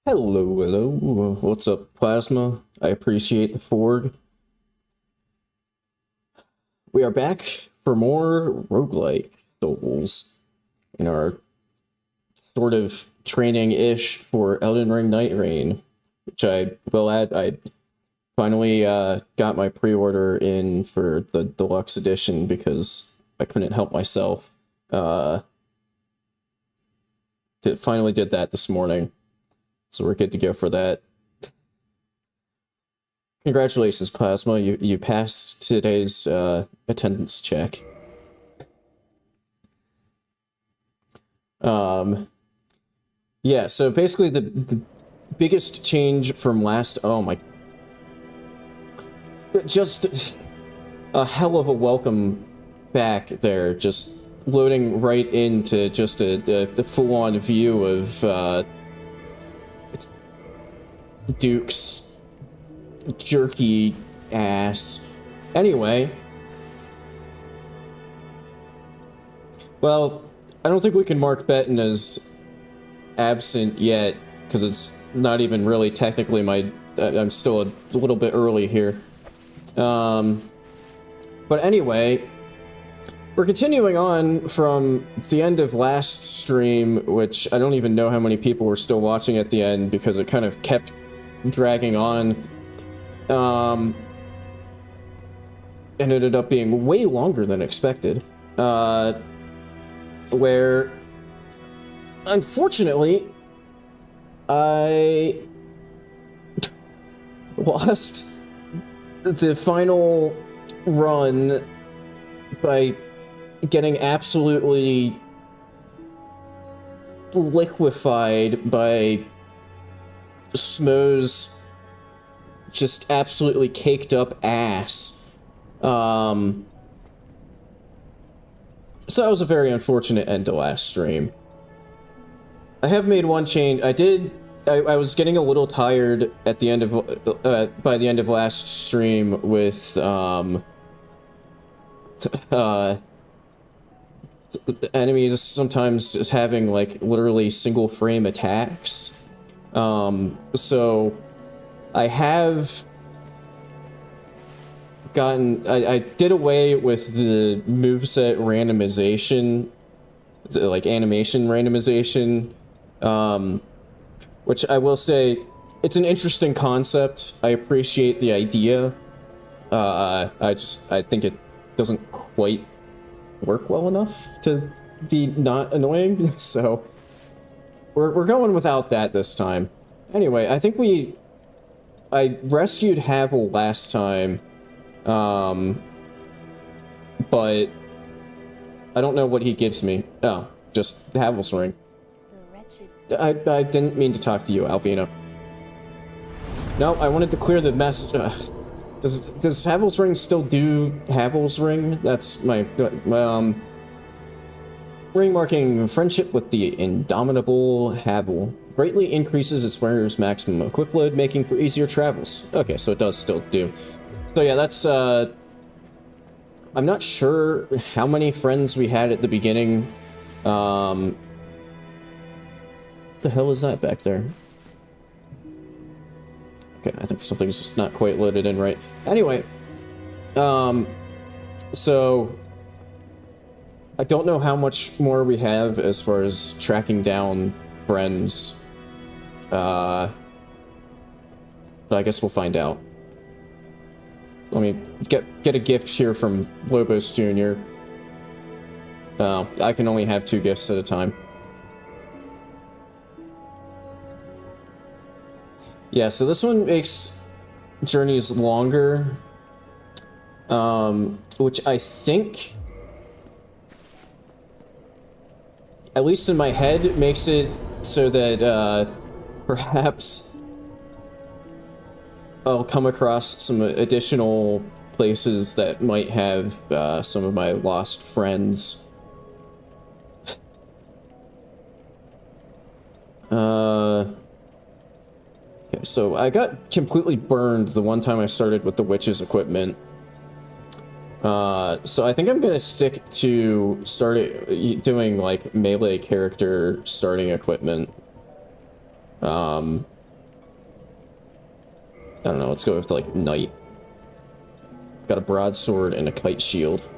Hello, hello. What's up, Plasma? I appreciate the Forg. We are back for more roguelike souls in our sort of training-ish for Elden Ring Night Rain, which I will add. I finally got my pre-order in for the deluxe edition because I couldn't help myself. Finally did that this morning, so we're good to go for that. Congratulations, Plasma. You passed today's attendance check. Yeah, so basically the biggest change from last... Oh my... Just a hell of a welcome back there. Just loading right into just a full-on view of Duke's jerky ass. Anyway. Well, I don't think we can mark Benton as absent yet, because it's not even really technically my... I'm still a little bit early here. But anyway, we're continuing on from the end of last stream, which I don't even know how many people were still watching at the end, because it kind of kept dragging on. And ended up being way longer than expected. Where, unfortunately, I lost the final run by getting absolutely liquefied by Smo's just absolutely caked up ass. So that was a very unfortunate end to last stream. I have made one change. I was getting a little tired at the end of by the end of last stream with enemies sometimes just having like literally single frame attacks. So I have gotten... I did away with the moveset randomization, like animation randomization, which I will say, it's an interesting concept. I appreciate the idea. I think it doesn't quite work well enough to be not annoying, so we're going without that this time. Anyway, I think I rescued Havel last time, but I don't know what he gives me. Oh, just Havel's ring. I didn't mean to talk to you, Alvina. No, I wanted to clear the message. Does Havel's ring still do Havel's ring? That's my ring marking friendship with the indomitable Havel. Greatly increases its wearer's maximum equip load, making for easier travels. Okay, so it does still do. So yeah, that's I'm not sure how many friends we had at the beginning. What the hell is that back there? Okay, I think something's just not quite loaded in right. Anyway, so I don't know how much more we have as far as tracking down friends. But I guess we'll find out. Let me get a gift here from Lobos Jr. I can only have 2 gifts at a time. Yeah, so this one makes journeys longer, which I think, at least in my head, makes it so that perhaps I'll come across some additional places that might have some of my lost friends. Okay, so I got completely burned the one time I started with the witch's equipment. So I think I'm gonna stick to doing like melee character starting equipment. I don't know, let's go with, like, knight. Got a broadsword and a kite shield.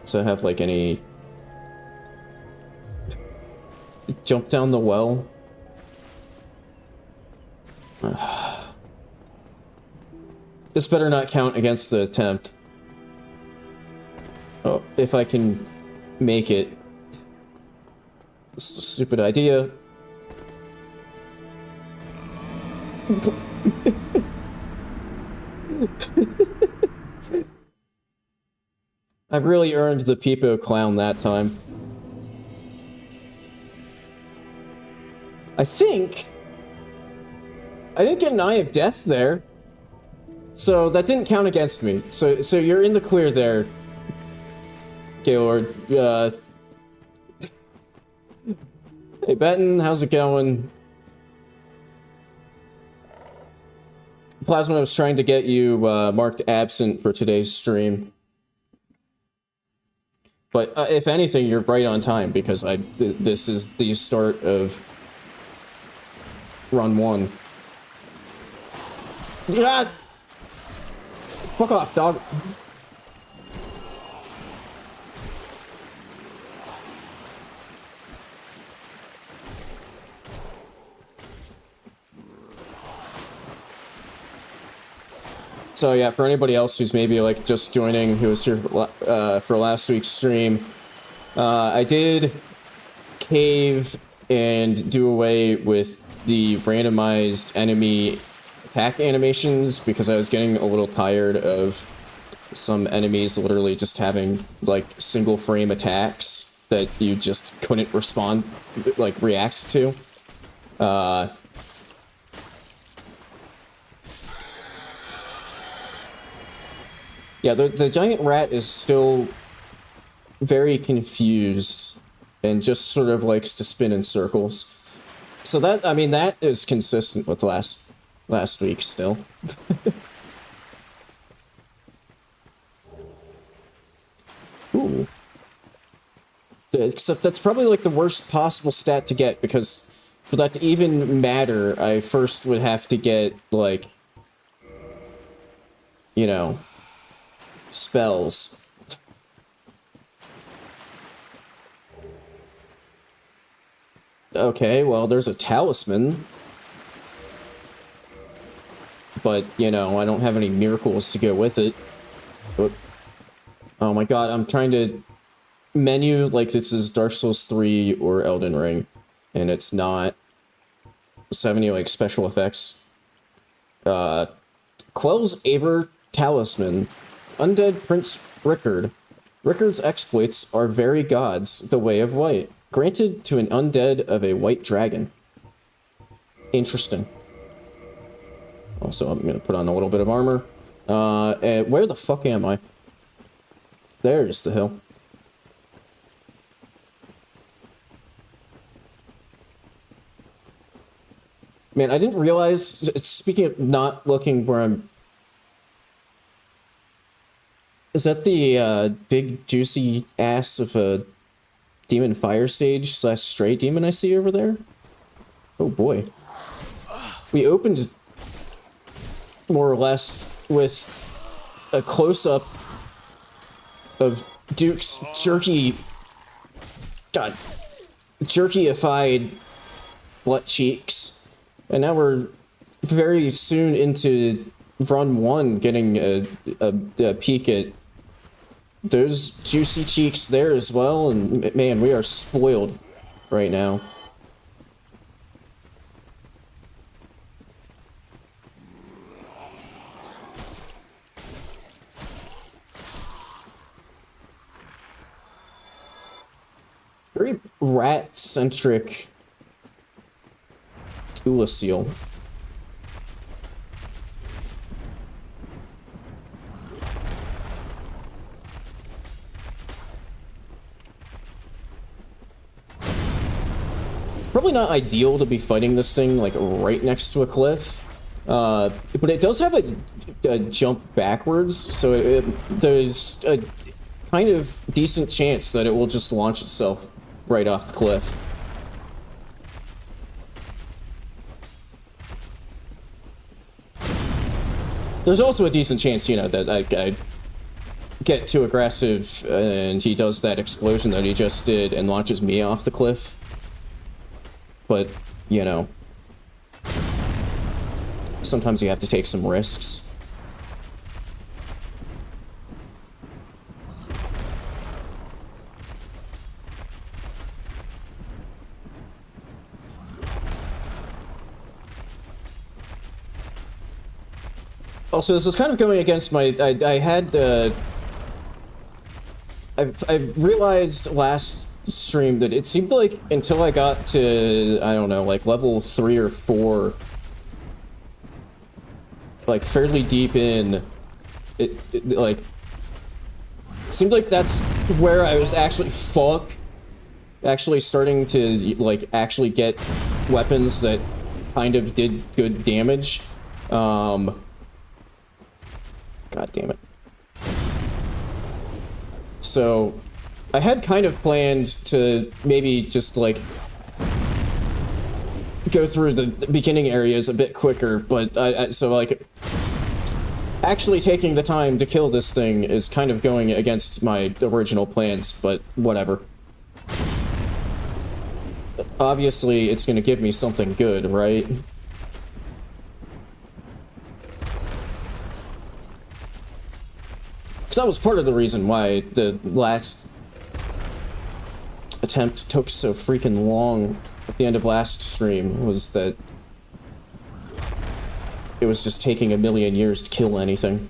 So I have, like, any... Jump down the well? This better not count against the attempt. Oh, if I can make it. This is a stupid idea. I've really earned the Peepo clown that time. I think I didn't get an Eye of Death there, so that didn't count against me. So you're in the clear there, Gaylord. Hey, Benton, how's it going? Plasma was trying to get you marked absent for today's stream. But if anything, you're right on time, because this is the start of run 1. Ah! Fuck off, dog. So yeah, for anybody else who's maybe like just joining, who was here for last week's stream, I did cave and do away with the randomized enemy attack animations because I was getting a little tired of some enemies literally just having like single frame attacks that you just couldn't respond, like react to. Yeah, the giant rat is still very confused and just sort of likes to spin in circles. So that, I mean, that is consistent with last week still. Ooh. Except that's probably like the worst possible stat to get, because for that to even matter, I first would have to get, like, you know, spells. Okay, well, there's a talisman. But, you know, I don't have any miracles to go with it. Oh my god, I'm trying to menu like this is Dark Souls 3 or Elden Ring, and it's not. So I have any, like, special effects. Quell's Aver Talisman. Undead Prince Rickard. Rickard's exploits are very gods, the way of white. Granted to an undead of a white dragon. Interesting. Also, I'm gonna put on a little bit of armor. And where the fuck am I? There's the hill. Man, I didn't realize, speaking of not looking where I'm... Is that the big juicy ass of a demon fire sage / stray demon I see over there? Oh boy. We opened more or less with a close-up of Duke's jerkyified butt cheeks. And now we're very soon into run 1 getting a peek at those juicy cheeks there as well, and man, we are spoiled right now. Very rat-centric Ulasil. Probably not ideal to be fighting this thing like right next to a cliff, but it does have a jump backwards, so there's a kind of decent chance that it will just launch itself right off the cliff. There's also a decent chance, you know, that I get too aggressive and he does that explosion that he just did and launches me off the cliff. But, you know, sometimes you have to take some risks. Also, this is kind of going against my... I realized last stream that it seemed like until I got to, I don't know, like level 3 or 4, like fairly deep in, it like, it seemed like that's where I was actually starting to, like, actually get weapons that kind of did good damage. God damn it. So, I had kind of planned to maybe just, like, go through the beginning areas a bit quicker, but so, like, actually taking the time to kill this thing is kind of going against my original plans, but whatever. Obviously, it's gonna give me something good, right? Because that was part of the reason why the last attempt took so freaking long at the end of last stream, was that it was just taking a million years to kill anything.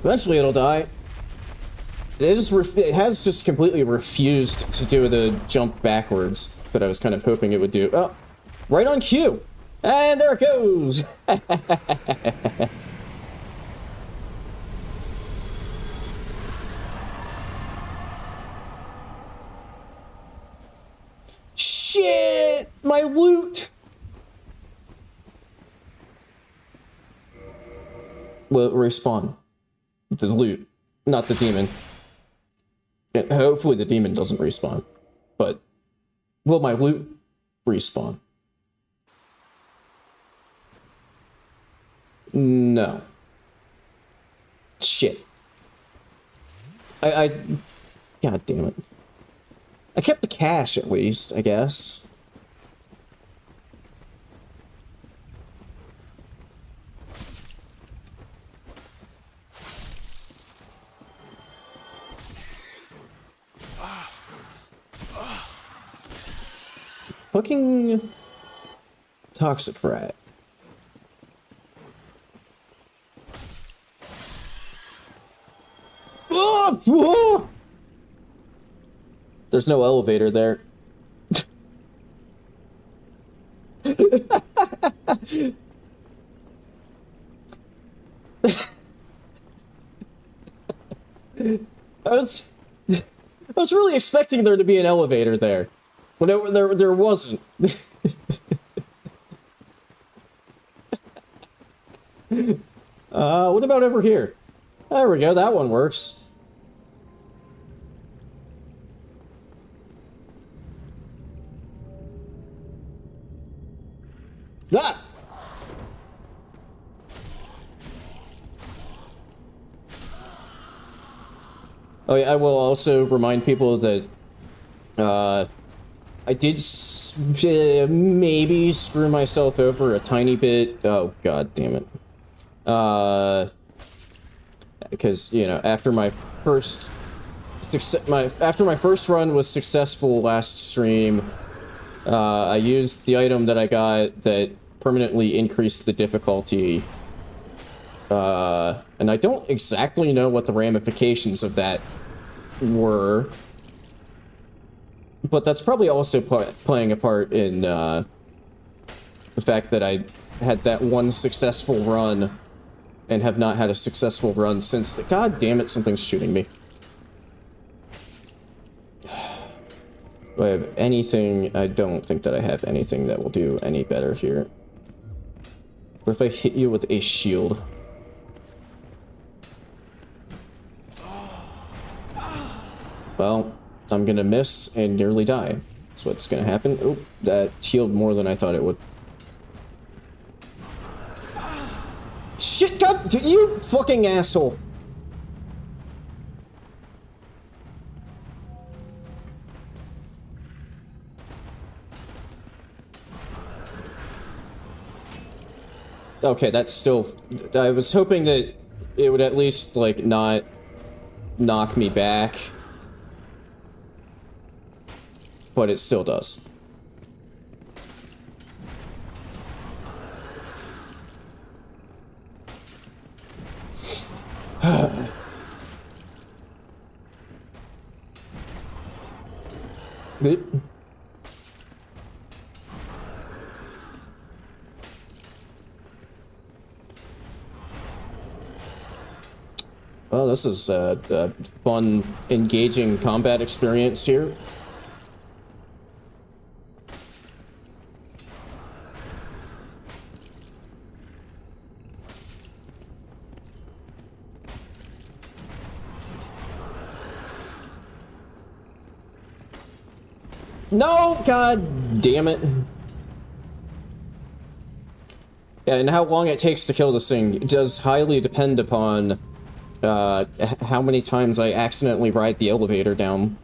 Eventually it'll die. It has just completely refused to do the jump backwards that I was kind of hoping it would do. Oh, right on cue! And there it goes! Shit! My loot! Will it respawn? The loot, not the demon. And hopefully the demon doesn't respawn. But will my loot respawn? No. Shit. God damn it. I kept the cash at least, I guess. Fucking toxic rat. Oh! There's no elevator there. I was really expecting there to be an elevator there. But there wasn't. What about over here? There we go, that one works. Ah! Oh yeah, I will also remind people that, I did maybe screw myself over a tiny bit. Oh, god damn it. Because, you know, after my first run was successful last stream, I used the item that I got that permanently increased the difficulty. And I don't exactly know what the ramifications of that were. But that's probably also playing a part in the fact that I had that one successful run and have not had a successful run since the... God damn it, something's shooting me. Do I have anything? I don't think that I have anything that will do any better here. What if I hit you with a shield? Well, I'm gonna miss and nearly die. That's what's gonna happen. Oh, that healed more than I thought it would. Shit, God, you fucking asshole! Okay, that's still... I was hoping that it would at least, like, not knock me back. But it still does. Well, this is a fun, engaging combat experience here. No! God damn it. Yeah, and how long it takes to kill this thing does highly depend upon how many times I accidentally ride the elevator down.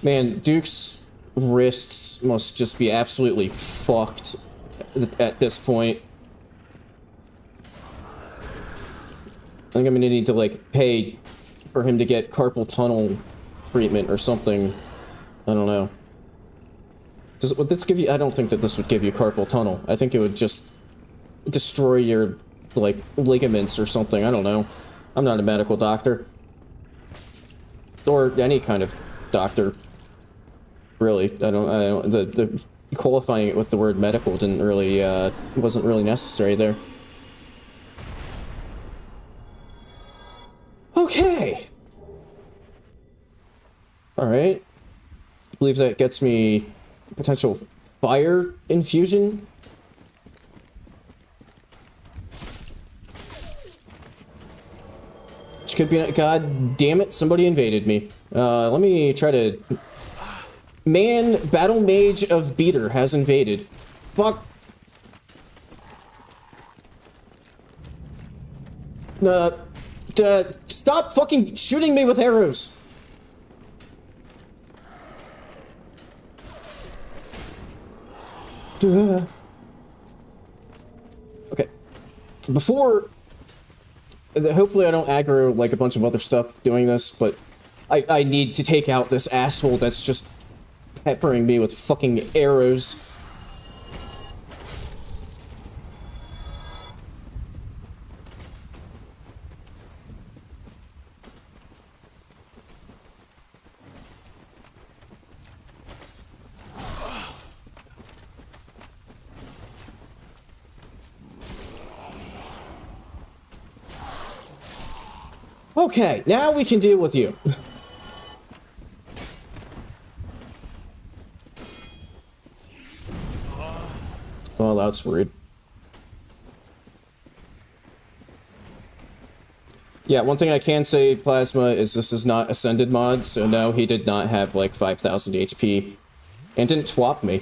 Man, Duke's wrists must just be absolutely fucked at this point. I think I'm gonna need to, like, pay for him to get carpal tunnel treatment or something. I don't know. Would this give you... I don't think that this would give you carpal tunnel. I think it would just destroy your, like, ligaments or something. I don't know. I'm not a medical doctor. Or any kind of doctor. Really. I don't... The qualifying it with the word medical didn't really, wasn't really necessary there. Okay. Alright. I believe that gets me potential fire infusion. Which could be... God damn it, somebody invaded me. Let me try to... Man, Battle Mage of Beater has invaded. Fuck. Stop fucking shooting me with arrows. Okay. Before... Hopefully I don't aggro like a bunch of other stuff doing this, but I need to take out this asshole that's just peppering me with fucking arrows. Okay, now we can deal with you. Oh, that's rude. Yeah, one thing I can say, Plasma, is this is not Ascended mod, so no, he did not have, like, 5,000 HP. And didn't twop me.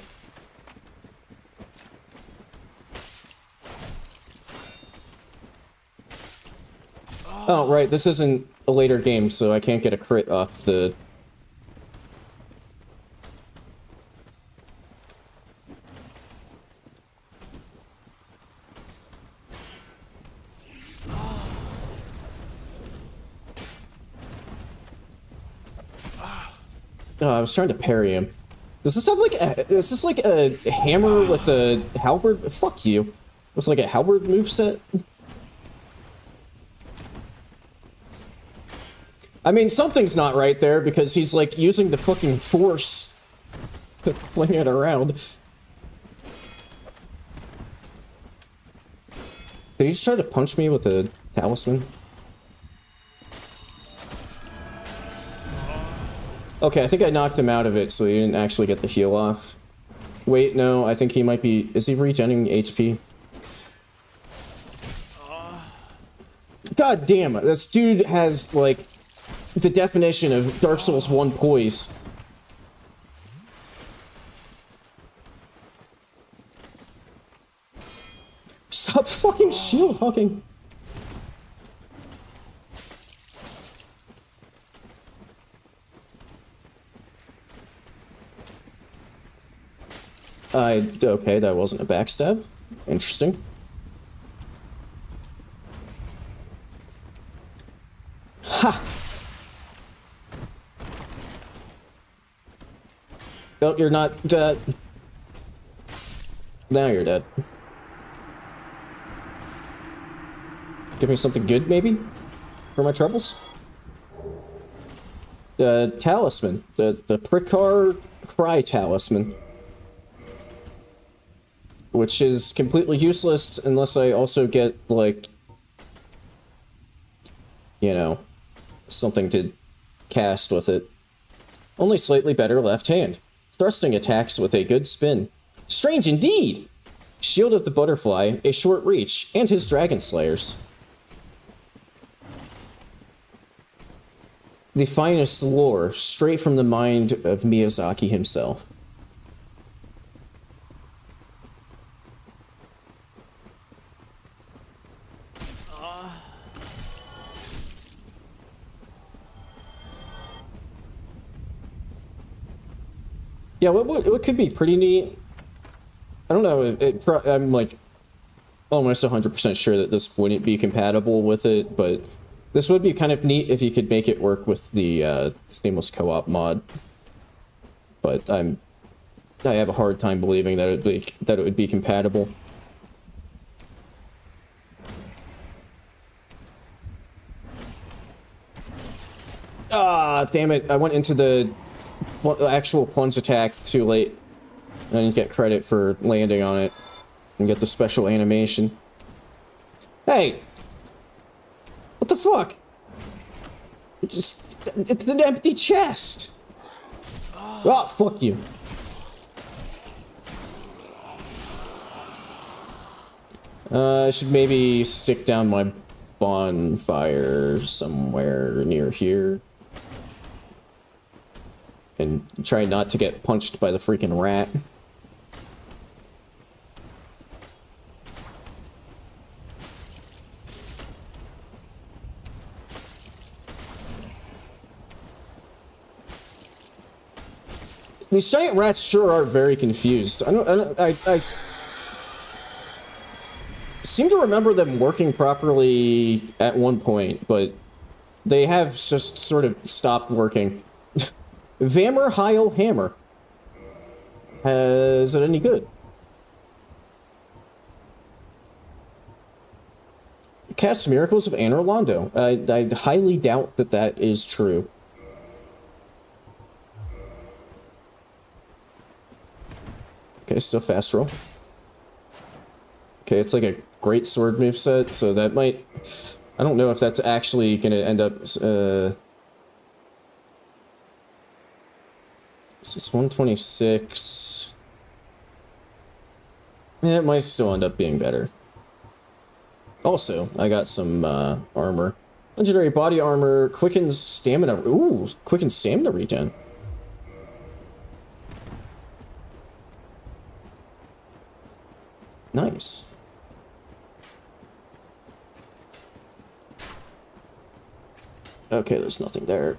Oh, right, this isn't a later game, so I can't get a crit off the... Oh, I was trying to parry him. Does this have, like, is this, like, a hammer with a halberd? Fuck you. It's like a halberd moveset? I mean, something's not right there, because he's, like, using the fucking force to fling it around. Did he just try to punch me with a talisman? Okay, I think I knocked him out of it, so he didn't actually get the heal off. Wait, no, I think he might be... Is he regenerating HP? God damn it, this dude has, like, the definition of Dark Souls 1 poise. Stop fucking shield hugging. Okay, that wasn't a backstab. Interesting. Ha! Oh, you're not dead. Now you're dead. Give me something good, maybe? For my troubles? The talisman. The Prickar Cry talisman. Which is completely useless unless I also get, like... You know, something to cast with it. Only slightly better left hand. Thrusting attacks with a good spin. Strange indeed! Shield of the Butterfly, a short reach, and his Dragon Slayers. The finest lore, straight from the mind of Miyazaki himself. Yeah, what could be pretty neat? I don't know, I'm like almost 100% sure that this wouldn't be compatible with it, but this would be kind of neat if you could make it work with the seamless co-op mod. But I have a hard time believing that it would be compatible. Ah, damn it! I went into the actual plunge attack too late. I didn't get credit for landing on it and get the special animation. Hey! What the fuck? It's an empty chest! Oh, fuck you. I should maybe stick down my bonfire somewhere near here. And try not to get punched by the freaking rat. These giant rats sure are very confused. I seem to remember them working properly at one point, but they have just sort of stopped working. Vammer Heil Hammer. Is it any good? Cast Miracles of Anor Londo. I highly doubt that that is true. Okay, still fast roll. Okay, it's like a great sword moveset, so that might... I don't know if that's actually gonna end up... So it's 126. Yeah, it might still end up being better. Also, I got some armor. Legendary body armor quickens stamina. Ooh, quickens stamina regen. Nice. Okay, there's nothing there.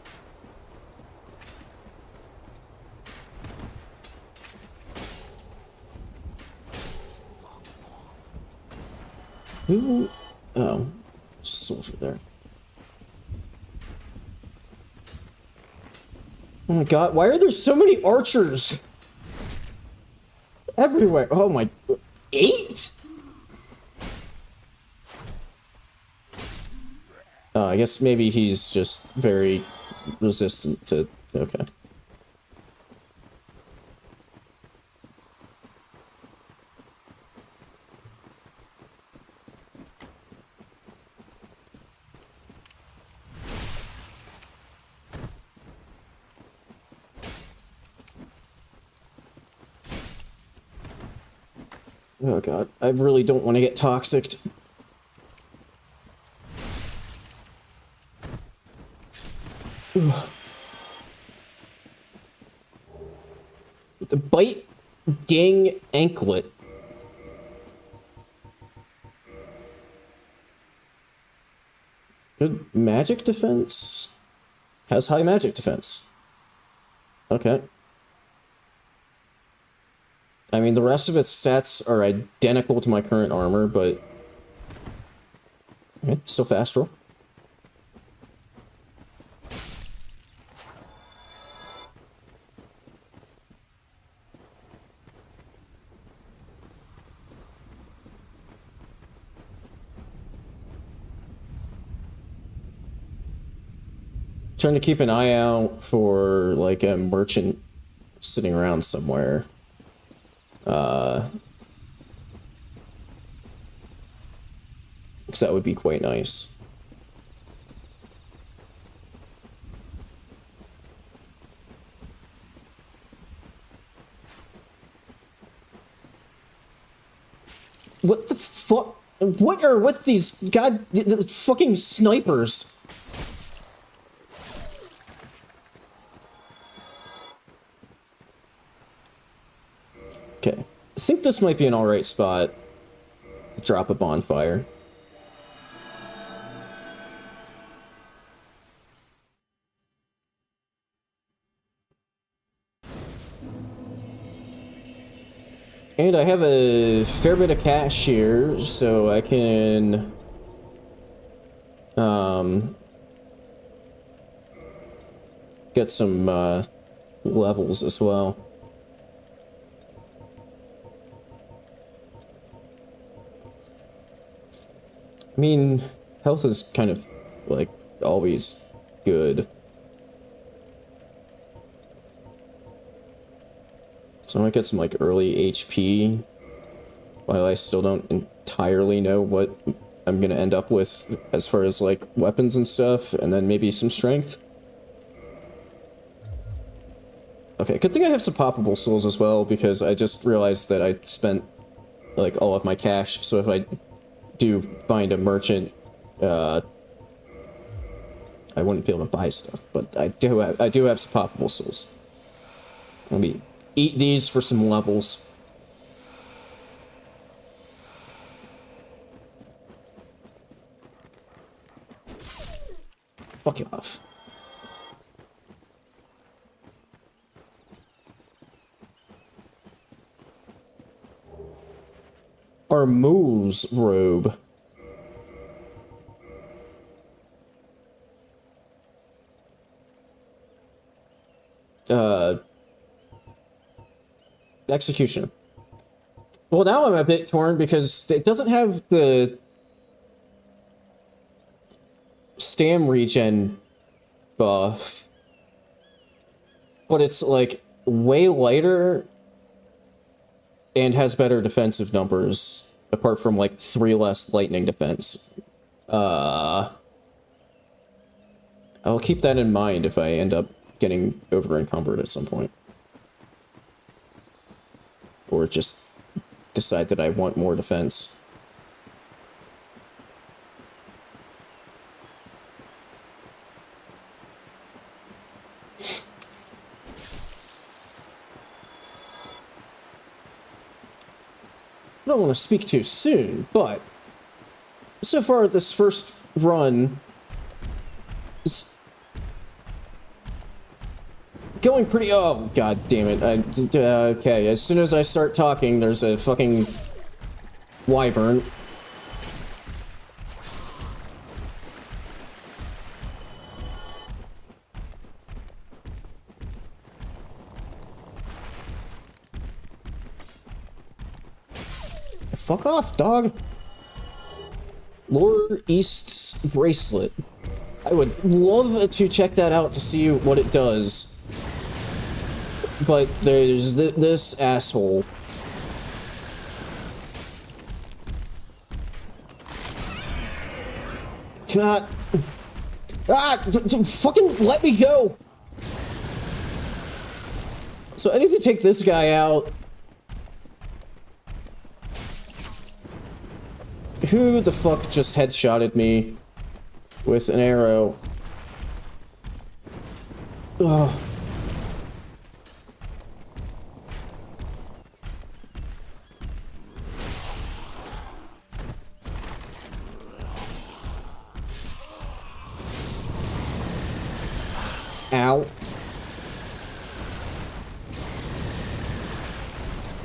Ooh. Oh, soldier there. Oh my god, why are there so many archers everywhere? Oh my... 8? I guess maybe he's just very resistant to... Okay. Oh god, I really don't want to get toxic. The bite ding anklet. Good magic defense? Has high magic defense. Okay. I mean, the rest of its stats are identical to my current armor, but... Okay, still fast roll. Trying to keep an eye out for, like, a merchant sitting around somewhere. Because that would be quite nice. What the fuck? What are with these fucking snipers? Okay, I think this might be an alright spot to drop a bonfire. And I have a fair bit of cash here, so I can... get some, levels as well. I mean, health is kind of, like, always good. So I might get some, like, early HP, while I still don't entirely know what I'm gonna end up with as far as, like, weapons and stuff, and then maybe some strength. Okay, good thing I have some poppable souls as well, because I just realized that I spent, like, all of my cash, so if I do find a merchant, I wouldn't be able to buy stuff, but I do have some poppable souls. Let me eat these for some levels. Fuck you off. Armou's robe. Executioner. Well, now I'm a bit torn because it doesn't have the stam regen buff, but it's like way lighter and has better defensive numbers, apart from like 3 less lightning defense. I'll keep that in mind if I end up getting over encumbered at some point. Or just decide that I want more defense. I don't want to speak too soon, but so far this first run is going pretty... Oh, god damn it. Okay, as soon as I start talking, there's a fucking wyvern. Fuck off, dog. Lord East's bracelet. I would love to check that out to see what it does. But there's this asshole. God. Fucking let me go. So I need to take this guy out. Who the fuck just headshotted me with an arrow? Ugh. Ow.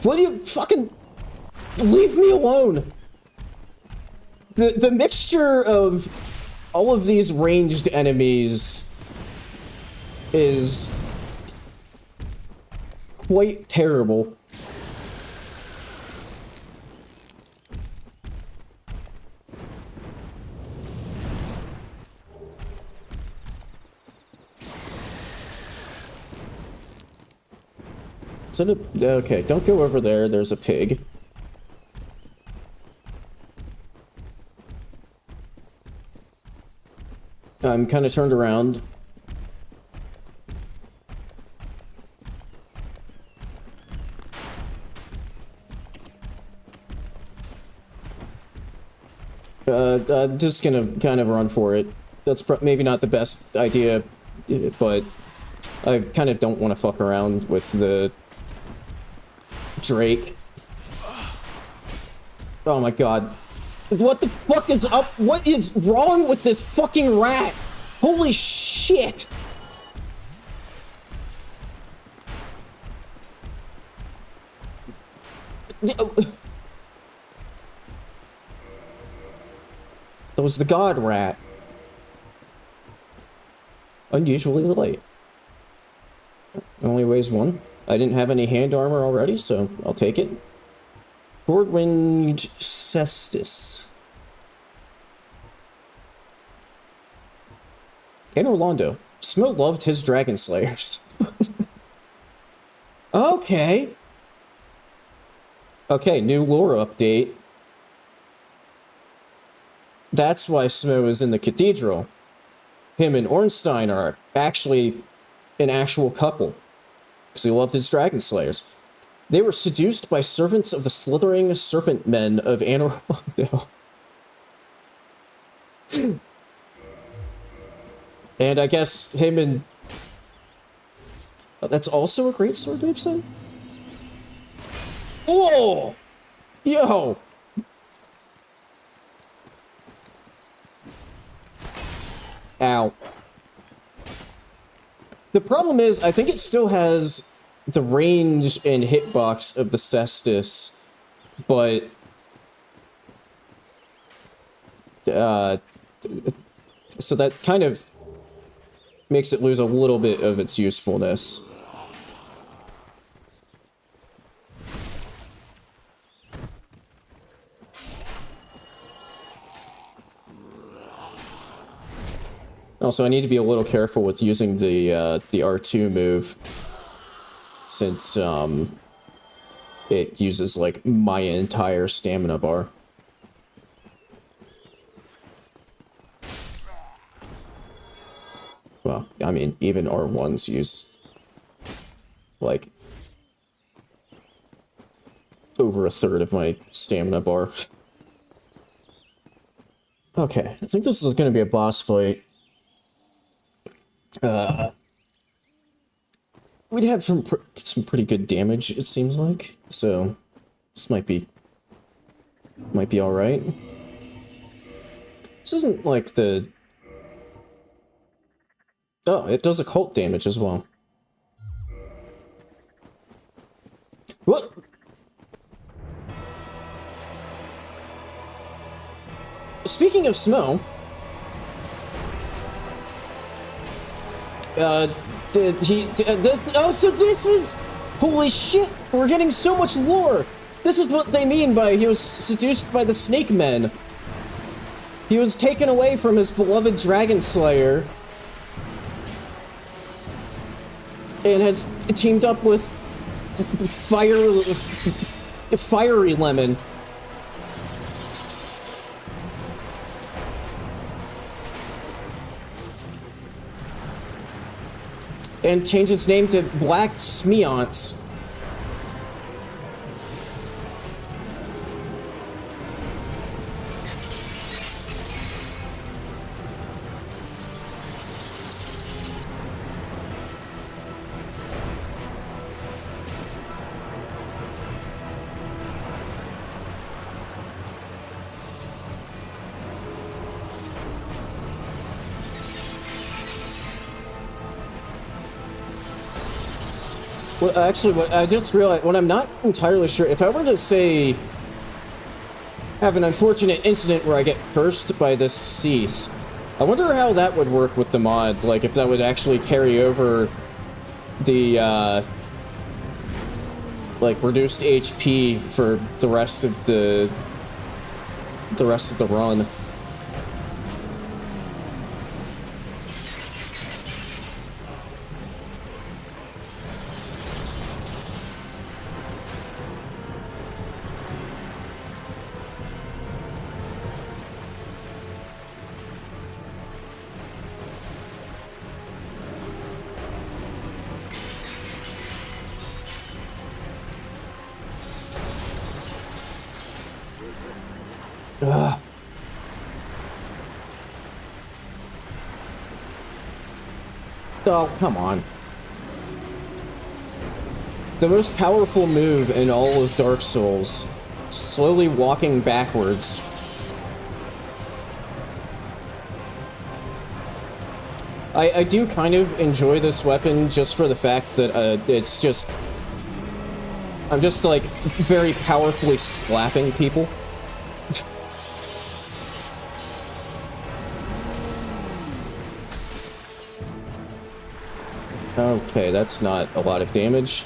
What do you fucking... Leave me alone! The mixture of all of these ranged enemies is quite terrible. So okay, don't go over there, there's a pig. I'm kind of turned around. I'm just gonna kind of run for it. That's maybe not the best idea, but I kind of don't want to fuck around with the Drake. Oh my god. What the fuck is up? What is wrong with this fucking rat? Holy shit! That was the god rat. Unusually light. Only weighs 1. I didn't have any hand armor already, so I'll take it. Broad-winged cestus. And Orlando. Smo loved his Dragon Slayers. Okay. Okay, new lore update. That's why Smo is in the cathedral. Him and Ornstein are actually an actual couple. Because he loved his Dragon Slayers. They were seduced by servants of the slithering serpent men of Anor. And I guess him and... Oh, that's also a great sword, they've said? Oh! Yo! Ow. The problem is, I think it still has the range and hitbox of the Cestus, but... so that kind of makes it lose a little bit of its usefulness. Also, I need to be a little careful with using the R2 move, since it uses like my entire stamina bar. Well, I mean, even R1s use like over a third of my stamina bar. Okay, I think this is going to be a boss fight. We'd have some pretty good damage, it seems like, so this might be all right. This isn't like the... Oh, it does occult damage as well. What? Speaking of Smo, oh, so this is... Holy shit, we're getting so much lore! This is what they mean by he was seduced by the Snake Men. He was taken away from his beloved Dragon Slayer and has teamed up with Fiery Lemon. And changed its name to Black Smeonce. Well, actually, what I just realized, what I'm not entirely sure, if I were to say, have an unfortunate incident where I get cursed by this Seath, I wonder how that would work with the mod, like if that would actually carry over the, like, reduced HP for the rest of the run. Ugh. Oh, come on. The most powerful move in all of Dark Souls. Slowly walking backwards. I do kind of enjoy this weapon just for the fact that it's just... I'm just, like, very powerfully slapping people. Okay, that's not a lot of damage.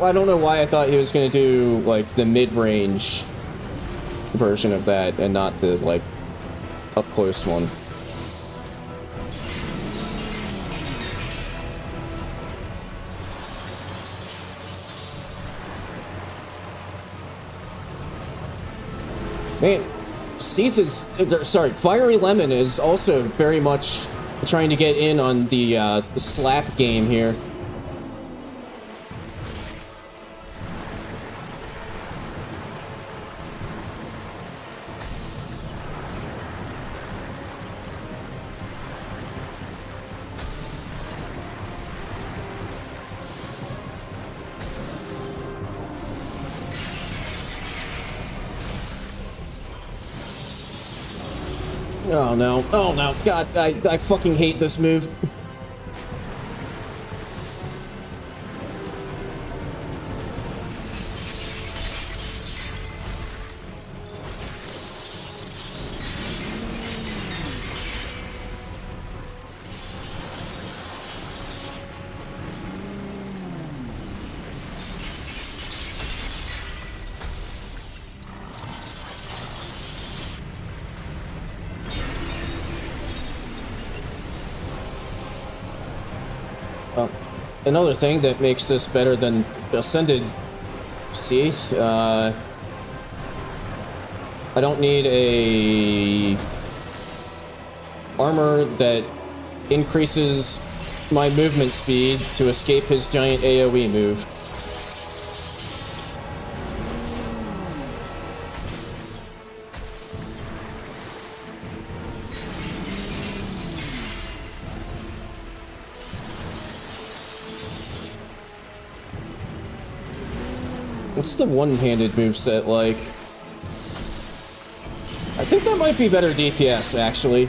I don't know why I thought he was going to do, like, the mid-range version of that and not the, like, up-close one. Man, Seath is... sorry, Fiery Lemon is also very much trying to get in on the slap game here. Oh no, oh no, God, I fucking hate this move. Another thing that makes this better than Ascended Seath, I don't need a armor that increases my movement speed to escape his giant AoE move. What's the one-handed moveset like? I think that might be better DPS, actually.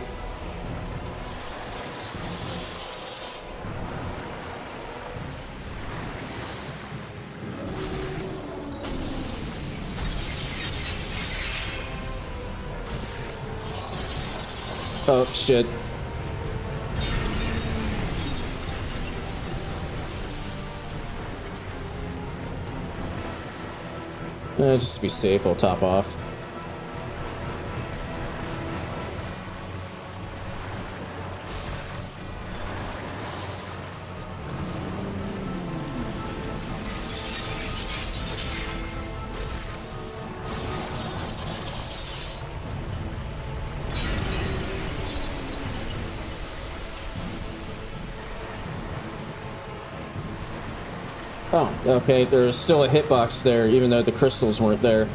Oh, shit. Just to be safe, I'll top off. Oh, okay, there's still a hitbox there, even though the crystals weren't there.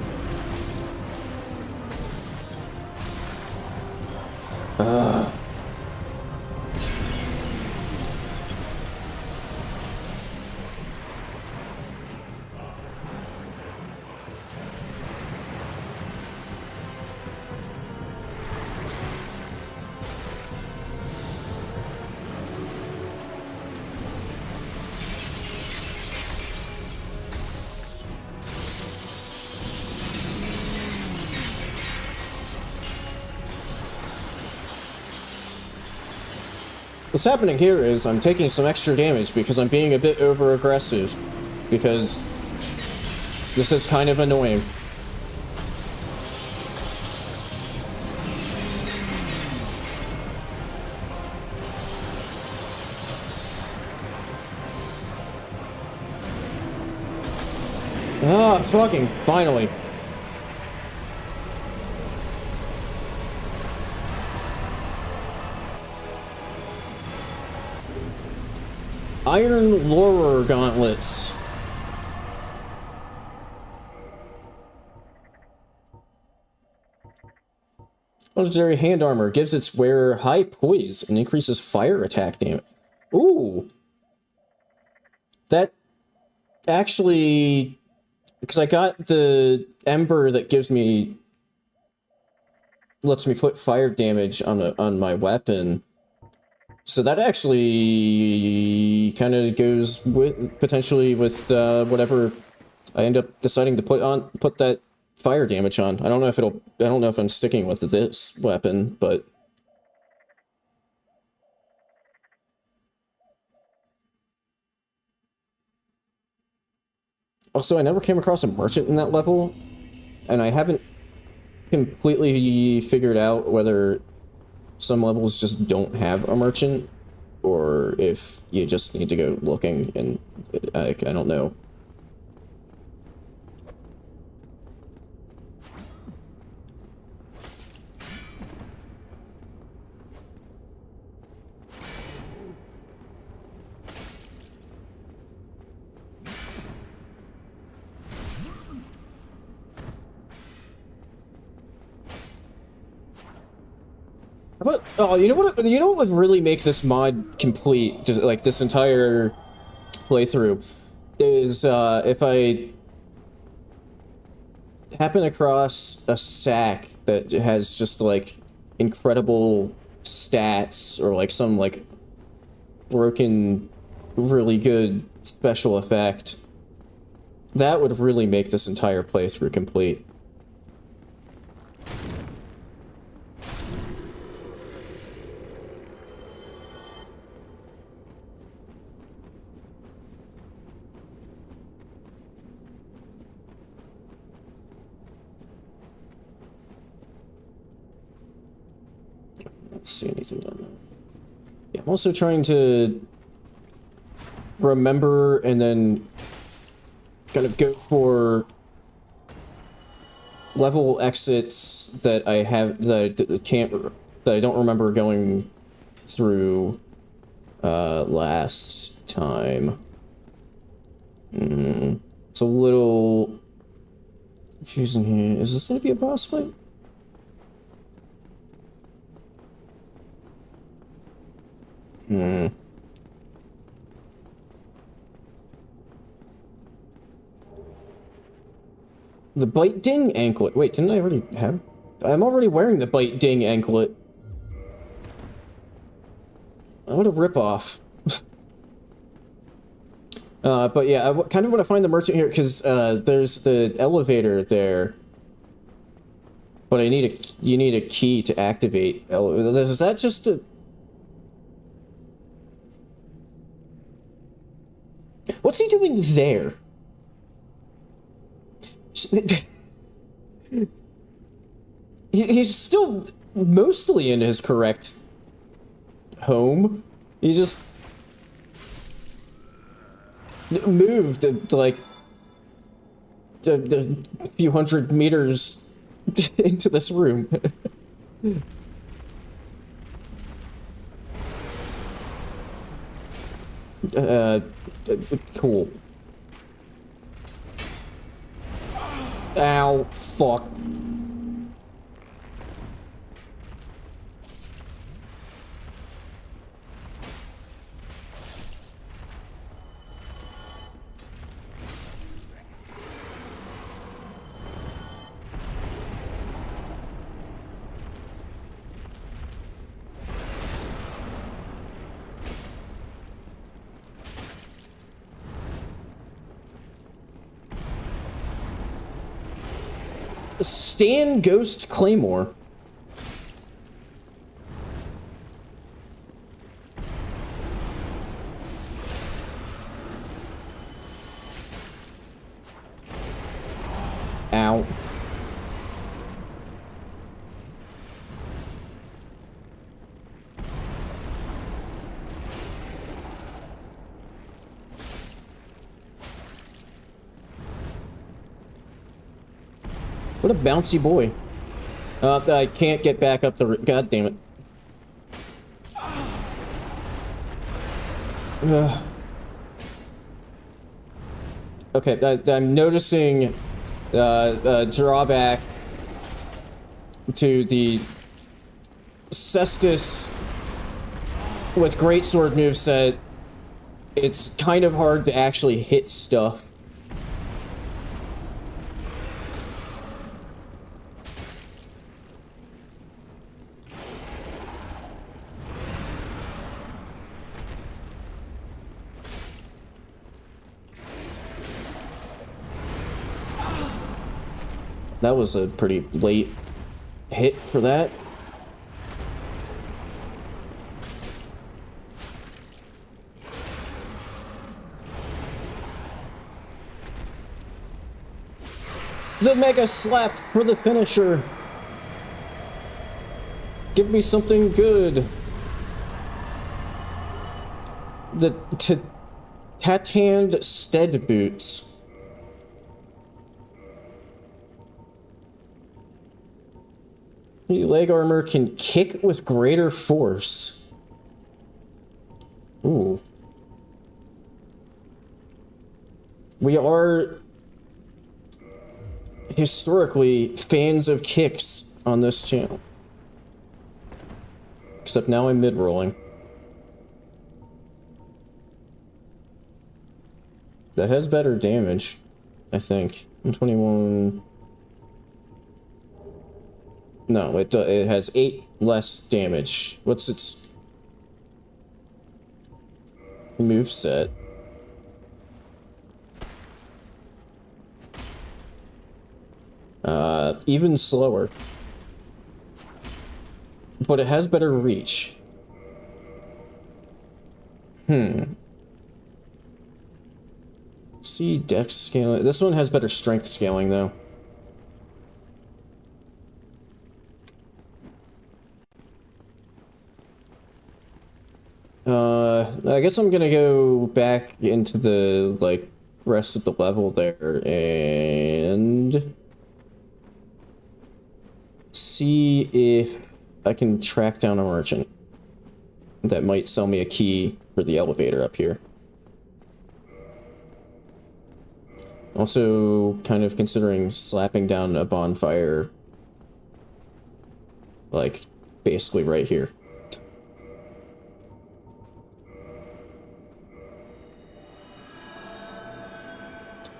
What's happening here is I'm taking some extra damage because I'm being a bit over-aggressive, because this is kind of annoying. Ah, fucking finally. Iron Lorer Gauntlets. Legendary hand armor gives its wearer high poise and increases fire attack damage. Ooh. That actually, because I got the ember that gives me, lets me put fire damage on my weapon. So that actually kind of goes with potentially with whatever I end up deciding to put that fire damage on. I don't know if I'm sticking with this weapon, but also I never came across a merchant in that level, and I haven't completely figured out whether some levels just don't have a merchant, or if you just need to go looking, and I don't know. But oh, you know what? You know what would really make this mod complete, just like this entire playthrough, is if I happen across a sack that has just like incredible stats, or like some like broken, really good special effect. That would really make this entire playthrough complete. See anything on that. Yeah, I'm also trying to remember and then kind of go for level exits that I have that I don't remember going through last time. It's a little confusing here. Is this going to be a boss fight? The Bite Ding anklet. Wait, didn't I already have? I'm already wearing the Bite Ding anklet. What a ripoff. But yeah, I kind of want to find the merchant here because there's the elevator there. But you need a key to activate. Is that just a? What's he doing there? He's still mostly in his correct home. He just moved to like a few hundred meters into this room. Cool. Ow, fuck. Stan Ghost Claymore. Ow. What a bouncy boy. I can't get back up the... God damn it. Ugh. Okay, I'm noticing a drawback to the Cestus with greatsword moveset. It's kind of hard to actually hit stuff. That was a pretty late hit for that. The Mega Slap for the finisher. Give me something good. The Tatand Stead Boots. Leg armor can kick with greater force. Ooh. We are historically fans of kicks on this channel. Except now I'm mid-rolling. That has better damage, I think. 21... No, it has 8 less damage. What's its moveset? Even slower. But it has better reach. See, dex scaling. This one has better strength scaling, though. I guess I'm gonna go back into the, like, rest of the level there and see if I can track down a merchant that might sell me a key for the elevator up here. Also, kind of considering slapping down a bonfire, like, basically right here.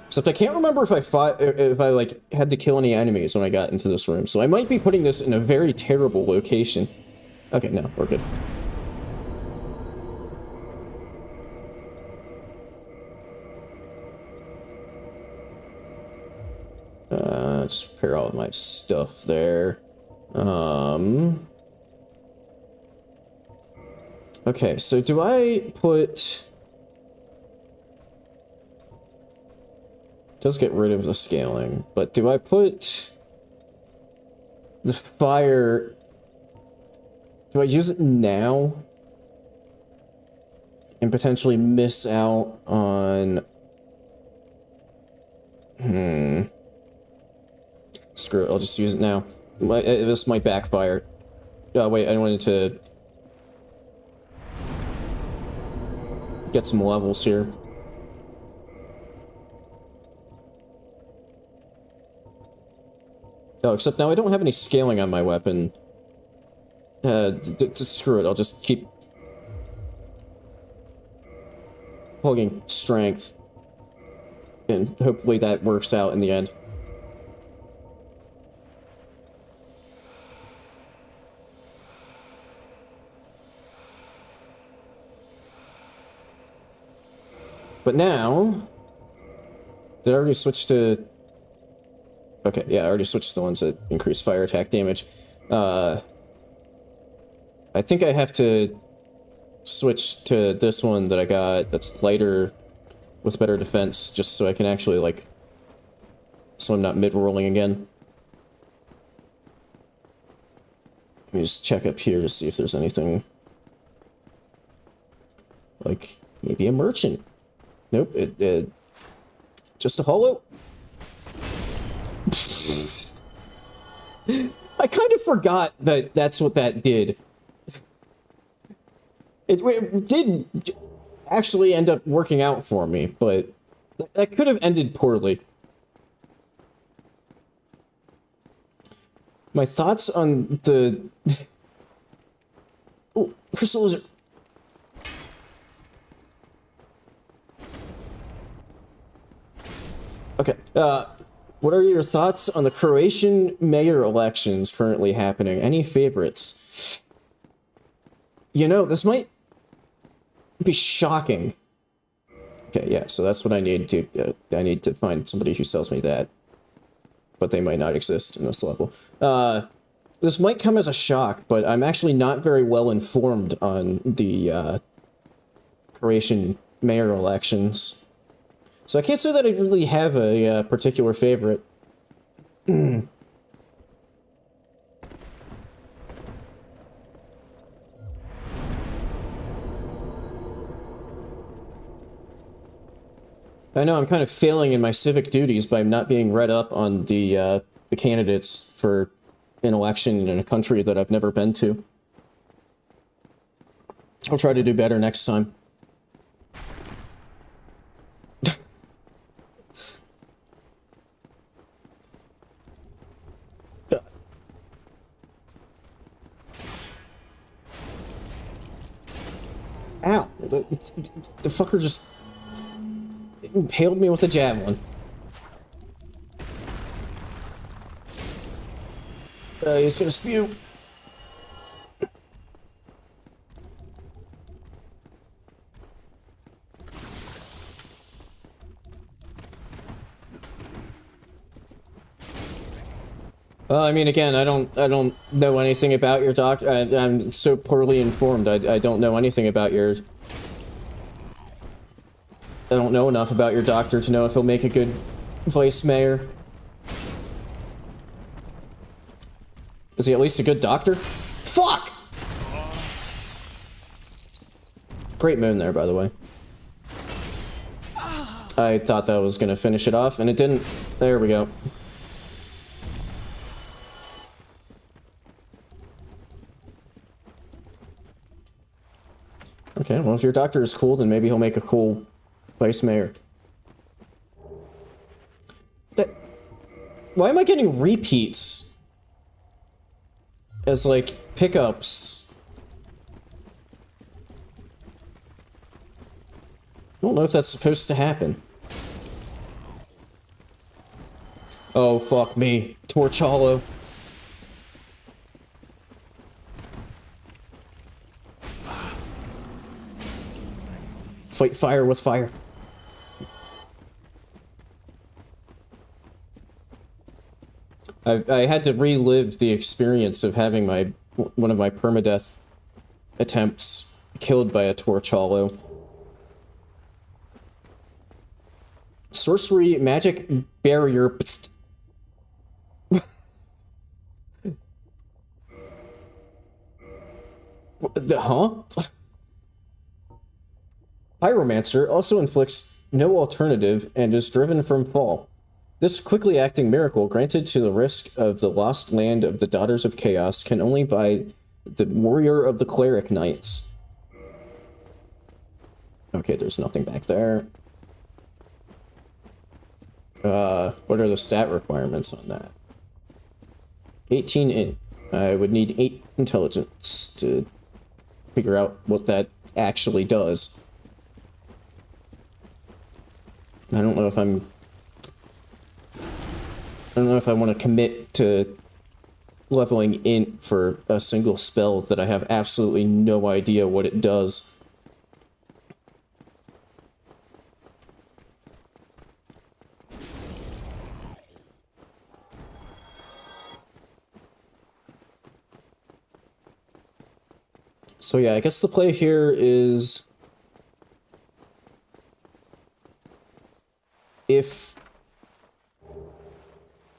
Except I can't remember if I like had to kill any enemies when I got into this room, so I might be putting this in a very terrible location. Okay, no, we're good. Just prepare all of my stuff there. Okay, so do I put... Does get rid of the scaling, but do I put the fire... Do I use it now? And potentially miss out on... Screw it, I'll just use it now. This might backfire. Oh wait, I wanted to... get some levels here. Oh, except now I don't have any scaling on my weapon. Screw it, I'll just keep plugging strength. And hopefully that works out in the end. But now... Did I already switch to... Okay, yeah, I already switched to the ones that increase fire attack damage. I think I have to switch to this one that I got that's lighter with better defense, just so I can actually, like... So I'm not mid-rolling again. Let me just check up here to see if there's anything... Like, maybe a merchant. Nope, just a hollow? I kind of forgot that that's what that did. It did actually end up working out for me, but that could have ended poorly. My thoughts on the... Oh, crystal lizard. Okay, what are your thoughts on the Croatian mayor elections currently happening? Any favorites? You know, this might be shocking. Okay, yeah, so that's what I need to, I need to find somebody who sells me that. But they might not exist in this level. This might come as a shock, but I'm actually not very well informed on the, Croatian mayor elections. So I can't say that I really have a particular favorite. I know I'm kind of failing in my civic duties by not being read up on the candidates for an election in a country that I've never been to. I'll try to do better next time. Ow! The fucker just impaled me with a javelin. He's gonna spew. I mean, again, I don't know anything about your doctor. I'm so poorly informed. I don't know anything about yours. I don't know enough about your doctor to know if he'll make a good vice mayor. Is he at least a good doctor? Fuck! Great moon there, by the way. I thought that was gonna finish it off, and it didn't. There we go. Okay, well, if your doctor is cool, then maybe he'll make a cool vice mayor. Why am I getting repeats? As, like, pickups? I don't know if that's supposed to happen. Oh, fuck me. Torch hollow. Fight fire with fire. I had to relive the experience of having one of my permadeath attempts killed by a torch hollow. Sorcery magic barrier. Huh? Pyromancer also inflicts no alternative and is driven from fall. This quickly acting miracle, granted to the risk of the lost land of the Daughters of Chaos, can only by the warrior of the Cleric Knights. Okay, there's nothing back there. What are the stat requirements on that? 18 in. I would need 8 intelligence to figure out what that actually does. I don't know if I want to commit to leveling int for a single spell that I have absolutely no idea what it does. So yeah, I guess the play here is if...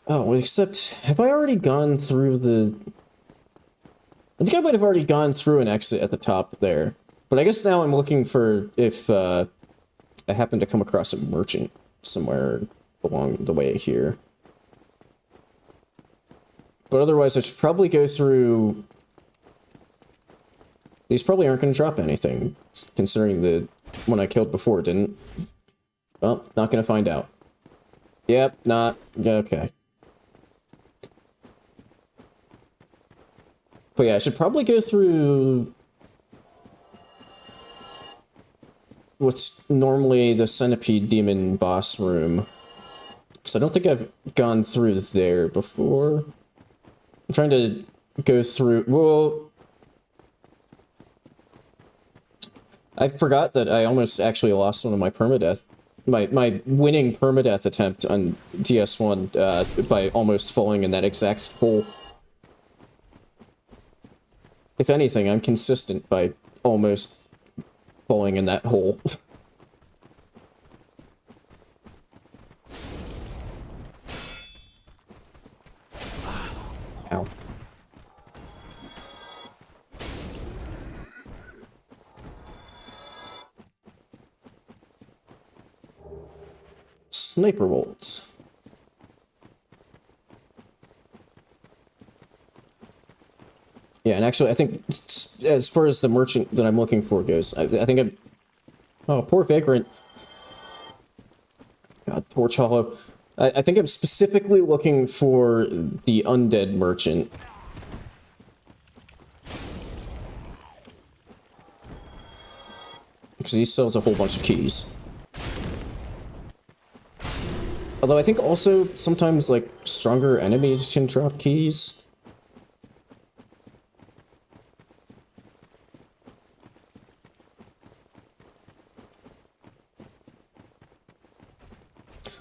Oh, except, have I already gone through the... I think I might have already gone through an exit at the top there. But I guess now I'm looking for if I happen to come across a merchant somewhere along the way here. But otherwise, I should probably go through... These probably aren't going to drop anything, considering the one I killed before didn't. Well, not going to find out. Yep, not... Okay. But yeah, I should probably go through... what's normally the Centipede Demon boss room. Because I don't think I've gone through there before. I'm trying to go through... Well... I forgot that I almost actually lost one of my permadeath. My winning permadeath attempt on DS1 by almost falling in that exact hole. If anything, I'm consistent by almost falling in that hole. Ow. Sniper bolts. Yeah, and actually, I think as far as the merchant that I'm looking for goes, I think I'm... Oh, poor Vagrant. God, Torch Hollow. I think I'm specifically looking for the undead merchant. Because he sells a whole bunch of keys. Although I think also sometimes, like, stronger enemies can drop keys.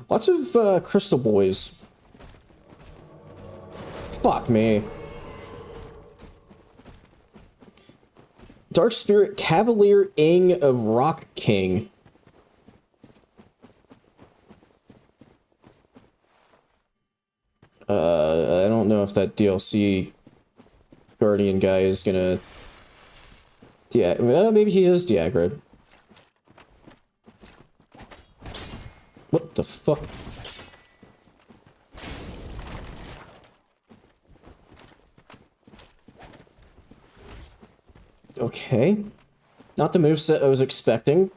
Lots of, crystal boys. Fuck me. Dark Spirit Cavalier Ing of Rock King. I don't know if that DLC Guardian guy is gonna... Well, maybe he is Diagrad. What the fuck? Okay. Not the moveset I was expecting.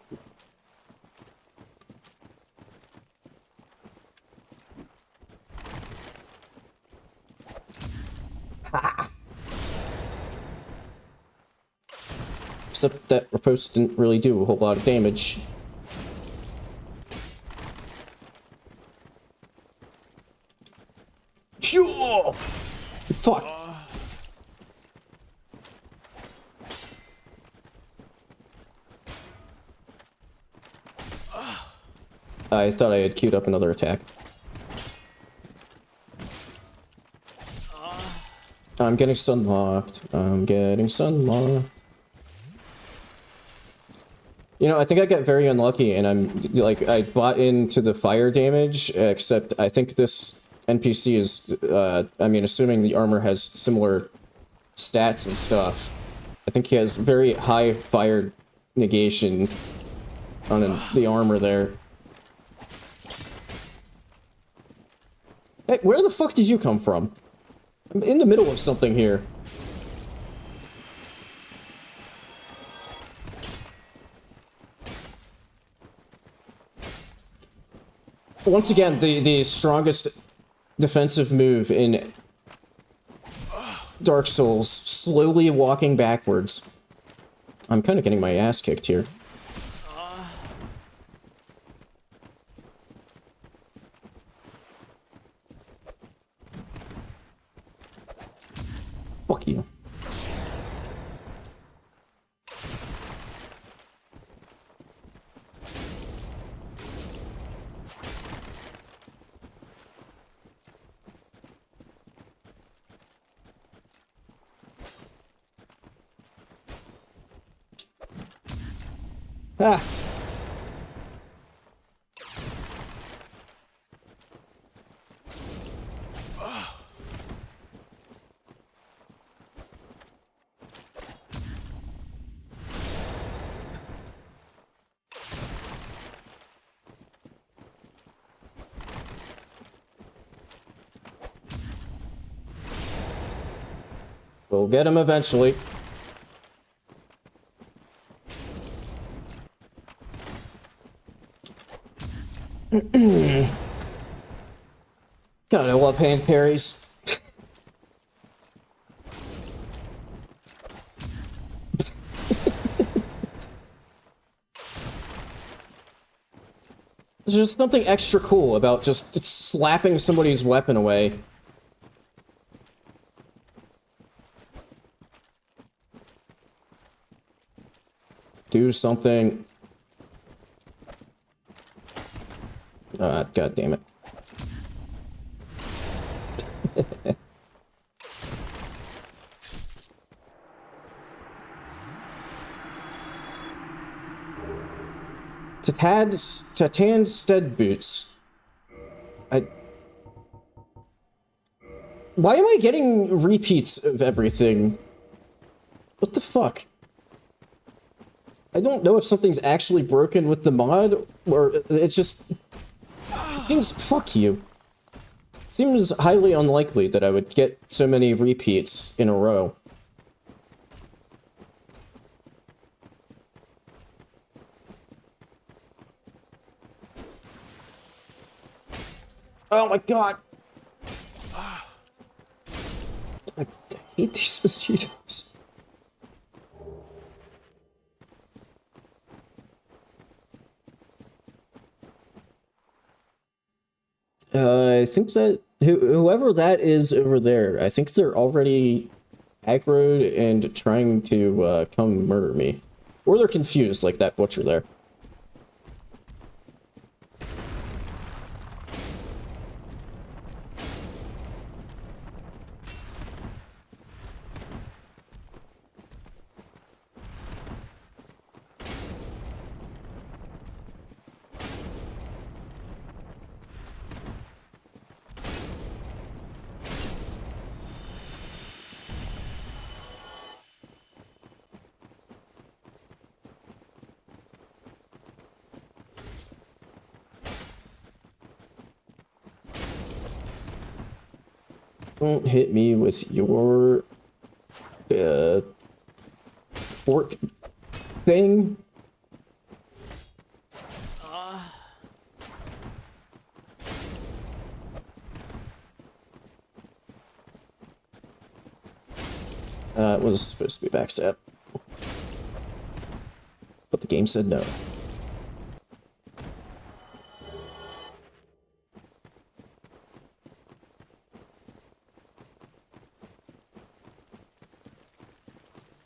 Except that riposte didn't really do a whole lot of damage. Phew! Fuck! I thought I had queued up another attack. I'm getting sunlocked. I'm getting sunlocked. You know, I think I got very unlucky, and I'm, like, I bought into the fire damage, except I think this NPC is, I mean, assuming the armor has similar stats and stuff, I think he has very high fire negation on the armor there. Hey, where the fuck did you come from? I'm in the middle of something here. Once again, the strongest defensive move in Dark Souls, slowly walking backwards. I'm kind of getting my ass kicked here. Fuck you. Ah! We'll get him eventually. God, I love hand parries. There's just something extra cool about just slapping somebody's weapon away. Do something. God damn it. Tatanstead boots. Why am I getting repeats of everything? What the fuck? I don't know if something's actually broken with the mod, or it's just... It seems... Fuck you. It seems highly unlikely that I would get so many repeats in a row. Oh my god! I hate these mosquitoes. I think that whoever that is over there, I think they're already aggroed and trying to come murder me. Or they're confused, like that butcher there. Don't hit me with your fork thing. It was supposed to be backstab, but the game said no.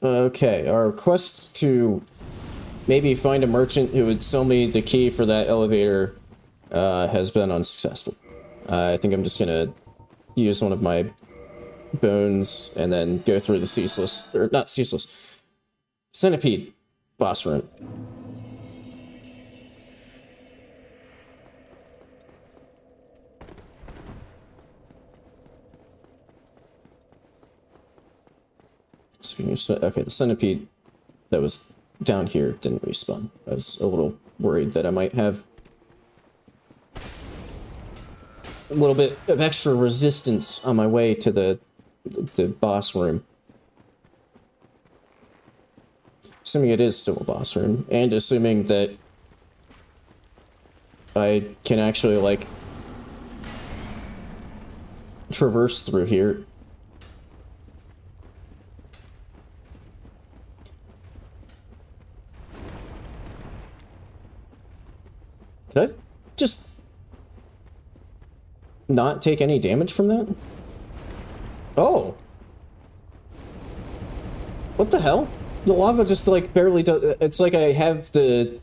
Okay, our quest to maybe find a merchant who would sell me the key for that elevator has been unsuccessful. I think I'm just gonna use one of my bones and then go through the ceaseless, or not ceaseless, centipede boss room. Okay, the centipede that was down here didn't respawn. I was a little worried that I might have a little bit of extra resistance on my way to the boss room. Assuming it is still a boss room, and assuming that I can actually, like, traverse through here. Did I just not take any damage from that? Oh. What the hell? The lava just, like, barely does... It's like I have the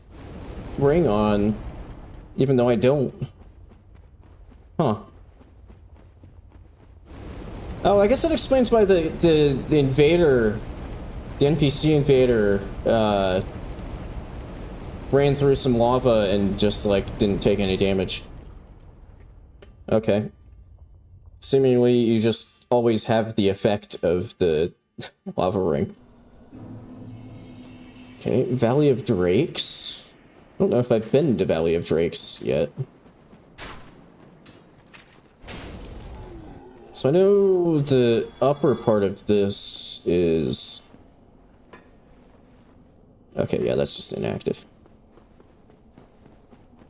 ring on, even though I don't. Huh. Oh, I guess that explains why the invader... The NPC invader, ran through some lava and just, like, didn't take any damage. Okay. Seemingly, you just always have the effect of the lava ring. Okay, Valley of Drakes. I don't know if I've been to Valley of Drakes yet. So I know the upper part of this is... Okay, yeah, that's just inactive.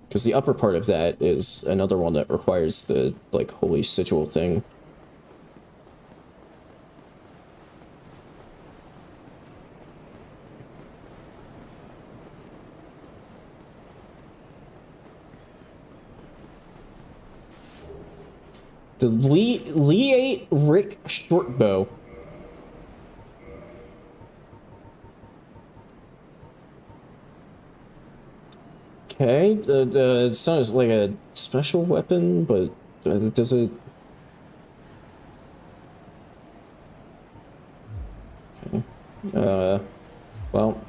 Because the upper part of that is another one that requires the, like, holy sigil thing. The Lee 8 Rick Shortbow. Okay, it sounds like a special weapon, but does it... Okay. Well,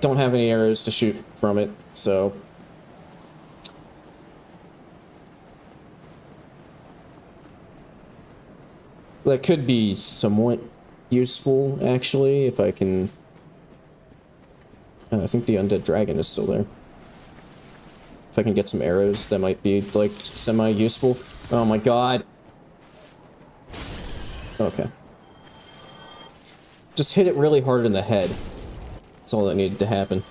don't have any arrows to shoot from it, so... That could be somewhat useful, actually, if I can... I think the undead dragon is still there. If I can get some arrows, that might be, like, semi-useful. Oh my god. Okay. Just hit it really hard in the head. That's all that needed to happen.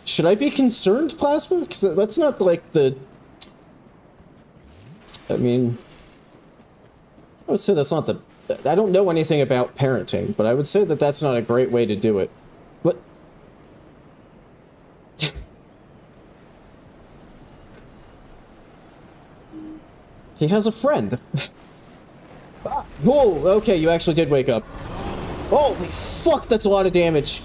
Should I be concerned, Plasma? Because that's not, like, the... I mean... I would say that's not the... I don't know anything about parenting, but I would say that that's not a great way to do it. What? He has a friend. Whoa, okay, you actually did wake up. Holy fuck, that's a lot of damage.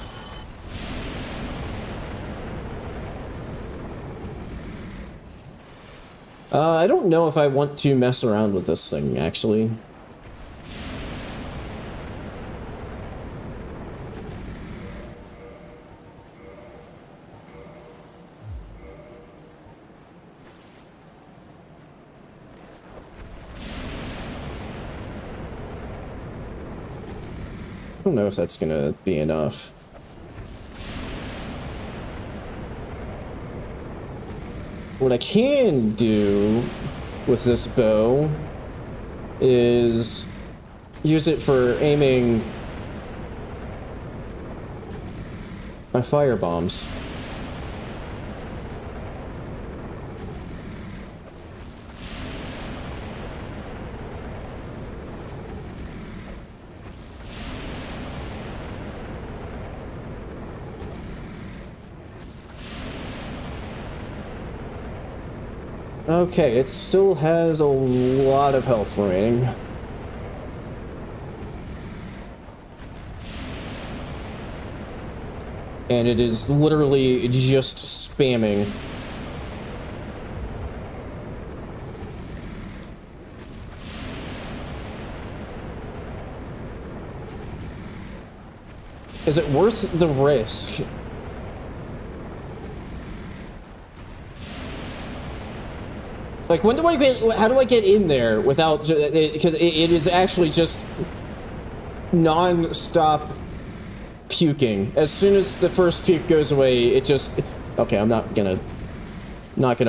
I don't know if I want to mess around with this thing, actually. I don't know if that's gonna be enough. What I can do with this bow is use it for aiming my fire bombs. Okay, it still has a lot of health remaining. And it is literally just spamming. Is it worth the risk? Like, when do I get, how do I get in there without, because it is actually just non-stop puking. As soon as the first puke goes away, it just, okay, I'm not gonna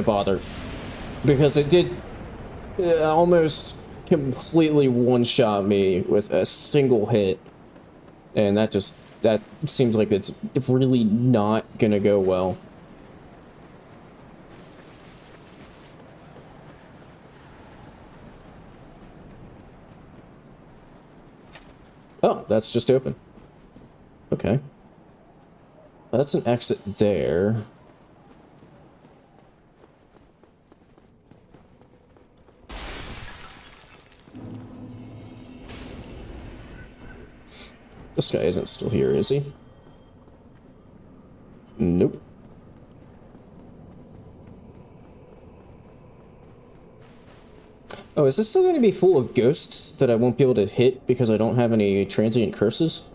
bother. Because it did almost completely one-shot me with a single hit. And that seems like it's really not gonna go well. Oh, that's just open. Okay. That's an exit there. This guy isn't still here, is he? Nope. Oh, is this still going to be full of ghosts that I won't be able to hit because I don't have any transient curses?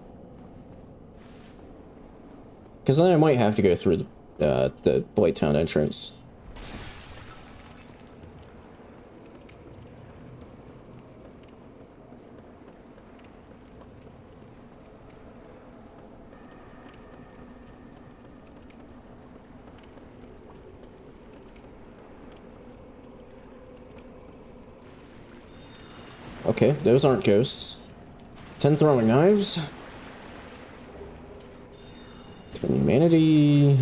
Because then I might have to go through the Blighttown entrance. Okay, those aren't ghosts. 10 throwing knives. Twin humanity.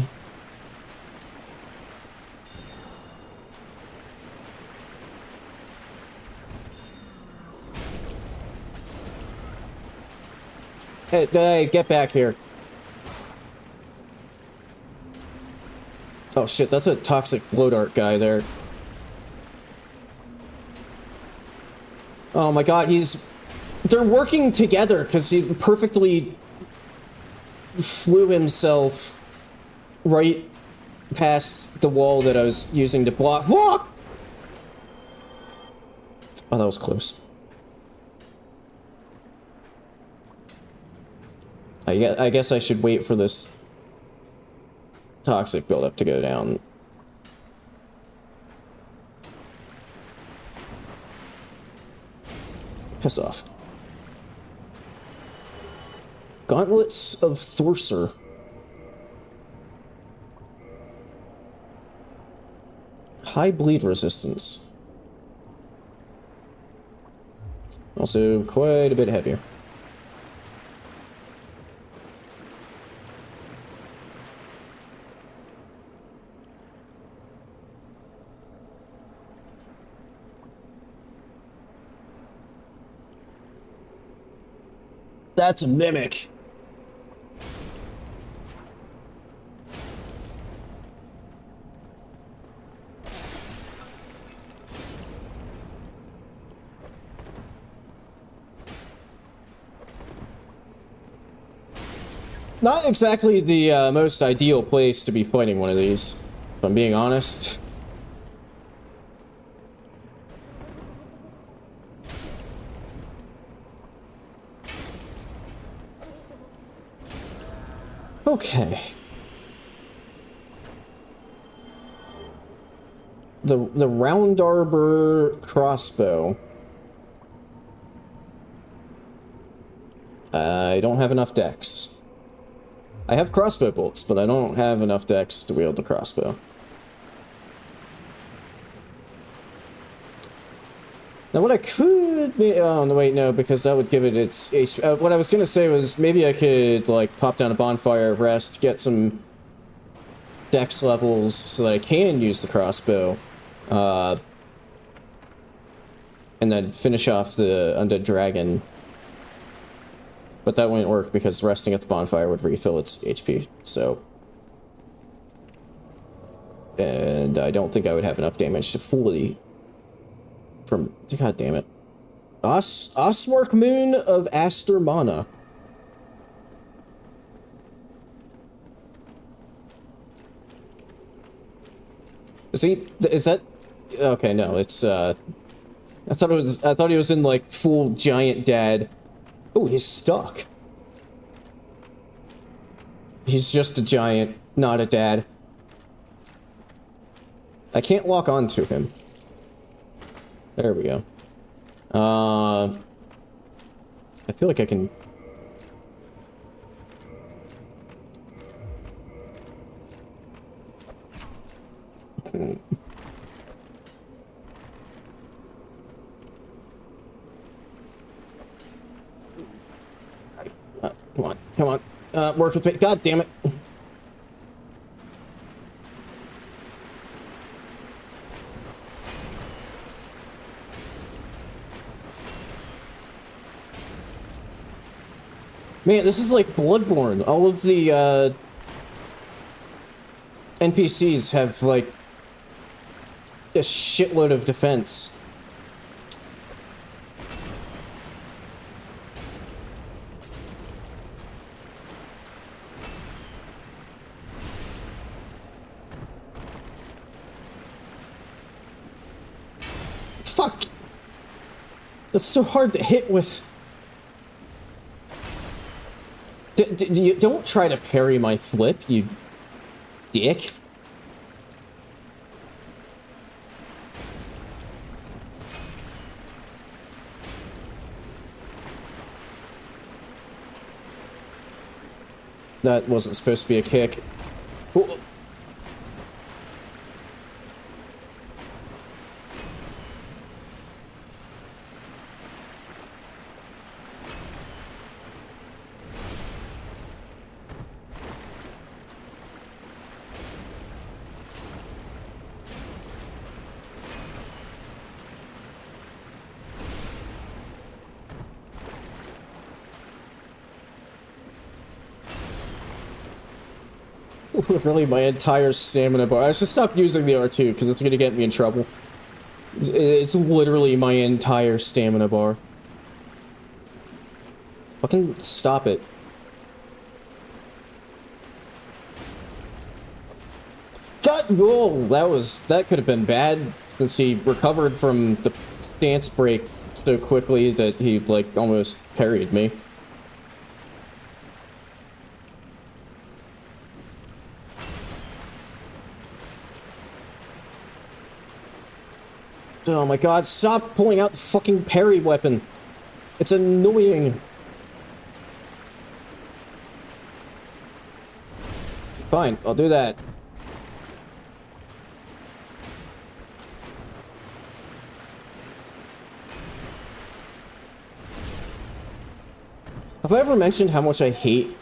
Hey, get back here. Oh shit, that's a toxic blow dart guy there. Oh my god, they're working together because he perfectly flew himself right past the wall that I was using to block. Walk! Oh, that was close. I guess I should wait for this toxic buildup to go down. Piss off. Gauntlets of Thorcer. High bleed resistance. Also quite a bit heavier. That's a mimic. Not exactly the most ideal place to be fighting one of these, if I'm being honest. Okay. The round arbor crossbow. I don't have enough dex. I have crossbow bolts, but I don't have enough dex to wield the crossbow. Now what I could be... Oh, no, wait, no, because that would give it its... what I was going to say was maybe I could, like, pop down a bonfire, rest, get some dex levels so that I can use the crossbow. And then finish off the undead dragon. But that wouldn't work because resting at the bonfire would refill its HP, so... And I don't think I would have enough damage to fully... From... God damn it. Osmark Moon of Aster Mana. Is that... Okay, no, it's, I thought he was in, like, full giant dad... Oh, he's stuck. He's just a giant, not a dad. I can't walk onto him. There we go. I feel like I can... Work with me. God damn it. Man, this is like Bloodborne. All of the, NPCs have, like, a shitload of defense. Fuck! That's so hard to hit with. You don't try to parry my flip, you dick. That wasn't supposed to be a kick. Ooh. Really, my entire stamina bar. I should stop using the R2 because it's gonna get me in trouble. It's literally my entire stamina bar. Fucking stop it. God, whoa, that could have been bad since he recovered from the stance break so quickly that he, like, almost parried me. Oh my god, stop pulling out the fucking parry weapon. It's annoying. Fine, I'll do that. Have I ever mentioned how much I hate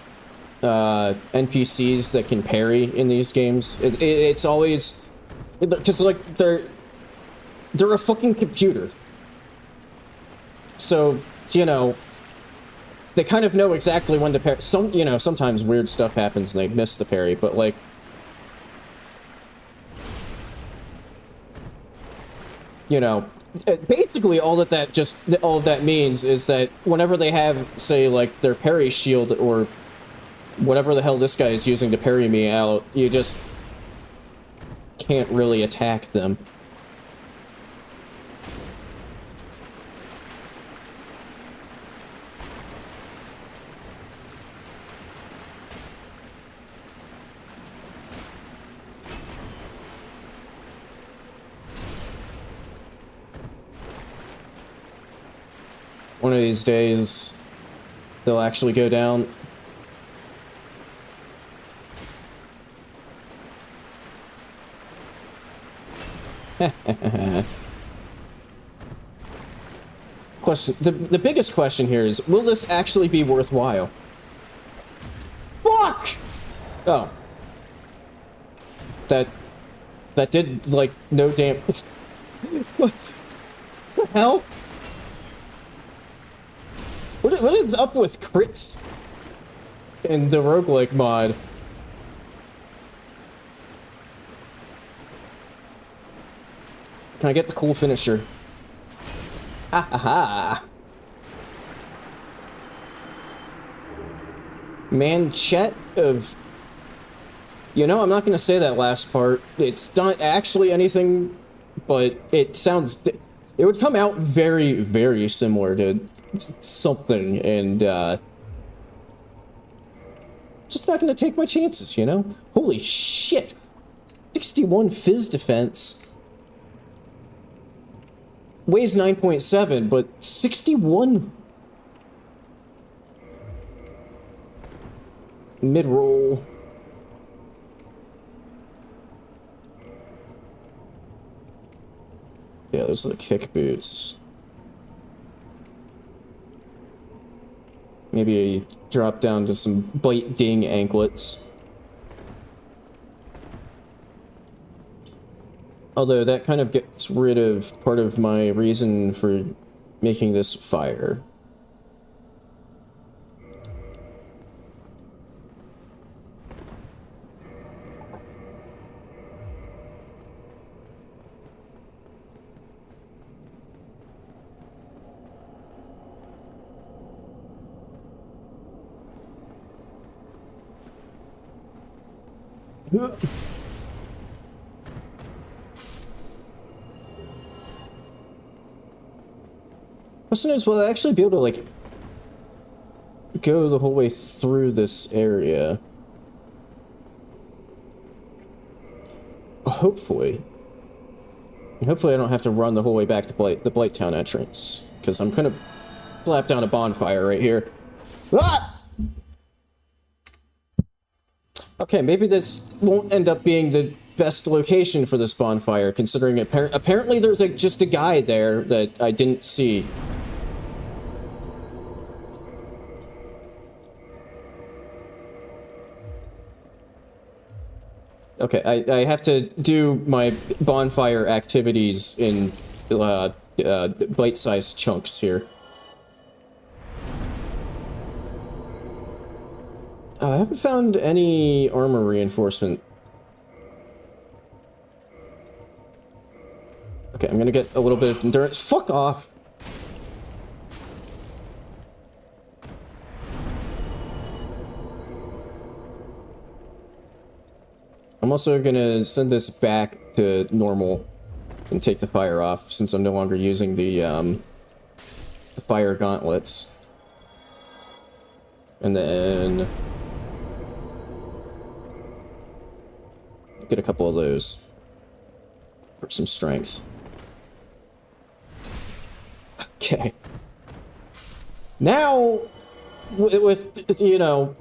NPCs that can parry in these games? It's always... Because, like, they're a fucking computer. So, you know, they kind of know exactly when to parry. Sometimes weird stuff happens and they miss the parry, but, like... You know, basically all of that means is that whenever they have, say, like, their parry shield or whatever the hell this guy is using to parry me out, you just can't really attack them. One of these days, they'll actually go down. Question. The biggest question here is, will this actually be worthwhile? Fuck! Oh. That did, like, no damn... What the hell? What is up with crits in the roguelike mod? Can I get the cool finisher? Ha ha ha! Manchet of... You know, I'm not gonna say that last part. It's not actually anything, but it sounds... It would come out very, very similar to something, and, just not gonna take my chances, you know? Holy shit! 61 fizz defense. Weighs 9.7, but 61? Mid-roll. Yeah, those are the kick boots. Maybe drop down to some bite ding anklets. Although that kind of gets rid of part of my reason for making this fire. Question is, will I actually be able to, like, go the whole way through this area? Hopefully. And hopefully I don't have to run the whole way back to the Blighttown entrance, because I'm gonna slap down a bonfire right here. Ah! Okay, maybe this won't end up being the best location for this bonfire, considering apparently there's just a guy there that I didn't see. Okay, I have to do my bonfire activities in bite-sized chunks here. I haven't found any armor reinforcement. Okay, I'm gonna get a little bit of endurance. Fuck off! I'm also gonna send this back to normal and take the fire off, since I'm no longer using the fire gauntlets. And then get a couple of those for some strength. Okay. Now, with you know,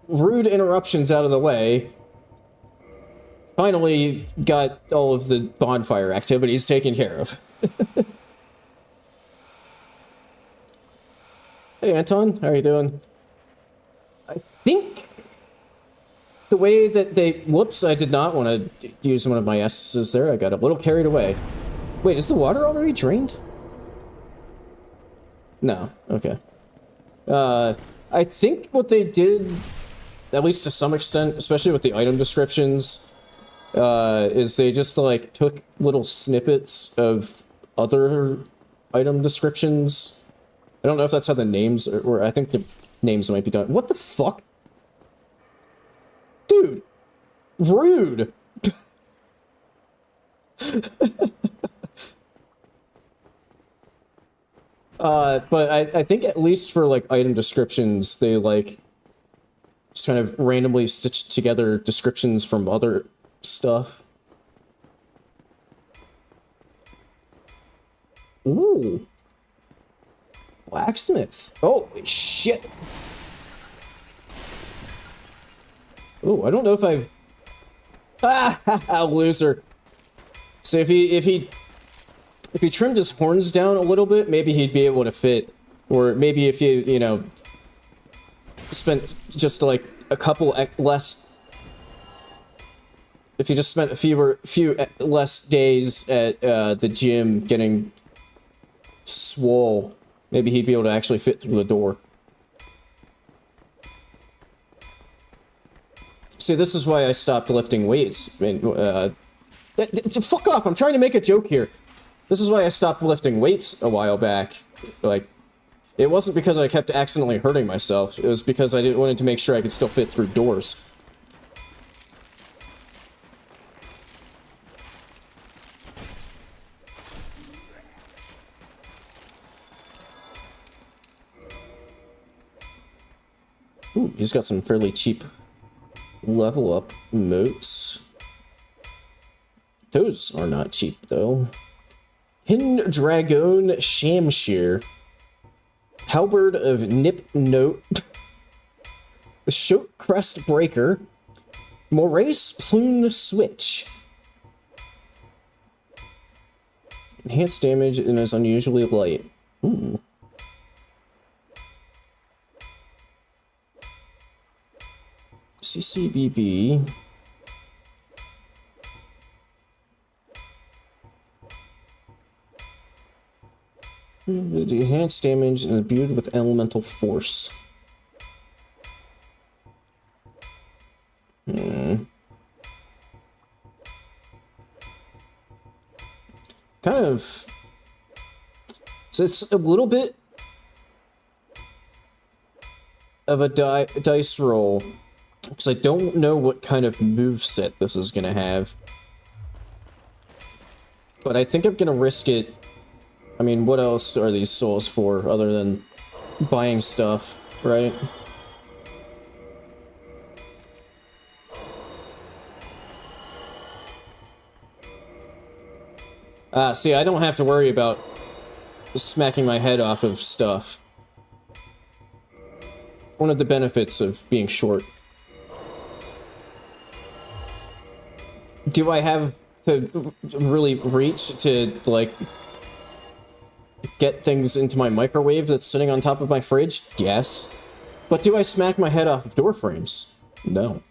rude interruptions out of the way, finally got all of the bonfire activities taken care of. Hey Anton, how are you doing? I think the way that they... Whoops, I did not want to use one of my S's there. I got a little carried away. Wait, is the water already drained? No, okay. I think what they did, at least to some extent, especially with the item descriptions, is they just, like, took little snippets of other item descriptions. I don't know if that's how the names, or I think the names might be done. What the fuck? Dude! Rude! But I think at least for, like, item descriptions, they, like, just kind of randomly stitched together descriptions from other stuff. Ooh. Blacksmith. Holy shit. Ooh, I don't know if I've... Ah, loser. So if he trimmed his horns down a little bit, maybe he'd be able to fit. Or maybe if you know, spent just like a couple less... If you just spent a few less days at the gym getting swole, maybe he'd be able to actually fit through the door. See, this is why I stopped lifting weights. I mean, fuck off! I'm trying to make a joke here. This is why I stopped lifting weights a while back. Like, it wasn't because I kept accidentally hurting myself. It was because I wanted to make sure I could still fit through doors. Ooh, he's got some fairly cheap level up moats. Those are not cheap, though. Hidden Dragoon Shamshir. Halberd of Nip Note. Shoat Crest Breaker. Morace Plume Switch. Enhanced damage and is unusually light. Ooh. CCBB. Enhanced damage and imbued with elemental force. Kind of. So it's a little bit of a dice roll, because I don't know what kind of moveset this is going to have. But I think I'm going to risk it. I mean, what else are these souls for other than buying stuff, right? See, I don't have to worry about smacking my head off of stuff. One of the benefits of being short. Do I have to really reach to, like, get things into my microwave that's sitting on top of my fridge? Yes. But do I smack my head off of door frames? No.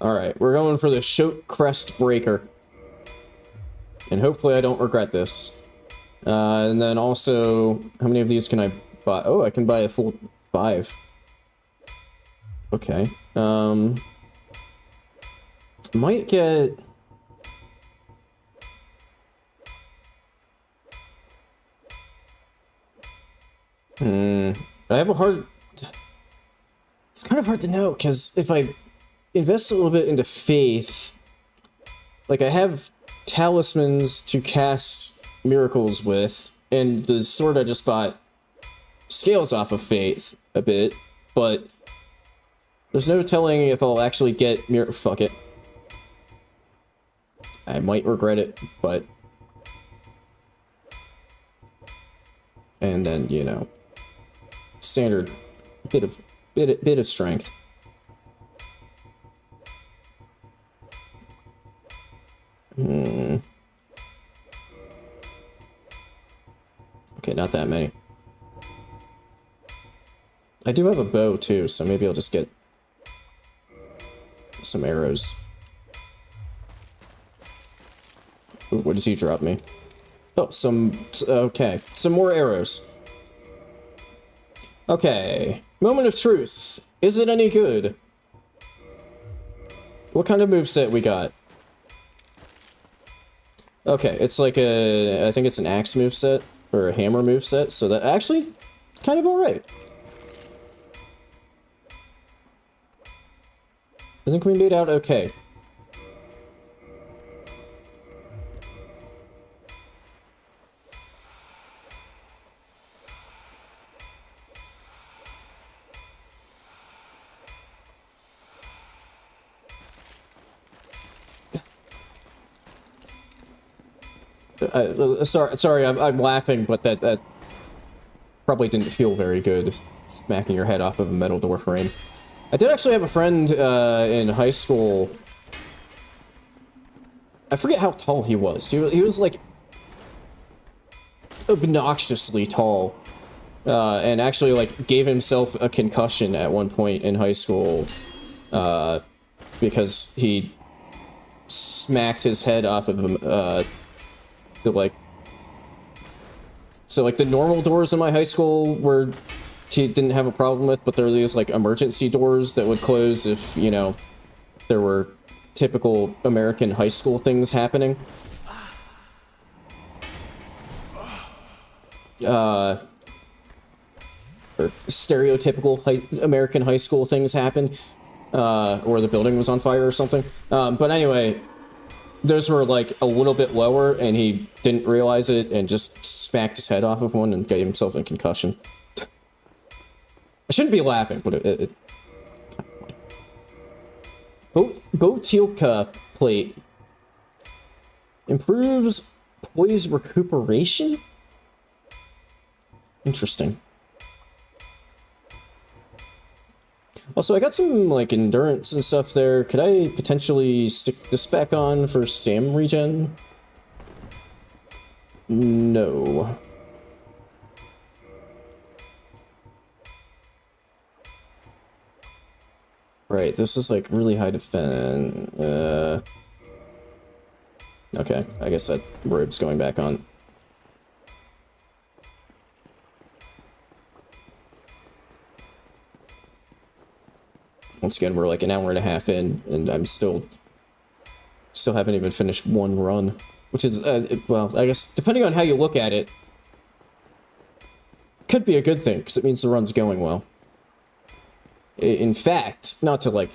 Alright, we're going for the Shoat Crest Breaker. And hopefully I don't regret this. And then also, how many of these can I buy? Oh, I can buy a full 5. Okay. Might get... I have a hard... It's kind of hard to know, because if I invest a little bit into faith, like I have talismans to cast miracles with, and the sword I just bought scales off of faith a bit, but there's no telling if I'll actually get fuck it. I might regret it, but... And then, you know, standard bit of strength. Okay, not that many. I do have a bow too, so maybe I'll just get some arrows. Ooh, what did you drop me? Oh, okay, some more arrows. Okay, moment of truth. Is it any good? What kind of moveset we got? Okay, it's like I think it's an axe moveset, or a hammer moveset, so that actually, kind of alright. I think we made out okay. Sorry, I'm laughing, but that probably didn't feel very good, smacking your head off of a metal door frame. I did actually have a friend in high school. I forget how tall he was. He was like obnoxiously tall, and actually like gave himself a concussion at one point in high school because he smacked his head off of him. So like the normal doors in my high school were he didn't have a problem with, but there were these like emergency doors that would close if, you know, there were typical American high school things happening. Or stereotypical American high school things happened, or the building was on fire or something. But anyway, those were like a little bit lower, and he didn't realize it and just smacked his head off of one and gave himself a concussion. I shouldn't be laughing, but it kind of funny. Botilka plate improves poise recuperation. Interesting. Also, I got some, like, endurance and stuff there. Could I potentially stick this back on for stam regen? No. Right, this is, like, really high defense. Okay, I guess that robe's going back on. Once again, we're like an hour and a half in, and I'm still haven't even finished one run. Which is, well, I guess, depending on how you look at it, could be a good thing, because it means the run's going well. In fact, not to, like,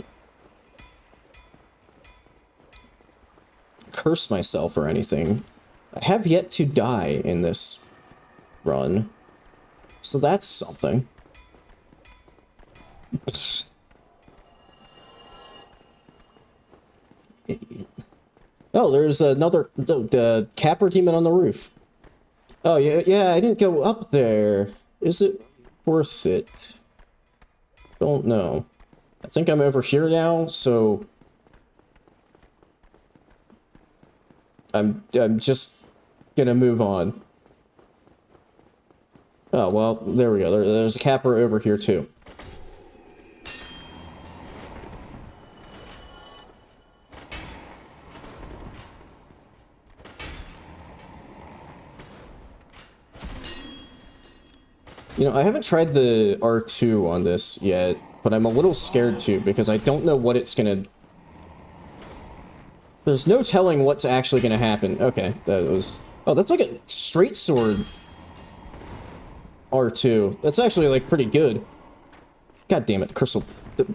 curse myself or anything, I have yet to die in this run. So that's something. Oh, there's another capper demon on the roof. Oh, yeah, I didn't go up there. Is it worth it? Don't know. I think I'm over here now, so I'm just gonna move on. Oh, well, there we go. There's a capper over here, too. You know, I haven't tried the R2 on this yet, but I'm a little scared to, because I don't know what it's gonna... There's no telling what's actually gonna happen. Okay, that was... Oh, that's like a straight sword R2. That's actually, like, pretty good. God damn it, the crystal... The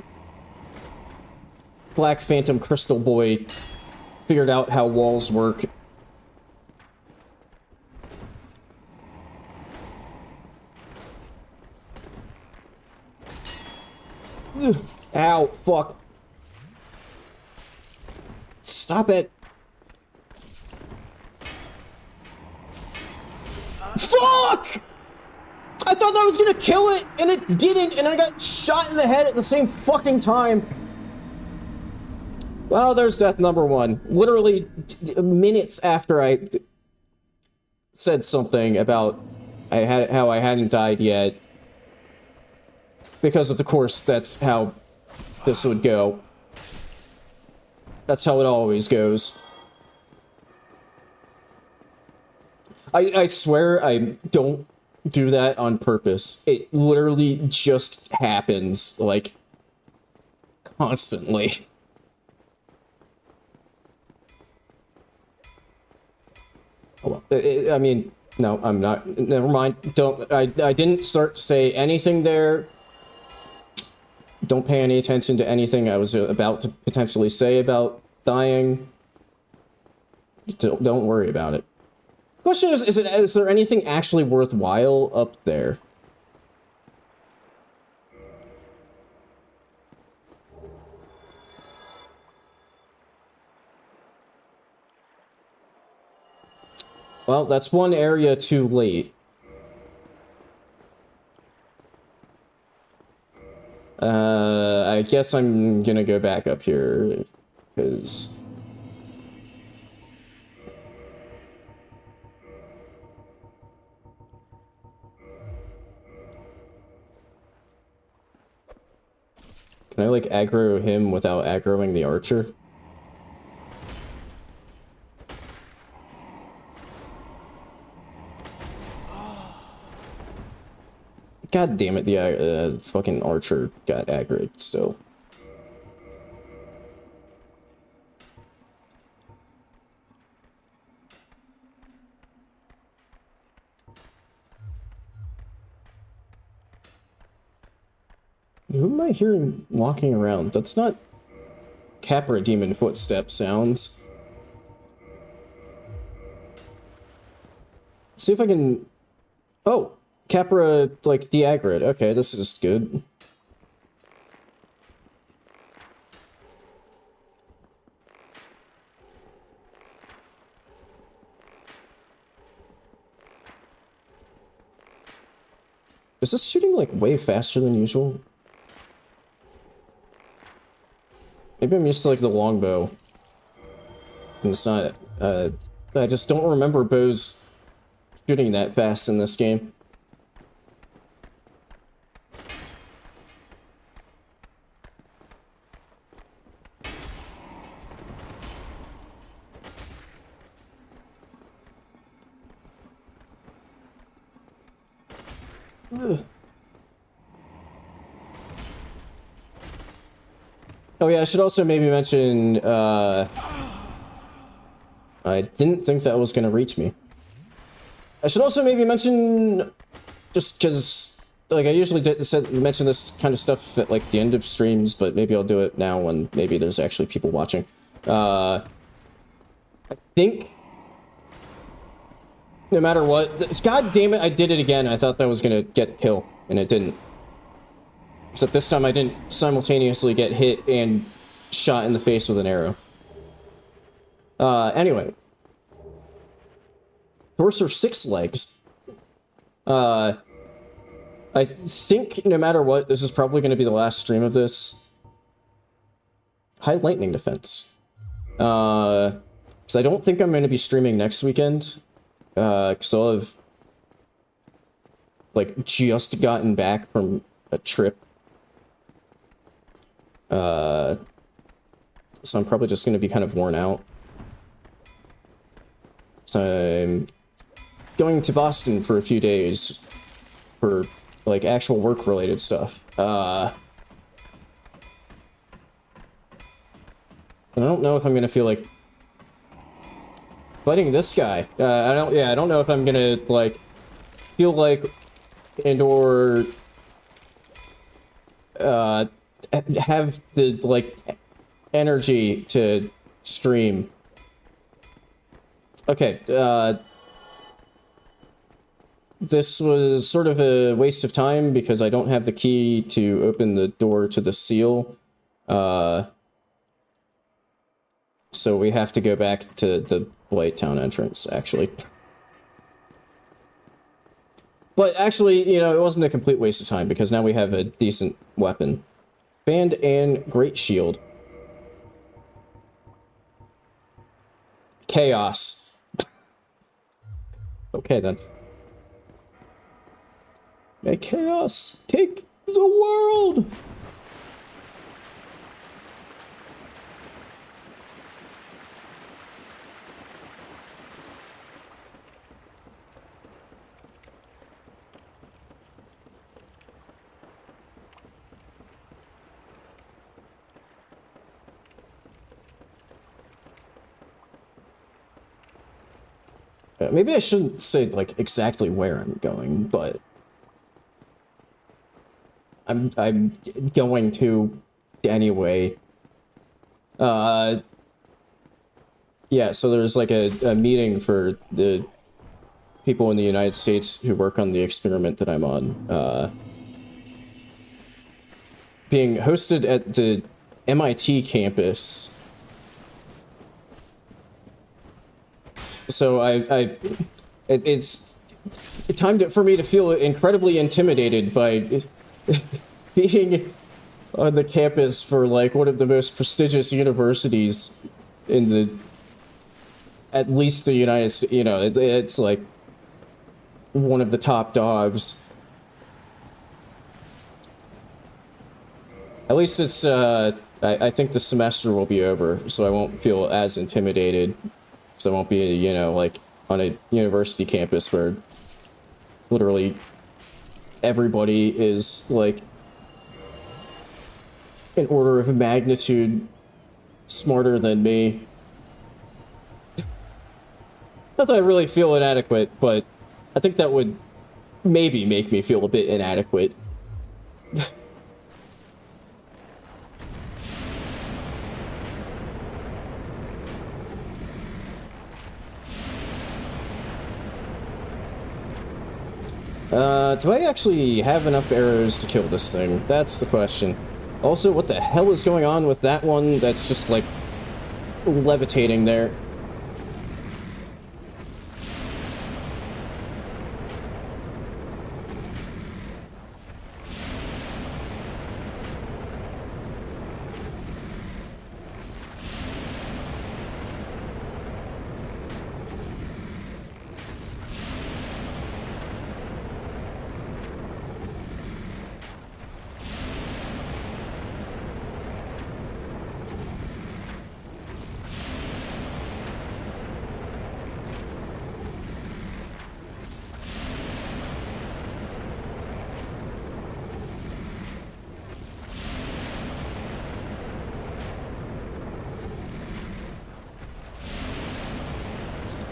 Black Phantom Crystal Boy figured out how walls work. Ugh. Ow, fuck. Stop it. Fuck! I thought that was gonna kill it, and it didn't, and I got shot in the head at the same fucking time. Well, there's death number one. Literally minutes after I said something about how I hadn't died yet. Because of the course, that's how this would go. That's how it always goes. I swear I don't do that on purpose. It literally just happens, like, constantly. Oh, well, I mean, no, I'm not. Never mind. Don't. I didn't start to say anything there. Don't pay any attention to anything I was about to potentially say about dying. Don't worry about it. Question is there anything actually worthwhile up there? Well, that's one area too late. I guess I'm gonna go back up here, because... Can I, like, aggro him without aggroing the archer? God damn it, the fucking archer got aggroed still. Who am I hearing walking around? That's not Capra Demon footstep sounds. See if I can... Oh! Capra, like, de-aggroed. Okay, this is good. Is this shooting, like, way faster than usual? Maybe I'm used to, like, the longbow. And it's not, I just don't remember bows shooting that fast in this game. Ugh. Oh yeah, I should also maybe mention, I didn't think that was gonna reach me. I should also maybe mention, just because, like, I usually mention this kind of stuff at, like, the end of streams, but maybe I'll do it now when maybe there's actually people watching. I think, no matter what, god damn it, I did it again. I thought that was gonna get the kill, and it didn't. Except this time I didn't simultaneously get hit and shot in the face with an arrow. Anyway. Horse are 6 legs. I think no matter what, this is probably going to be the last stream of this. High lightning defense. Because I don't think I'm going to be streaming next weekend. Because I'll have, like, just gotten back from a trip. So I'm probably just going to be kind of worn out. So I'm going to Boston for a few days for, like, actual work-related stuff. And I don't know if I'm gonna feel like fighting this guy. I don't know if I'm gonna, like, feel like and/or have the, like, energy to stream. Okay, this was sort of a waste of time because I don't have the key to open the door to the seal. So we have to go back to the Blight Town entrance, actually. But actually, you know, it wasn't a complete waste of time because now we have a decent weapon. Band and Great Shield. Chaos. Okay, then. May chaos take the world! Maybe I shouldn't say, like, exactly where I'm going, but I'm going to anyway. Yeah, so there's, like, a meeting for the people in the United States who work on the experiment that I'm on, being hosted at the MIT campus. So it's time for me to feel incredibly intimidated by being on the campus for, like, one of the most prestigious universities in the, at least the United States, you know, it's like one of the top dogs. At least it's, I think the semester will be over, so I won't feel as intimidated. So I won't be, you know, like, on a university campus where literally everybody is, like, an order of magnitude smarter than me. Not that I really feel inadequate, but I think that would maybe make me feel a bit inadequate. Do I actually have enough arrows to kill this thing? That's the question. Also, what the hell is going on with that one that's just, like, levitating there?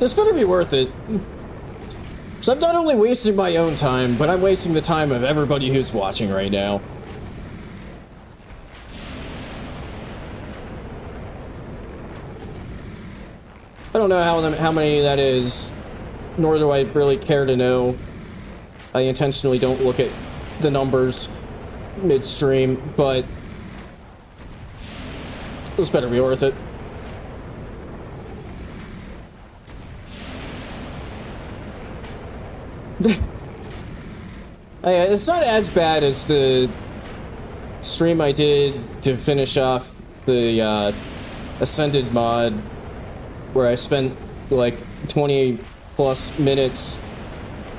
This better be worth it. So I'm not only wasting my own time, but I'm wasting the time of everybody who's watching right now. I don't know how many that is, nor do I really care to know. I intentionally don't look at the numbers midstream, but this better be worth it. It's not as bad as the stream I did to finish off the Ascended mod, where I spent like 20 plus minutes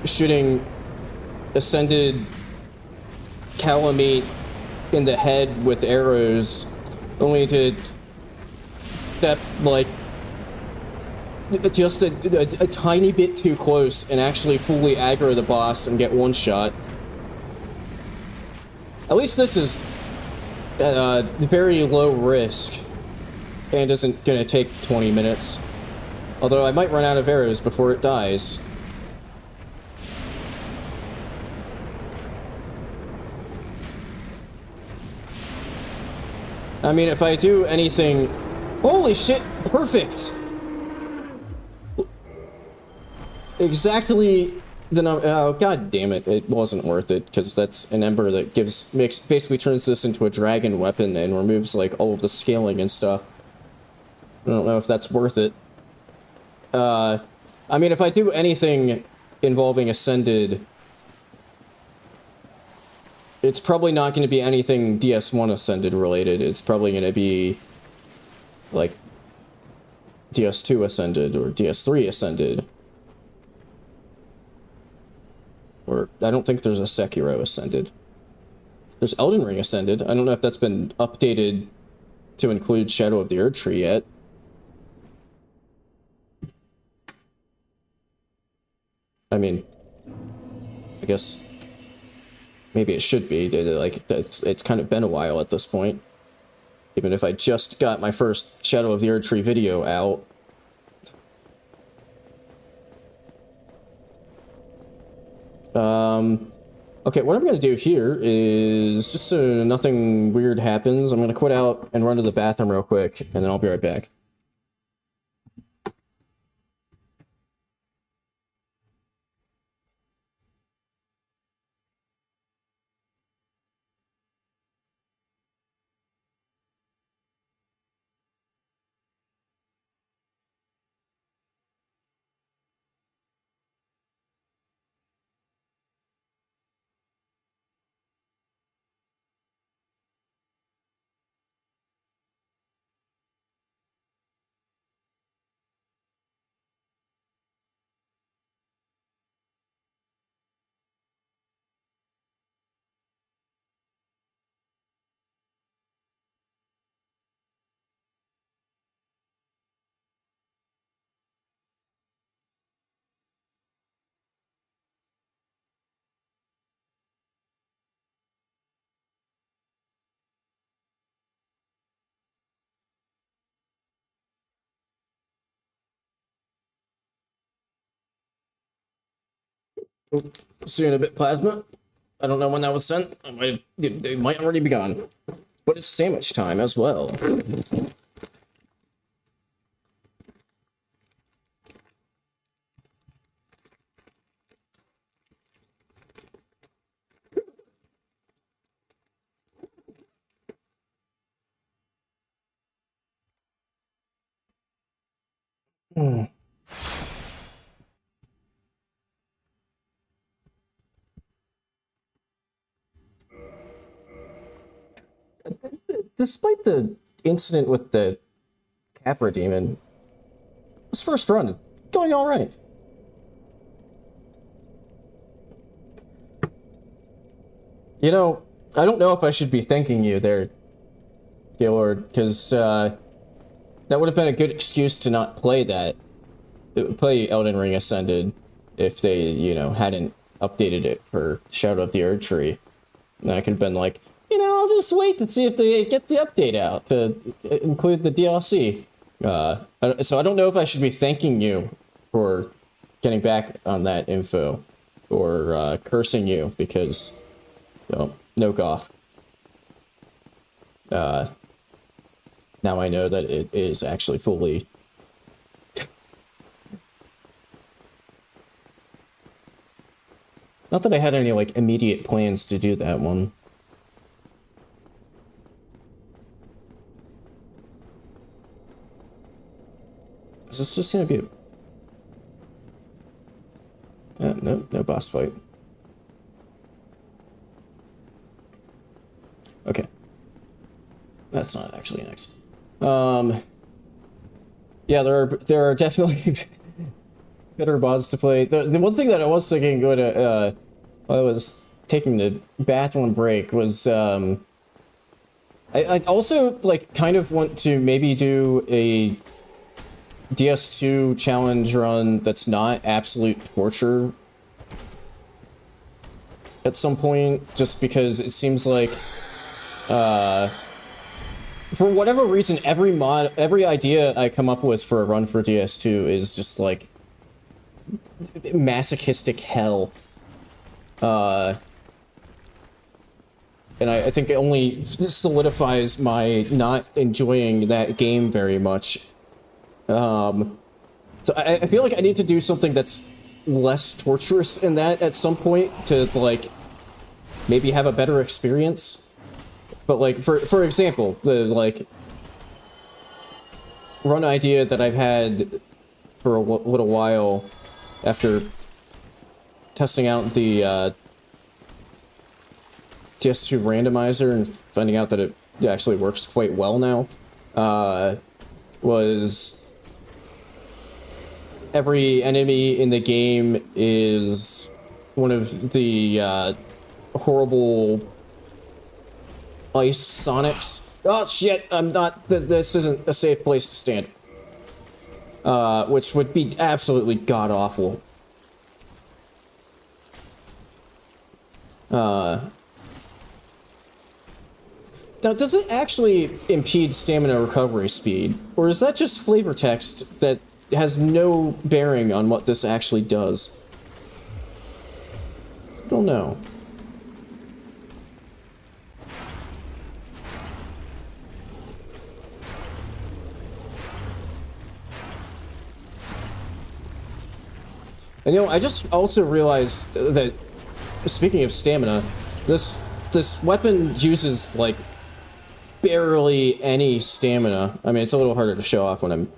shooting Ascended Calamite in the head with arrows, only to step like just a tiny bit too close and actually fully aggro the boss and get one shot. At least this is very low risk and isn't gonna take 20 minutes. Although I might run out of arrows before it dies. I mean, if I do anything... Holy shit! Perfect! Exactly the number... Oh, god damn it. It wasn't worth it, because that's an ember that basically turns this into a dragon weapon and removes, like, all of the scaling and stuff. I don't know if that's worth it. I mean, if I do anything involving Ascended, it's probably not going to be anything DS1 Ascended related. It's probably going to be, like, DS2 Ascended or DS3 Ascended. Or, I don't think there's a Sekiro Ascended. There's Elden Ring Ascended. I don't know if that's been updated to include Shadow of the Erdtree yet. I mean, I guess maybe it should be. Like, it's kind of been a while at this point. Even if I just got my first Shadow of the Erdtree video out. Okay, what I'm going to do here is, just so nothing weird happens, I'm going to quit out and run to the bathroom real quick, and then I'll be right back. See you in a bit, Plasma. I don't know when that was sent. They might already be gone. But it's sandwich time as well. Despite the incident with the Capra Demon, this first run, going alright. You know, I don't know if I should be thanking you there, Gaylord, because that would have been a good excuse to not play that. Play Elden Ring Ascended if they, you know, hadn't updated it for Shadow of the Erdtree. And I could have been like, you know, I'll just wait to see if they get the update out to include the DLC. So I don't know if I should be thanking you for getting back on that info or cursing you because, well, no goth. Now I know that it is actually fully... Not that I had any, like, immediate plans to do that one. Is this just gonna be a... no boss fight. Okay. That's not actually an exit. Yeah, there are definitely better mods to play. The one thing that I was thinking while I was taking the bathroom break was I also like kind of want to maybe do a DS2 challenge run that's not absolute torture at some point, just because it seems like for whatever reason every idea I come up with for a run for DS2 is just like masochistic hell. And I think it only solidifies my not enjoying that game very much. So I feel like I need to do something that's less torturous in that at some point to, like, maybe have a better experience. But, like, for example, the, like, run idea that I've had for a little while after testing out the DS2 randomizer and finding out that it actually works quite well now, was every enemy in the game is one of the horrible ice Sonics. Oh shit, I'm not, this isn't a safe place to stand. Which would be absolutely god-awful. Now, does it actually impede stamina recovery speed? Or is that just flavor text that has no bearing on what this actually does? I don't know. And you know, I just also realized that, speaking of stamina, this weapon uses, like, barely any stamina. I mean, it's a little harder to show off when I'm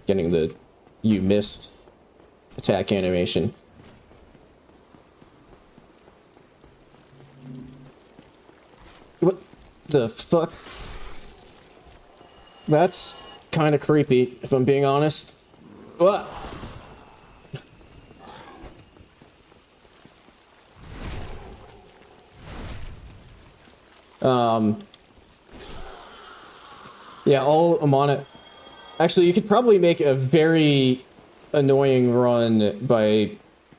getting the you missed attack animation. What the fuck? That's kind of creepy, if I'm being honest. What? Yeah, all Amana... Actually, you could probably make a very annoying run by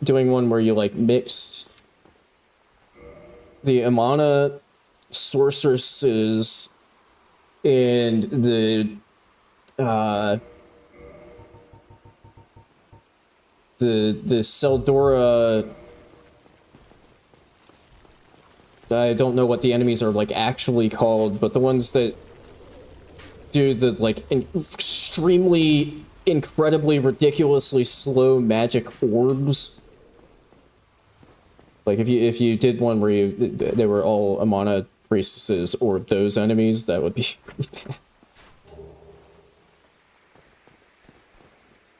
doing one where you, like, mixed the Amana sorceresses and the Seldora... I don't know what the enemies are, like, actually called, but the ones that do the, like, extremely, incredibly, ridiculously slow magic orbs. Like, if you did one where they were all Amana priestesses or those enemies, that would be pretty bad.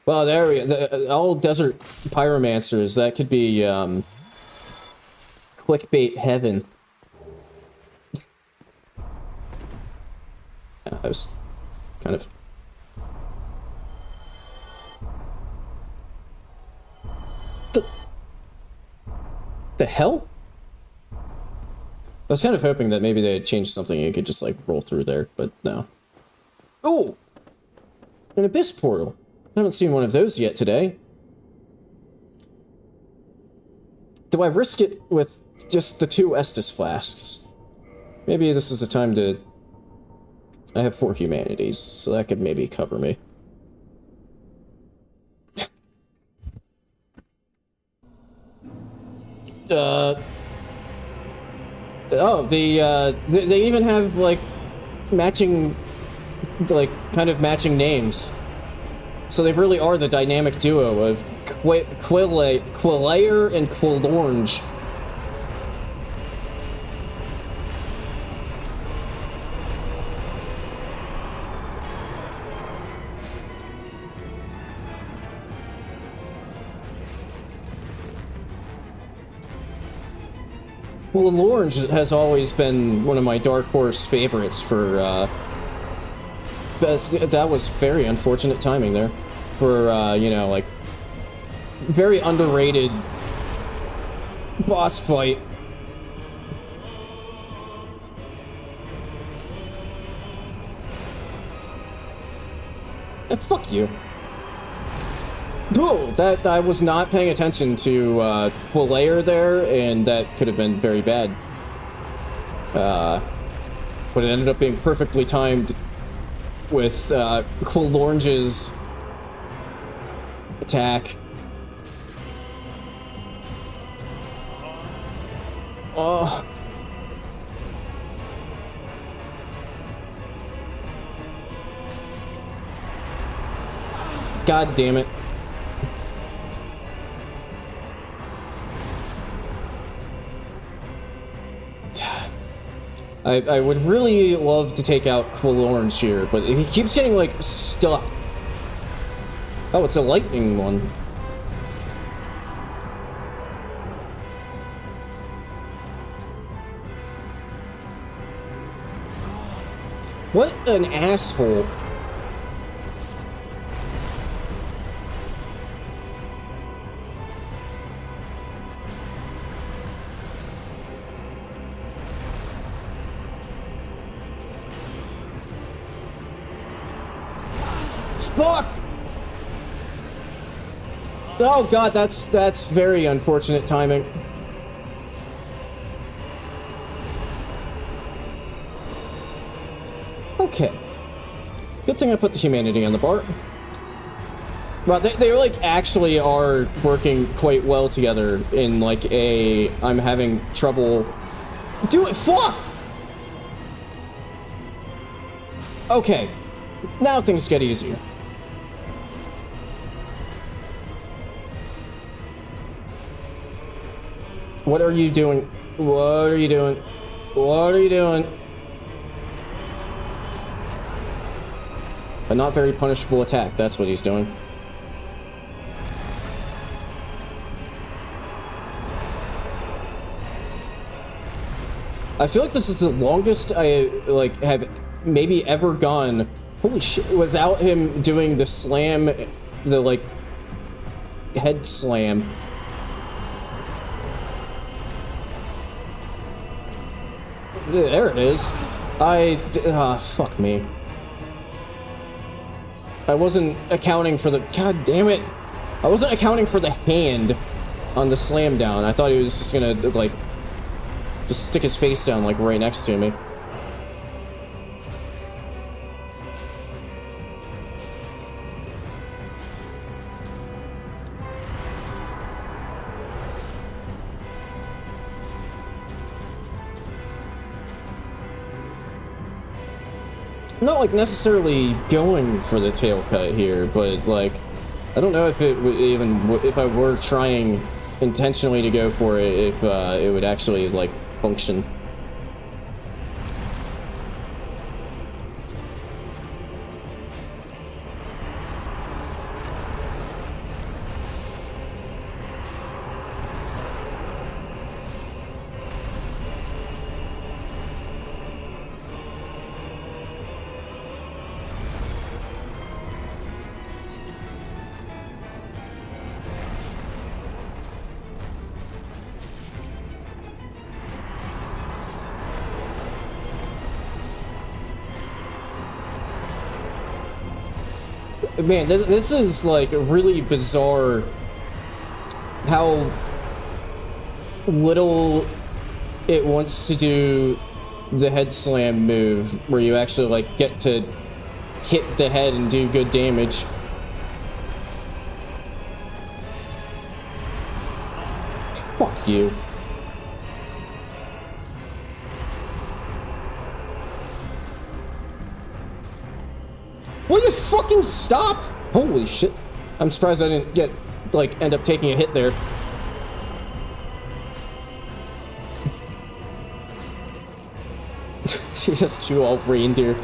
Well, there we go. All desert pyromancers, that could be, clickbait heaven. Yeah, I was kind of... The hell? I was kind of hoping that maybe they had changed something and you could just, like, roll through there, but no. Oh! An abyss portal. I haven't seen one of those yet today. Do I risk it with just the 2 Estus flasks? Maybe this is the time to... I have 4 humanities, so that could maybe cover me. Oh, they even have, like, matching, like, kind of matching names. So they really are the dynamic duo of Quillayer and Quillorange. Well, Lordran has always been one of my Dark Horse favorites for, that was very unfortunate timing there. For, you know, like, very underrated boss fight. Fuck you. Oh, that I was not paying attention to Quillayer there, and that could have been very bad. But it ended up being perfectly timed with Quillorange's attack. Oh. God damn it. I would really love to take out Quillorange here, but he keeps getting, like, stuck. Oh, it's a lightning one. What an asshole. Fuck! Oh god, that's very unfortunate timing. Okay. Good thing I put the humanity on the bar. Well, they like actually are working quite well together in like a I'm having trouble. Do it! Fuck! Okay. Now things get easier. What are you doing? What are you doing? What are you doing? A not very punishable attack, that's what he's doing. I feel like this is the longest I like have maybe ever gone, holy shit, without him doing the slam, the like head slam. There it is. Fuck me. I wasn't accounting for the, god damn it. I wasn't accounting for the hand on the slam down. I thought he was just gonna, like, just stick his face down, like, right next to me. Not like necessarily going for the tail cut here, but like I don't know if it would even if I were trying intentionally to go for it, if it would actually like function. Man, this is like really bizarre how little it wants to do the head slam move where you actually like get to hit the head and do good damage. Fuck you. Will you fucking stop? Holy shit. I'm surprised I didn't get, like, end up taking a hit there. TS2 Elf Reindeer.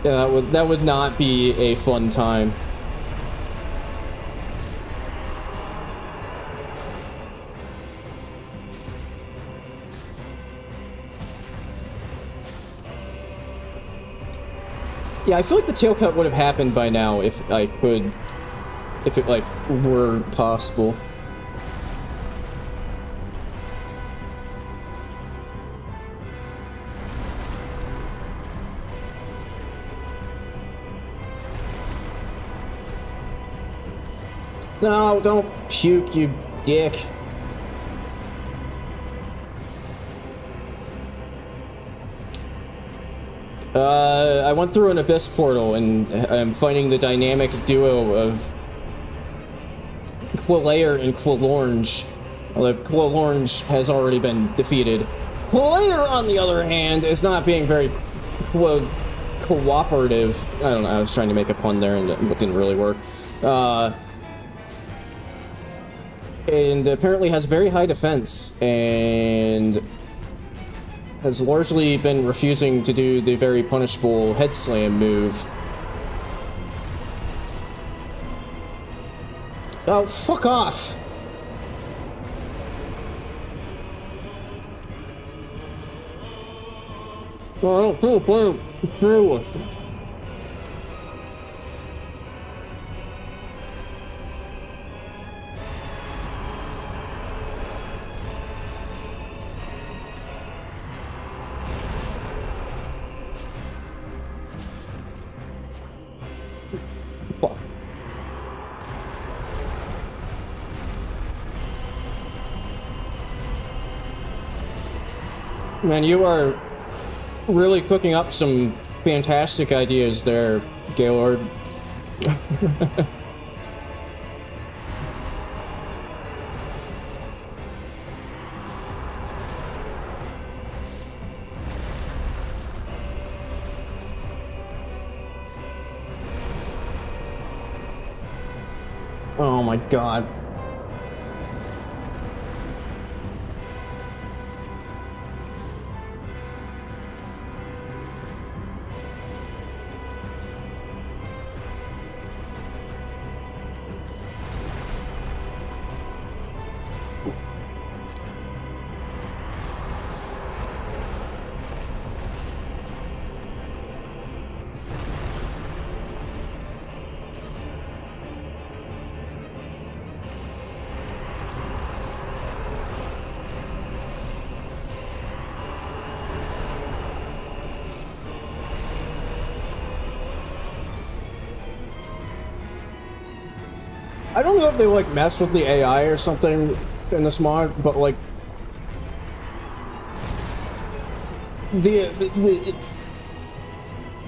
Yeah, that would not be a fun time. Yeah, I feel like the tail cut would have happened by now if I could, if it, like, were possible. No, don't puke, you dick. I went through an abyss portal and I'm fighting the dynamic duo of Quillair and Quillorange. Although Quillorange has already been defeated. Quillair, on the other hand, is not being very cooperative. I don't know, I was trying to make a pun there and it didn't really work. And apparently has very high defense and has largely been refusing to do the very punishable head slam move. Oh, fuck off! Well, I don't feel playing serious. Man, you are really cooking up some fantastic ideas there, Gaylord. Oh my god. I don't know if they like mess with the AI or something in this mod, but like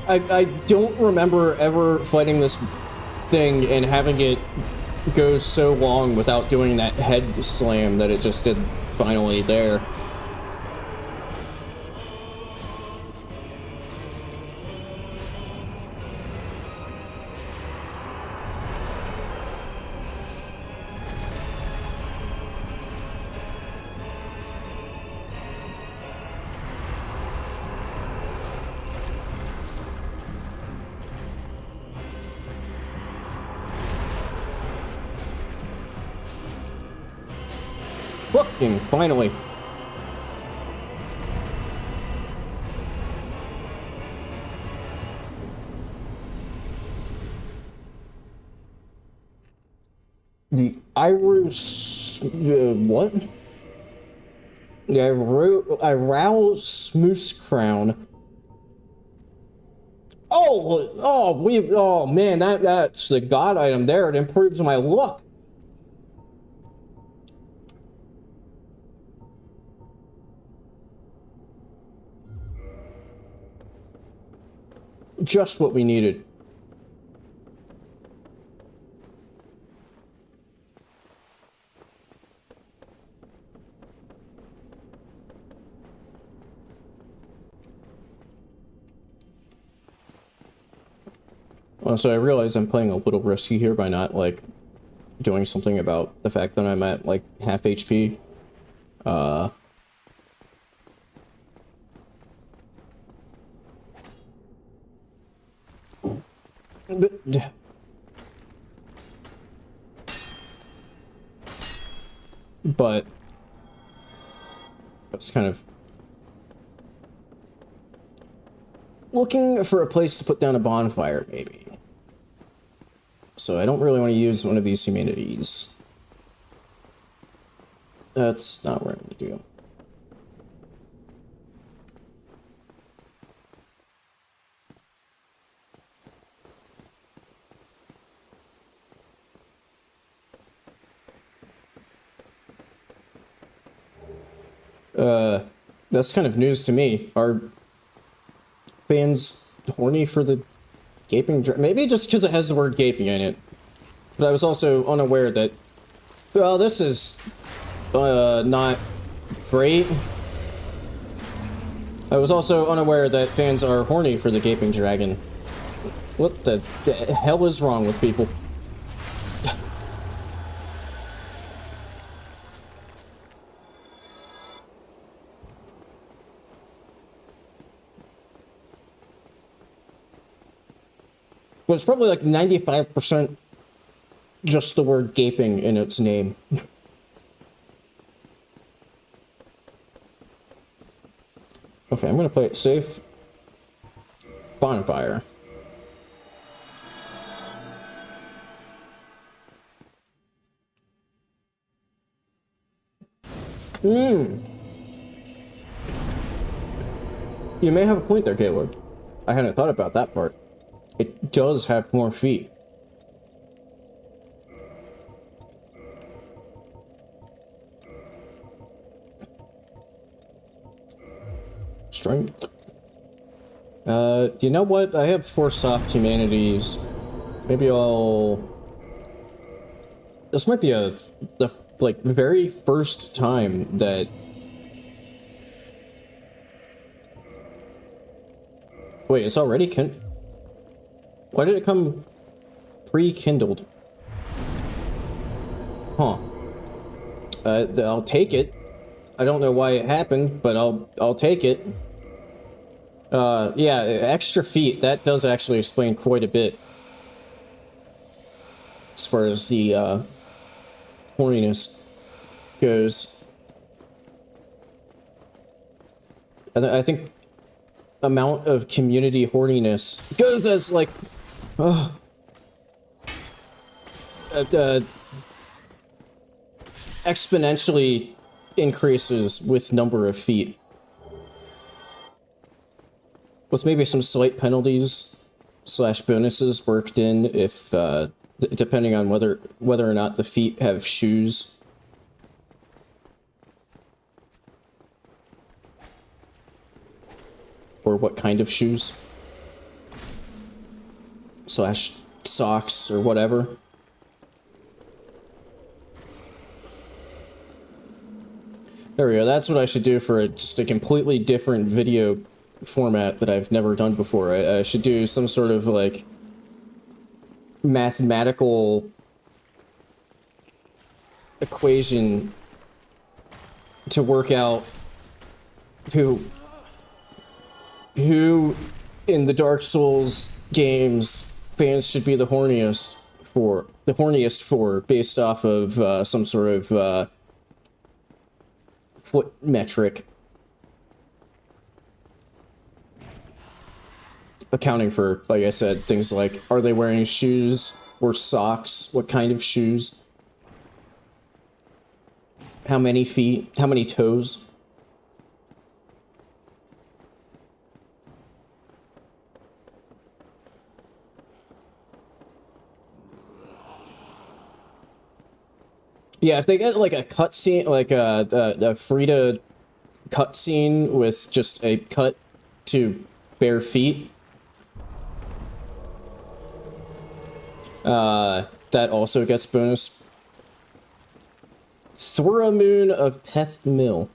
I don't remember ever fighting this thing and having it go so long without doing that head slam that it just did finally there. Fucking finally. The Irish, what? The Irow Smoose Crown. Oh man, that's the god item there. It improves my luck. Just what we needed. So I realize I'm playing a little risky here by not, like, doing something about the fact that I'm at, like, half HP. But I was kind of looking for a place to put down a bonfire, maybe. So I don't really want to use one of these humanities. That's not what I'm going to do. That's kind of news to me. Are fans horny for the gaping dragon? Maybe just because it has the word gaping in it. But I was also unaware that, well, this is, not great. I was also unaware that fans are horny for the gaping dragon. What the hell is wrong with people? Well, it's probably like 95% just the word gaping in its name. Okay, I'm gonna play it safe. Bonfire. You may have a point there, Caleb. I hadn't thought about that part. It does have more feet. Strength. You know what? I have 4 soft humanities. Maybe I'll... This might be the like, very first time that... Wait, it's already Why did it come pre-kindled? Huh. I'll take it. I don't know why it happened, but I'll take it. Yeah, extra feet, that does actually explain quite a bit. As far as the, horniness goes. I think amount of community horniness goes as, like, exponentially increases with number of feet. With maybe some slight penalties / bonuses worked in if, depending on whether or not the feet have shoes. Or what kind of shoes. / socks or whatever. There we go, that's what I should do for just a completely different video format that I've never done before. I should do some sort of, like, mathematical equation to work out who in the Dark Souls games fans should be the horniest for based off of some sort of foot metric. Accounting for, like I said, things like, are they wearing shoes or socks? What kind of shoes? How many feet? How many toes? Yeah, if they get like a cutscene, like a Frida cutscene with just a cut to bare feet, that also gets bonus. Thoramoon of Peth Mill.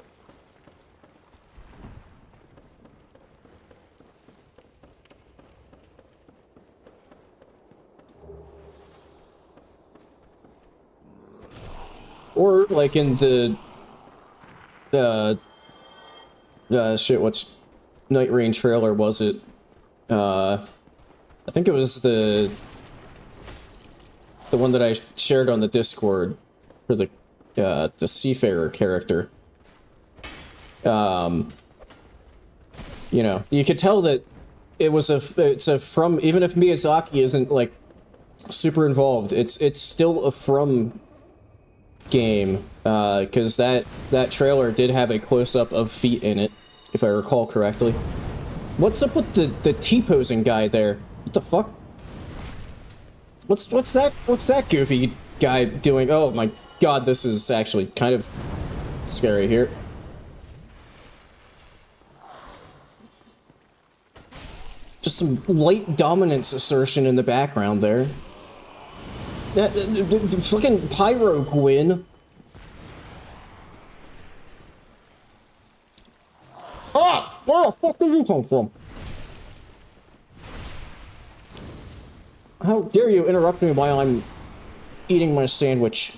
Or like in the shit, which Night Rain trailer was it? I think it was the one that I shared on the Discord for the Seafarer character. You know, you could tell that it's a From, even if Miyazaki isn't like super involved, it's still a From game, because that trailer did have a close-up of feet in it, if I recall correctly. What's up with the T-posing guy there? What the fuck? What's that goofy guy doing? Oh my god, this is actually kind of scary here. Just some light dominance assertion in the background there. That fucking Pyro Gwyn. Ah! Where the fuck did you come from? How dare you interrupt me while I'm eating my sandwich?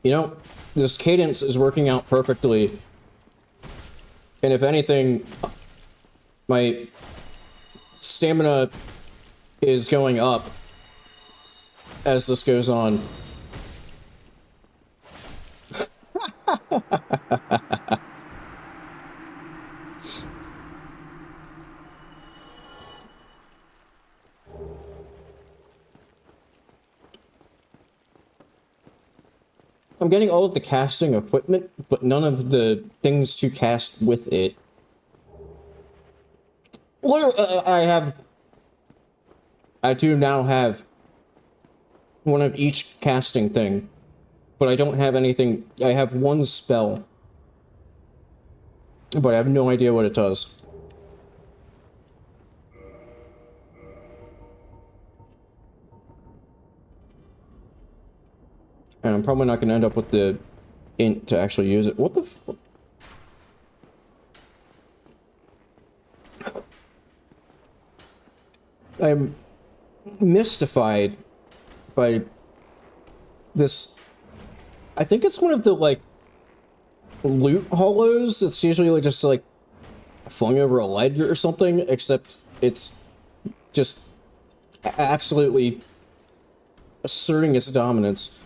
You know, this cadence is working out perfectly. And if anything, my stamina is going up as this goes on. I'm getting all of the casting equipment, but none of the things to cast with it. I do now have one of each casting thing, but I don't have anything. I have one spell, but I have no idea what it does. And I'm probably not going to end up with the int to actually use it. What the fuck? I'm mystified by this. I think it's one of the, like, loot hollows that's usually just, like, flung over a ledge or something, except it's just absolutely asserting its dominance.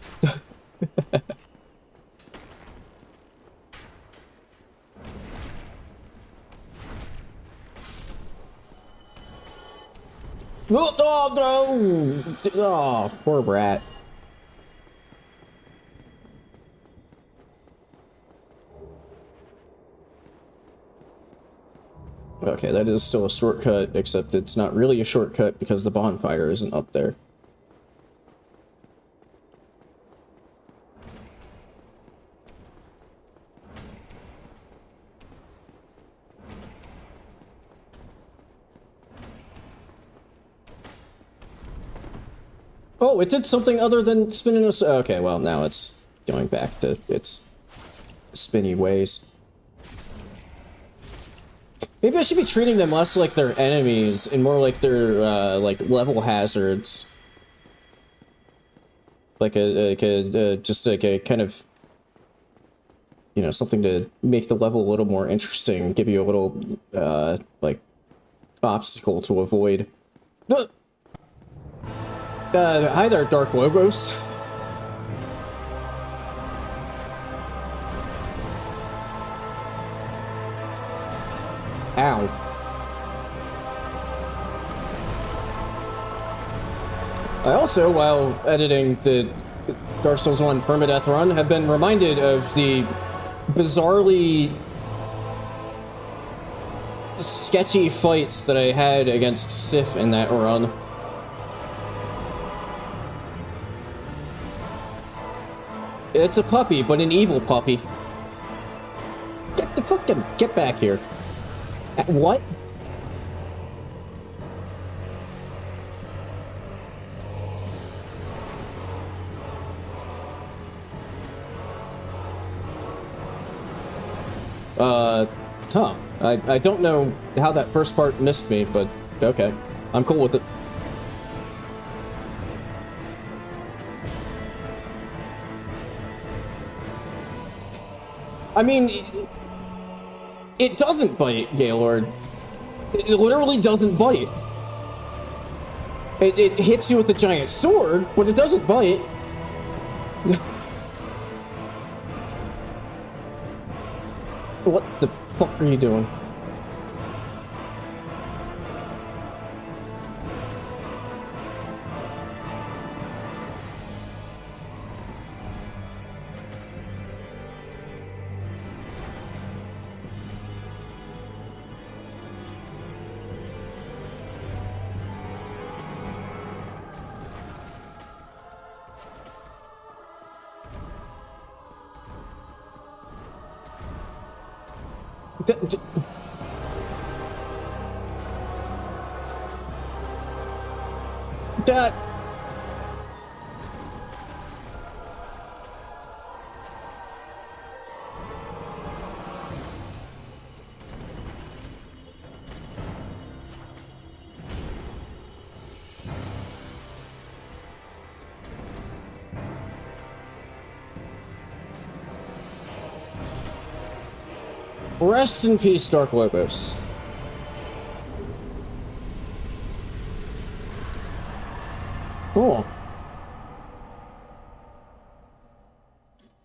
Oh, no! Oh, poor brat. Okay, that is still a shortcut, except it's not really a shortcut because the bonfire isn't up there. Oh, it did something other than spinning us. Okay, well, now it's going back to its spinny ways. Maybe I should be treating them less like they're enemies and more like they're, like, level hazards. Like just like a kind of, you know, something to make the level a little more interesting, give you a little, like, obstacle to avoid. Hi there, Dark Logos. Ow. I also, while editing the Dark Souls 1 permadeath run, have been reminded of the bizarrely sketchy fights that I had against Sif in that run. It's a puppy, but an evil puppy. Get back here. What? Huh. I don't know how that first part missed me, but okay. I'm cool with it. I mean, it doesn't bite, Gaylord. It literally doesn't bite. It hits you with a giant sword, but it doesn't bite. What the fuck are you doing? That rest in peace, Dark Logos. Cool.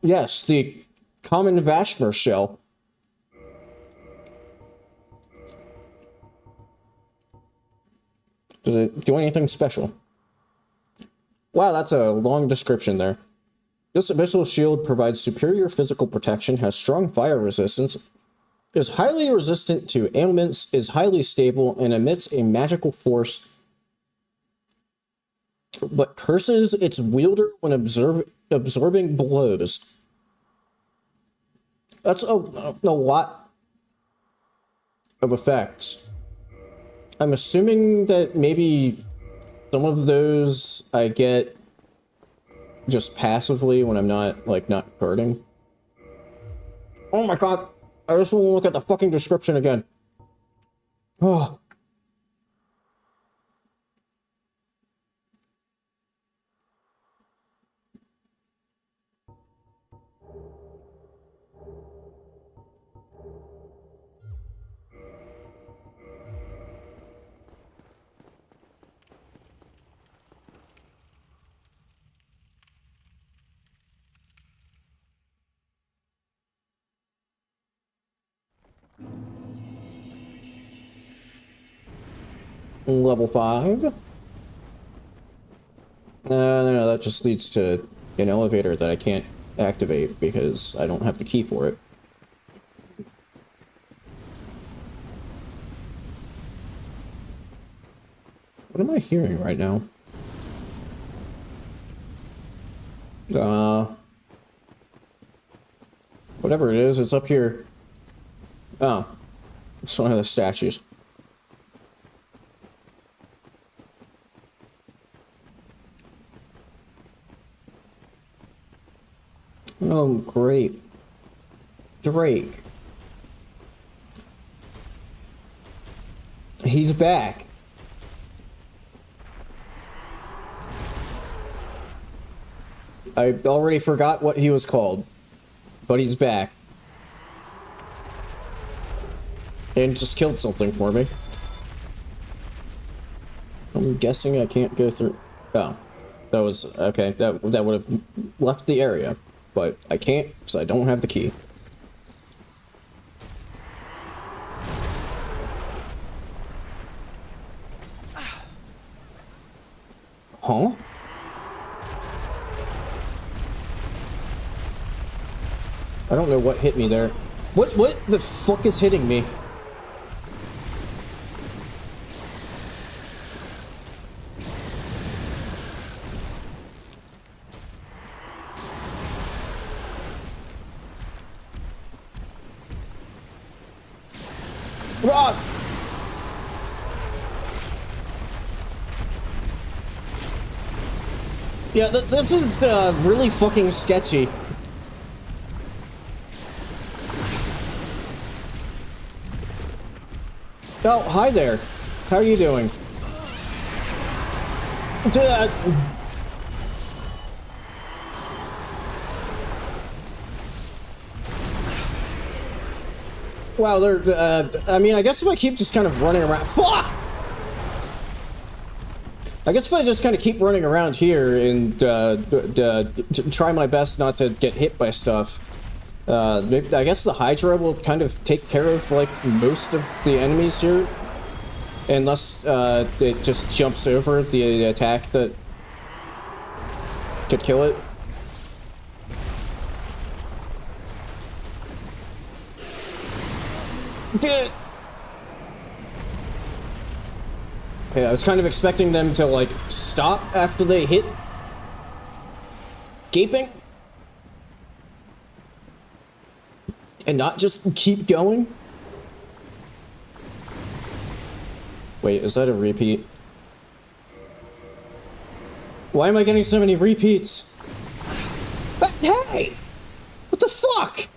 Yes, the common Vashmer shell. Does it do anything special? Wow, that's a long description there. This abyssal shield provides superior physical protection, has strong fire resistance, is highly resistant to ailments, is highly stable, and emits a magical force, but curses its wielder when absorbing blows. That's a lot of effects. I'm assuming that maybe some of those I get just passively when I'm not, like, not guarding. Oh my god! I just want to look at the fucking description again. Oh. Level 5. No, that just leads to an elevator that I can't activate because I don't have the key for it. What am I hearing right now? Whatever it is, it's up here. Oh, it's one of the statues. Oh, great. Drake. He's back. I already forgot what he was called, but he's back. And just killed something for me. I'm guessing I can't go through. Oh, that was okay. That would have left the area, but I can't because I don't have the key. Huh? I don't know what hit me there. What the fuck is hitting me? Ah! Yeah, this is really fucking sketchy. Oh, hi there. How are you doing? Wow, they're, I mean, I guess if I keep just kind of running around— Fuck! I guess if I just kind of keep running around here and, try my best not to get hit by stuff, I guess the Hydra will kind of take care of, like, most of the enemies here. Unless, it just jumps over the attack that could kill it. Okay, I was kind of expecting them to, like, stop after they hit gaping. And not just keep going. Wait, is that a repeat? Why am I getting so many repeats? But hey! What the fuck?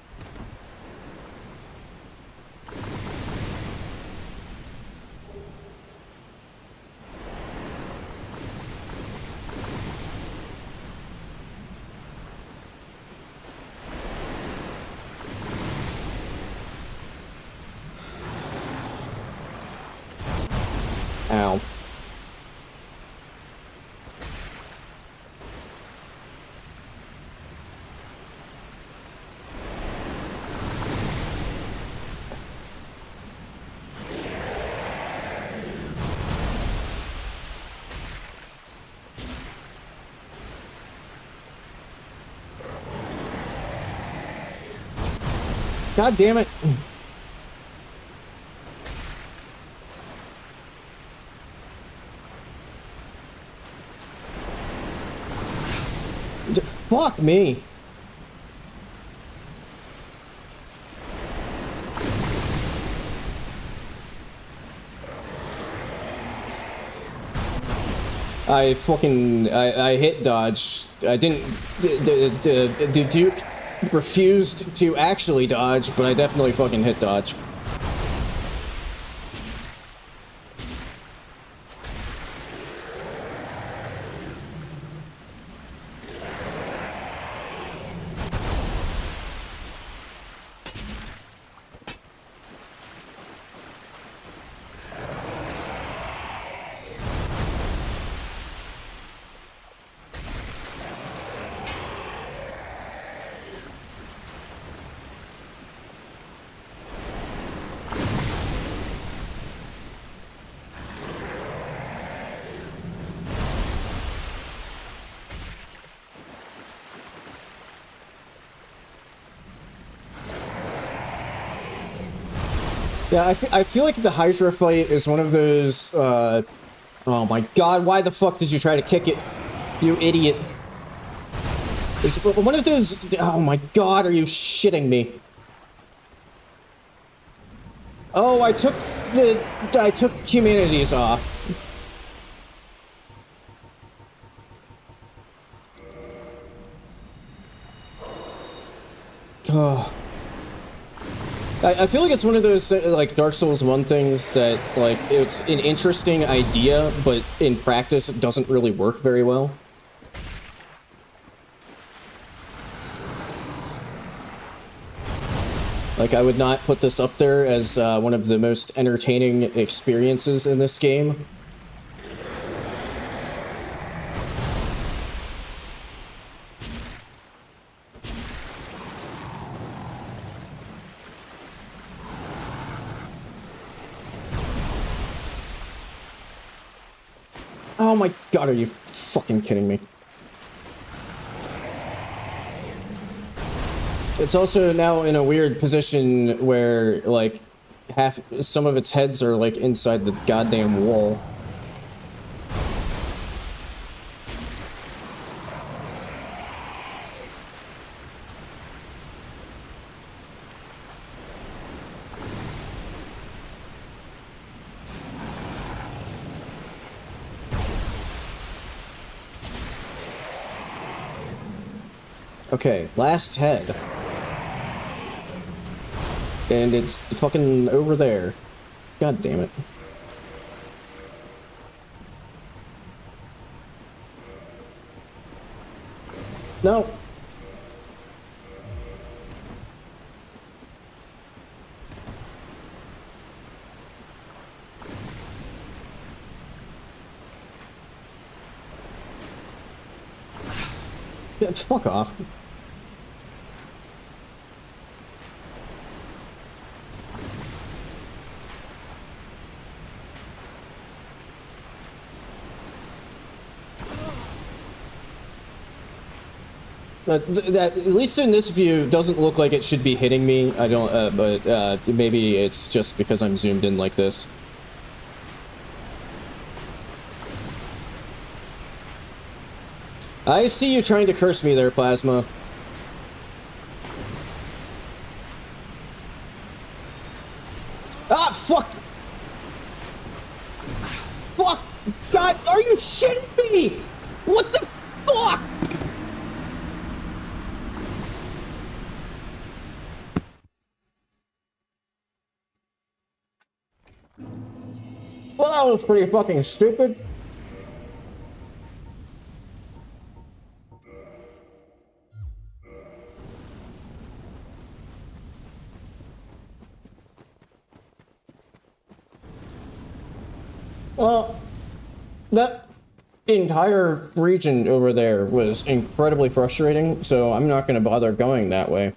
Ow. God damn it. Fuck me. I hit dodge. I didn't— the Duke refused to actually dodge, but I definitely fucking hit dodge. Yeah, I feel like the Hydra fight is one of those, oh my god, why the fuck did you try to kick it? You idiot. It's one of those— oh my god, are you shitting me? Oh, I took humanities off. Oh. I feel like it's one of those, like, Dark Souls 1 things that, like, it's an interesting idea, but in practice it doesn't really work very well. Like, I would not put this up there as one of the most entertaining experiences in this game. Oh my god, are you fucking kidding me? It's also now in a weird position where, like, some of its heads are, like, inside the goddamn wall. Okay, last head. And it's fucking over there. God damn it. No. Yeah, fuck off. That, at least in this view, doesn't look like it should be hitting me. I don't, but maybe it's just because I'm zoomed in like this. I see you trying to curse me there, Plasma. Ah, fuck! Fuck! God, are you shitting me? What the fuck? Well, that was pretty fucking stupid. Well, that entire region over there was incredibly frustrating, so I'm not going to bother going that way.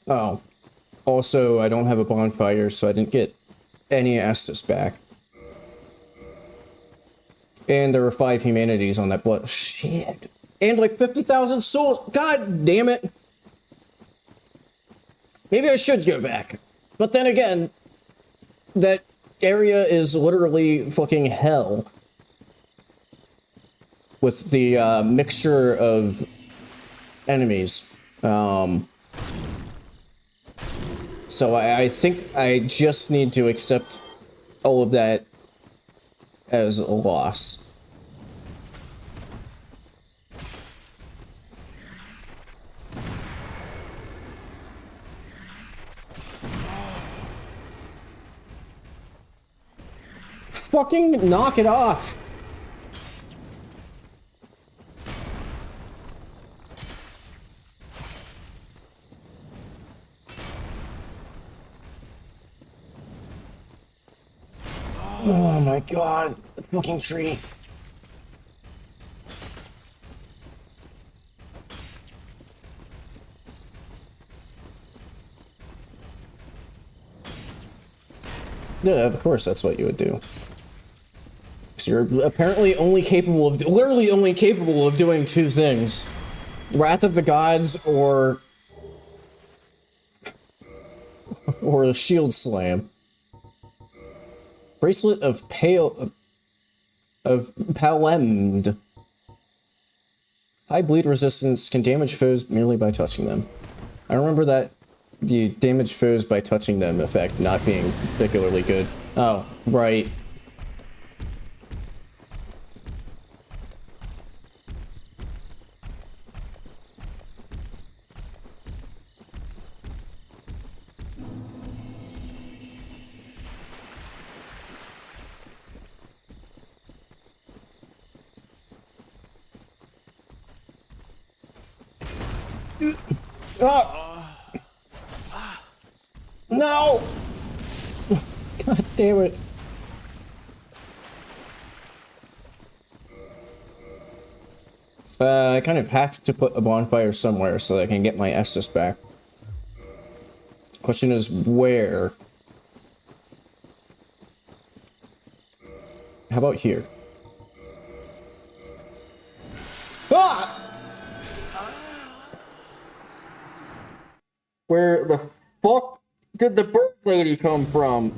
Oh. Also, I don't have a bonfire, so I didn't get any Estus back. And there were 5 humanities on that blood. Shit. And like 50,000 souls. God damn it. Maybe I should go back. But then again, that area is literally fucking hell. With the mixture of enemies. So I think I just need to accept all of that as a loss. Fucking knock it off! Oh my god, the fucking tree. Yeah, of course that's what you would do. So you're apparently only capable of, literally only capable of doing 2 things. Wrath of the Gods or the Shield Slam. Bracelet of Palemd. High bleed resistance can damage foes merely by touching them. I remember that the damage foes by touching them effect not being particularly good. Oh, right. Oh. No! God damn it. I kind of have to put a bonfire somewhere so that I can get my Estus back. Question is, where? How about here? Ah! Where the fuck did the bird lady come from?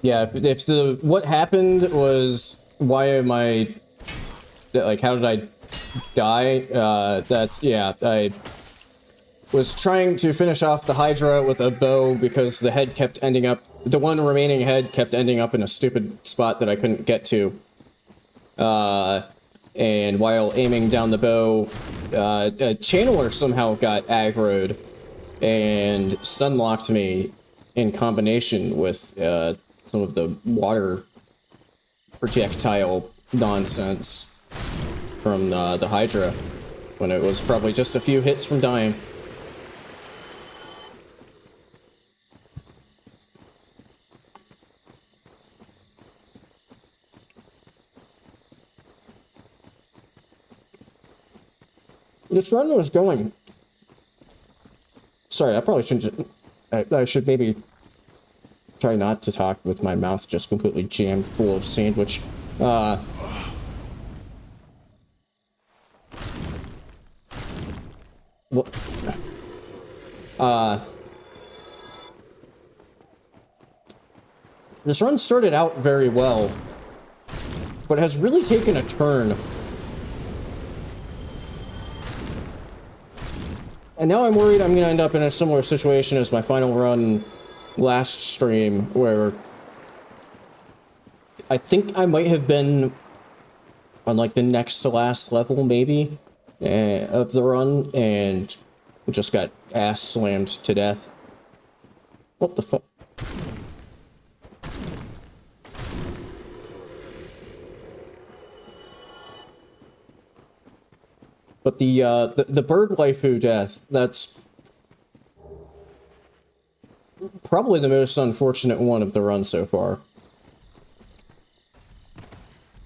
Yeah, if the what happened was why am I like how did I die? That's yeah, I was trying to finish off the Hydra with a bow because the head kept ending up the one remaining head kept ending up in a stupid spot that I couldn't get to. And while aiming down the bow, a channeler somehow got aggroed and stunlocked me in combination with some of the water projectile nonsense from the Hydra, when it was probably just a few hits from dying. This run was going... Sorry, I probably shouldn't... I should maybe try not to talk with my mouth just completely jammed full of sandwich. This run started out very well, but has really taken a turn. And now I'm worried I'm gonna end up in a similar situation as my final run last stream, where I think I might have been on like the next to last level, maybe, of the run, and just got ass slammed to death. What the fuck? But the bird waifu death, that's probably the most unfortunate one of the run so far.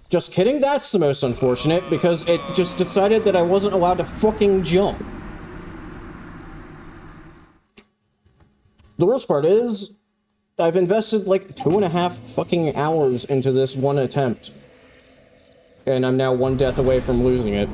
Just kidding, that's the most unfortunate, because it just decided that I wasn't allowed to fucking jump. The worst part is, I've invested like 2.5 fucking hours into this one attempt. And I'm now one death away from losing it.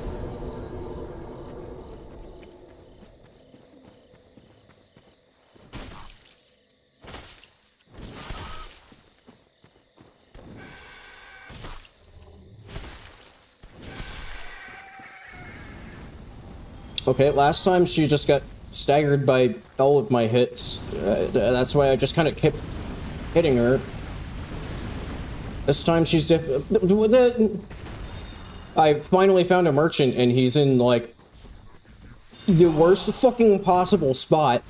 Okay, last time she just got staggered by all of my hits. That's why I just kind of kept hitting her. This time she's I finally found a merchant and he's in, like, the worst fucking possible spot.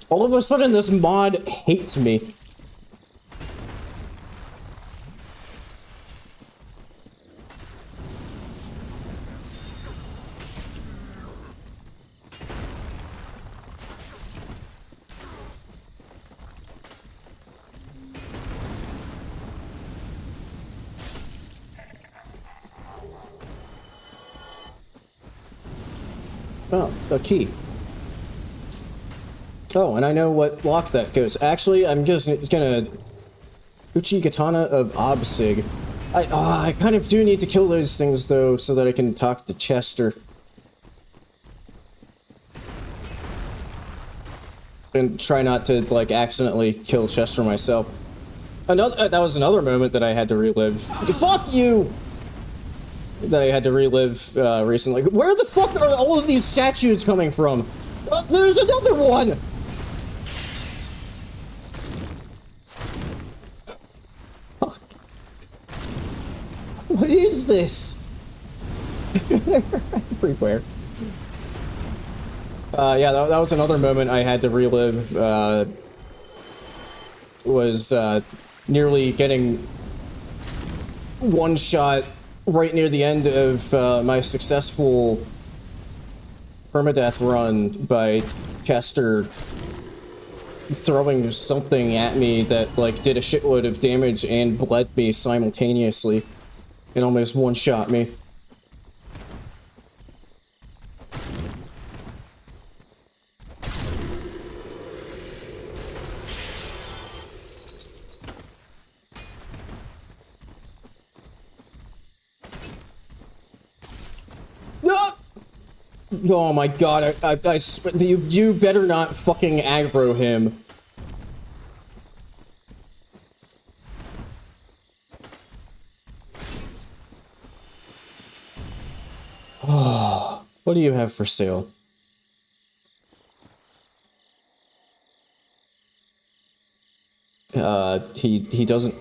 All of a sudden this mod hates me. Oh, a key. Oh, and I know what lock that goes. Actually, I'm just gonna... Uchi Katana of Obsig. I kind of do need to kill those things, though, so that I can talk to Chester. And try not to, like, accidentally kill Chester myself. That was another moment that I had to relive. Fuck you! That I had to relive recently. Where the fuck are all of these statues coming from? There's another one! What is this? Everywhere. Yeah, that was another moment I had to relive. Was nearly getting one shot right near the end of my successful permadeath run by Chester throwing something at me that, like, did a shitload of damage and bled me simultaneously and almost one-shot me. Oh my god, you better not fucking aggro him. What do you have for sale? He doesn't...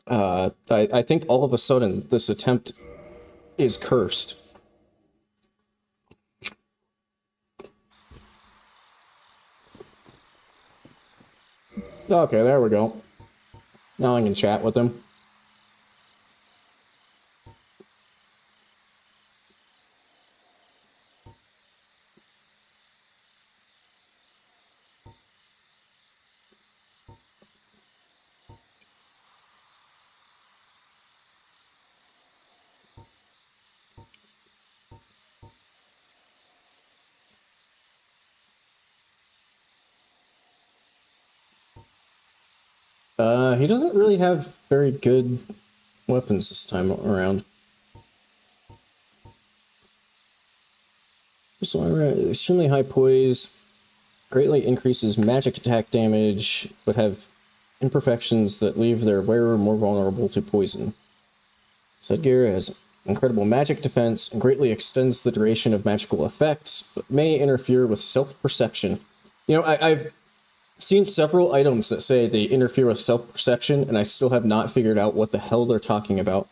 I think all of a sudden this attempt is cursed. Okay, there we go. Now I can chat with him. He doesn't really have very good weapons this time around. So extremely high poise, greatly increases magic attack damage, but have imperfections that leave their wearer more vulnerable to poison. Headgear has incredible magic defense and greatly extends the duration of magical effects, but may interfere with self-perception. You know, I've seen several items that say they interfere with self-perception, and I still have not figured out what the hell they're talking about.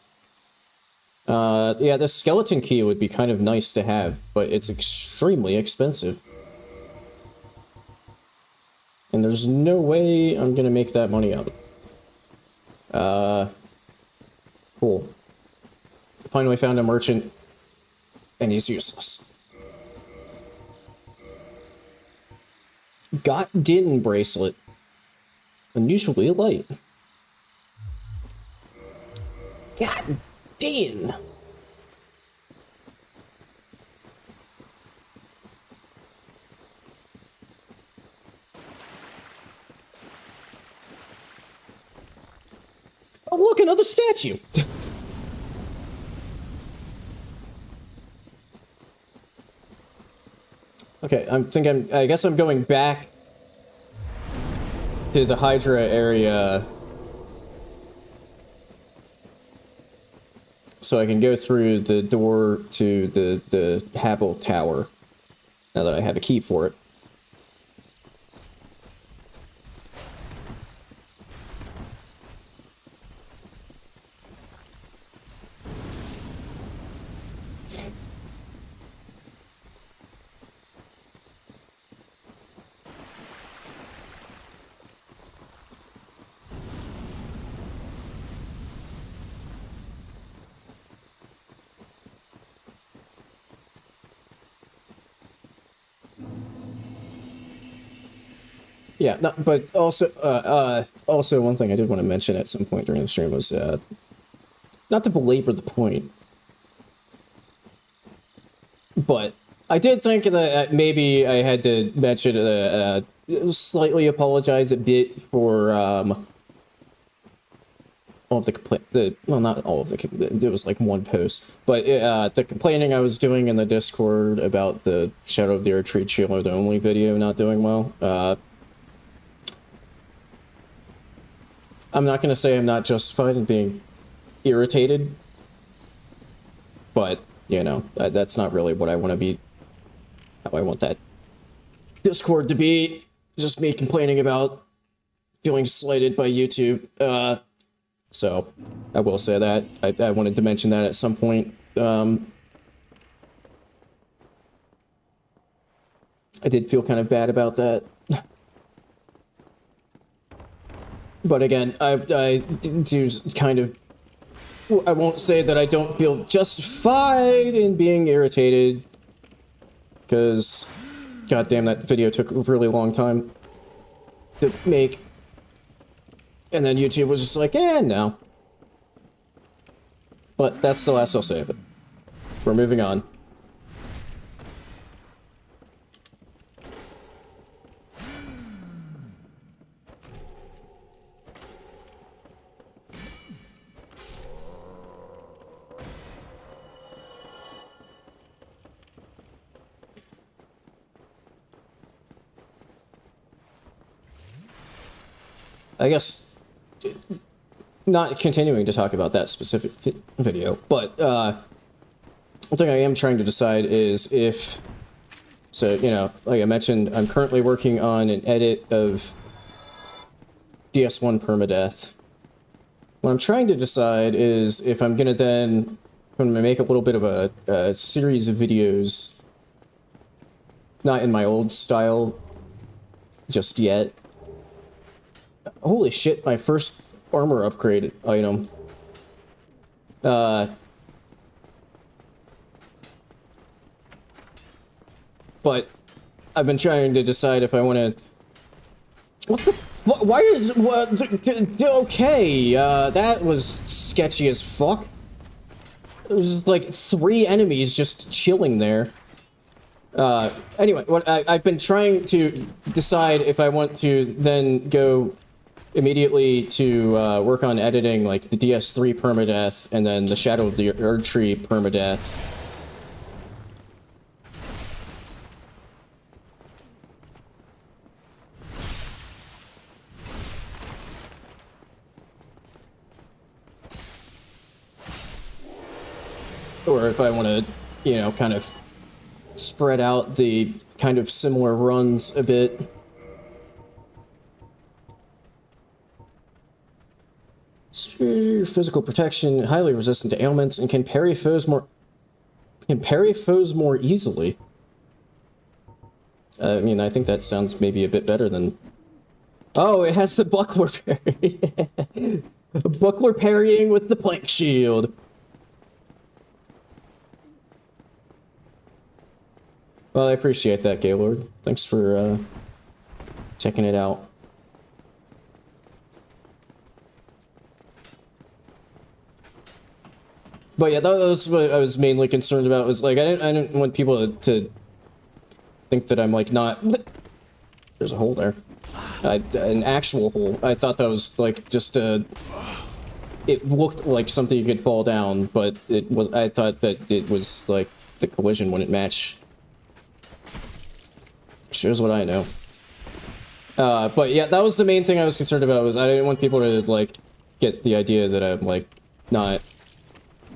Yeah, the skeleton key would be kind of nice to have, but it's extremely expensive. And there's no way I'm gonna make that money up. Cool. Finally found a merchant, and he's useless. Got Din bracelet. Unusually light. God Din! Oh, look, another statue! Okay, I guess I'm going back to the Hydra area so I can go through the door to the Havel Tower, now that I have a key for it. Yeah, no, but also, also one thing I did want to mention at some point during the stream was, not to belabor the point, but I did think that maybe I had to mention, slightly apologize a bit for, all of the well, not all of there was like one post, but the complaining I was doing in the Discord about the Shadow of the Erdtree Shield only video not doing well. I'm not going to say I'm not justified in being irritated, but, you know, that's not really what I want to be, how I want that Discord to be, just me complaining about feeling slighted by YouTube. So, I will say that. I wanted to mention that at some point. I did feel kind of bad about that. But again, I do kind of... I won't say that I don't feel justified in being irritated, because, goddamn, that video took a really long time to make. And then YouTube was just like, no. But that's the last I'll say of it. We're moving on. I guess not continuing to talk about that specific video, but one thing I am trying to decide is if, so, you know, like I mentioned, I'm currently working on an edit of DS1 permadeath. What I'm trying to decide is if I'm gonna make a little bit of a series of videos, not in my old style just yet. Holy shit, my first armor upgrade item. But I've been trying to decide if I want to. What the? Why is what? Okay, that was sketchy as fuck. There was like 3 enemies just chilling there. Anyway, I've been trying to decide if I want to then go immediately to work on editing like the DS3 permadeath and then the Shadow of the Erdtree permadeath. Or if I want to, you know, kind of spread out the kind of similar runs a bit. Physical protection, highly resistant to ailments, and can parry foes more easily. I mean, I think that sounds maybe a bit better than. Oh, it has the buckler parry. Buckler parrying with the plank shield. Well, I appreciate that, Gaylord. Thanks for checking it out. But yeah, that was what I was mainly concerned about. Was like I didn't want people to think that I'm like not. There's a hole there, an actual hole. I thought that was like just a. It looked like something you could fall down, but it was. I thought that it was like the collision wouldn't match. Here's what I know. But yeah, that was the main thing I was concerned about. Was I didn't want people to like get the idea that I'm like not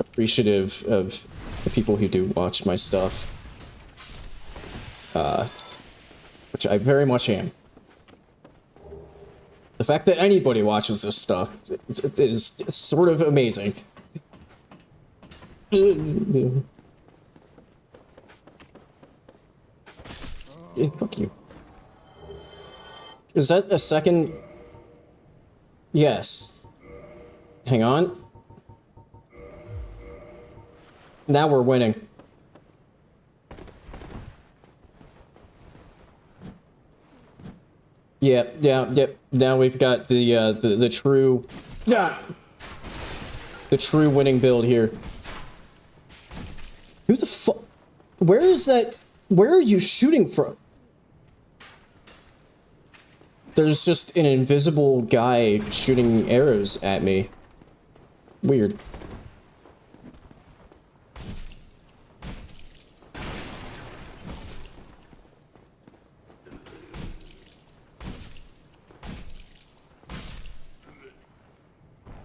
appreciative of the people who do watch my stuff, which I very much am. The fact that anybody watches this stuff it is sort of amazing. Yeah, fuck you. Is that a second? Yes. Hang on. Now we're winning. Yep. Now we've got the true, the true winning build here. Who the fuck? Where is that? Where are you shooting from? There's just an invisible guy shooting arrows at me. Weird.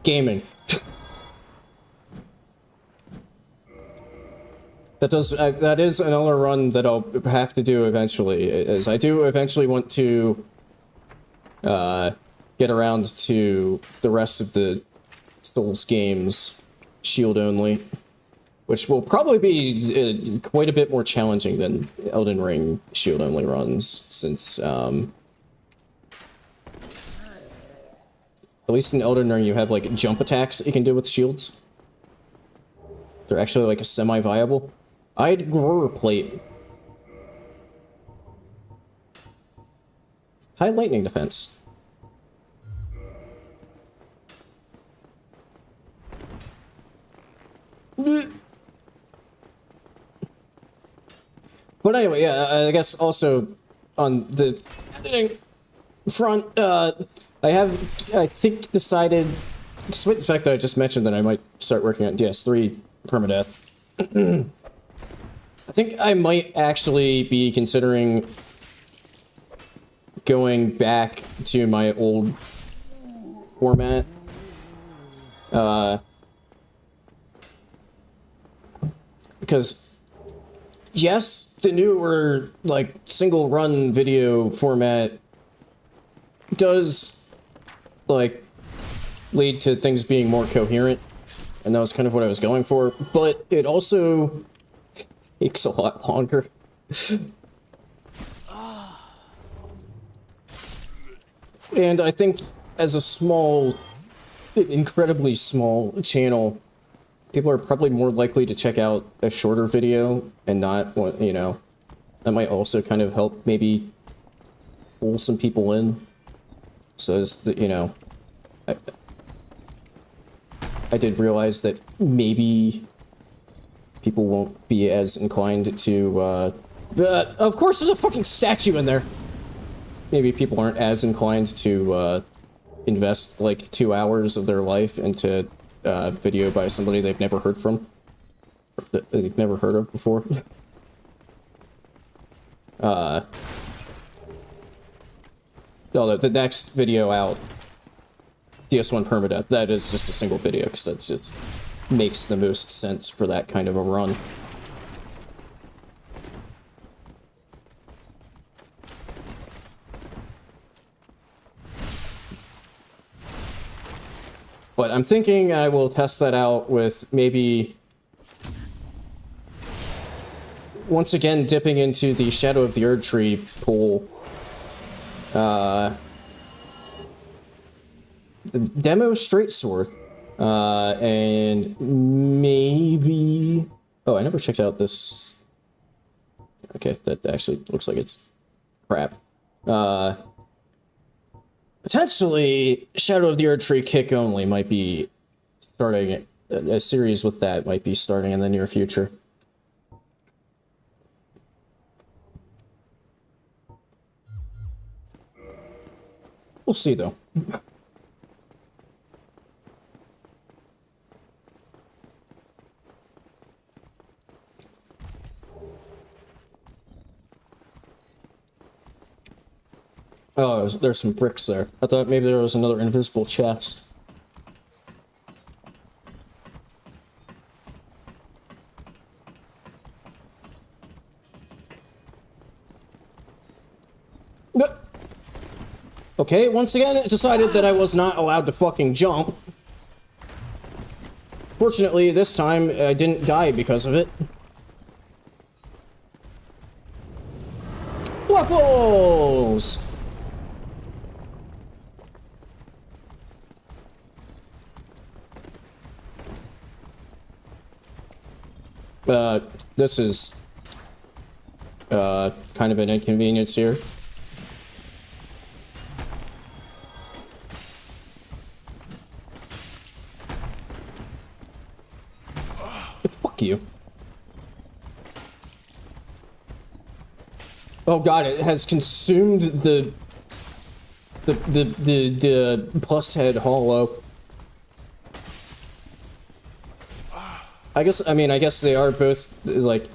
Gaming. That is another run that I'll have to do eventually, as I do eventually want to get around to the rest of the Souls games shield only, which will probably be quite a bit more challenging than Elden Ring shield only runs, since at least in Elden Ring you have like jump attacks that you can do with shields. They're actually like a semi-viable. I'd Grower Plate. High lightning defense. But anyway, yeah, I guess also on the editing front, I think, decided, despite the fact that I just mentioned that I might start working on DS3 permadeath, I think I might actually be considering going back to my old format. Because, yes, the newer, like, single run video format does, like, lead to things being more coherent, and that was kind of what I was going for, but it also takes a lot longer. And I think as a small, incredibly small channel, people are probably more likely to check out a shorter video and not, you know, that might also kind of help maybe pull some people in. So, you know, I did realize that maybe people won't be as inclined to, of course there's a fucking statue in there! Maybe people aren't as inclined to, invest, like, 2 hours of their life into, video by somebody they've never heard from. That they've never heard of before. Although the next video out, DS1 Permadeath, that is just a single video, because that just makes the most sense for that kind of a run. But I'm thinking I will test that out with maybe once again dipping into the Shadow of the Erdtree pool. The demo straight sword. And maybe... Oh, I never checked out this... Okay, that actually looks like it's crap. Potentially, Shadow of the Erdtree kick only might be starting... A series with that might be starting in the near future. We'll see, though. Oh, there's some bricks there. I thought maybe there was another invisible chest. Okay, once again, it decided that I was not allowed to fucking jump. Fortunately, this time, I didn't die because of it. Waffles! This is, kind of an inconvenience here. Fuck you. Oh god, it has consumed the plus head hollow. I guess they are both, like,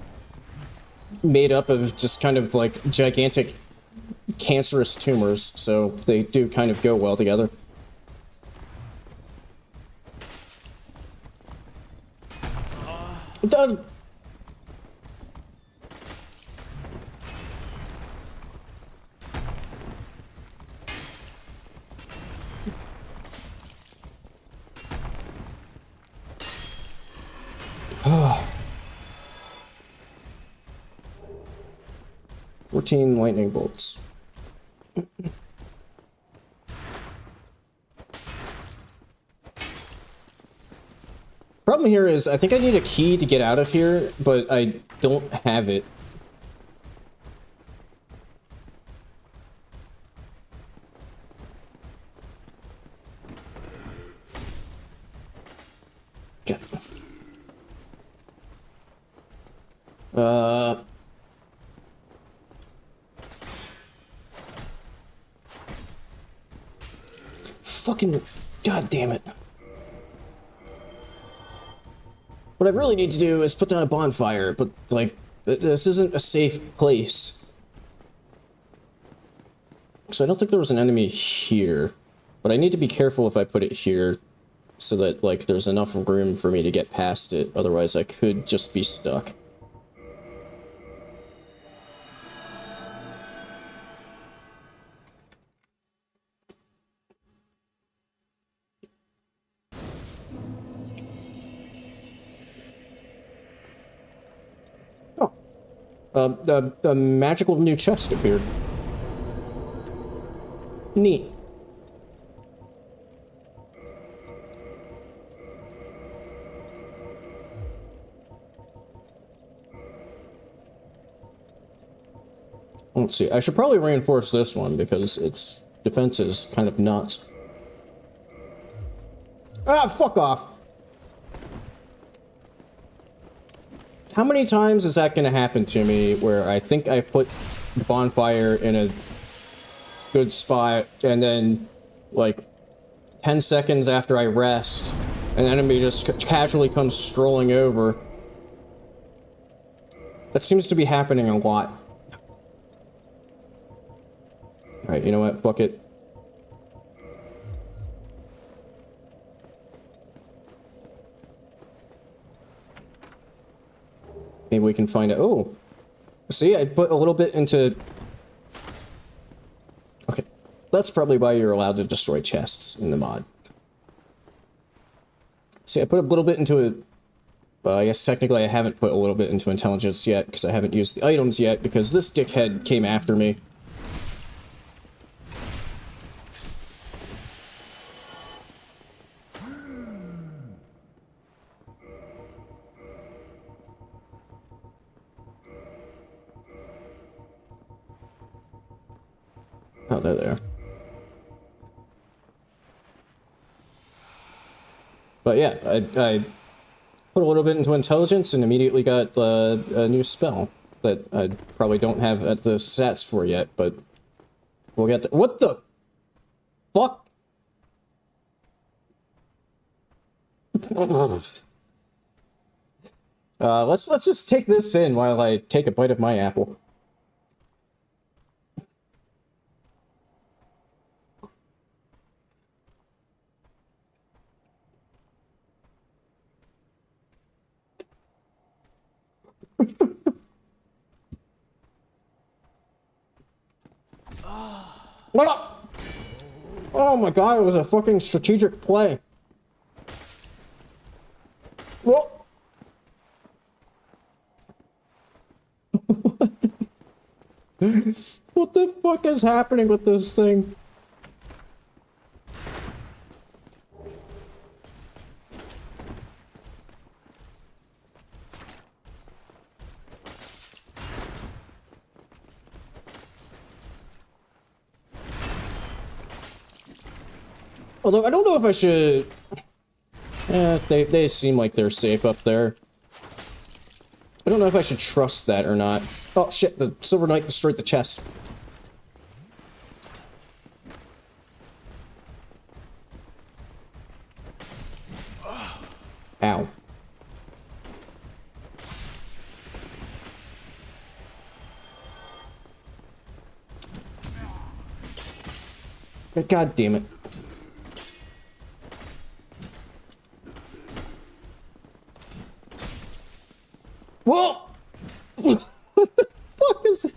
made up of just kind of, like, gigantic cancerous tumors, so they do kind of go well together. Oh. 14 lightning bolts. Problem here is, I think I need a key to get out of here, but I don't have it. Okay. Fucking... God damn it. What I really need to do is put down a bonfire, but, like, this isn't a safe place. So I don't think there was an enemy here. But I need to be careful if I put it here, so that, like, there's enough room for me to get past it. Otherwise, I could just be stuck. A magical new chest appeared. Neat. Let's see. I should probably reinforce this one because its defense is kind of nuts. Ah, fuck off! How many times is that going to happen to me where I think I put the bonfire in a good spot and then, like, 10 seconds after I rest, an enemy just casually comes strolling over? That seems to be happening a lot. Alright, you know what? Fuck it. Maybe we can find it. Oh! See, I put a little bit into... Okay. That's probably why you're allowed to destroy chests in the mod. See, I put a little bit into it. Well, I guess technically I haven't put a little bit into intelligence yet, because I haven't used the items yet, because this dickhead came after me. Oh, they're there. But yeah, I put a little bit into intelligence and immediately got a new spell that I probably don't have the stats for yet, but we'll get to— What the fuck? Let's just take this in while I take a bite of my apple. What up? Oh my god, it was a fucking strategic play. Whoa. What the fuck is happening with this thing? Although, I don't know if I should... they seem like they're safe up there. I don't know if I should trust that or not. Oh shit, the Silver Knight destroyed the chest. Ow. God damn it. Whoa! What the fuck is it?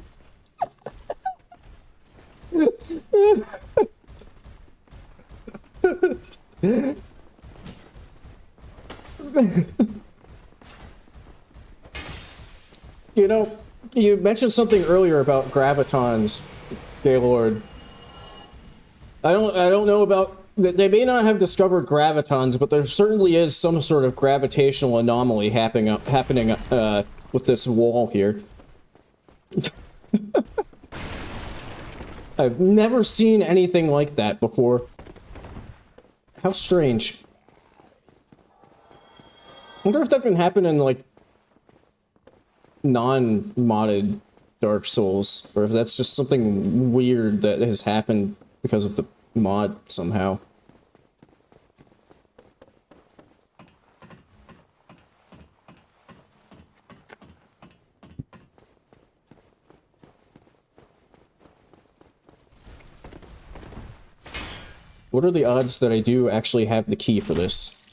You know, you mentioned something earlier about gravitons, Gaylord. I don't know about... They may not have discovered gravitons, but there certainly is some sort of gravitational anomaly happening with this wall here. I've never seen anything like that before. How strange. I wonder if that can happen in, like, non-modded Dark Souls, or if that's just something weird that has happened because of the mod somehow. What are the odds that I do actually have the key for this?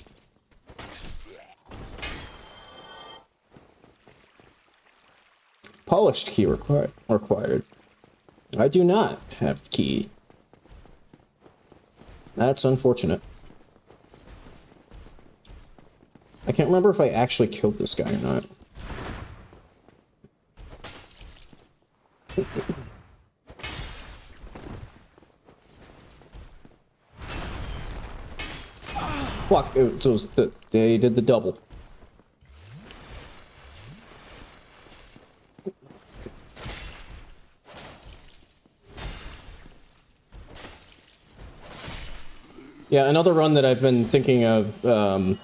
Polished key required. I do not have the key. That's unfortunate. I can't remember if I actually killed this guy or not. Fuck, they did the double. Yeah, another run that I've been thinking of, that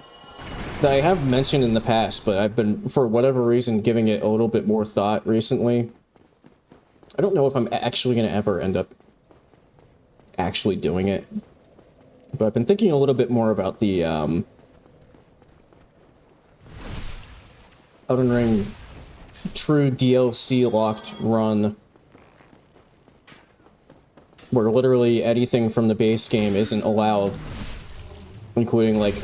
I have mentioned in the past, but I've been, for whatever reason, giving it a little bit more thought recently. I don't know if I'm actually going to ever end up actually doing it. But I've been thinking a little bit more about the, Elden Ring true DLC locked run. Where literally anything from the base game isn't allowed. Including, like,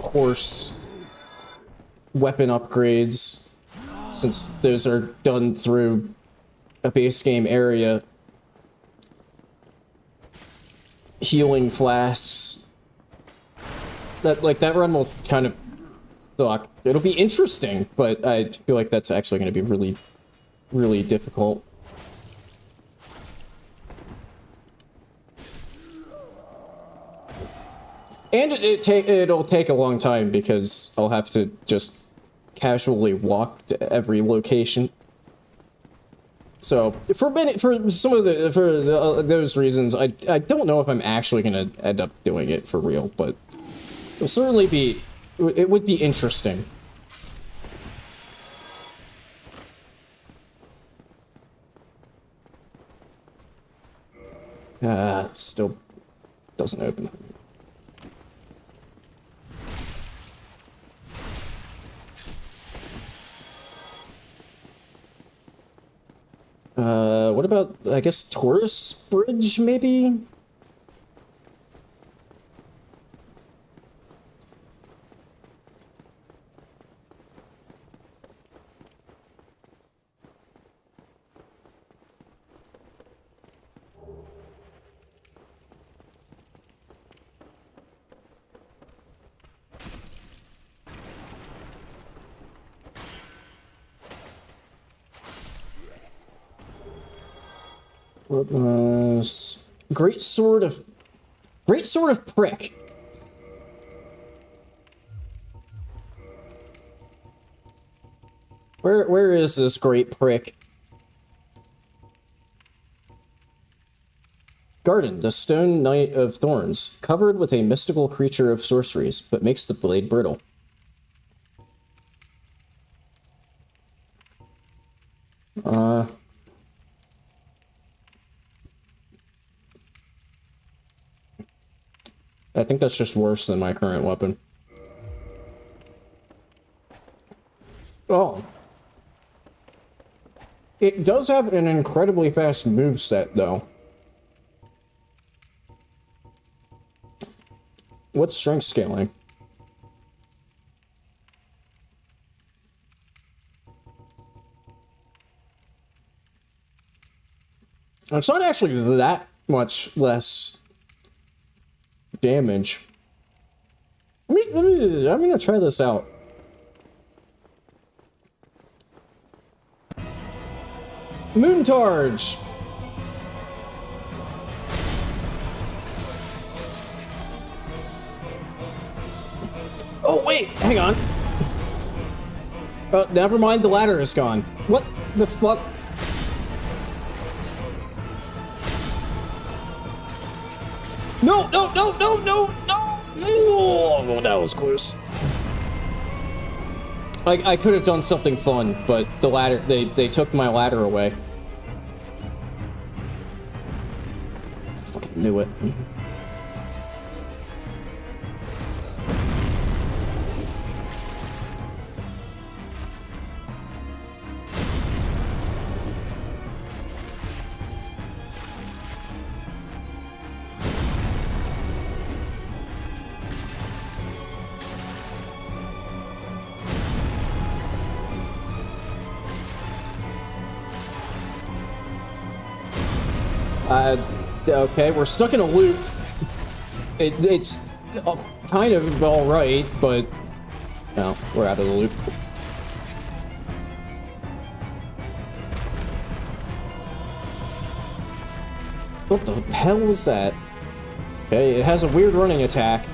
horse weapon upgrades. Since those are done through a base game area. Healing flasks. That run will kind of suck. It'll be interesting, but I feel like that's actually going to be really, really difficult. And it'll take a long time because I'll have to just casually walk to every location. So for some of those reasons, I don't know if I'm actually gonna end up doing it for real, but it'll certainly be, it would be interesting. Still doesn't open. What about, I guess, Taurus Bridge, maybe? What was Great Sword of Prick? Where is this Great Prick? Garden, the Stone Knight of Thorns, covered with a mystical creature of sorceries, but makes the blade brittle. I think that's just worse than my current weapon. Oh. It does have an incredibly fast moveset, though. What's strength scaling? It's not actually that much less damage. I'm gonna try this out. Moon Targe! Oh wait, hang on. Never mind, the ladder is gone. What the fuck? No, no, no, no, no, no! Oh, that was close. I could have done something fun, but the ladder, they took my ladder away. I fucking knew it. Okay, we're stuck in a loop. It's kind of alright, but no, we're out of the loop. What the hell was that? Okay, it has a weird running attack.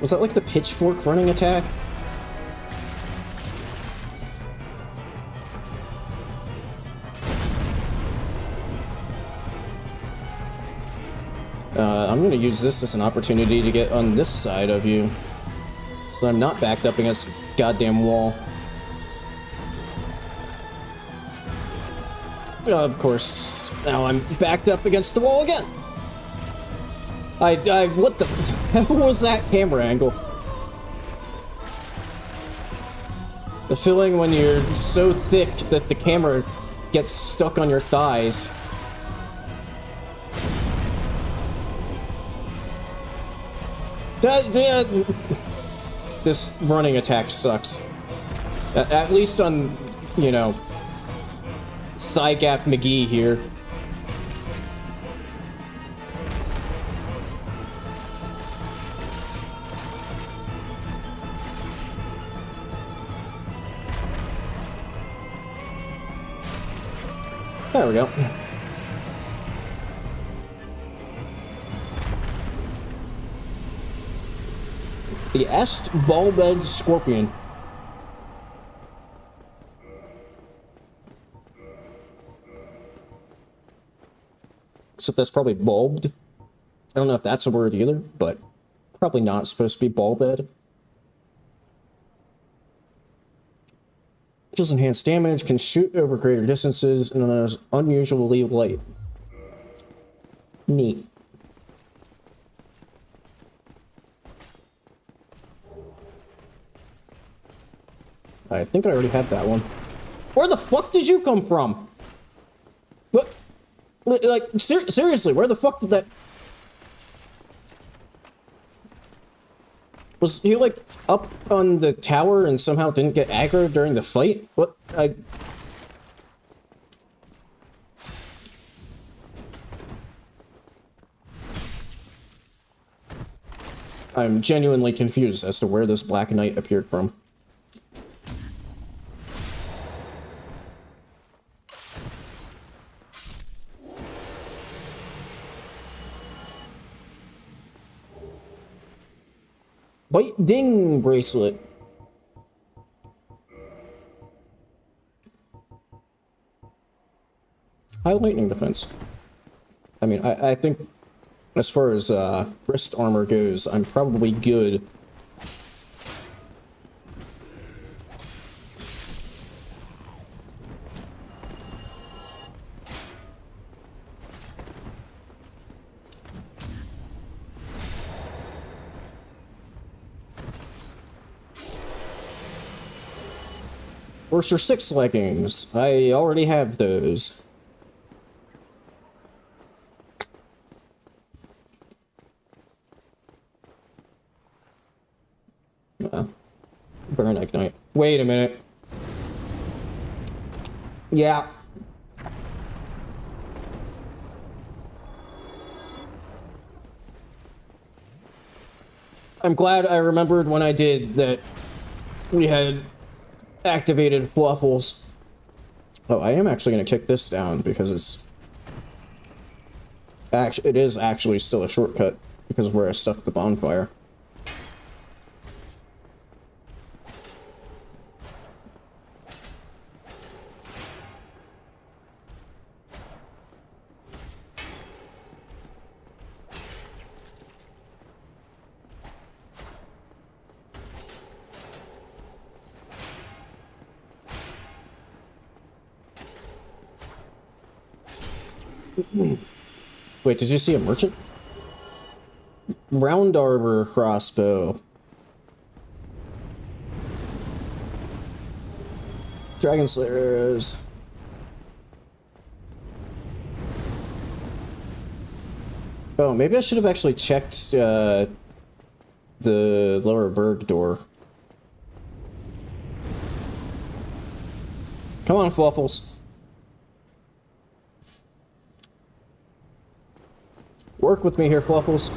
Was that like the pitchfork running attack? I'm gonna use this as an opportunity to get on this side of you, so that I'm not backed up against the goddamn wall. Of course, now I'm backed up against the wall again. What the hell was that camera angle? The feeling when you're so thick that the camera gets stuck on your thighs. This running attack sucks. At least on, you know, Thigh Gap McGee here. There we go. The Est Ball-Bed Scorpion. Except that's probably bulbed. I don't know if that's a word either, but probably not supposed to be ball-bed. Deals enhanced damage, can shoot over greater distances, and is unusually light. Neat. I think I already have that one. Where the fuck did you come from? What? Like, seriously, where the fuck did that... Was he, like, up on the tower and somehow didn't get aggro during the fight? What? I'm genuinely confused as to where this Black Knight appeared from. Bite Ding Bracelet. High lightning defense. I mean, I think as far as wrist armor goes, I'm probably good. Forcer 6 leggings. I already have those. Burn Ignite. Wait a minute. Yeah. I'm glad I remembered when I did that we had activated waffles. Oh, I am actually going to kick this down because it is actually still a shortcut because of where I stuck the bonfire. Wait, did you see a merchant? Round arbor crossbow. Dragon Slayer arrows. Oh, maybe I should have actually checked the lower berg door. Come on, Fluffles. Work with me here, Fluffles.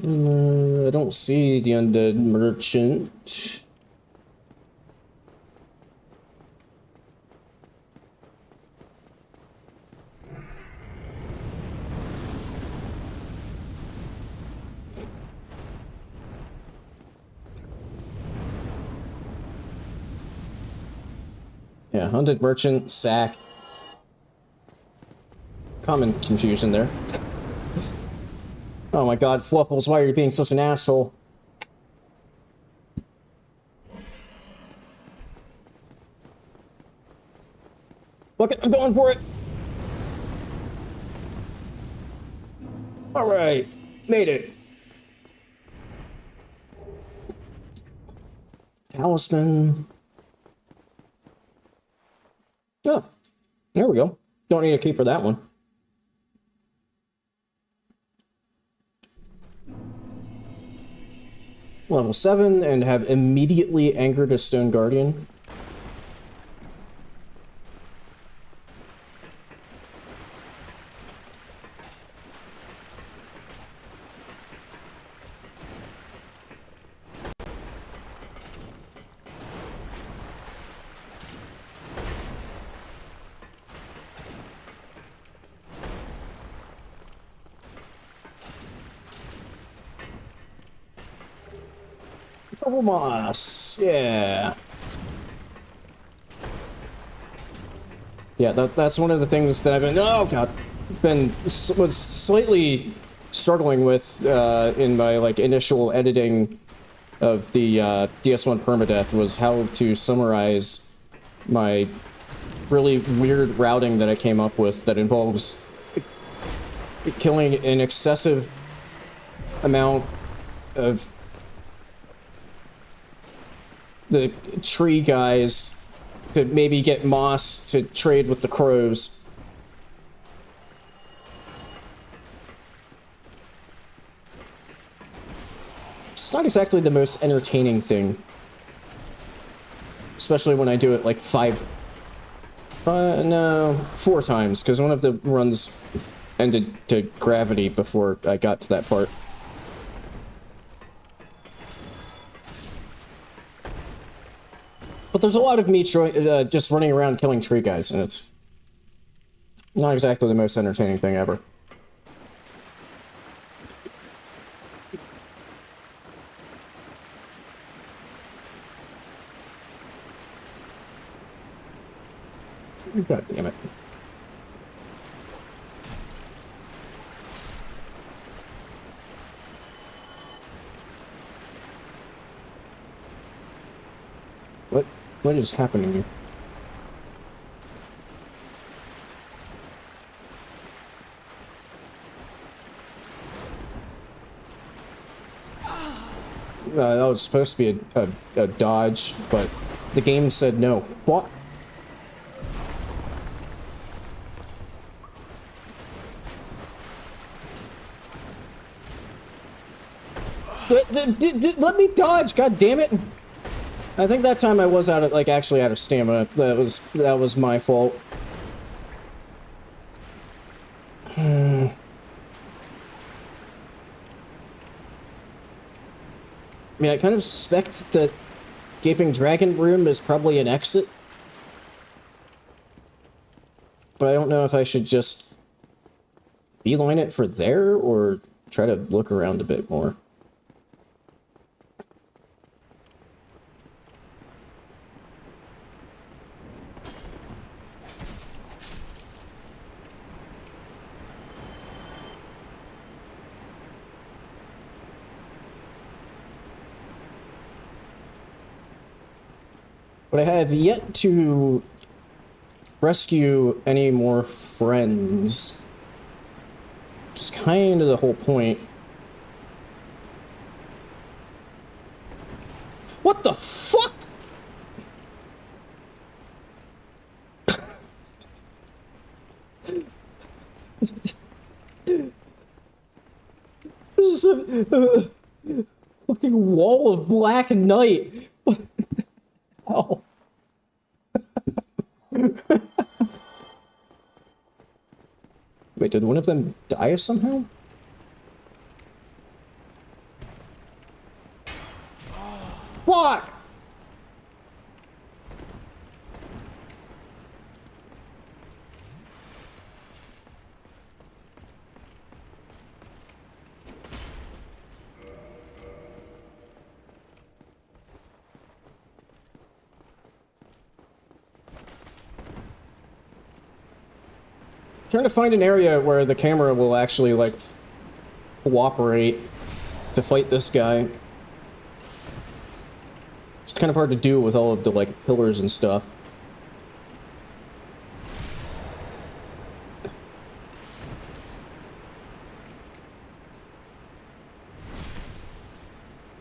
I don't see the undead merchant. Yeah, undead merchant, sack. Common confusion there. Oh my god, Fluffles, why are you being such an asshole? Look, I'm going for it! Alright, made it. Talisman. Oh, there we go. Don't need a key for that one. Level 7 and have immediately angered a Stone Guardian. Purple moss, yeah. Yeah, that's one of the things that I've been, oh god, was slightly struggling with in my like initial editing of the DS1 permadeath was how to summarize my really weird routing that I came up with that involves killing an excessive amount of the tree guys to maybe get moss to trade with the crows. It's not exactly the most entertaining thing. Especially when I do it like 4 times, because one of the runs ended to gravity before I got to that part. But there's a lot of me just running around killing tree guys, and it's not exactly the most entertaining thing ever. God damn it. What is happening here? That was supposed to be a dodge, but the game said no. What? Let me dodge, god damn it! I think that time I was out of, like, actually out of stamina. That was my fault. I mean, I kind of suspect that Gaping Dragon Room is probably an exit. But I don't know if I should just beeline it for there, or try to look around a bit more. But I have yet to rescue any more friends. Which is kind of the whole point. What the fuck? This is a fucking wall of black night. What the hell? Wait, did one of them die somehow? Fuck! Trying to find an area where the camera will actually, like, cooperate to fight this guy. It's kind of hard to do with all of the, like, pillars and stuff.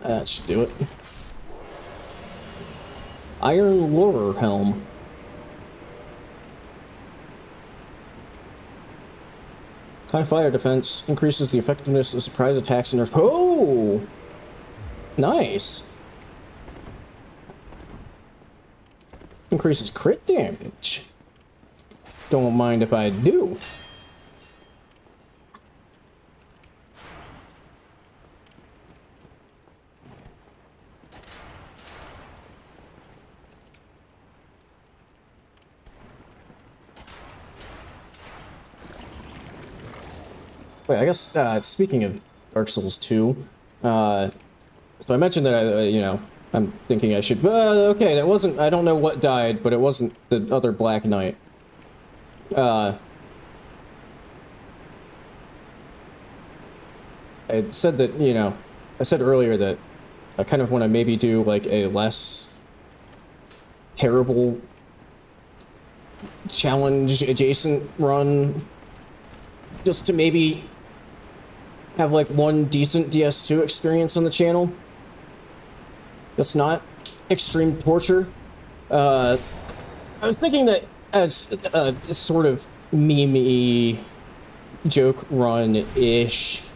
That should do it. Iron Lurer Helm. High fire defense increases the effectiveness of surprise attacks and... Oh! Nice! Increases crit damage. Don't mind if I do. Wait, I guess, speaking of Dark Souls 2, so I mentioned that you know, I'm thinking I should, okay, that wasn't, I don't know what died, but it wasn't the other Black Knight. I said that, you know, I said earlier that I kind of want to maybe do, like, a less terrible challenge adjacent run, just to maybe have like one decent DS2 experience on the channel. That's not extreme torture. I was thinking that as a sort of meme-y joke run-ish,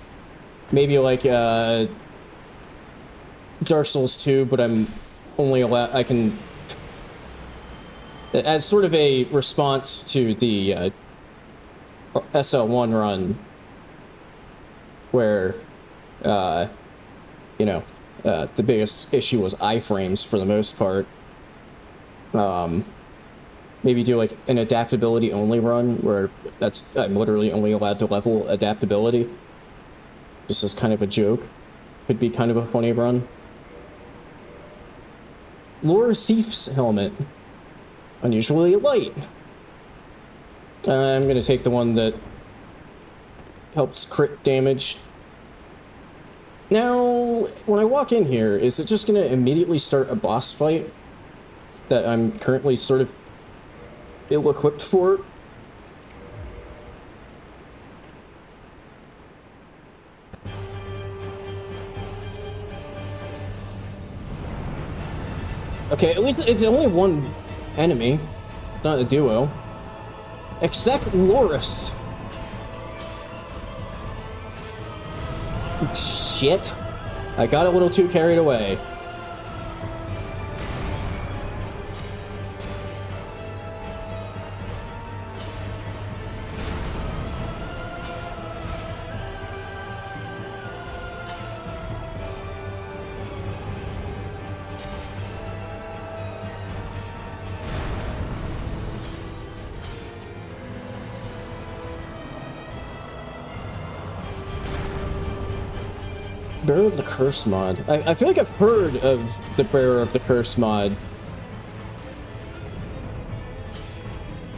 maybe like Dark Souls 2, but I'm only allowed, I can, as sort of a response to the SL1 run, where, you know, the biggest issue was iframes for the most part. Maybe do like an adaptability only run where I'm literally only allowed to level adaptability. Just as kind of a joke. Could be kind of a funny run. Lure Thief's Helmet. Unusually light. I'm gonna take the one that helps crit damage. Now, when I walk in here, is it just gonna immediately start a boss fight that I'm currently sort of ill-equipped for? Okay, at least it's only one enemy. It's not a duo. Exec Loris. Shit. I got a little too carried away. Bearer of the Curse mod. I feel like I've heard of the Bearer of the Curse mod.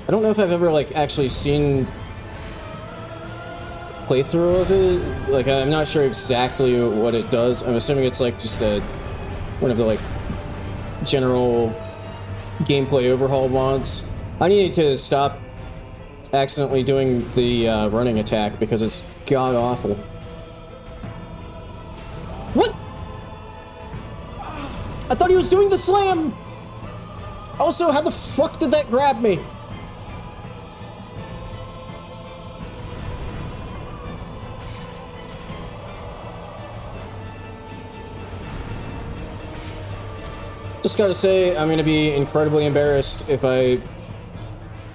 I don't know if I've ever, like, actually seen a playthrough of it. Like, I'm not sure exactly what it does. I'm assuming it's, like, just one of the, like, general gameplay overhaul mods. I need to stop accidentally doing the running attack because it's god-awful. What? I thought he was doing the slam! Also, how the fuck did that grab me? Just gotta say, I'm gonna be incredibly embarrassed if I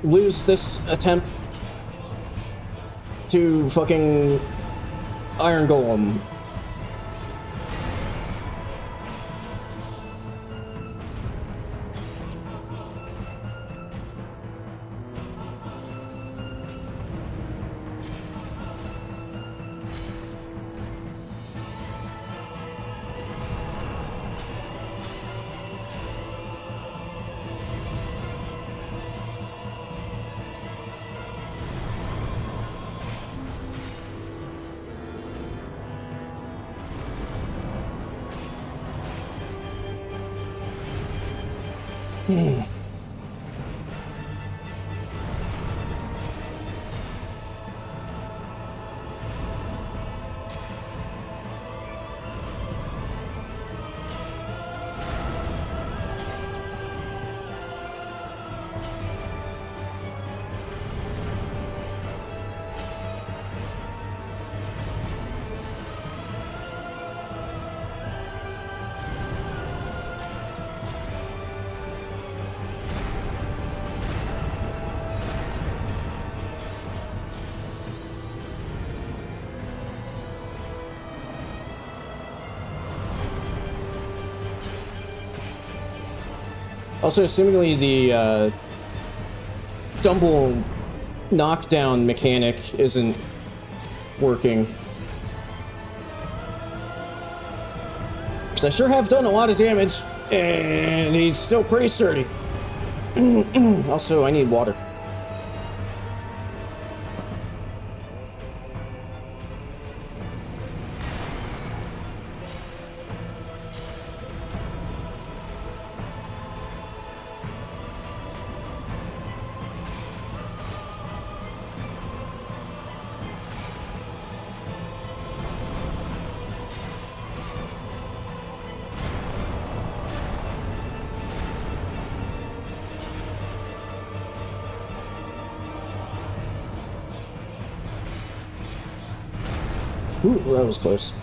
lose this attempt to fucking Iron Golem. Also, seemingly the stumble knockdown mechanic isn't working. Because I sure have done a lot of damage, and he's still pretty sturdy. Also, I need water. Ooh, that was close.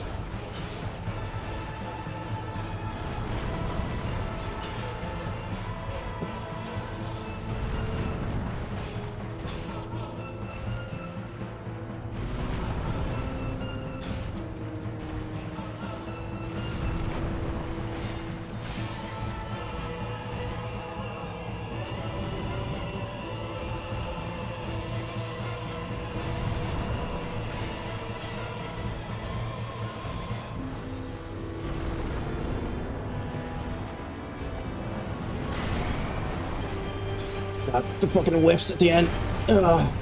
God, the fucking whiffs at the end. Ugh.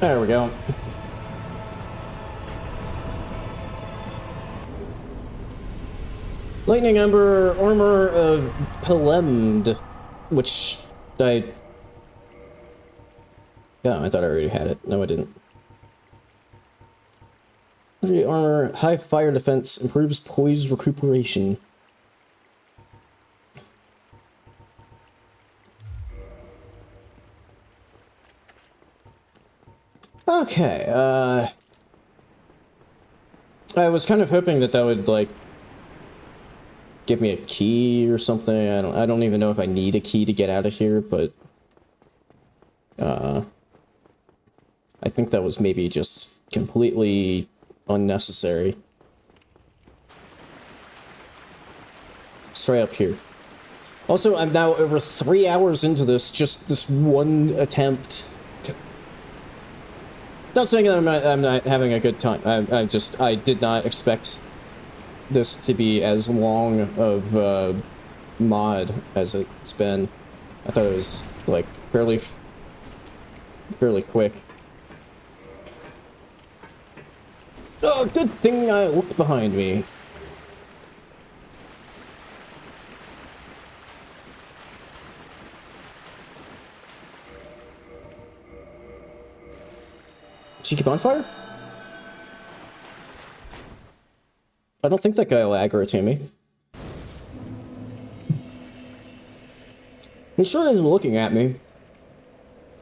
There we go. Lightning Ember, Armor of Pelemd, which I... Yeah, I thought I already had it. No, I didn't. Armor, high fire defense, improves poise recuperation. Okay, I was kind of hoping that that would, like, give me a key or something. I don't even know if I need a key to get out of here, but, I think that was maybe just completely unnecessary. Let's try up here. Also, I'm now over 3 hours into this, just this one attempt. Not saying that I'm not having a good time. I did not expect this to be as long of a mod as it's been. I thought it was, like, fairly quick. Oh, good thing I looked behind me. Cheeky bonfire? I don't think that guy will aggro to me. He sure is looking at me,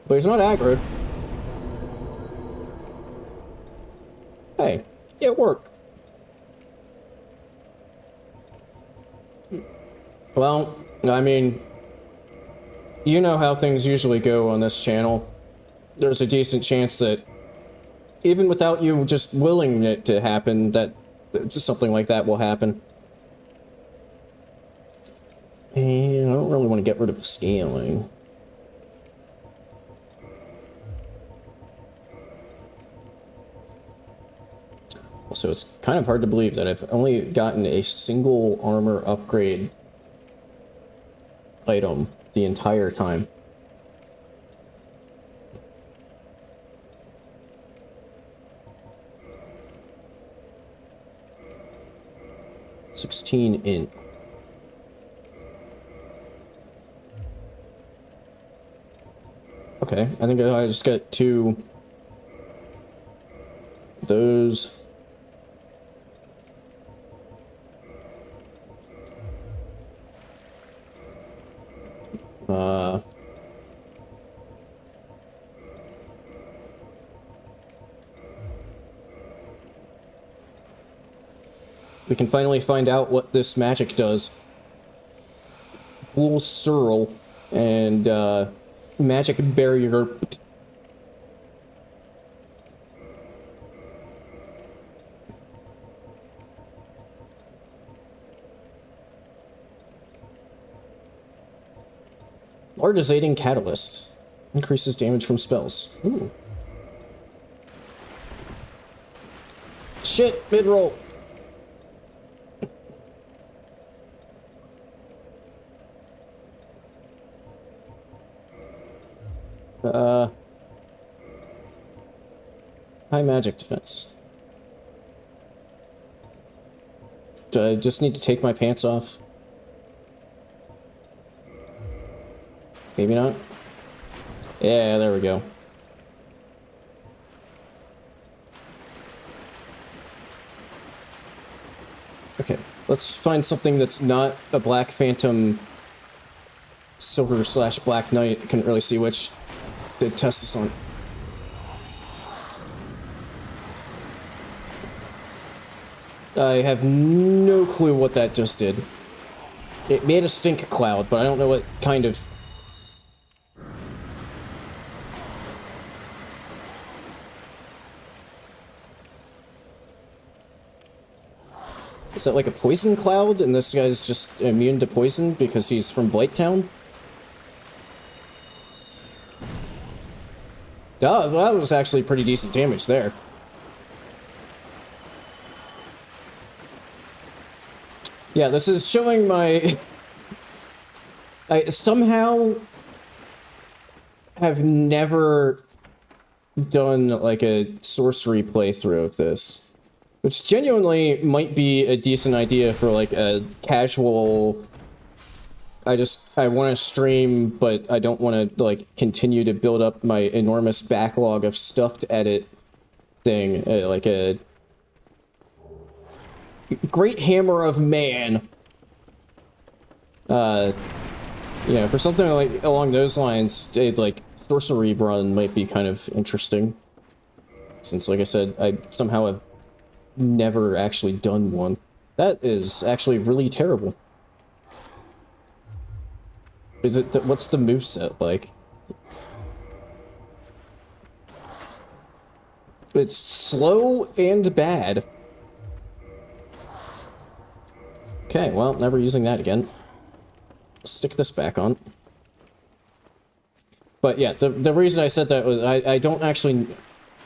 but he's not aggroed. Hey, it worked. Well, I mean, you know how things usually go on this channel. There's a decent chance that, even without you just willing it to happen, that something like that will happen. And I don't really want to get rid of the scaling. Also, it's kind of hard to believe that I've only gotten a single armor upgrade item the entire time. $16 int. Okay, I think I just got 2 of those. We can finally find out what this magic does. Bull Surl and magic barrier. Lardizating Catalyst. Increases damage from spells. Ooh. Shit, mid-roll. High magic defense. Do I just need to take my pants off? Maybe not. Yeah, there we go. Okay, let's find something that's not a Black Phantom Silver / Black Knight. Couldn't really see which to test this on. I have no clue what that just did. It made a stink cloud, but I don't know what kind of... Is that like a poison cloud, and this guy's just immune to poison because he's from Blighttown? Oh, well, that was actually pretty decent damage there. Yeah, this is showing my... I somehow have never done, like, a sorcery playthrough of this. Which genuinely might be a decent idea for, like, a casual... I want to stream, but I don't want to, like, continue to build up my enormous backlog of stuff to edit thing. Like a... Great Hammer of Man. Yeah, for something like along those lines, like sorcery run might be kind of interesting. Since, like I said, I somehow have never actually done one. That is actually really terrible. Is it what's the moveset like? It's slow and bad. Okay, well, never using that again. Stick this back on. But yeah, the reason I said that was I don't actually...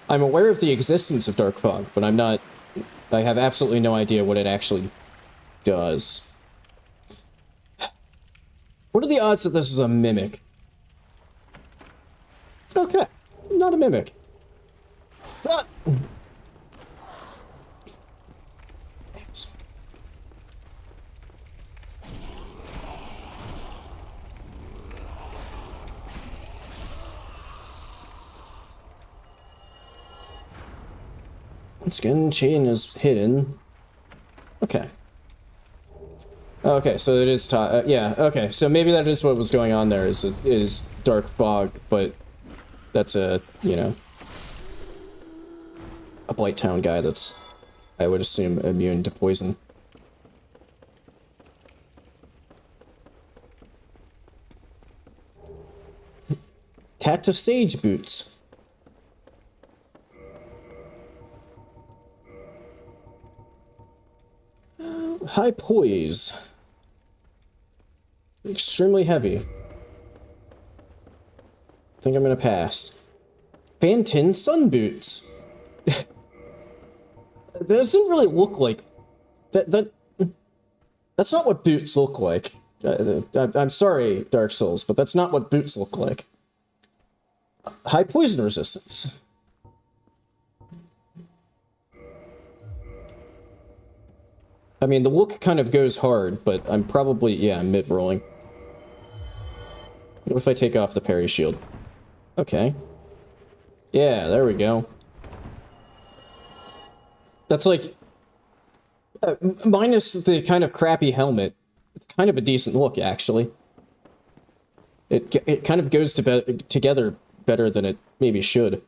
I'm aware of the existence of Dark Fog, but I'm not... I have absolutely no idea what it actually does. What are the odds that this is a mimic? Okay, not a mimic. Ah! Skin chain is hidden. Okay. Okay, so it is yeah, okay, so maybe that is what was going on there, is Dark Fog, but that's a, you know, a Blighttown guy that's, I would assume, immune to poison. Tat of Sage boots. High poise. Extremely heavy. I think I'm gonna pass. Fantin sun boots. That doesn't really look like that's not what boots look like. I'm sorry, Dark Souls, but that's not what boots look like. High poison resistance. I mean, the look kind of goes hard, but I'm probably, yeah, mid-rolling. What if I take off the parry shield? Okay. Yeah, there we go. That's like... minus the kind of crappy helmet, it's kind of a decent look, actually. It kind of goes together better than it maybe should.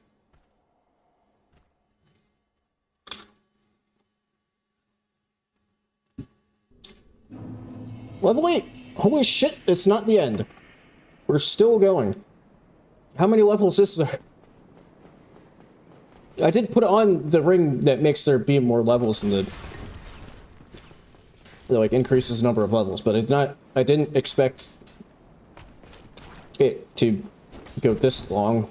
Level 8! Holy shit, it's not the end. We're still going. How many levels is there? I did put on the ring that makes there be more levels in the... like, increases the number of levels, but I didn't expect it to go this long.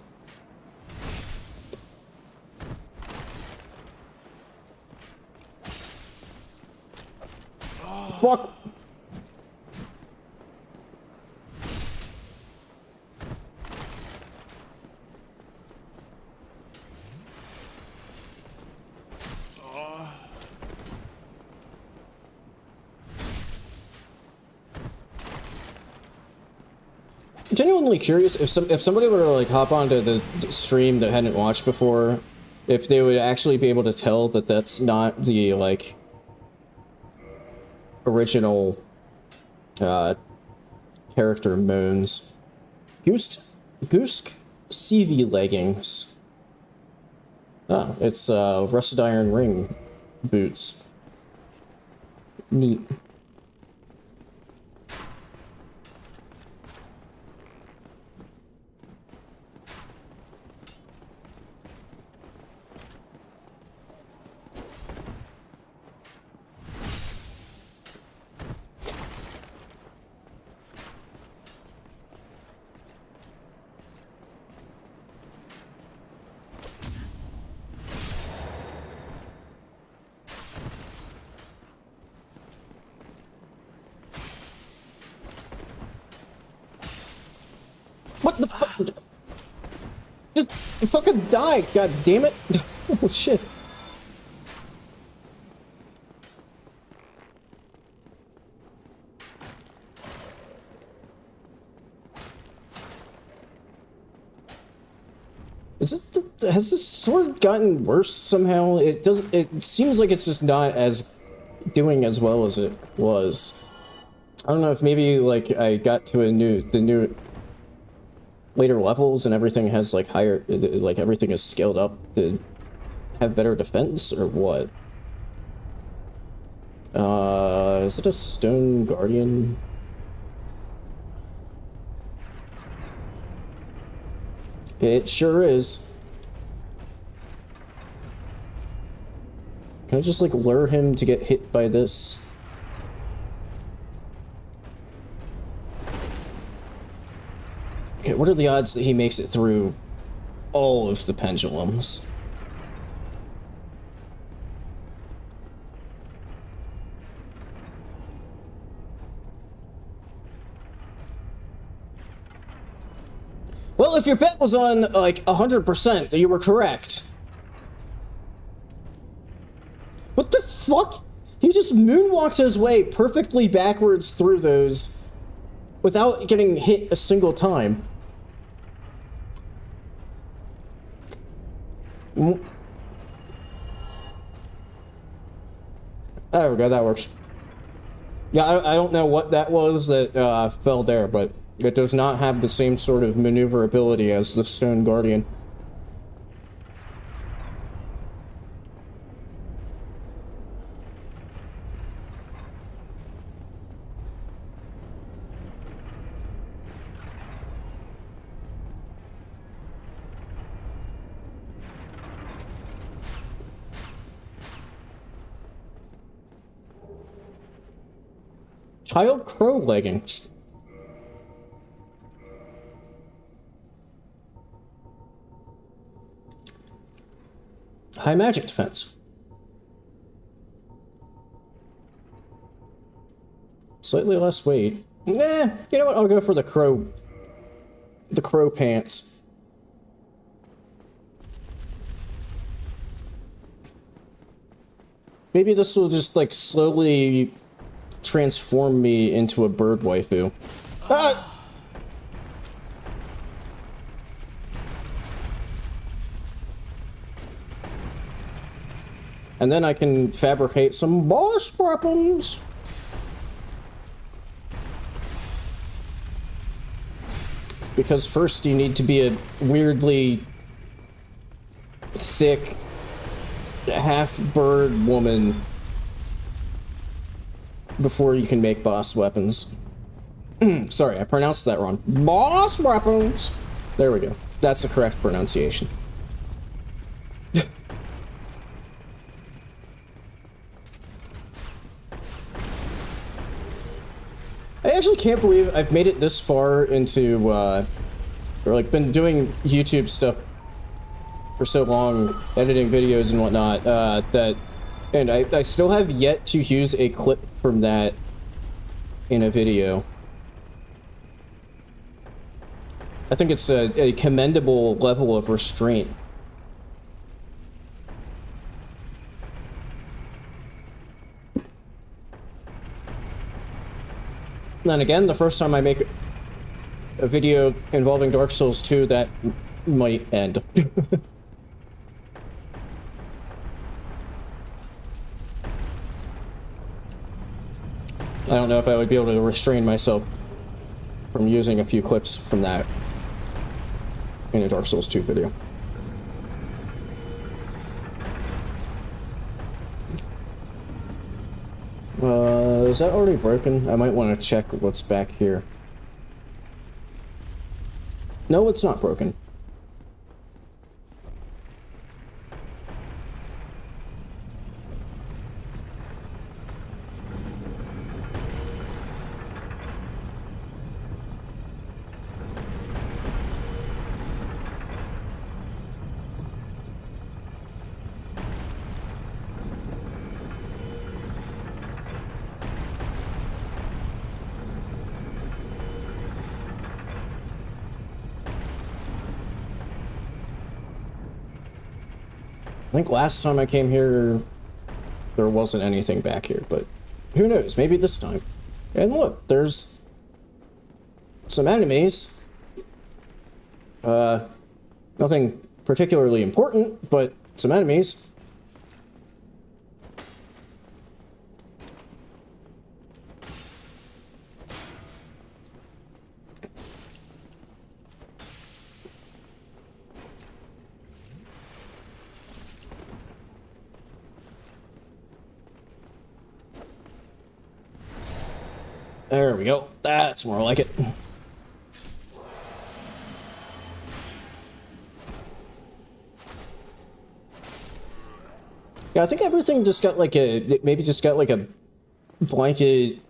Fuck! Genuinely curious if somebody were to like hop onto the stream that hadn't watched before, if they would actually be able to tell that that's not the like original character moans. Goosk CV leggings. Ah, it's rusted iron ring boots. Neat. What the fuck? Just fucking die, god damn it. Oh shit. Has this sword gotten worse somehow? It seems like it's just not as doing as well as it was. I don't know if maybe like I got to the new later levels and everything has like higher, like everything is scaled up to have better defense or what. Is it a stone guardian? It sure is. Can I just like lure him to get hit by this? Okay, what are the odds that he makes it through all of the pendulums? Well, if your bet was on, like, 100%, you were correct. What the fuck? He just moonwalked his way perfectly backwards through those without getting hit a single time. There we go, that works. Yeah, I don't know what that was that fell there, but it does not have the same sort of maneuverability as the Stone Guardian. Child crow leggings. High magic defense. Slightly less weight. Nah, you know what? I'll go for the crow. The crow pants. Maybe this will just, like, slowly transform me into a bird waifu. Ah! And then I can fabricate some boss weapons. Because first you need to be a weirdly thick half-bird woman before you can make boss weapons. Sorry, I pronounced that wrong. Boss weapons! There we go. That's the correct pronunciation. I actually can't believe I've made it this far into, or like been doing YouTube stuff for so long, editing videos and whatnot, and I still have yet to use a clip from that in a video. I think it's a commendable level of restraint. Then again, the first time I make a video involving Dark Souls 2, that might end. I don't know if I would be able to restrain myself from using a few clips from that in a Dark Souls 2 video. Is that already broken? I might want to check what's back here. No, it's not broken. I think last time I came here, there wasn't anything back here, but who knows? Maybe this time. And look, there's some enemies. Nothing particularly important, but some enemies. There we go. That's more like it. Yeah, I think everything just got like a, maybe just got like a blanket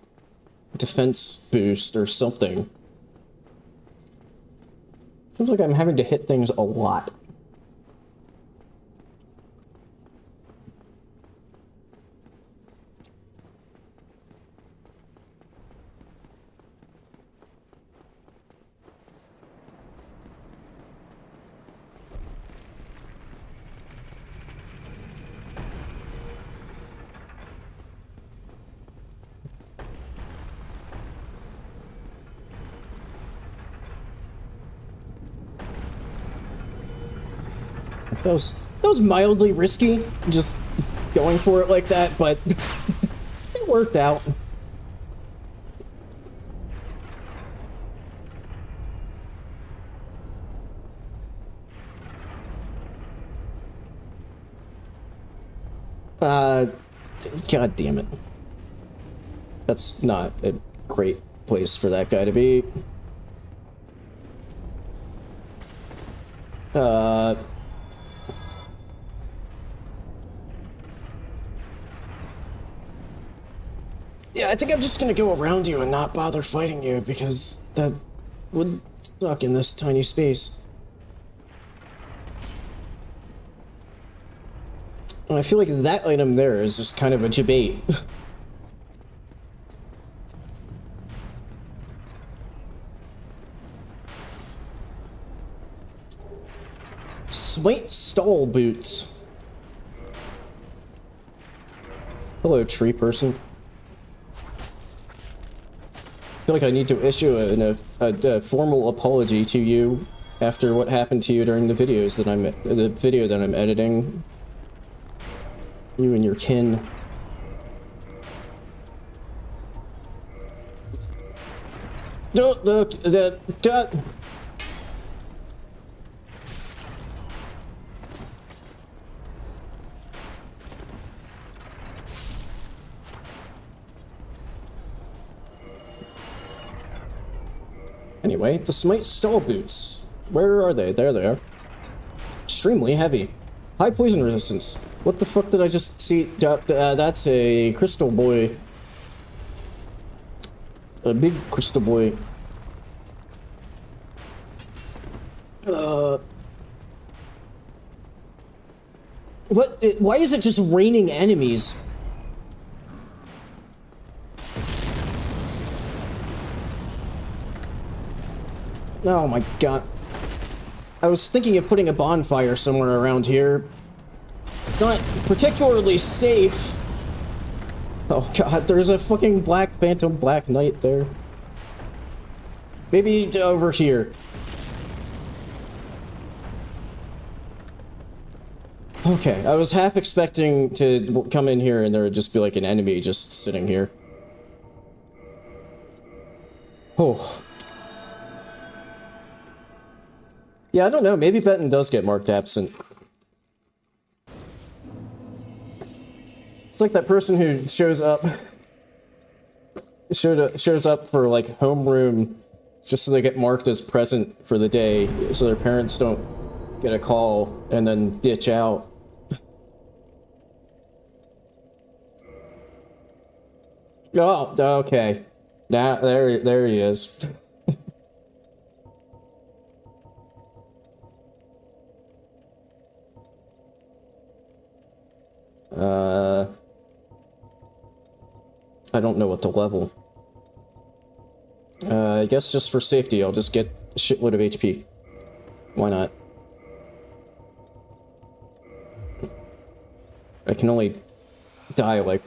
defense boost or something. Seems like I'm having to hit things a lot. That was mildly risky, just going for it like that, but it worked out. God damn it. That's not a great place for that guy to be. Yeah, I think I'm just gonna go around you and not bother fighting you, because that would suck in this tiny space. And I feel like that item there is just kind of a debate. Smite stall boots. Hello, tree person. I feel like I need to issue a formal apology to you after what happened to you during the video that I'm editing. You and your kin. Don't look that. Anyway, the Smite stall boots. Where are they? There they are. Extremely heavy. High poison resistance. What the fuck did I just see? That's a crystal boy. A big crystal boy. What? Why is it just raining enemies? Oh my god. I was thinking of putting a bonfire somewhere around here. It's not particularly safe. Oh god, there's a fucking black phantom black knight there. Maybe over here. Okay, I was half expecting to come in here and there would just be like an enemy just sitting here. Oh. Yeah, I don't know. Maybe Benton does get marked absent. It's like that person who shows up for like homeroom just so they get marked as present for the day, so their parents don't get a call and then ditch out. Oh, okay. Now there he is. I don't know what to level. I guess just for safety, I'll just get a shitload of HP. Why not? I can only die like...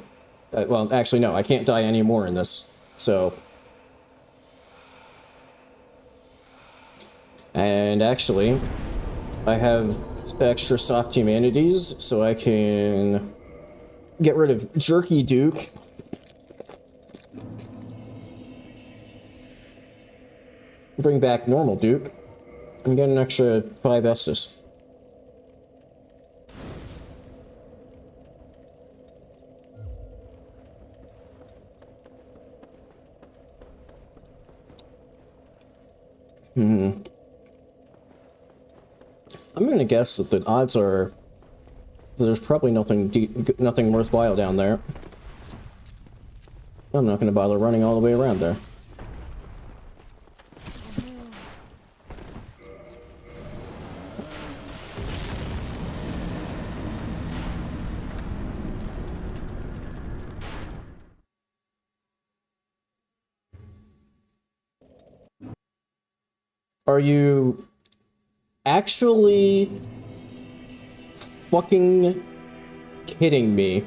well, actually no, I can't die anymore in this, so... And actually, I have extra soft humanities, so I can get rid of Jerky Duke. Bring back normal Duke, and get an extra 5 Estus. I'm gonna guess that the odds are that there's probably nothing worthwhile down there. I'm not gonna bother running all the way around there. Are you actually fucking kidding me?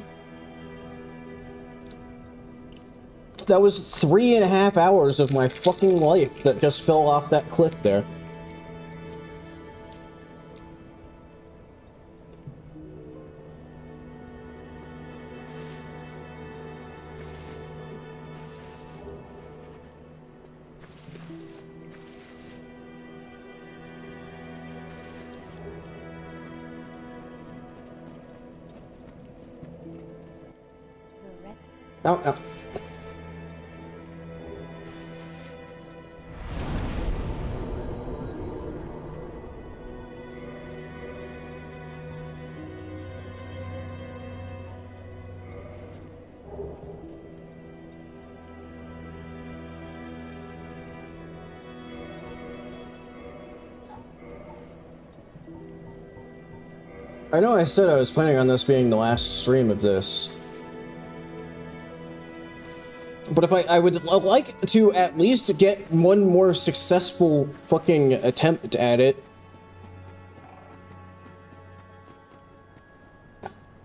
That was 3.5 hours of my fucking life that just fell off that cliff there. No, no. I know I said I was planning on this being the last stream of this. But if I would like to at least get one more successful fucking attempt at it.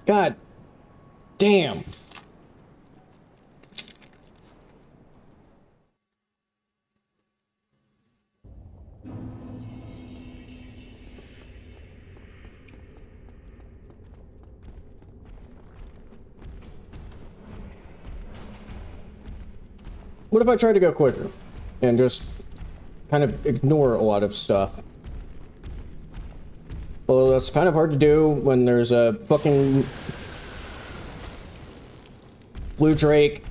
God damn. What if I try to go quicker and just kind of ignore a lot of stuff? Well, that's kind of hard to do when there's a fucking blue drake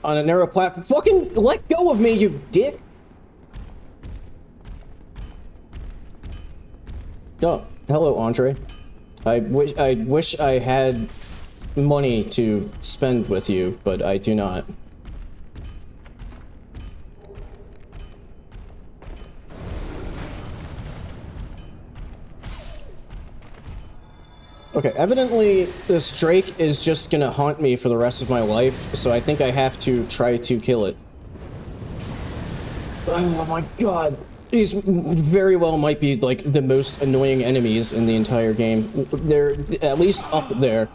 on a narrow platform. Fucking let go of me, you dick! Oh, hello, Andre. I wish I had money to spend with you, but I do not. Okay, evidently this drake is just gonna haunt me for the rest of my life, so I think I have to try to kill it. Oh my god. These very well might be, like, the most annoying enemies in the entire game. They're at least up there.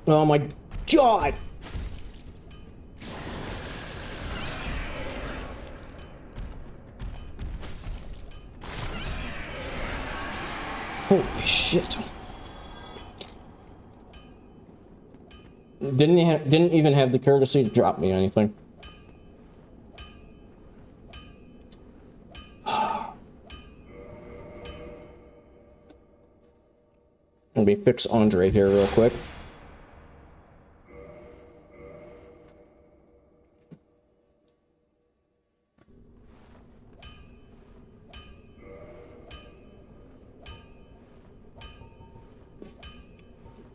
Oh my god! Holy shit. Didn't even have the courtesy to drop me anything. Let me fix Andre here real quick.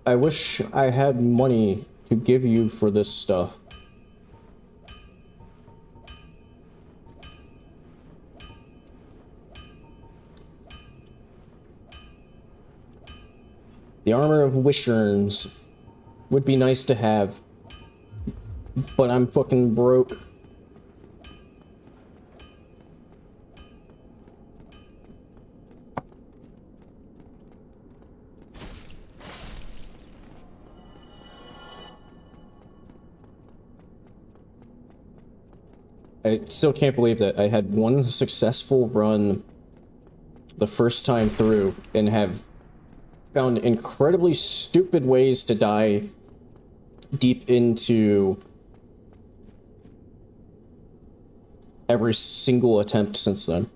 I wish I had money to give you for this stuff. The armor of Wisherns would be nice to have, but I'm fucking broke. I still can't believe that I had one successful run the first time through and have found incredibly stupid ways to die deep into every single attempt since then.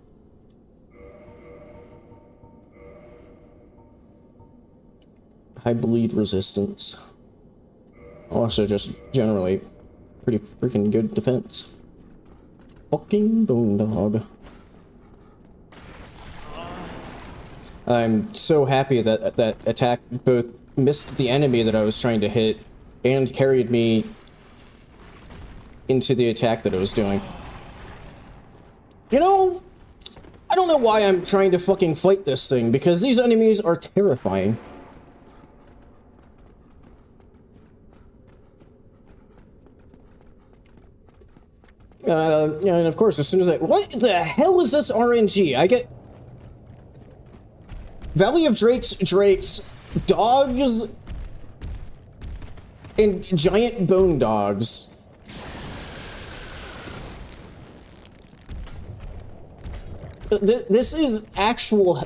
High bleed resistance. Also just generally pretty freaking good defense. Fucking boondog. I'm so happy that that attack both missed the enemy that I was trying to hit and carried me into the attack that I was doing. You know, I don't know why I'm trying to fucking fight this thing, because these enemies are terrifying. And of course, as soon as what the hell is this RNG? I get Valley of Drakes, dogs, and giant bone dogs. This is actual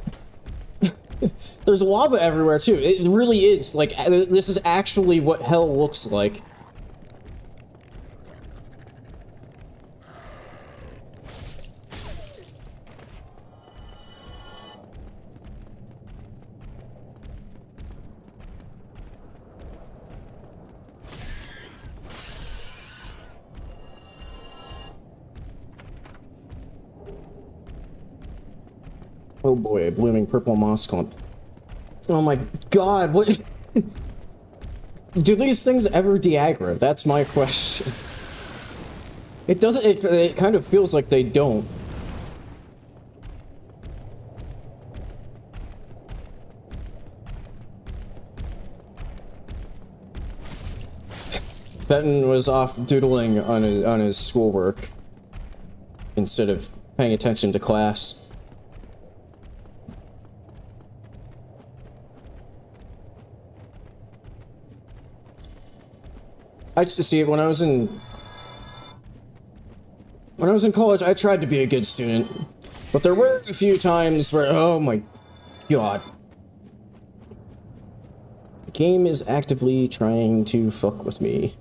There's lava everywhere, too. It really is. Like, this is actually what hell looks like. Oh boy, a blooming purple moss clump. Oh my god, what? Do these things ever de-aggro? That's my question. It doesn't, it kind of feels like they don't. Benton was off doodling on his schoolwork instead of paying attention to class. I just see when I was in college, I tried to be a good student, but there were a few times where, oh my god, the game is actively trying to fuck with me.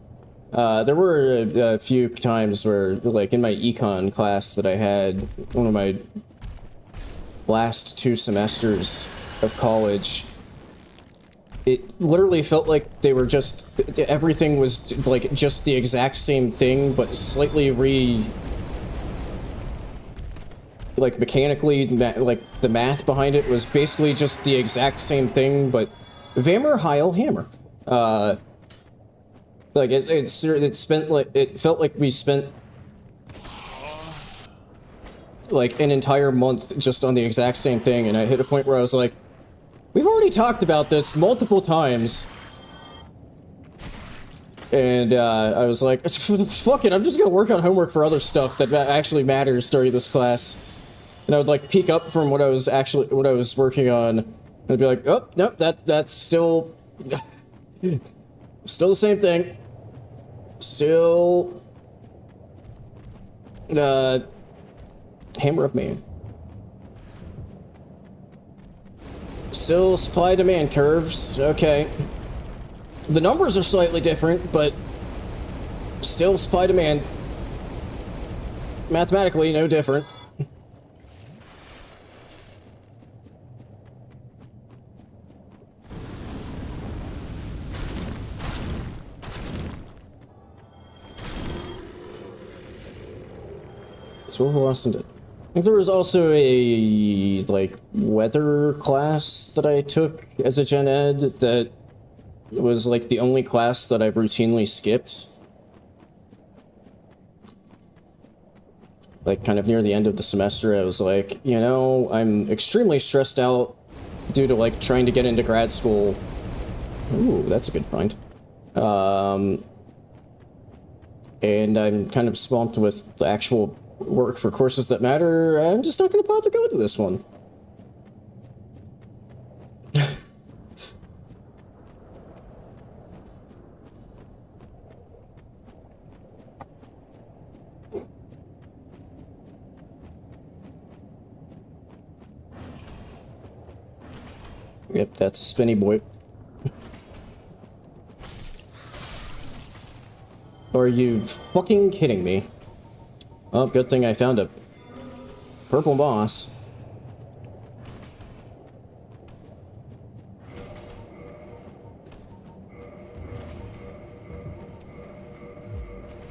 There were a few times where, like in my econ class that I had, one of my last 2 semesters of college, it literally felt like they were just, everything was like just the exact same thing, but slightly like mechanically, like the math behind it was basically just the exact same thing, but Vammer Heil Hammer. Like it felt like we spent like an entire month just on the exact same thing, and I hit a point where I was like, we've already talked about this multiple times. And, I was like, fuck it, I'm just gonna work on homework for other stuff that actually matters during this class. And I would, like, peek up from what I was working on, and I'd be like, oh, nope, that's still the same thing. Still, Hammer of Man. Still supply-demand curves, okay. The numbers are slightly different, but still supply-demand. Mathematically, no different. So what else did? I think there was also a, like, weather class that I took as a gen ed that was, like, the only class that I've routinely skipped. Like, kind of near the end of the semester, I was like, you know, I'm extremely stressed out due to, like, trying to get into grad school. Ooh, that's a good find. And I'm kind of swamped with the actual work for courses that matter. I'm just not going to bother going to this one. Yep, that's Spinny Boy. Are you fucking kidding me? Oh, good thing I found a purple moss.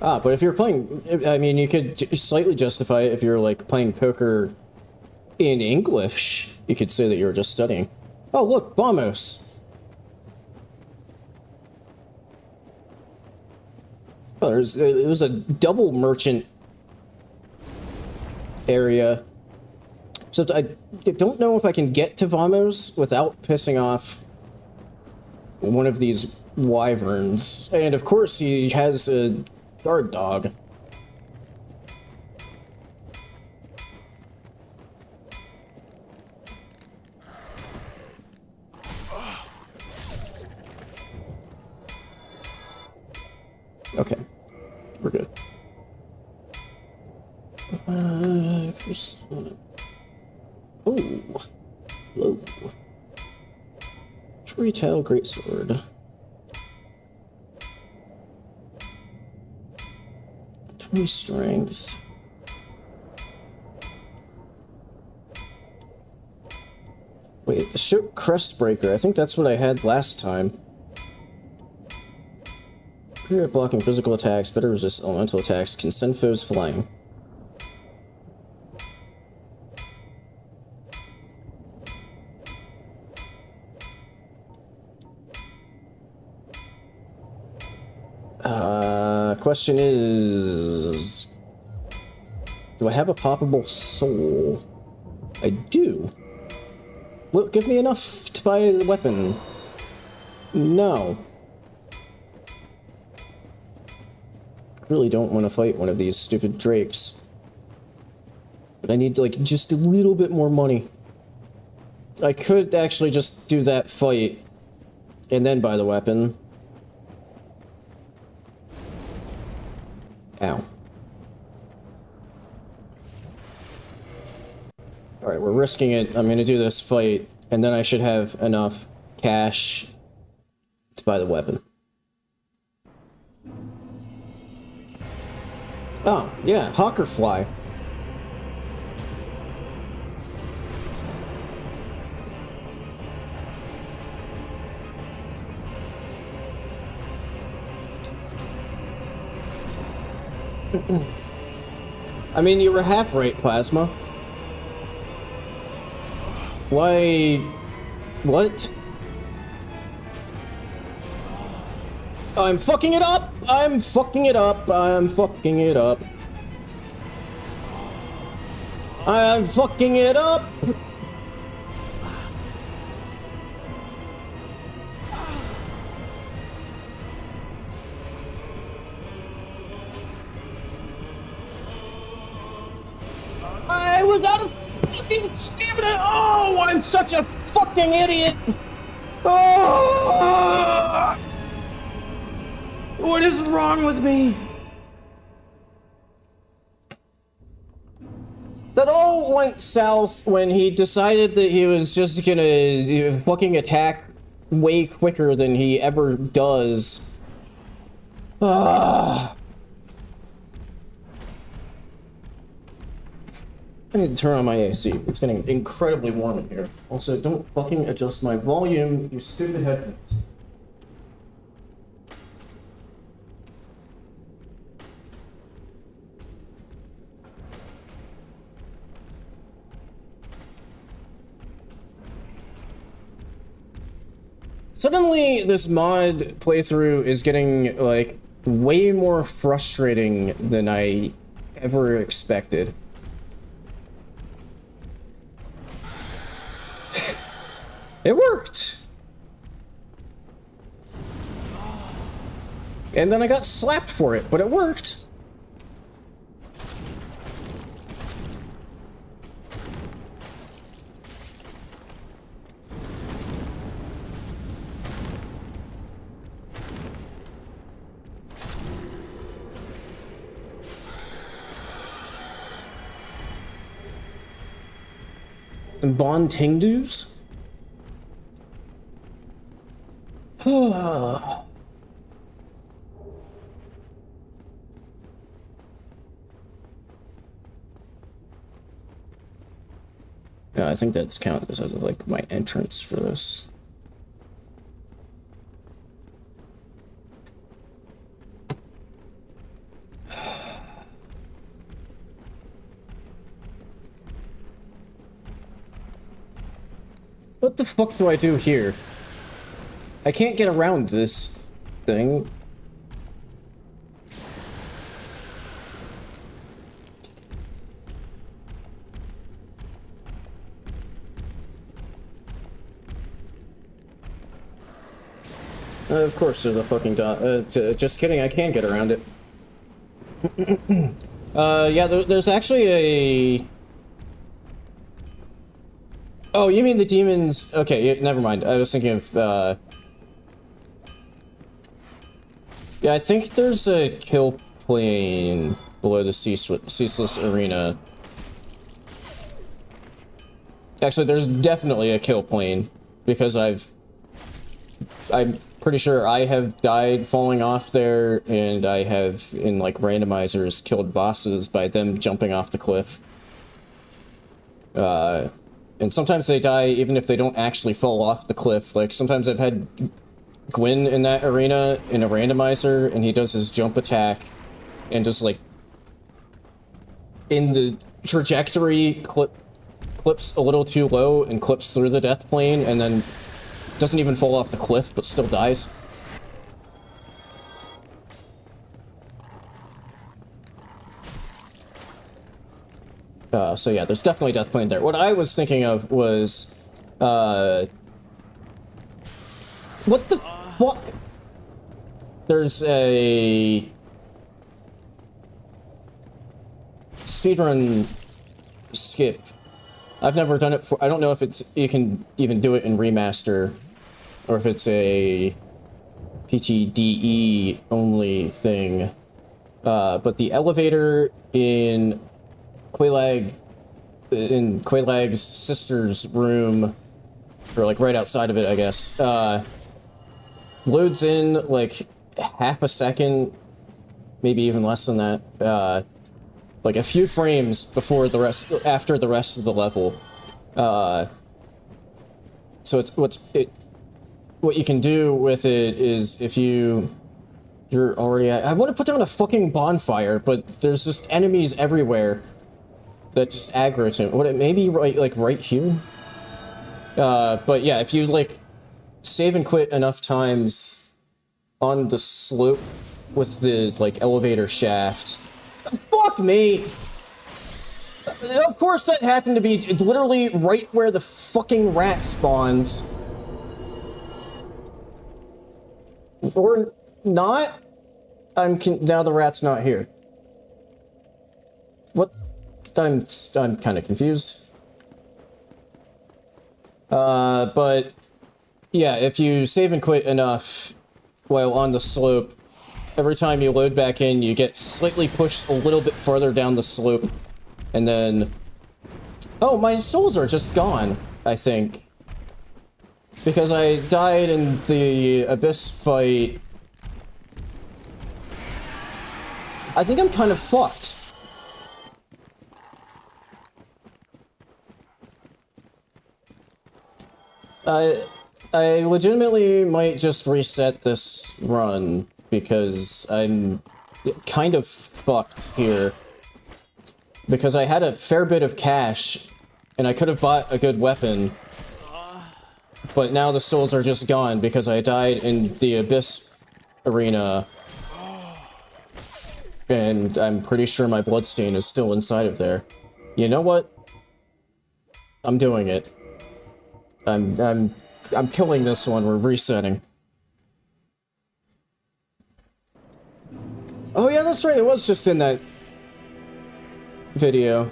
Ah, but if you're playing, I mean, you could slightly justify it if you're, like, playing poker in English. You could say that you're just studying. Oh, look, Vamos! Oh, it was a double merchant area. So I don't know if I can get to Vamos without pissing off one of these wyverns. And of course he has a guard dog. Okay, we're good. Oh, hello. Retail greatsword. 20 strength. Wait, the ship Crestbreaker. I think that's what I had last time. Good at blocking physical attacks, better resist elemental attacks, can send foes flying. Question is... do I have a poppable soul? I do. Look, give me enough to buy the weapon. No. I really don't want to fight one of these stupid drakes. But I need, like, just a little bit more money. I could actually just do that fight and then buy the weapon. Ow. Alright, we're risking it. I'm gonna do this fight, and then I should have enough cash to buy the weapon. Oh, yeah, Hawkerfly. I mean, you were half right, Plasma. Why... what? I'm fucking it up! I'm fucking it up! I'm fucking it up! I'm fucking it up! I was out of fucking stamina! Oh, I'm such a fucking idiot! Oh! What is wrong with me? That all went south when he decided that he was just gonna fucking attack way quicker than he ever does. Ah. I need to turn on my AC. It's getting incredibly warm in here. Also, don't fucking adjust my volume, you stupid headphones. Suddenly, this mod playthrough is getting, like, way more frustrating than I ever expected. It worked! And then I got slapped for it, but it worked! And Bon Tingdoos? Yeah, I think that's counted as like my entrance for this. What the fuck do I do here? I can't get around this thing. Of course there's a fucking dot. Just kidding, I can get around it. Yeah, there's actually a... Oh, you mean the demons... Okay, never mind. I was thinking of, Yeah, I think there's a kill plane below the Ceaseless Arena. Actually, there's definitely a kill plane, because I've I'm pretty sure I have died falling off there, and I have, in like randomizers, killed bosses by them jumping off the cliff. And sometimes they die even if they don't actually fall off the cliff. Like, sometimes I've had Gwyn in that arena in a randomizer, and he does his jump attack, and just like, in the trajectory, clips a little too low and clips through the death plane, and then doesn't even fall off the cliff, but still dies. So yeah, there's definitely death plane there. What I was thinking of was, what the fuck? There's a speedrun skip. I've never done it for, I don't know if you can even do it in remaster, or if it's a PTDE only thing. But the elevator in Quaylag's sister's room, or like right outside of it, I guess, loads in like half a second, maybe even less than that, like a few frames before the rest, after the rest of the level. So what you can do with it is, if you're already at, I want to put down a fucking bonfire, but there's just enemies everywhere that just aggro to him. Would it maybe right here? But yeah, if you like save and quit enough times on the slope with the like elevator shaft. Fuck me! Of course that happened to be literally right where the fucking rat spawns. Or not? Now the rat's not here. What? I'm kind of confused. But yeah, if you save and quit enough while on the slope, every time you load back in, you get slightly pushed a little bit further down the slope, and then... Oh, my souls are just gone, I think. Because I died in the Abyss fight. I think I'm kind of fucked. I legitimately might just reset this run, because I'm kind of fucked here. Because I had a fair bit of cash, and I could have bought a good weapon, but now the souls are just gone because I died in the Abyss arena, and I'm pretty sure my bloodstain is still inside of there. You know what? I'm doing it. I'm killing this one. We're resetting. Oh yeah, that's right. It was just in that video.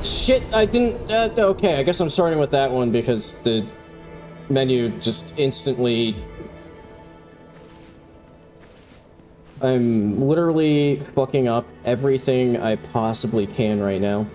Shit, I didn't... okay, I guess I'm starting with that one because the menu just instantly... I'm literally fucking up everything I possibly can right now.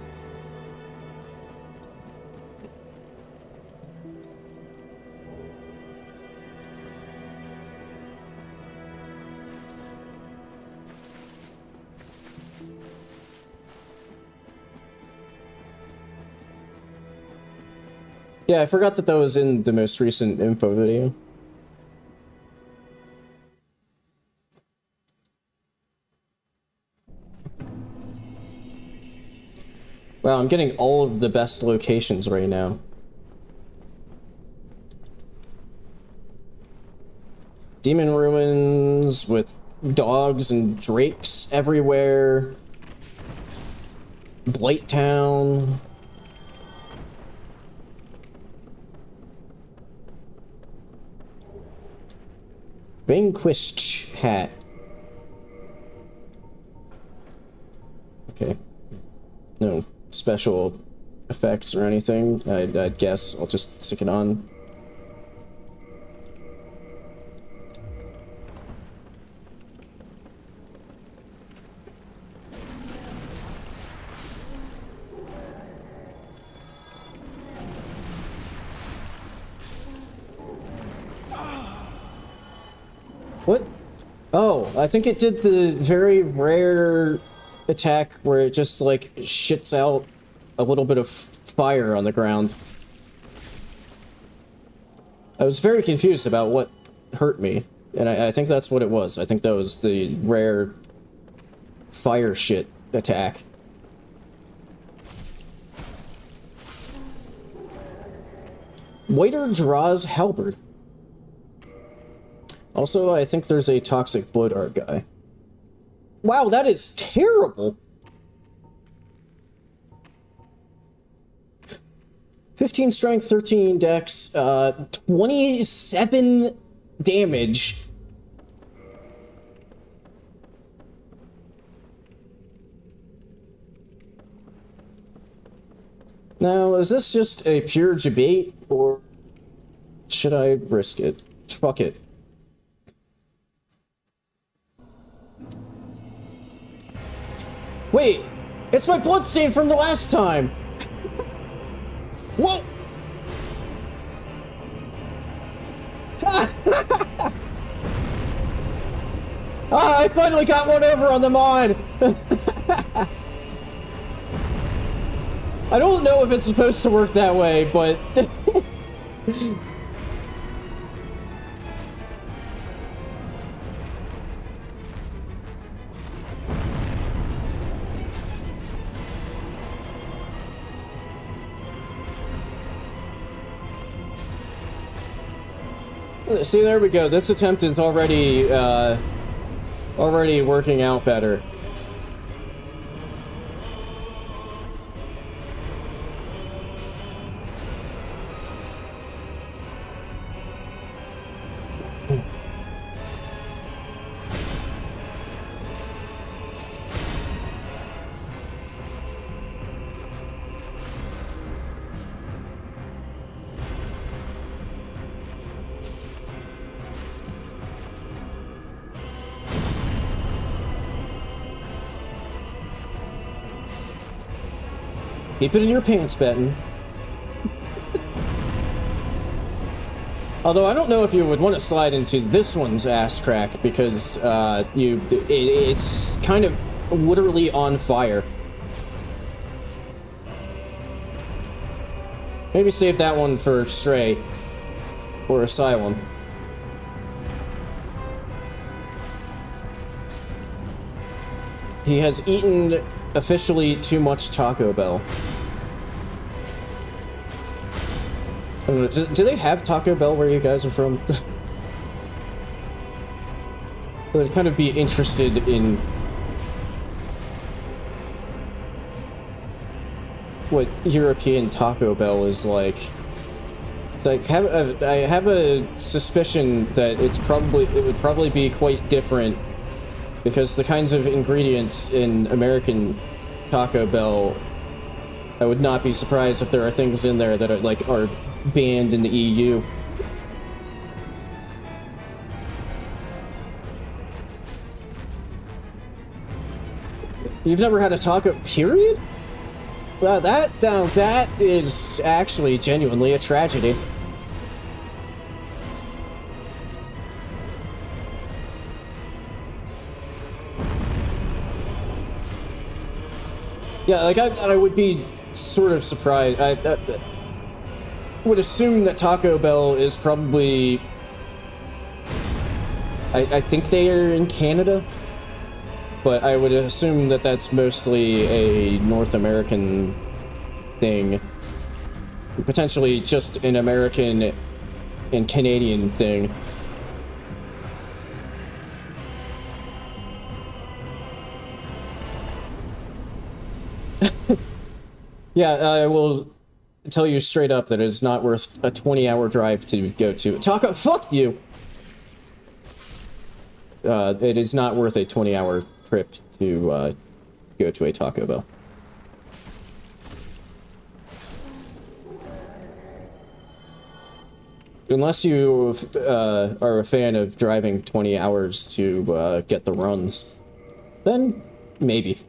Yeah, I forgot that was in the most recent info video. Wow, I'm getting all of the best locations right now. Demon ruins with dogs and drakes everywhere. Blight Town. Vanquished hat. Okay. No special effects or anything. I'd guess I'll just stick it on. What? Oh, I think it did the very rare attack where it just, like, shits out a little bit of fire on the ground. I was very confused about what hurt me, and I think that's what it was. I think that was the rare fire shit attack. Waiter draws halberd. Also, I think there's a toxic blood art guy. Wow, that is terrible! 15 strength, 13 dex, 27 damage. Now, is this just a pure debate, or should I risk it? Fuck it. Wait! It's my bloodstain from the last time! Whoa! Ah, I finally got one over on the mod! I don't know if it's supposed to work that way, but... See, there we go. This attempt is already working out better. Keep it in your pants, Benton. Although I don't know if you would want to slide into this one's ass crack because it's kind of literally on fire. Maybe save that one for Stray or Asylum. He has eaten officially too much Taco Bell. I don't know, do they have Taco Bell where you guys are from? I'd kind of be interested in what European Taco Bell is like. It's like I have a suspicion that it would probably be quite different because the kinds of ingredients in American Taco Bell, I would not be surprised if there are things in there that are banned in the EU. You've never had a taco, period? Well, that is actually genuinely a tragedy. Yeah, like, I would be sort of surprised. I would assume that Taco Bell is probably... I think they are in Canada, but I would assume that that's mostly a North American thing. Potentially just an American and Canadian thing. Yeah, I will tell you straight up that it is not worth a 20-hour drive to go to Taco. Fuck you! It is not worth a 20-hour trip to go to a Taco Bell. Unless you are a fan of driving 20 hours to get the runs, then maybe.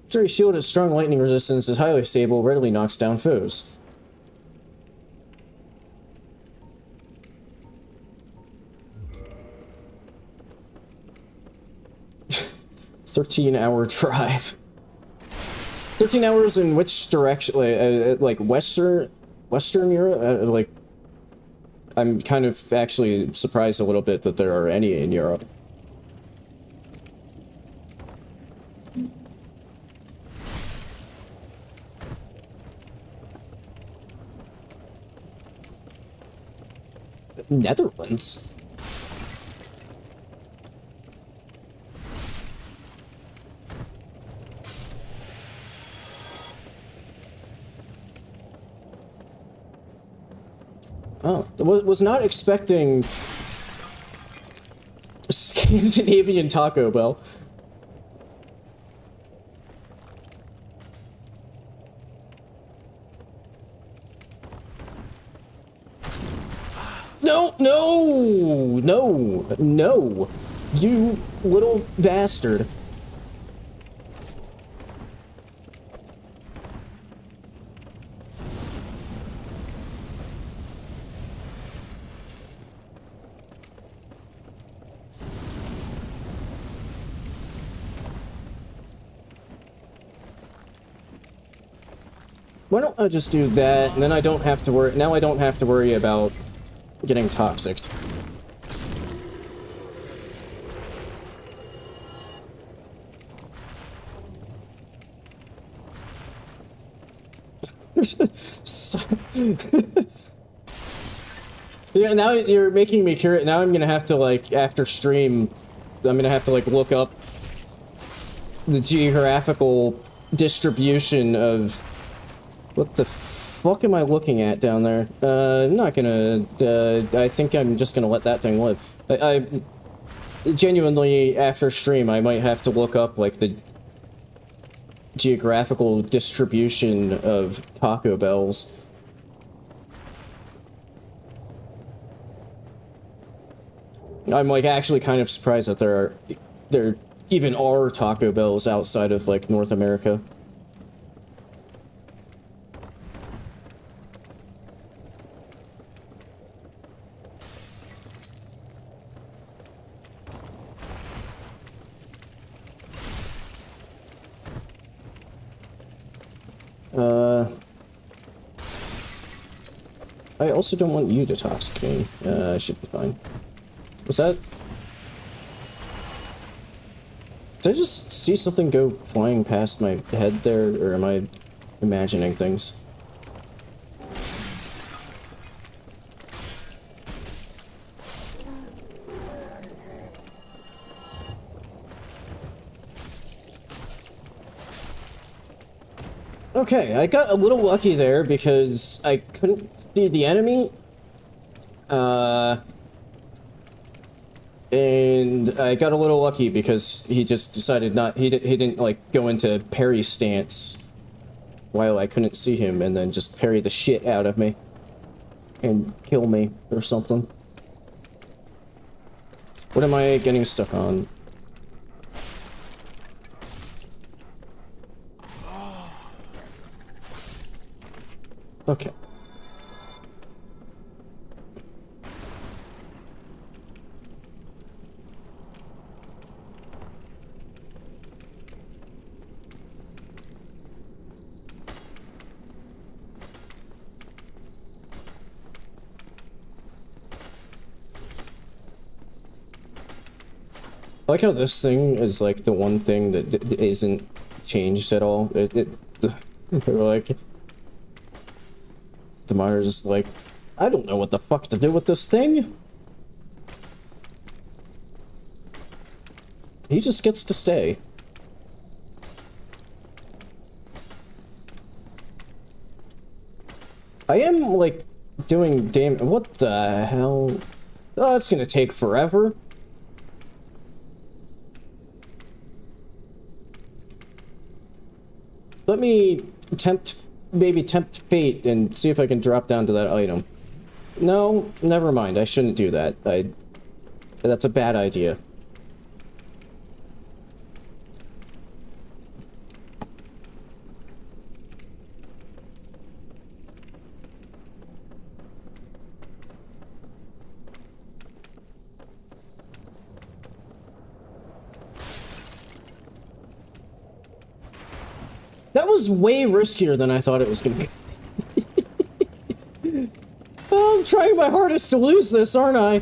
Jerry's shield has strong lightning resistance, is highly stable, readily knocks down foes. 13-hour drive. 13 hours in which direction? Like Western Europe? Like, I'm kind of actually surprised a little bit that there are any in Europe. Netherlands? Oh, was not expecting Scandinavian Taco Bell. No, no, no, no, you little bastard. Why don't I just do that, and then I don't have to worry. Now I don't have to worry about getting toxic. So yeah, now you're making me curious. Now I'm gonna have to, like, after stream, I'm gonna have to, like, look up the geographical distribution of what the fuck am I looking at down there? I'm not gonna, I think I'm just gonna let that thing live. I genuinely, after stream, I might have to look up, like, the geographical distribution of Taco Bells. I'm, like, actually kind of surprised that there even are Taco Bells outside of, like, North America. I also don't want you to toxicate me. I should be fine. Was that... Did I just see something go flying past my head there, or am I imagining things? Okay, I got a little lucky there because I couldn't see the enemy. And I got a little lucky because he just decided he didn't, like, go into parry stance while I couldn't see him and then just parry the shit out of me and kill me or something. What am I getting stuck on? Okay. I like how this thing is, like, the one thing that isn't changed at all. They're like... The miner's just like, I don't know what the fuck to do with this thing. He just gets to stay. I am, like, doing damn... What the hell? Oh, that's gonna take forever. Let me maybe tempt fate and see if I can drop down to that item. No, never mind. I shouldn't do that. That's a bad idea. That was way riskier than I thought it was gonna be. Oh, I'm trying my hardest to lose this, aren't I?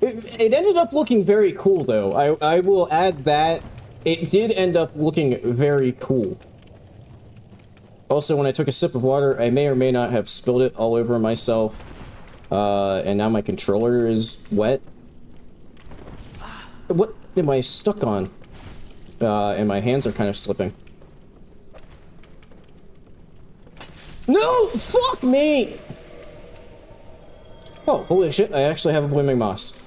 It ended up looking very cool, though. I will add that. It did end up looking very cool. Also, when I took a sip of water, I may or may not have spilled it all over myself. And now my controller is wet. What am I stuck on? And my hands are kind of slipping. No! Fuck me! Oh, holy shit, I actually have a blooming moss.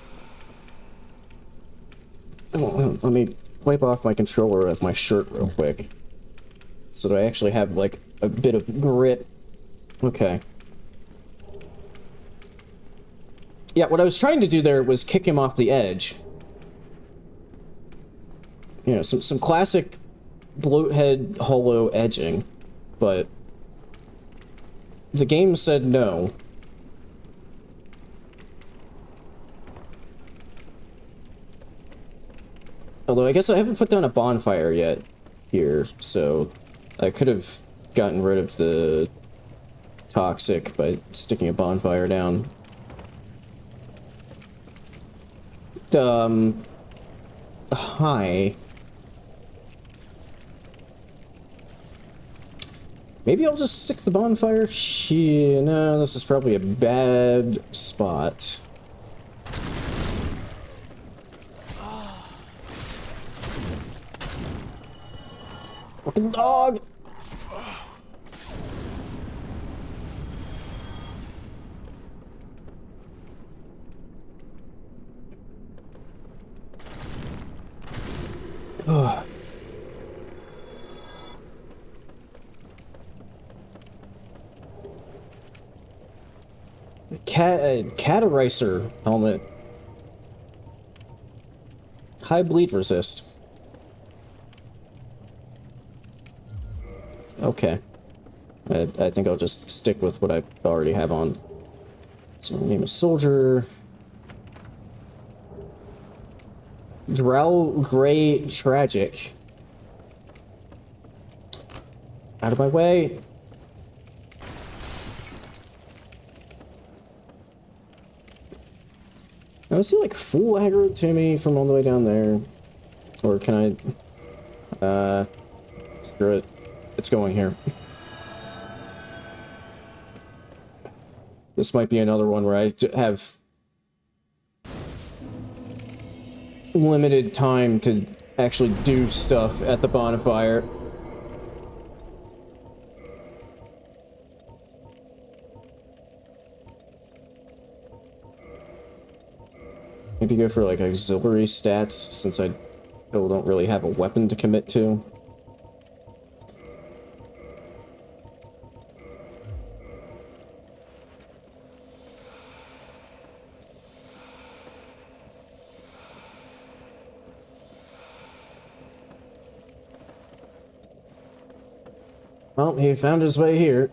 Oh, let me wipe off my controller with my shirt real quick. So that I actually have, like, a bit of grip. Okay. Yeah, what I was trying to do there was kick him off the edge. You know, some classic bloathead hollow edging, but the game said no. Although I guess I haven't put down a bonfire yet here, so I could have gotten rid of the toxic by sticking a bonfire down. Hi. Maybe I'll just stick the bonfire here. No, this is probably a bad spot. Fucking dog! Ugh. Caterizer helmet. High bleed resist. Okay. I think I'll just stick with what I already have on. So name a soldier. Drow Gray Tragic. Out of my way. Now, is he like full aggro to me from all the way down there? Or can I... screw it. It's going here. This might be another one where I have limited time to actually do stuff at the bonfire. Maybe go for like auxiliary stats since I still don't really have a weapon to commit to. Well, he found his way here.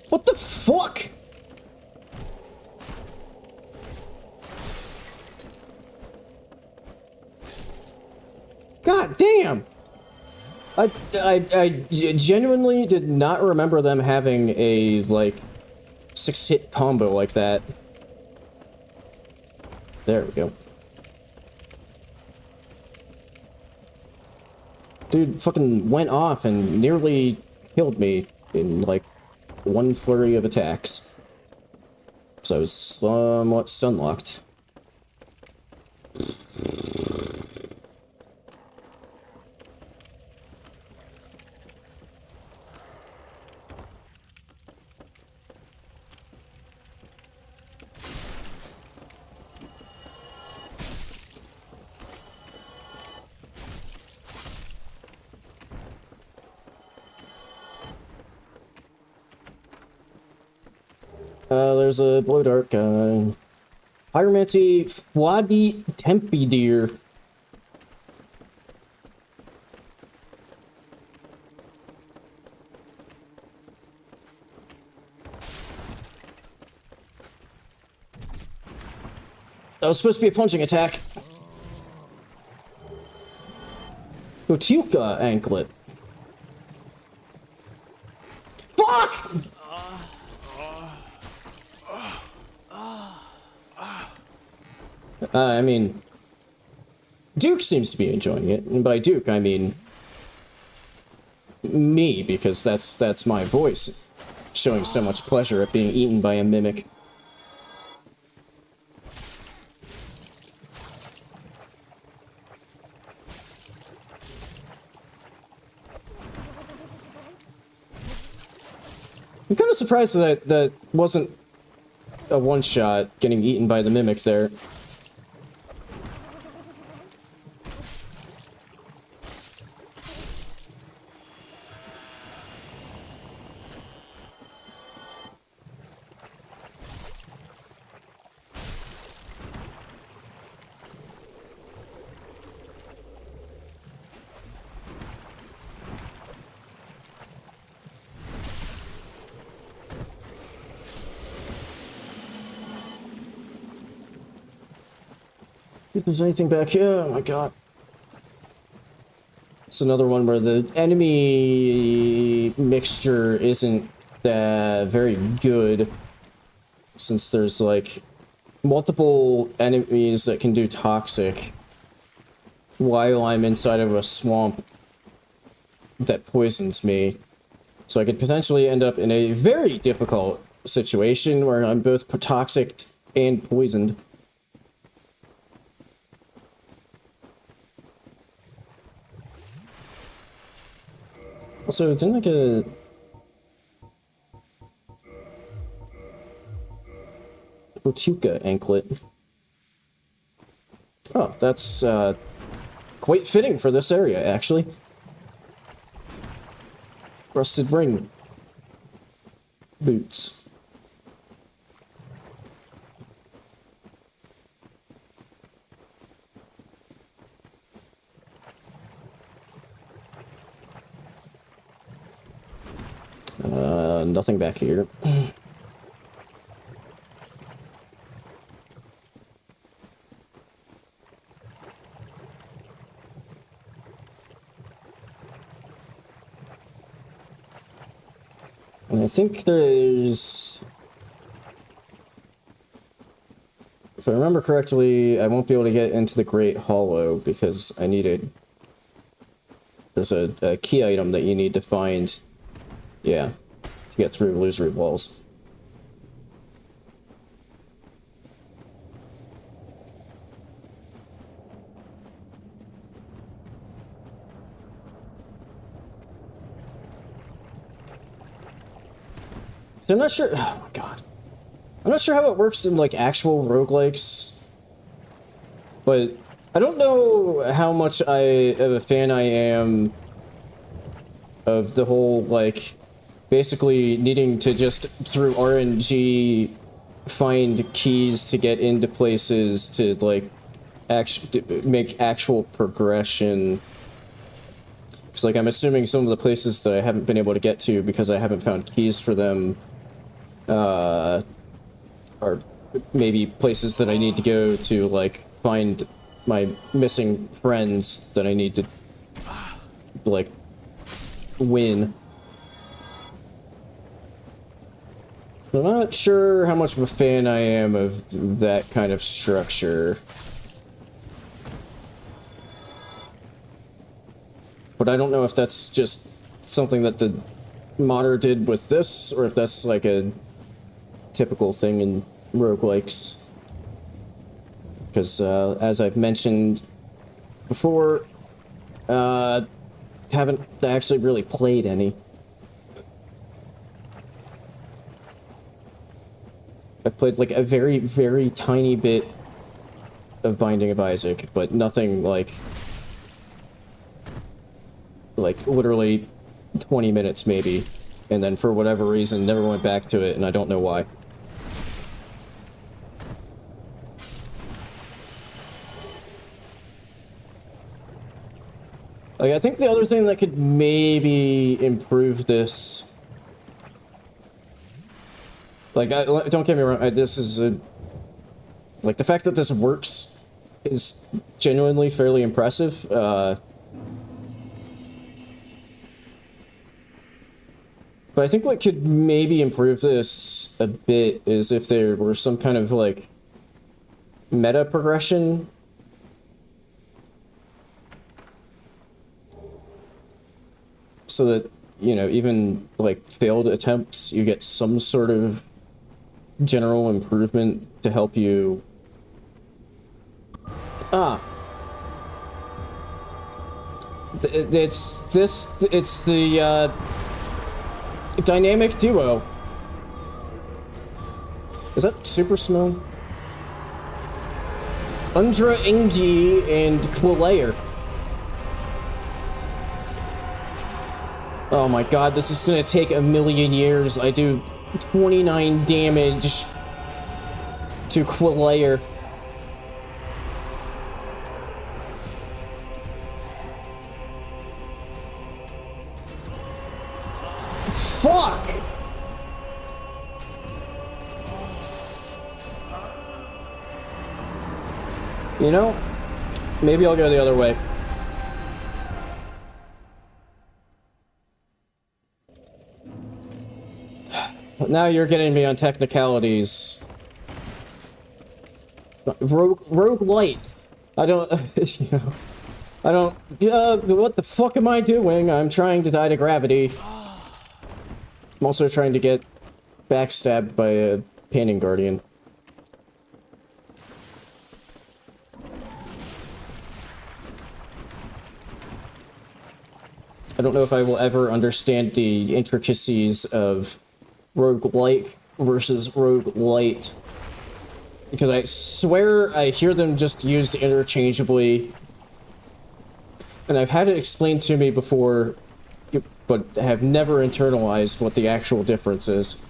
What the fuck? God damn! I genuinely did not remember them having a, like, 6-hit combo like that. There we go. Dude fucking went off and nearly killed me in, like, one flurry of attacks. So I was somewhat stun-locked. There's a blow dart guy. Pyromancy Flabby Tempe Deer. That was supposed to be a punching attack. Otuka anklet. Fuck! I mean, Duke seems to be enjoying it, and by Duke I mean me, because that's my voice showing so much pleasure at being eaten by a mimic. I'm kind of surprised that that wasn't a one-shot getting eaten by the mimic there. If there's anything back here, oh my god. It's another one where the enemy mixture isn't very good, since there's like multiple enemies that can do toxic while I'm inside of a swamp that poisons me. So I could potentially end up in a very difficult situation where I'm both toxic and poisoned. Also, didn't I get a... Otuka anklet? Oh, that's, quite fitting for this area, actually. Rusted ring. Boots. Nothing back here. And I think there's... If I remember correctly, I won't be able to get into the Great Hollow because I needed... There's a key item that you need to find. Yeah. To get through illusory walls. So I'm not sure... Oh my god. I'm not sure how it works in, like, actual roguelikes. But I don't know how much of a fan I am of the whole, like... Basically needing to just, through RNG, find keys to get into places to, like, make actual progression. Because, like, I'm assuming some of the places that I haven't been able to get to because I haven't found keys for them, are maybe places that I need to go to, like, find my missing friends that I need to, like, win. I'm not sure how much of a fan I am of that kind of structure. But I don't know if that's just something that the modder did with this, or if that's like a typical thing in roguelikes. Because, as I've mentioned before, haven't actually really played any. I've played like a very, very tiny bit of Binding of Isaac, but nothing like literally 20 minutes maybe, and then for whatever reason never went back to it, and I don't know why. Like, I think the other thing that could maybe improve this... Like, don't get me wrong, this is a Like, the fact that this works is genuinely fairly impressive. But I think what could maybe improve this a bit is if there were some kind of, like, meta progression. So that, you know, even, like, failed attempts, you get some sort of general improvement to help you... It's the, dynamic duo. Is that Super Smo? Undra Engi and Quillayer. Oh my god, this is gonna take a million years. I do 29 damage to Quillayer. Fuck! You know, maybe I'll go the other way. Now you're getting me on technicalities. Roguelike. I don't, you know, I don't, what the fuck am I doing? I'm trying to die to gravity. I'm also trying to get backstabbed by a painting guardian. I don't know if I will ever understand the intricacies of roguelike versus roguelite, because I swear I hear them just used interchangeably, and I've had it explained to me before, but have never internalized what the actual difference is.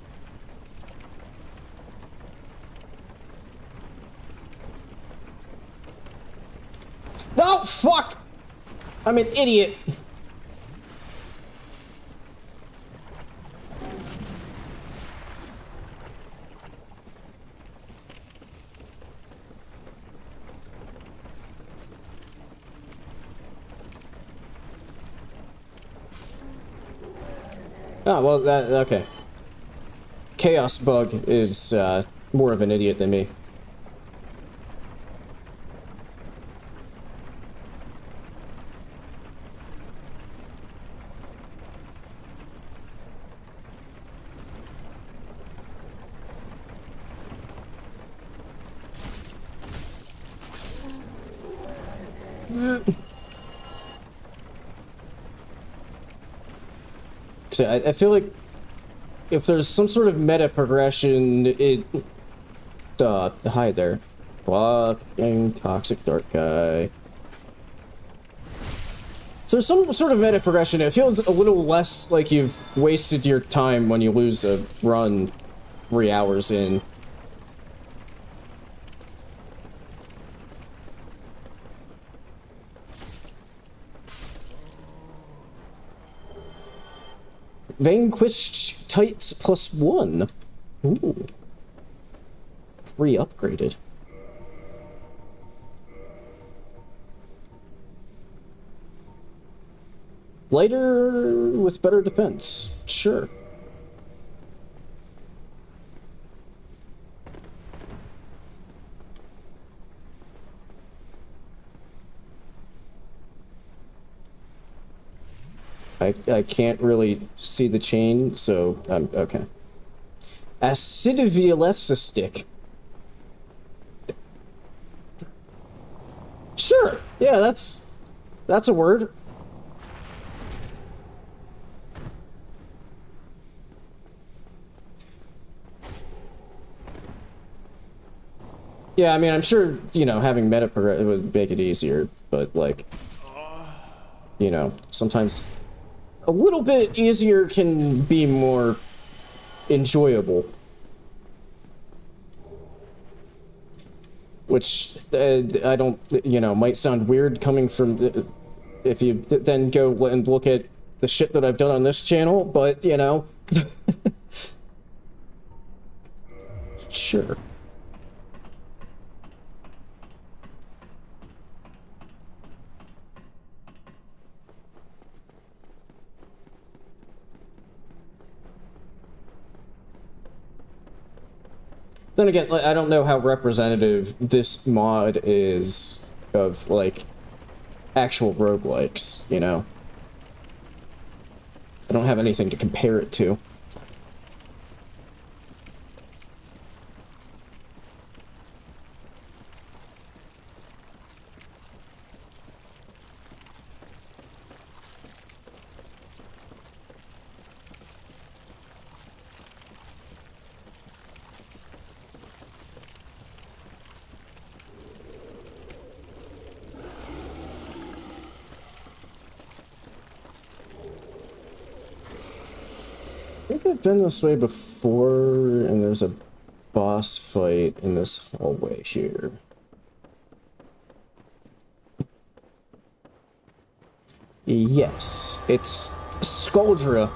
No, fuck! I'm an idiot. Oh, well, okay. Chaos Bug is, more of an idiot than me. So I feel like if there's some sort of meta progression, hi there. Fucking toxic dark guy. If there's some sort of meta progression, it feels a little less like you've wasted your time when you lose a run 3 hours in. Vanquished Tights +1. Ooh. Re-upgraded. Lighter with better defense. Sure. I can't really see the chain, so I'm okay. Acidivialistic. Sure. Yeah, that's a word. Yeah, I mean, I'm sure, you know, having meta progress would make it easier, but like, you know, sometimes a little bit easier can be more enjoyable. Which, I don't, you know, might sound weird coming from, if you then go and look at the shit that I've done on this channel, but, you know. Sure. Then again, like, I don't know how representative this mod is of, like, actual roguelikes, you know? I don't have anything to compare it to. I think I've been this way before, and there's a boss fight in this hallway here. Yes, it's Skuldra.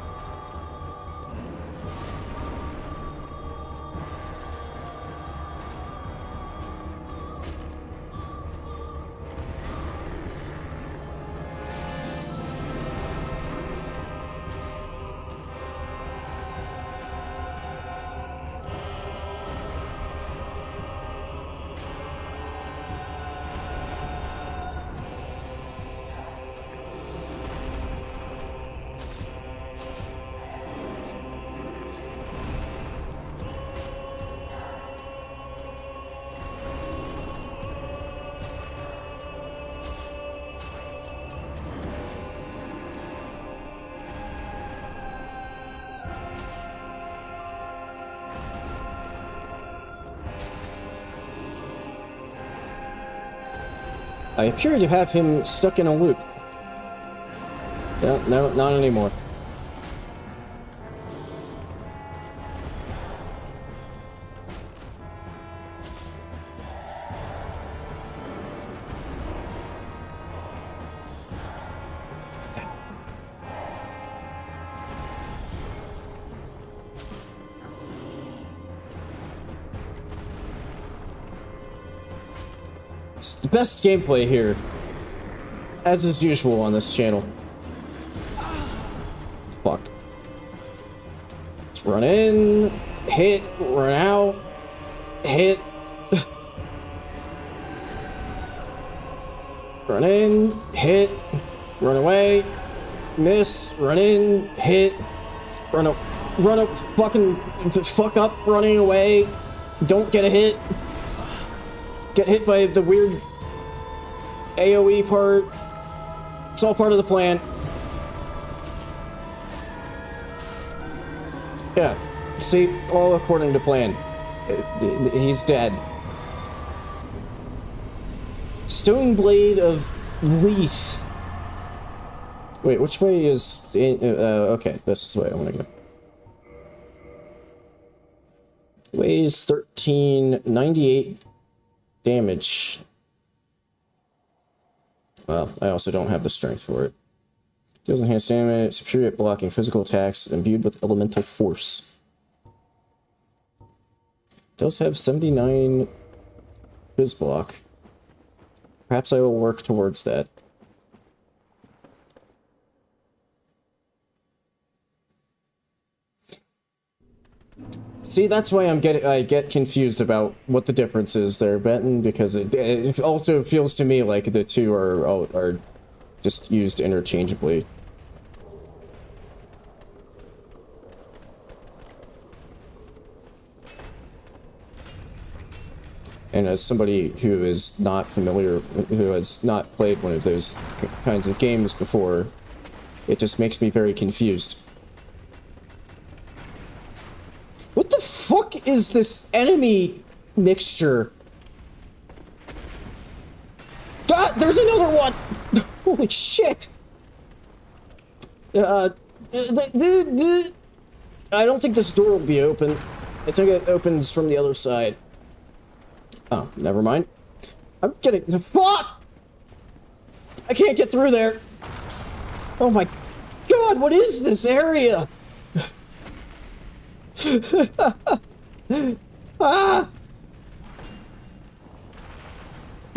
I appear to have him stuck in a loop. No, not anymore. It's the best gameplay here, as is usual on this channel. Fuck. Let's run in, hit, run out, hit. Run in, hit, run away, miss, run in, hit, run up, fucking fuck up, running away, don't get a hit. Get hit by the weird AoE part. It's all part of the plan. Yeah, see, all according to plan. He's dead. Stone Blade of Leith. Wait, which way is... okay, this is the way I want to go. Weighs 1398 damage. Well, I also don't have the strength for it. Deals enhanced damage, superior at blocking physical attacks, imbued with elemental force. Does have 79 phys block. Perhaps I will work towards that. See, that's why I get confused about what the difference is there, Benton, because it also feels to me like the two are just used interchangeably. And as somebody who is not familiar, who has not played one of those kinds of games before, it just makes me very confused. What the fuck is this enemy mixture? God, there's another one! Holy shit! I don't think this door will be open. I think it opens from the other side. Oh, never mind. I'm getting the fuck! I can't get through there. Oh my god, what is this area? Ah!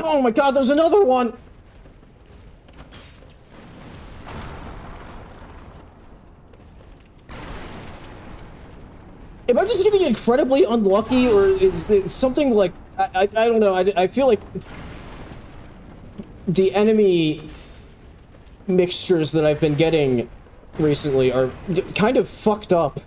Oh my god, there's another one! Am I just getting incredibly unlucky, or is it something like... I don't know, I feel like... the enemy mixtures that I've been getting recently are kind of fucked up.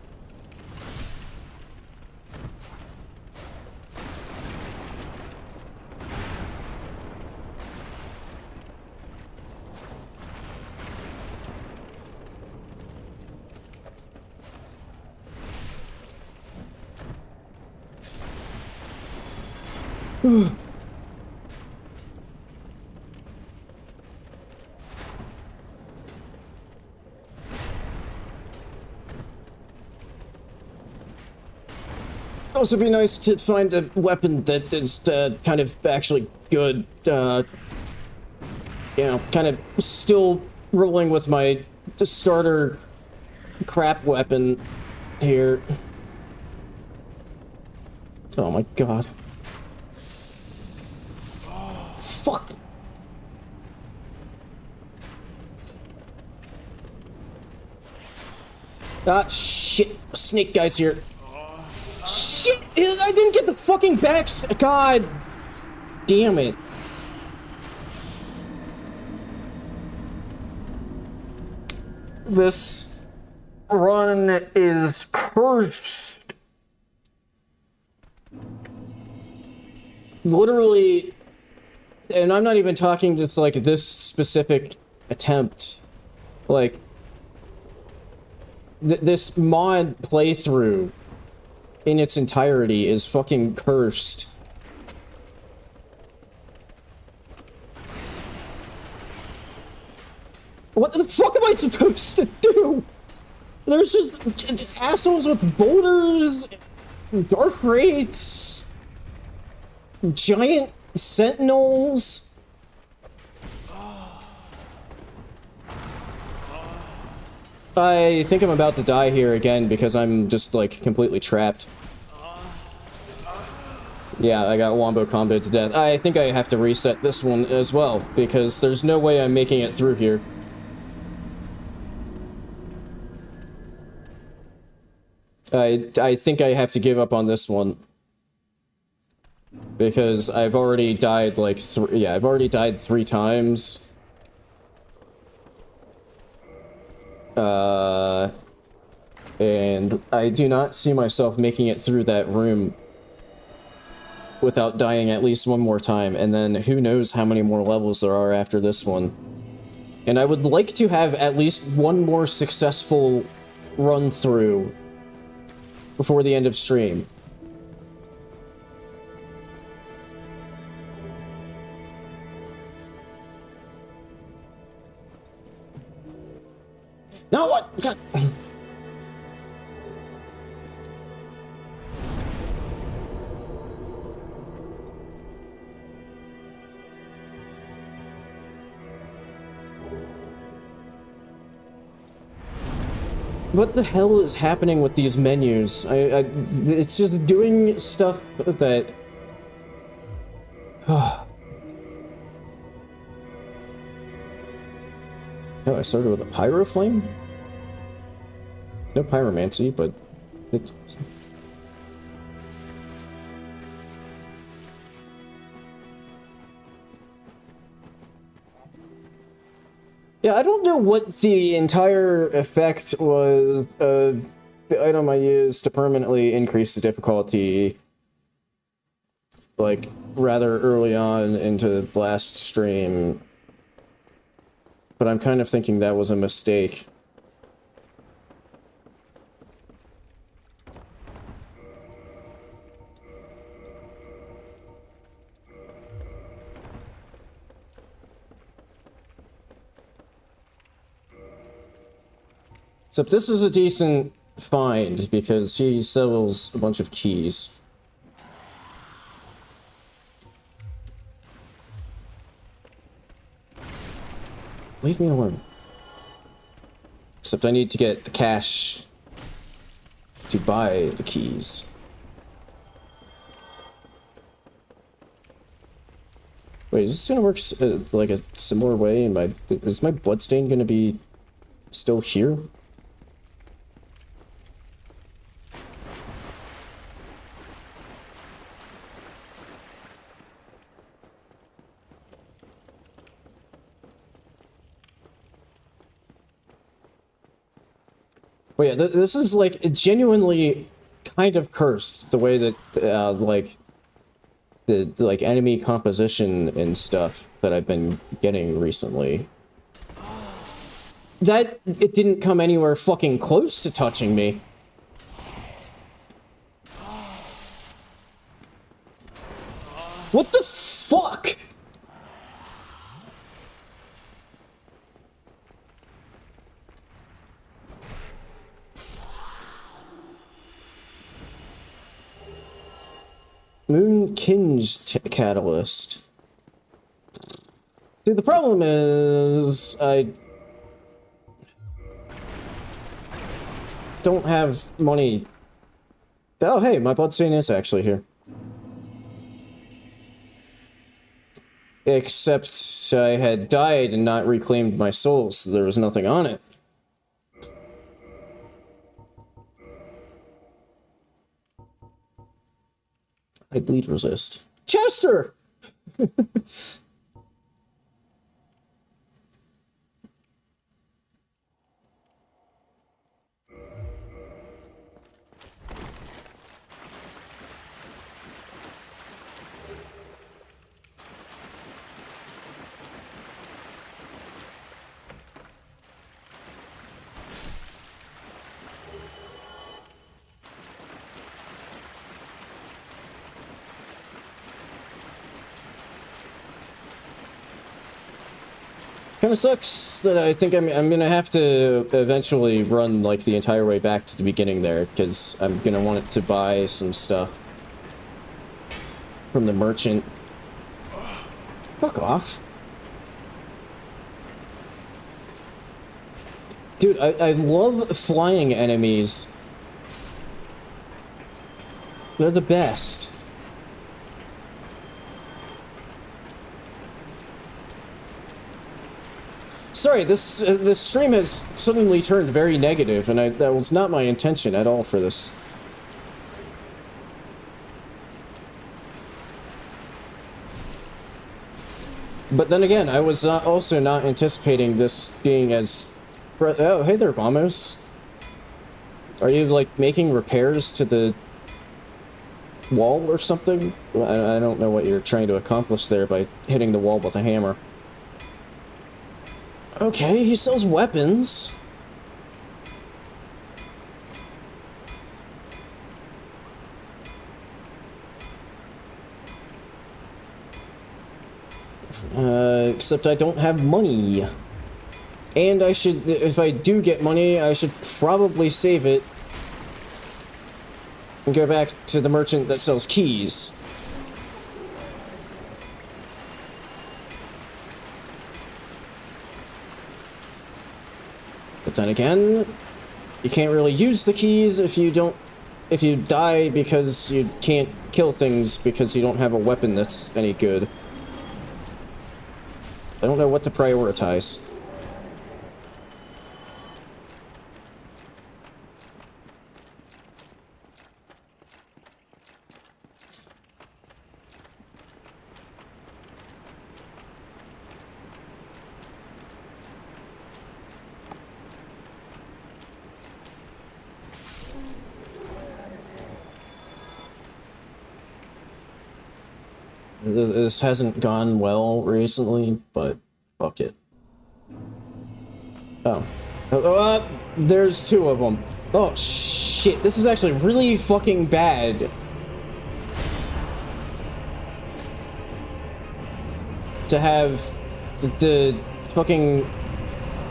Also be nice to find a weapon that is kind of actually good. You know, kind of still rolling with my starter crap weapon here. Oh my god. Fuck. Ah, shit. Snake guy's here. Shit! I didn't get the fucking backs. God damn it. This run is cursed. Literally, and I'm not even talking just like this specific attempt. Like, this mod playthrough in its entirety is fucking cursed. What the fuck am I supposed to do? There's just assholes with boulders, dark wraiths, giant sentinels. I think I'm about to die here again because I'm just like completely trapped. Yeah, I got wombo comboed to death. I think I have to reset this one as well because there's no way I'm making it through here. I think I have to give up on this one. Because I've already died like I've already died 3 times. And I do not see myself making it through that room without dying at least one more time, and then who knows how many more levels there are after this one. And I would like to have at least one more successful run through before the end of stream. No, what? God. What the hell is happening with these menus? It's just doing stuff that... Oh, I started with a pyro flame? No pyromancy, but... Yeah, I don't know what the entire effect was of the item I used to permanently increase the difficulty, like, rather early on into the last stream. But I'm kind of thinking that was a mistake. Except this is a decent find, because he sells a bunch of keys. Leave me alone. Except I need to get the cash to buy the keys. Wait, is this gonna work like a similar way? Is my bloodstain gonna be still here? But yeah, this is like genuinely kind of cursed, the way that like the like enemy composition and stuff that I've been getting recently. That it didn't come anywhere fucking close to touching me. What the fuck? Moon Kinge Catalyst. See, the problem is I don't have money. Oh, hey, my bloodstain is actually here. Except I had died and not reclaimed my soul, so there was nothing on it. I bleed resist. Chester! Kind of sucks that I think I'm gonna have to eventually run like the entire way back to the beginning there, because I'm gonna want it to buy some stuff from the merchant. Fuck off. Dude, I love flying enemies. They're the best. Sorry, this stream has suddenly turned very negative, and that was not my intention at all for this. But then again, I was also not anticipating this being as... Oh, hey there, Vamos. Are you, like, making repairs to the wall or something? I don't know what you're trying to accomplish there by hitting the wall with a hammer. Okay, he sells weapons. Except I don't have money. And I should, if I do get money, I should probably save it and go back to the merchant that sells keys. But then again, you can't really use the keys if you die because you can't kill things because you don't have a weapon that's any good. I don't know what to prioritize. This hasn't gone well recently, but fuck it. Oh. There's two of them. Oh, shit. This is actually really fucking bad. To have the fucking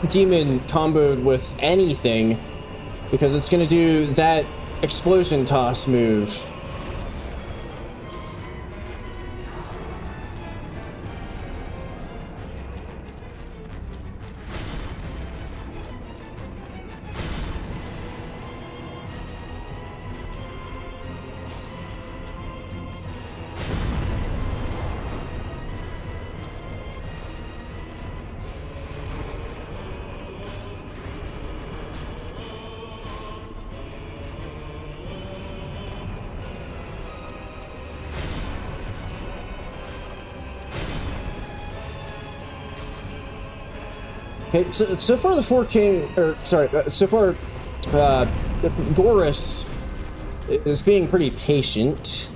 demon comboed with anything, because it's gonna do that explosion toss move. Okay, so far the four king, or sorry, so far Doris is being pretty patient.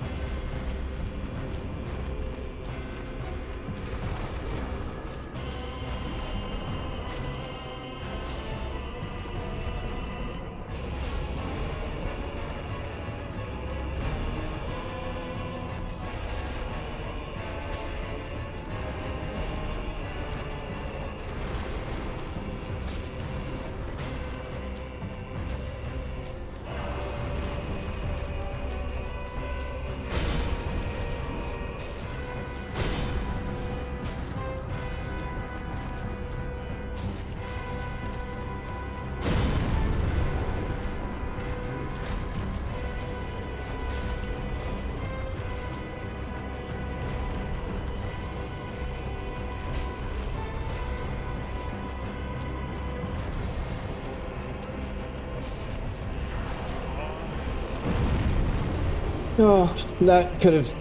Oh, that could have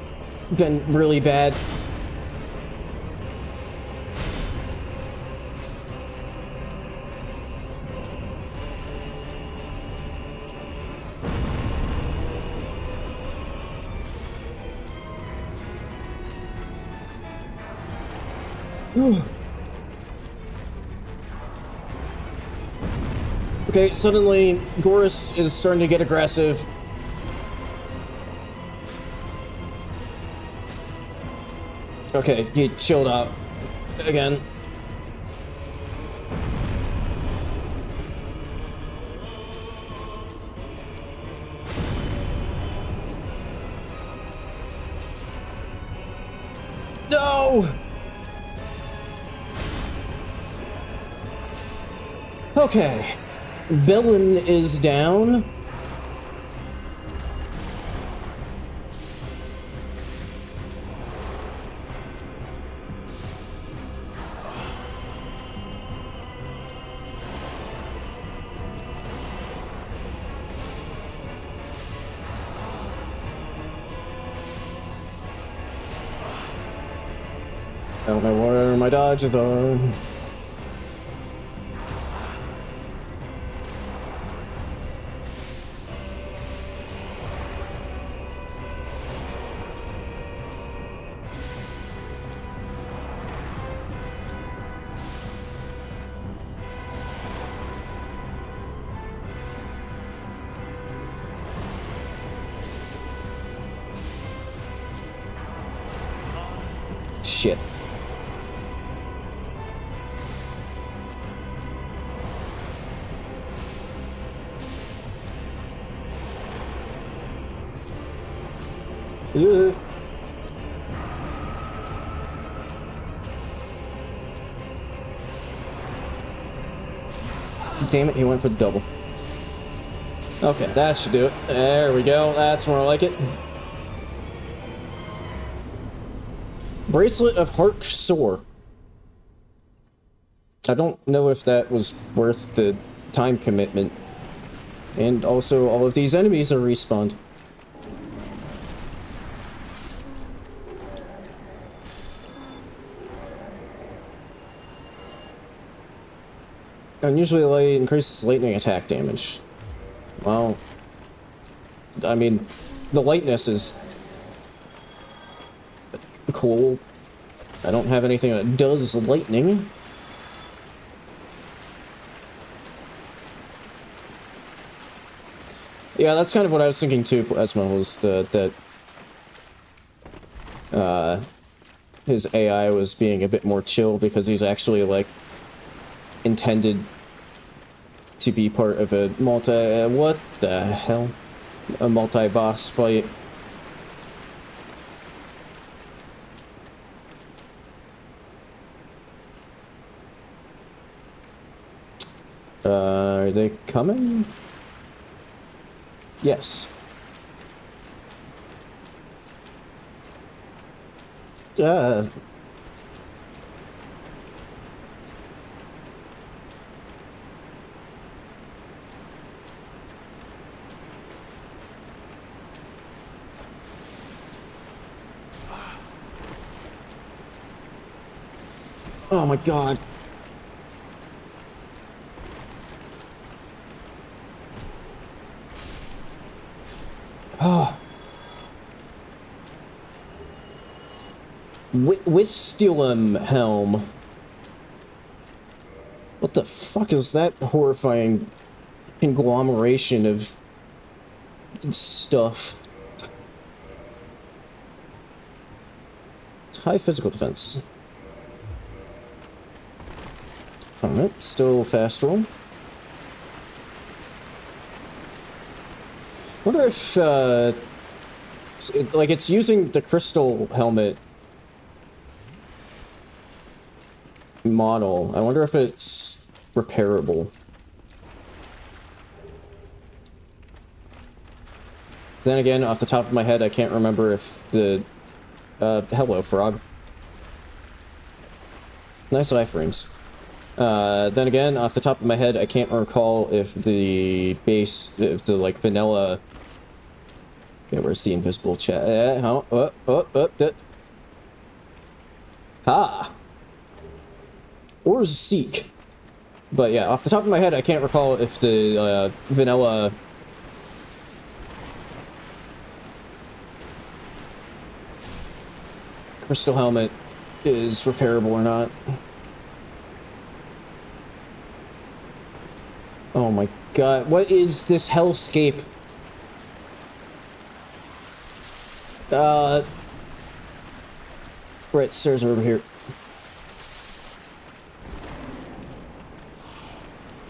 been really bad. Okay, suddenly Doris is starting to get aggressive. Okay, he chilled out again. No! Okay. Villain is down. I don't know where my dodges are. Shit. Ugh. Damn it, he went for the double. Okay, that should do it. There we go. That's more like it. Bracelet of Hark Sore. I don't know if that was worth the time commitment. And also, all of these enemies are respawned. Unusually light increases lightning attack damage. Well, I mean, the lightness is cool. I don't have anything that does lightning. Yeah, that's kind of what I was thinking too, Esma, was that his AI was being a bit more chill because he's actually, like, intended to be part of a what the hell? A multi-boss fight. Are they coming? Yes. Oh my god. Wistilum helm. What the fuck is that horrifying conglomeration of stuff? High physical defense. Alright, still fast roll. Wonder if, it's using the crystal helmet model. I wonder if it's repairable. Then again, off the top of my head, I can't remember if the... hello, frog. Nice iframes. Then again, off the top of my head, I can't recall if the base... if the, like, vanilla... Okay, where's the invisible chat? Ha! Or seek. But yeah, off the top of my head, I can't recall if the, vanilla... crystal helmet is repairable or not. Oh my god, what is this hellscape? Right, stairs are over here.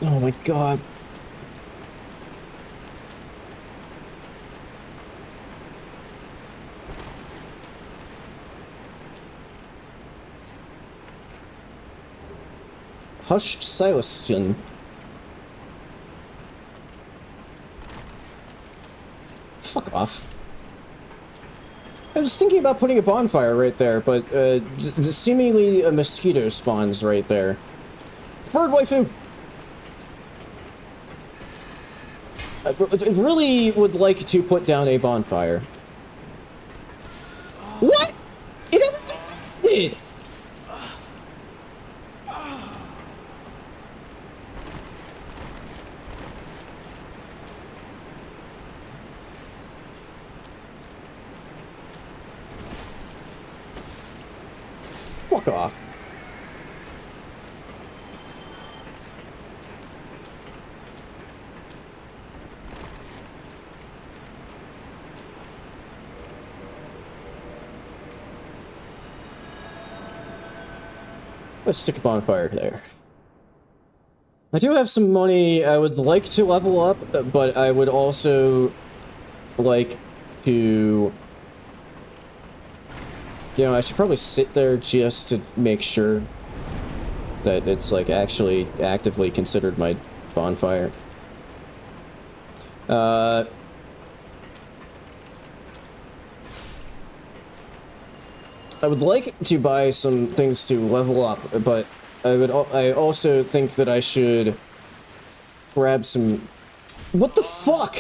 Oh my god. Hush Silestion. Fuck off. I was thinking about putting a bonfire right there, but seemingly a mosquito spawns right there. Bird waifu! I really would like to put down a bonfire. What? It did! Fuck off. Let's stick a bonfire there. I do have some money. I would like to level up, but I would also like to... You know, I should probably sit there just to make sure that it's, like, actually actively considered my bonfire. I would like to buy some things to level up, but I also think that I should grab some... What the fuck?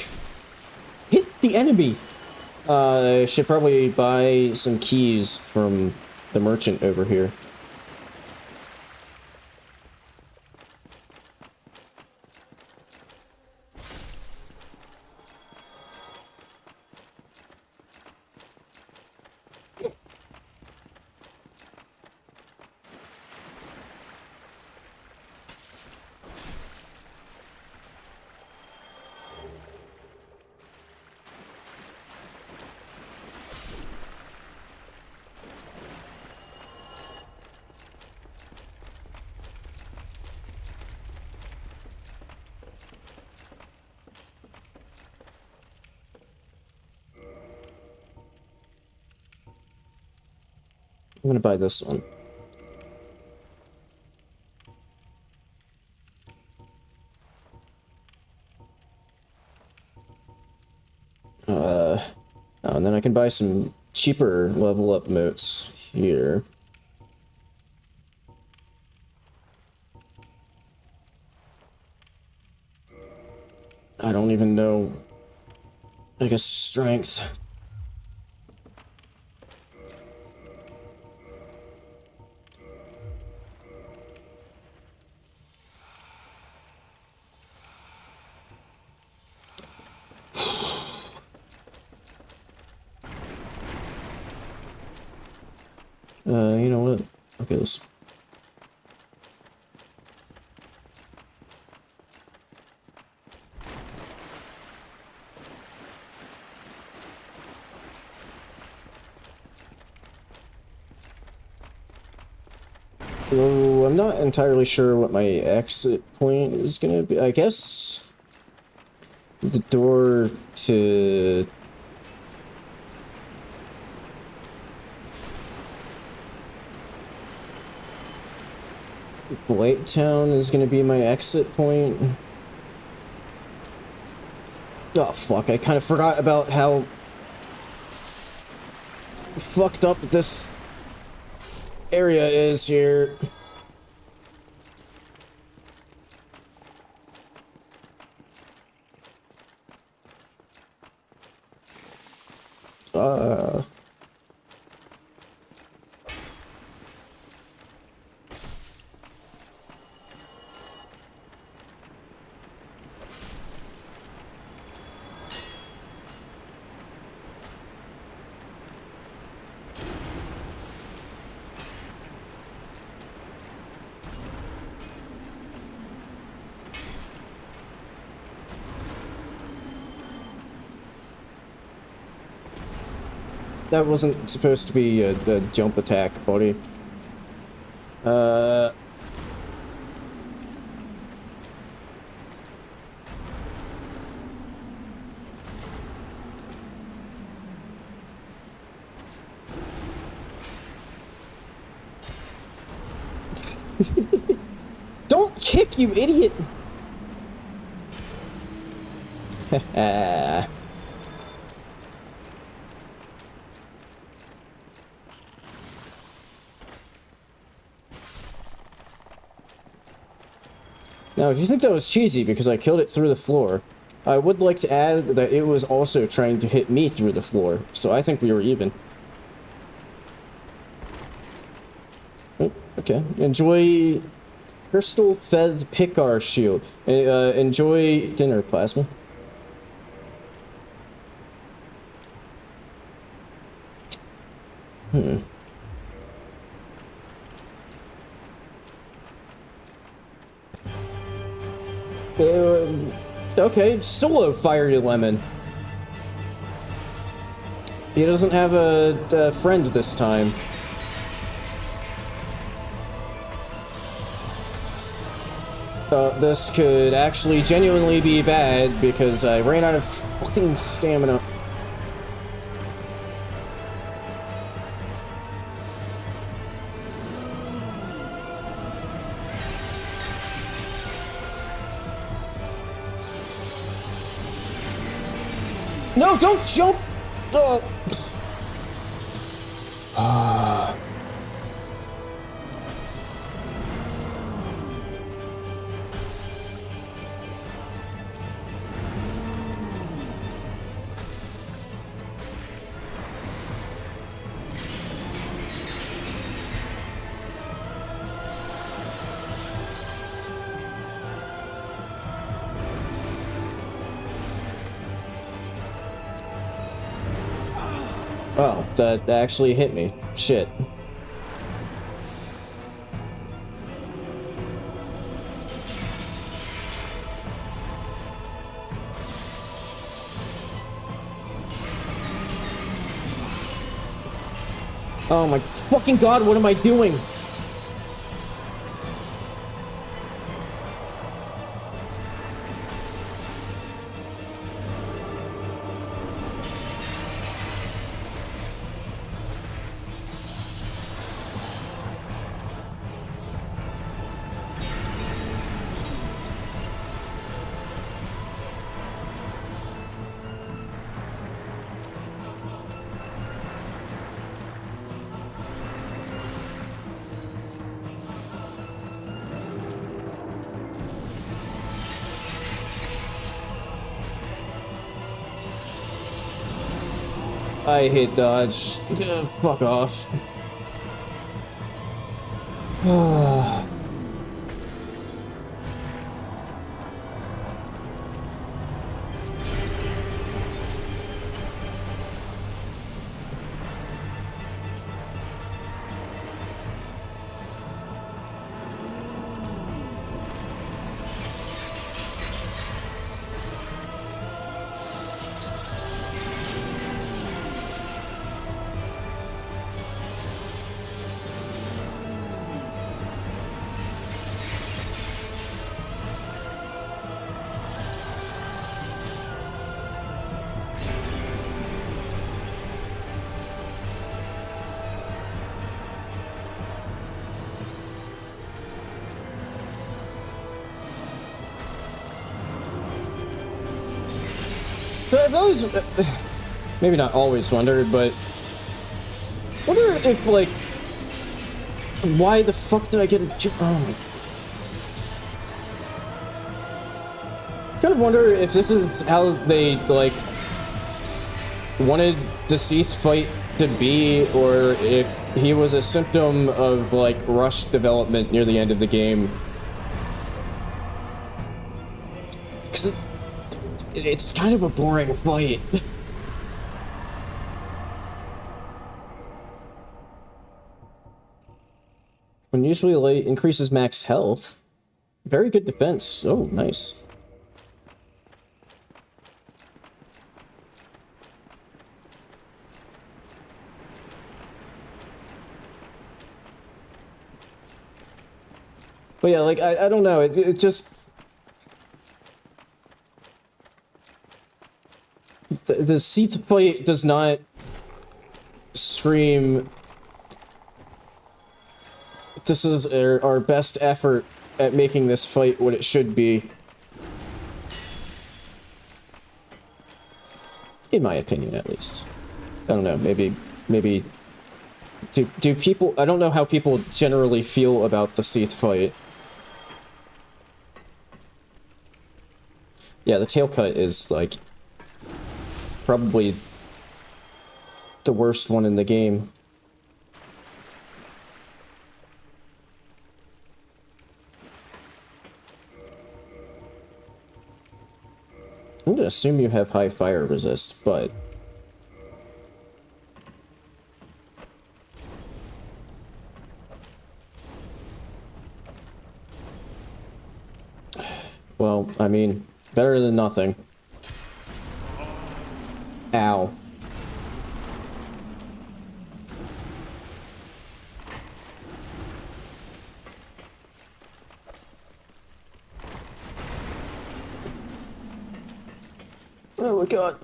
Hit the enemy! I should probably buy some keys from the merchant over here. I'm gonna buy this one. Oh, and then I can buy some cheaper level up motes here. I don't even know. I guess strength. You know what? Okay, this. So I'm not entirely sure what my exit point is gonna be. I guess the door to Blight Town is gonna be my exit point. Oh fuck, I kind of forgot about how fucked up this area is here. That wasn't supposed to be a jump attack, buddy. Don't kick, you idiot! Now, if you think that was cheesy because I killed it through the floor, I would like to add that it was also trying to hit me through the floor, so I think we were even. Oh, okay. Enjoy Crystal Fed Picar Shield. Enjoy dinner, Plasma. Okay, solo Fiery Lemon. He doesn't have a friend this time. This could actually genuinely be bad because I ran out of fucking stamina. No, don't jump! Oh. Oh, that actually hit me. Shit. Oh my fucking god, what am I doing? I hit dodge. Fuck off. I've always, maybe not always wondered, but wonder if, like, why the fuck did I get a oh my... kind of wonder if this is how they, like, wanted the Seath fight to be, or if he was a symptom of, like, rushed development near the end of the game. Because it's kind of a boring fight. Unusually late, increases max health. Very good defense. Oh, nice. But yeah, like, I don't know, it just... The Seath fight does not scream, this is our best effort at making this fight what it should be. In my opinion, at least. I don't know, maybe... Do people... I don't know how people generally feel about the Seath fight. Yeah, the tail cut is, like, probably the worst one in the game. I'm gonna assume you have high fire resist, but... well, I mean, better than nothing. Ow. Oh my god.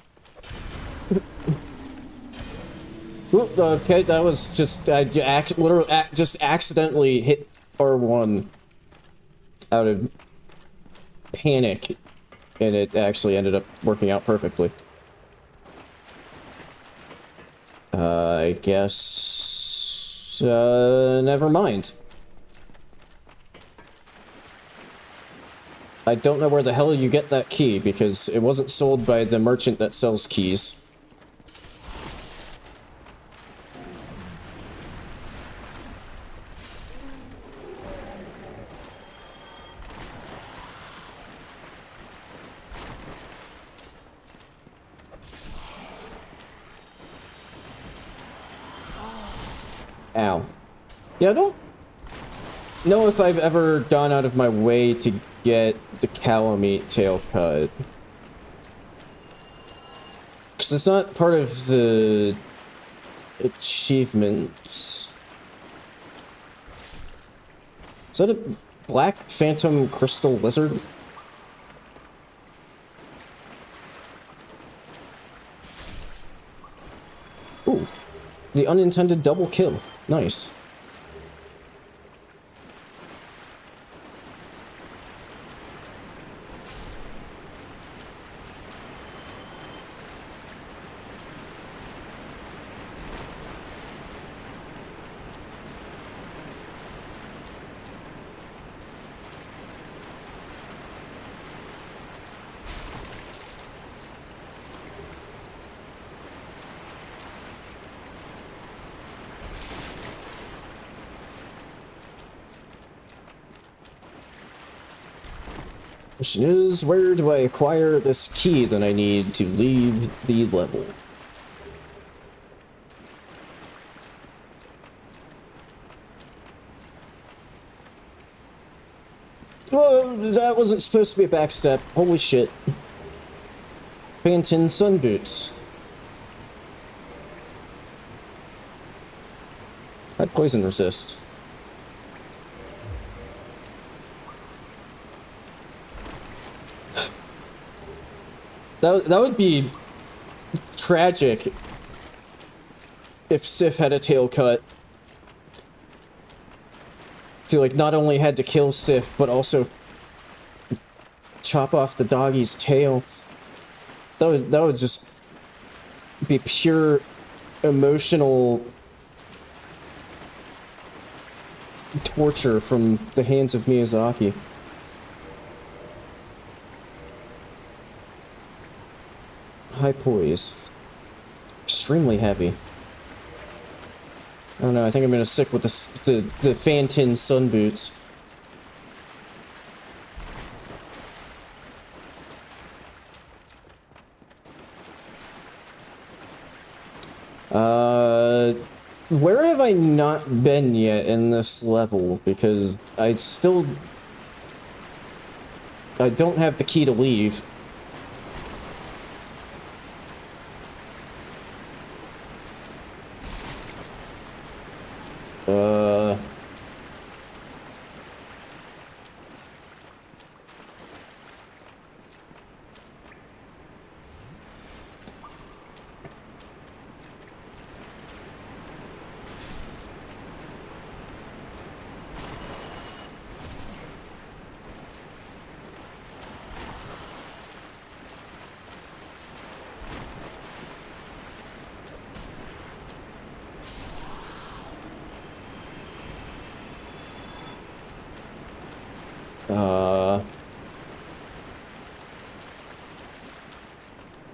Oop, okay, that was just, literally just accidentally hit R1 out of panic, and it actually ended up working out perfectly. I guess... never mind. I don't know where the hell you get that key, because it wasn't sold by the merchant that sells keys. Ow. Yeah, I don't know if I've ever gone out of my way to get the Calamite tail cut. Because it's not part of the achievements. Is that a black phantom crystal lizard? Ooh. The unintended double kill. Nice. Question is, where do I acquire this key that I need to leave the level? Oh, that wasn't supposed to be a backstep. Holy shit. Phantin sun boots. I'd poison resist. That would be tragic if Sif had a tail cut. If you, like, not only had to kill Sif, but also chop off the doggy's tail. that would just be pure emotional torture from the hands of Miyazaki. High poise. Extremely heavy. I don't know, I think I'm gonna stick with the Fantin sun boots. Where have I not been yet in this level? Because I don't have the key to leave.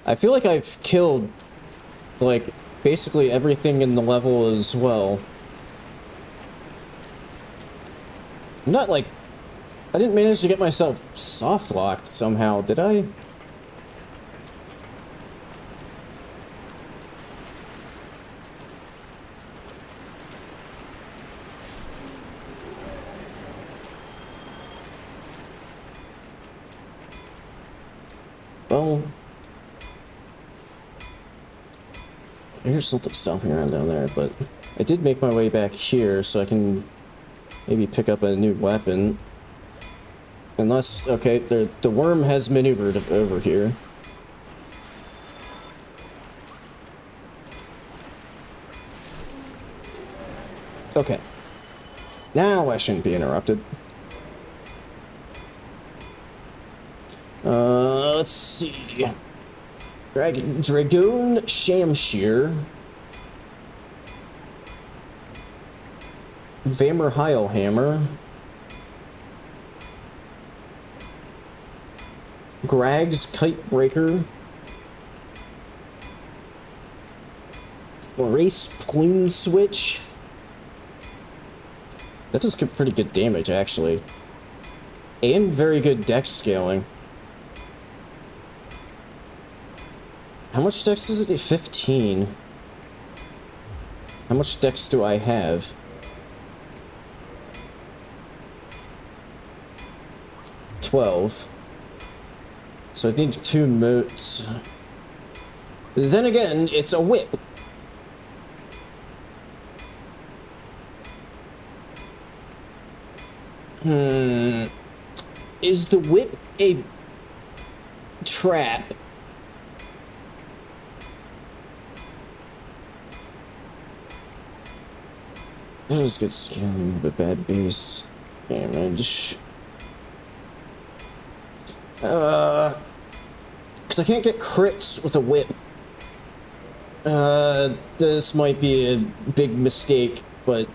I feel like I've killed, like, basically everything in the level as well. I'm not, like... I didn't manage to get myself soft-locked somehow, did I? Well... Here's something stomping around down there, but I did make my way back here, so I can maybe pick up a new weapon. Unless, okay, the worm has maneuvered over here. Okay. Now I shouldn't be interrupted. Let's see. Dragoon Shamshir. Vamer Heilhammer. Grag's Kitebreaker. Race Plume Switch. That does pretty good damage, actually. And very good dex scaling. How much dex is it? 15. How much dex do I have? 12. So I need 2 motes. Then again, it's a whip. Is the whip a trap? That is good scaling, but bad base damage. Because I can't get crits with a whip. This might be a big mistake, but...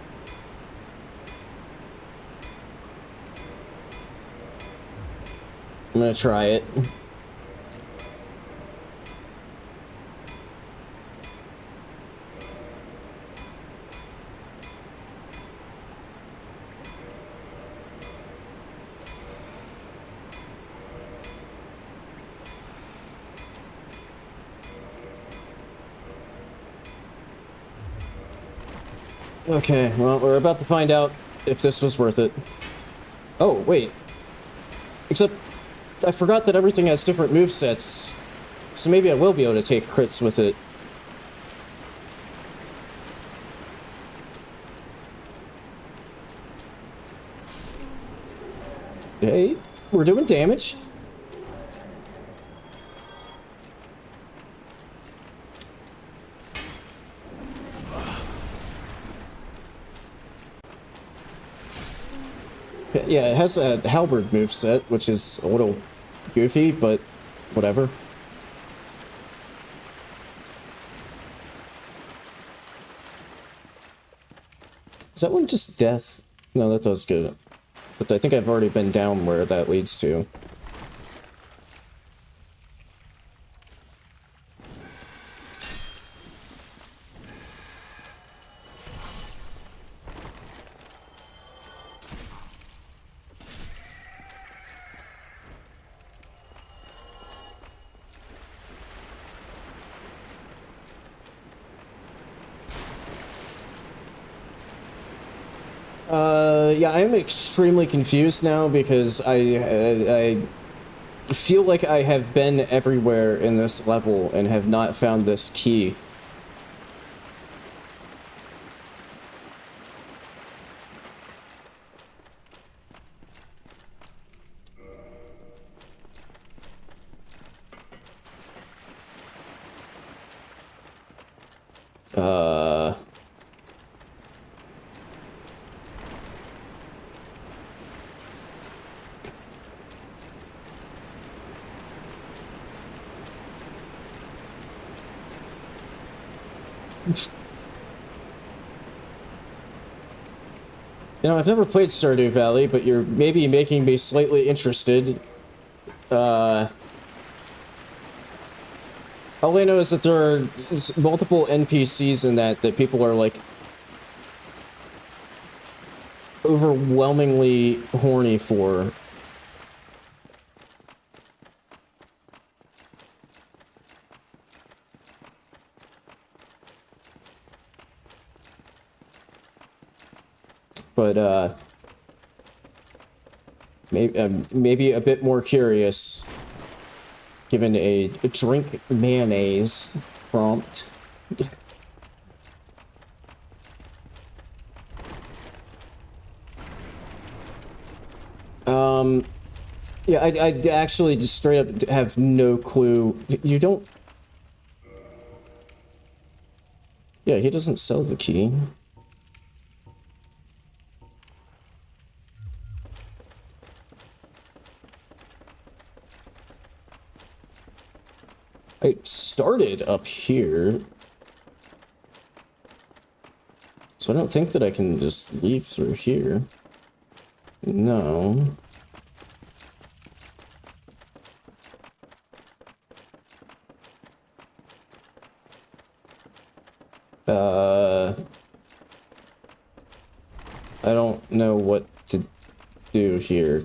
I'm gonna try it. Okay, well, we're about to find out if this was worth it. Oh, wait. Except, I forgot that everything has different movesets, so maybe I will be able to take crits with it. Hey, we're doing damage. Yeah, it has a halberd moveset, which is a little goofy, but whatever. Is that one just death? No, that does good. Except I think I've already been down where that leads to. Yeah, I'm extremely confused now because I feel like I have been everywhere in this level and have not found this key. You know, I've never played Stardew Valley, but you're maybe making me slightly interested. All I know is that there are multiple NPCs in that people are, like, overwhelmingly horny for. But, maybe a bit more curious, given a drink mayonnaise prompt. Yeah, I actually just straight up have no clue. You don't... Yeah, he doesn't sell the key. I started up here, so I don't think that I can just leave through here. No. I don't know what to do here.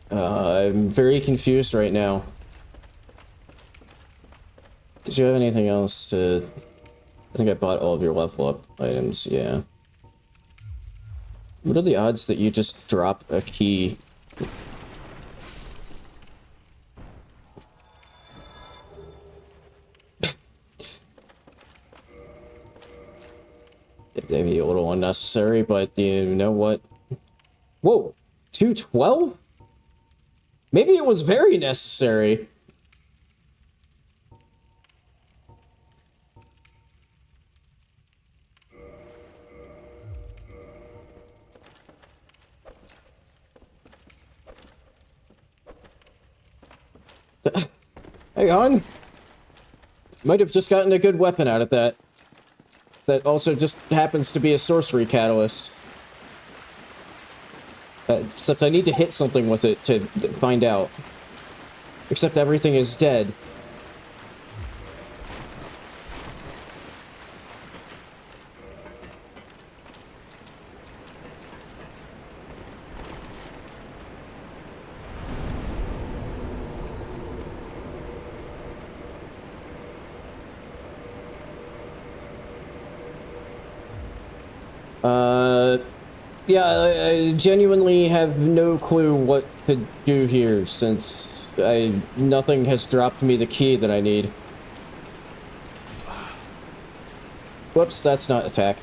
I'm very confused right now. Did you have anything else to... I think I bought all of your level up items, yeah. What are the odds that you just drop a key? It may be a little unnecessary, but you know what? Whoa! 212? Maybe it was very necessary. Hang on. Might have just gotten a good weapon out of that. That also just happens to be a sorcery catalyst. Except I need to hit something with it to find out. Except everything is dead. Yeah, I genuinely have no clue what to do here, since nothing has dropped me the key that I need. Whoops, that's not attack.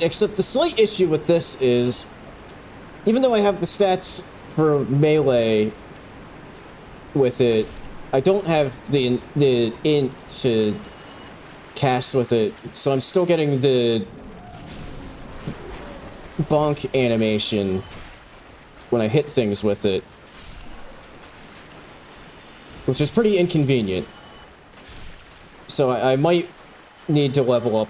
Except the slight issue with this is, even though I have the stats for melee, with it. I don't have the int to cast with it, so I'm still getting the bonk animation when I hit things with it, which is pretty inconvenient. So I might need to level up.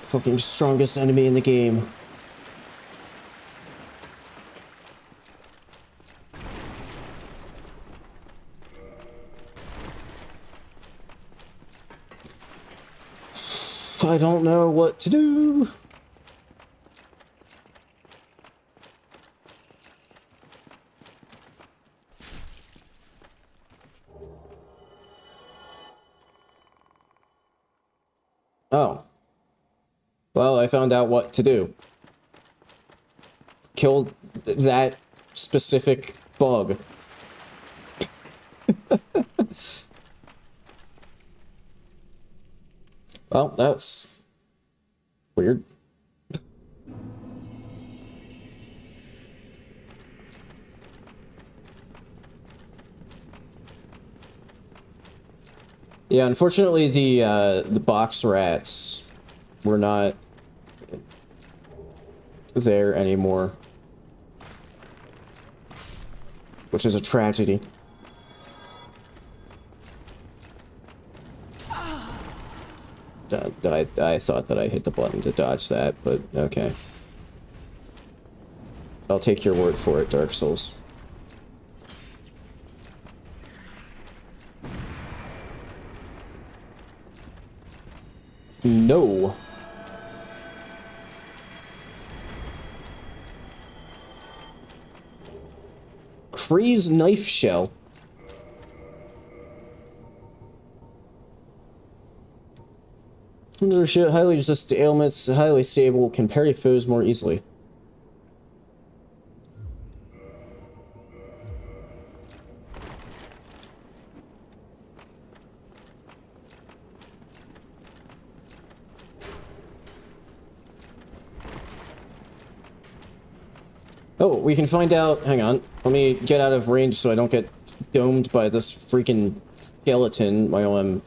Fucking strongest enemy in the game. I don't know what to do. Oh. Well, I found out what to do. Kill that specific bug. Well, that's weird. Yeah, unfortunately, the box rats were not there anymore, which is a tragedy. I thought that I hit the button to dodge that, but okay. I'll take your word for it, Dark Souls. No. Kree's knife shell. Highly resistant to ailments, highly stable, can parry foes more easily. Oh, we can find out. Hang on. Let me get out of range so I don't get domed by this freaking skeleton while I'm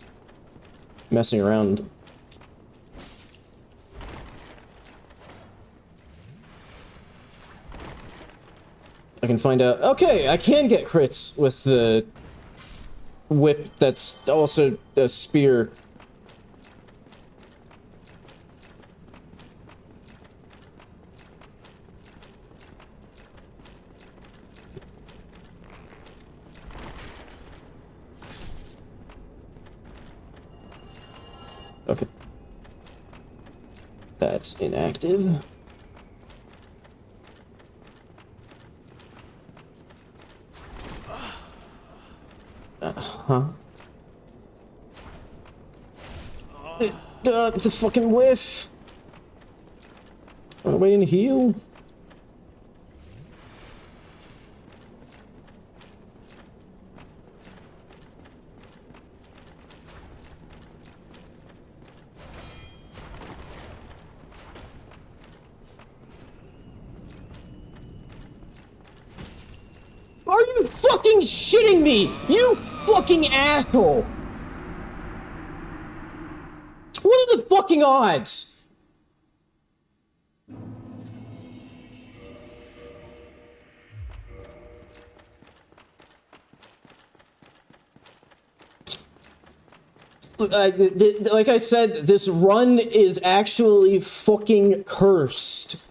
messing around. I can find out. Okay, I can get crits with the whip that's also a spear. Okay. That's inactive. Huh? The fucking whiff! Run away and heal. Are you fucking shitting me? You fucking asshole! What are the fucking odds? Like I said, this run is actually fucking cursed.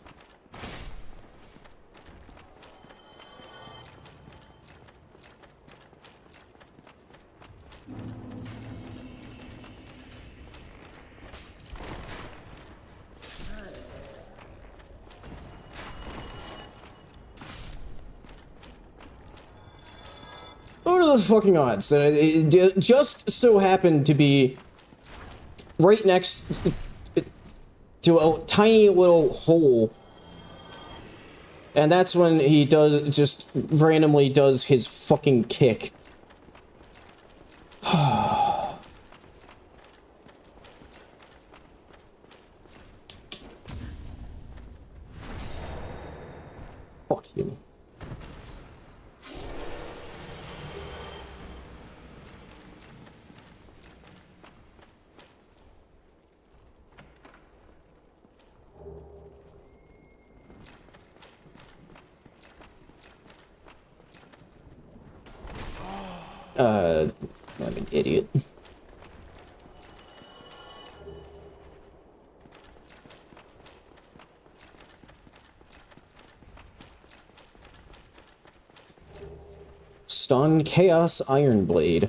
What are the fucking odds that it just so happened to be right next to a tiny little hole, and that's when he just randomly does his fucking kick. Fuck you. I'm an idiot. Stun Chaos Iron Blade.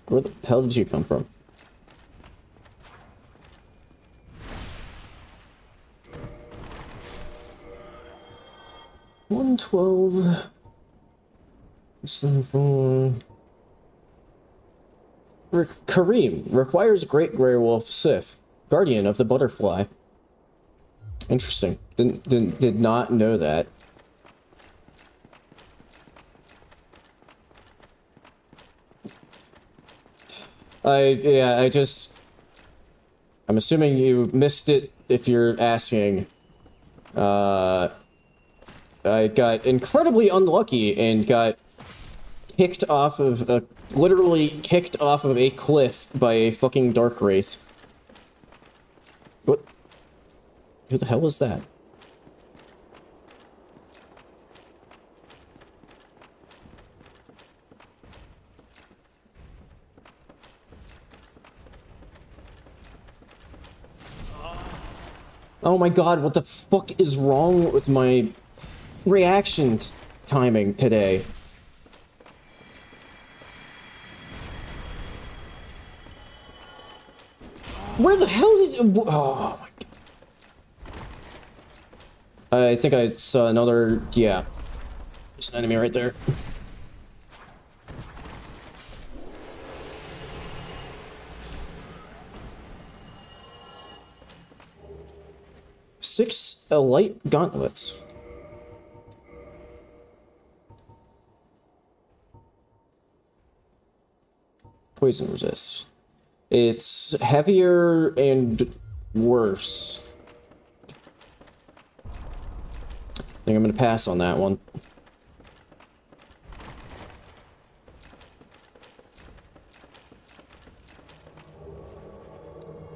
Where the hell did you come from? $112. Kareem requires Great Grey Wolf Sif, Guardian of the Butterfly. Interesting. Did not know that. I'm assuming you missed it if you're asking. I got incredibly unlucky and got kicked off of literally kicked off of a cliff by a fucking Dark Wraith. What? Who the hell was that? Oh my god, what the fuck is wrong with my reaction timing today? Where the hell did you... Oh my god. I think I saw another... Yeah. There's an enemy right there. Six light gauntlets. Poison resist. It's heavier and worse. I think I'm gonna pass on that one.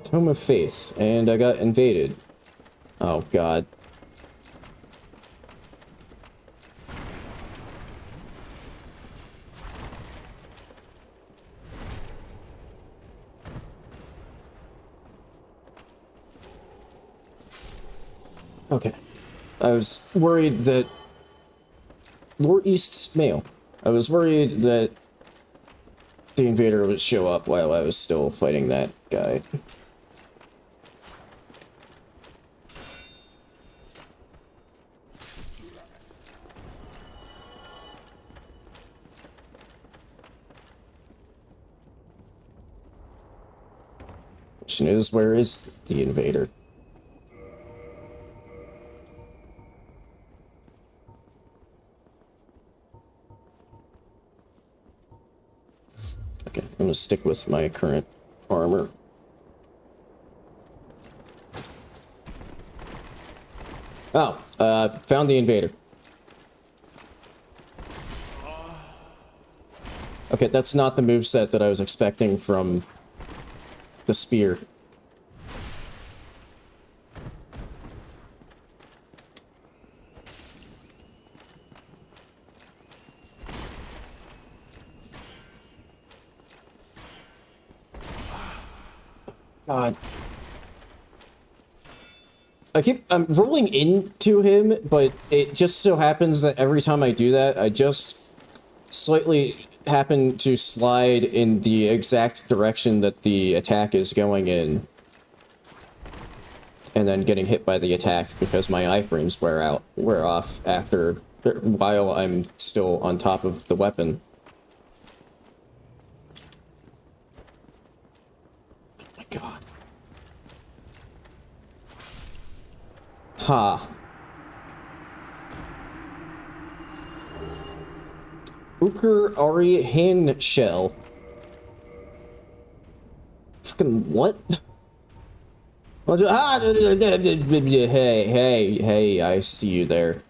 Tome of Faith, and I got invaded. Oh god. Okay. I was worried that... Lord East's mail. I was worried that the invader would show up while I was still fighting that guy. Question is, where is the invader? Okay, I'm gonna stick with my current armor. Oh, found the invader. Okay, that's not the moveset that I was expecting from the spear. God. I'm rolling into him, but it just so happens that every time I do that, I just slightly happen to slide in the exact direction that the attack is going in. And then getting hit by the attack because my iframes wear off after, while I'm still on top of the weapon. Oh my god. Ha. Uker Ari hand shell. Fucking what? Hey, I see you there.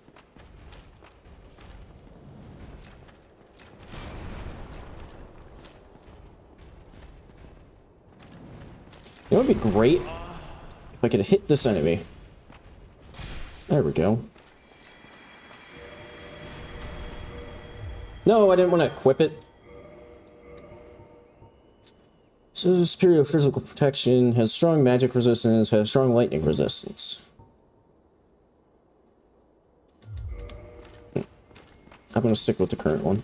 It would be great if I could hit this enemy. There we go. No, I didn't want to equip it. So superior physical protection, has strong magic resistance, has strong lightning resistance. I'm gonna stick with the current one.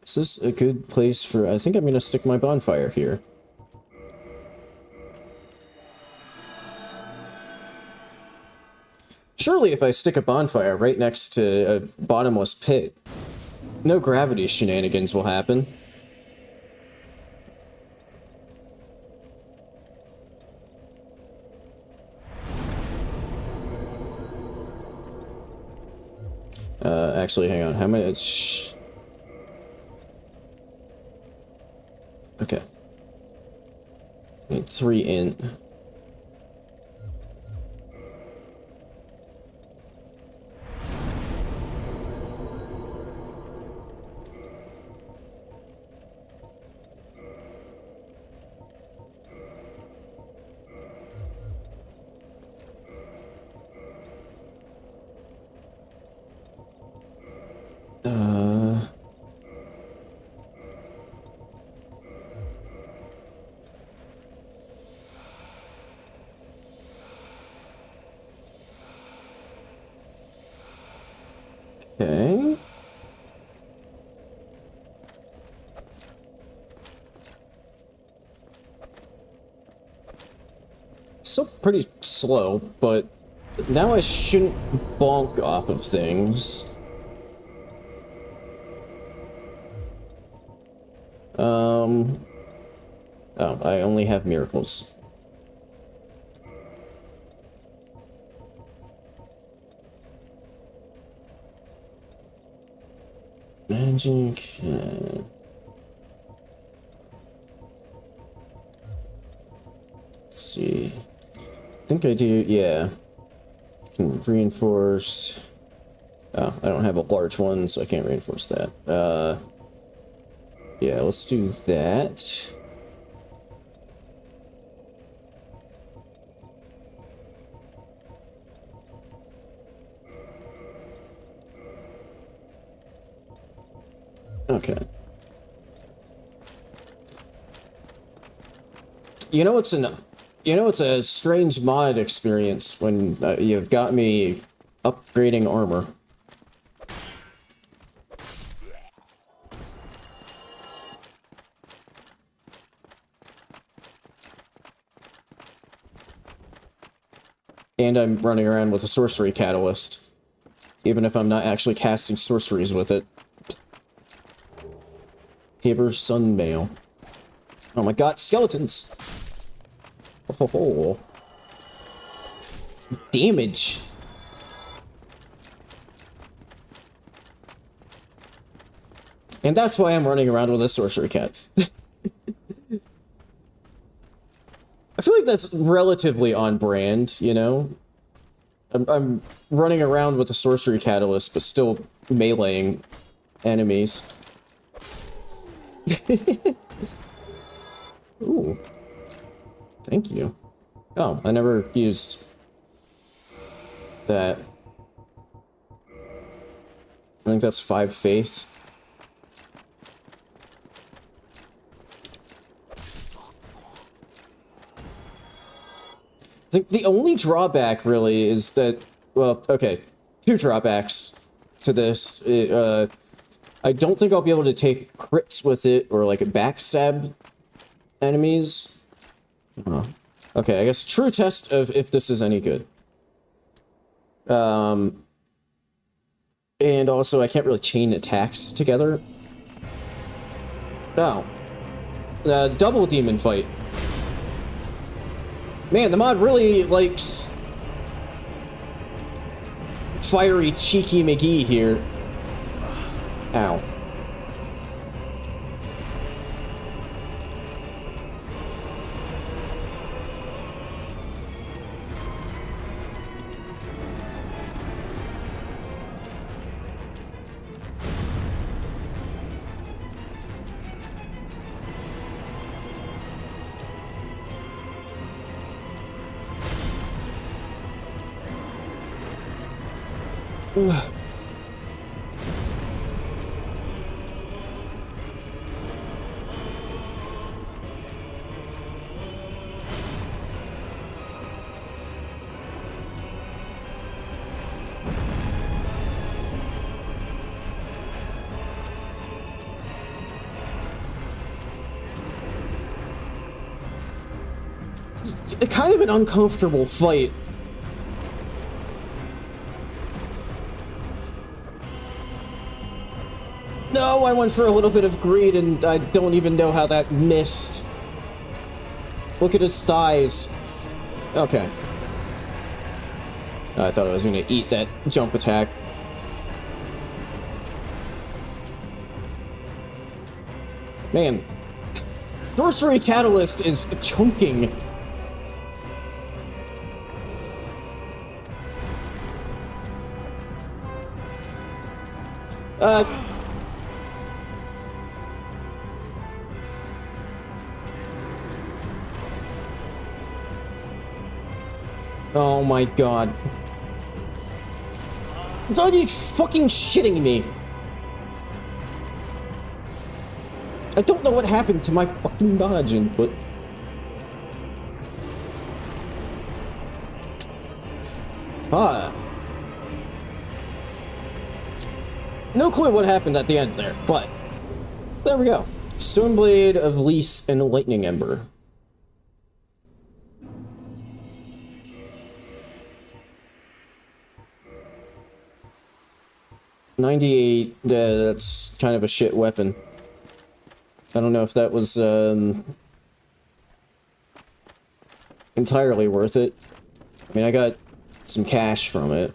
Is this a good place for... I think I'm gonna stick my bonfire here. Surely if I stick a bonfire right next to a bottomless pit, no gravity shenanigans will happen. Actually, hang on. How many... Okay. Need 3 int. Okay. Still pretty slow, but now I shouldn't bonk off of things. Oh, I only have miracles. Magic. Let's see. I think I do, yeah. Can reinforce. Oh, I don't have a large one, so I can't reinforce that. Yeah, let's do that. Okay. You know it's a strange mod experience when you've got me upgrading armor. And I'm running around with a sorcery catalyst, even if I'm not actually casting sorceries with it. Haver's Sunmail. Oh my god, skeletons! Oh, damage! And that's why I'm running around with a sorcery cat. I feel like that's relatively on brand, you know? I'm running around with a sorcery catalyst, but still meleeing enemies. Ooh. Thank you. Oh, I never used that. I think that's 5 faith. I think the only drawback really is that, well, okay, 2 drawbacks to this. I don't think I'll be able to take crits with it or like a backstab enemies. Oh. Okay, I guess true test of if this is any good. And also, I can't really chain attacks together. Oh. Double demon fight. Man, the mod really likes fiery, cheeky McGee here. Ow. Kind of an uncomfortable fight. No, I went for a little bit of greed and I don't even know how that missed. Look at his thighs. Okay. I thought I was gonna eat that jump attack. Man. Sorcery Catalyst is chunking. Oh my god. Are you fucking shitting me? I don't know what happened to my fucking dodge input. Ah. No clue what happened at the end there, but there we go. Stoneblade of Leith and Lightning Ember. $98, that's kind of a shit weapon. I don't know if that was entirely worth it. I mean, I got some cash from it.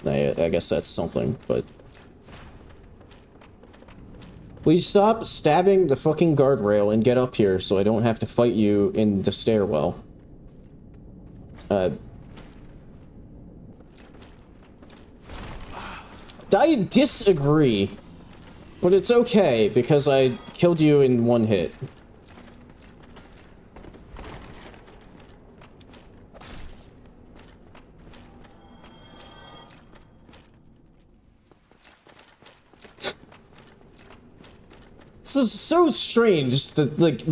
I guess that's something, but... Will you stop stabbing the fucking guardrail and get up here so I don't have to fight you in the stairwell? I disagree, but it's okay because I killed you in one hit. This is so strange that, like,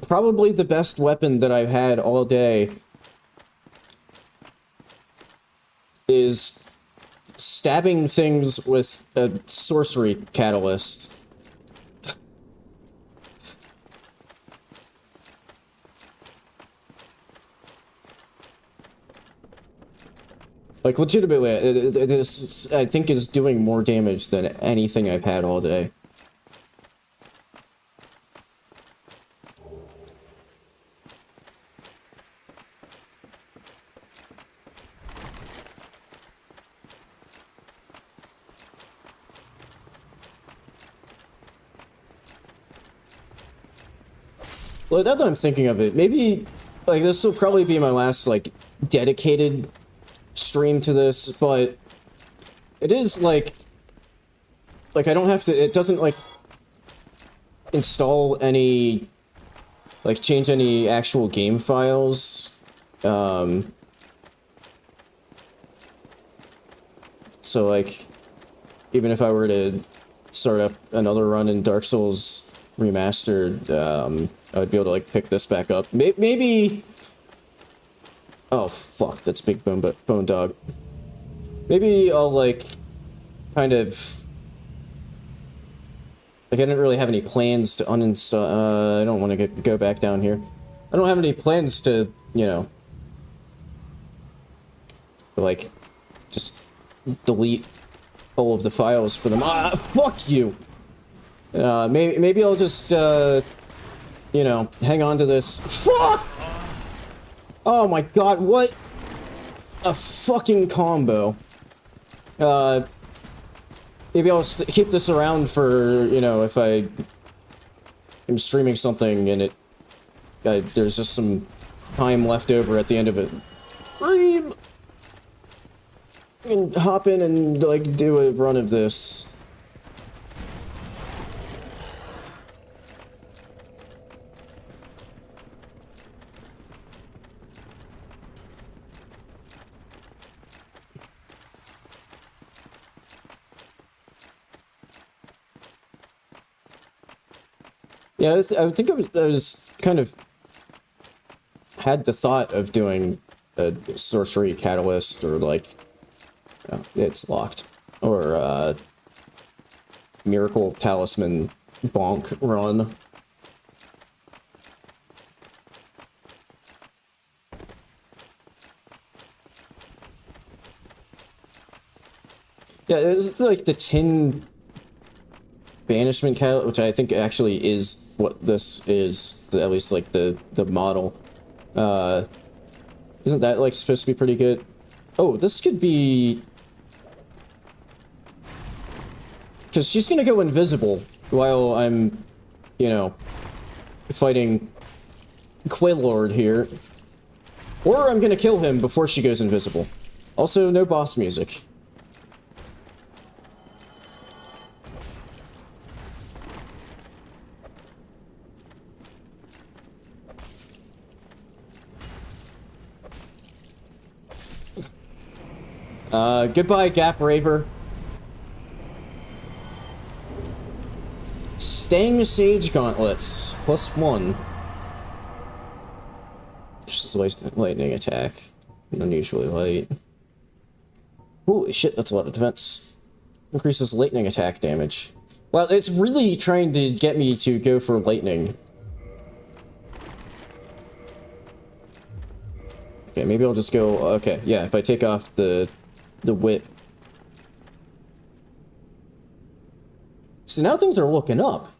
probably the best weapon that I've had all day is stabbing things with a sorcery catalyst. Like, legitimately, this, I think, is doing more damage than anything I've had all day. Well, now that I'm thinking of it, maybe, like, this will probably be my last, like, dedicated stream to this, but it is, like, I don't have to, it doesn't, like, install any, like, change any actual game files, so, like, even if I were to start up another run in Dark Souls Remastered, I would be able to, like, pick this back up. Maybe... Oh, fuck, that's big bone dog. Maybe I'll, like, kind of Like, I didn't really have any plans to uninstall. I don't want to go back down here. I don't have any plans to, you know, like, just delete all of the files for them. Ah, fuck you! Maybe I'll just, you know, hang on to this. Fuck! Oh my god, what a fucking combo. Maybe I'll keep this around for, you know, if I am streaming something and there's just some time left over at the end of it. Stream! And hop in and, like, do a run of this. Yeah, I think I was kind of had the thought of doing a sorcery catalyst or like, oh, it's locked, or miracle talisman bonk run. Yeah, it's like the 10 banishment catalyst, which I think actually is what this is, at least like the model. Isn't that like supposed to be pretty good? Oh, this could be, because she's gonna go invisible while I'm, you know, fighting Quaylord here, or I'm gonna kill him before she goes invisible. Also, no boss music. Goodbye, Gap Raver. Stang Sage Gauntlets. +1. Just lightning attack. Unusually light. Holy shit, that's a lot of defense. Increases lightning attack damage. Well, it's really trying to get me to go for lightning. Okay, maybe I'll just go... Okay, yeah, if I take off the whip. So now things are looking up.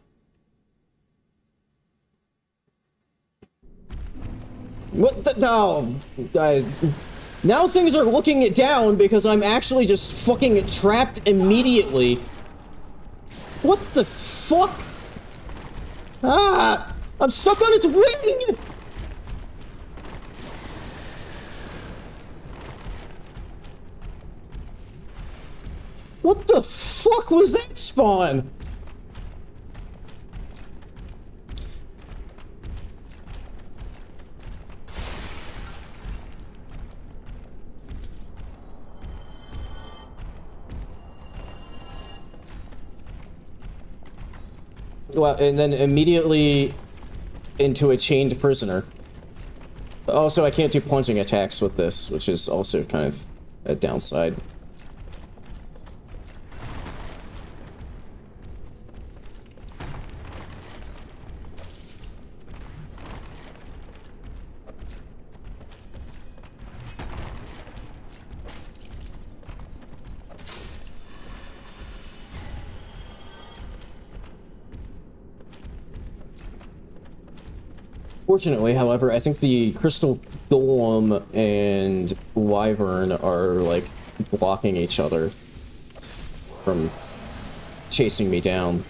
What the... Oh, now things are looking it down because I'm actually just fucking trapped immediately. What the fuck? Ah! I'm stuck on its wing! What the fuck was that spawn? Well, and then immediately into a chained prisoner. Also, I can't do punching attacks with this, which is also kind of a downside. Fortunately, however, I think the Crystal Golem and Wyvern are, like, blocking each other from chasing me down.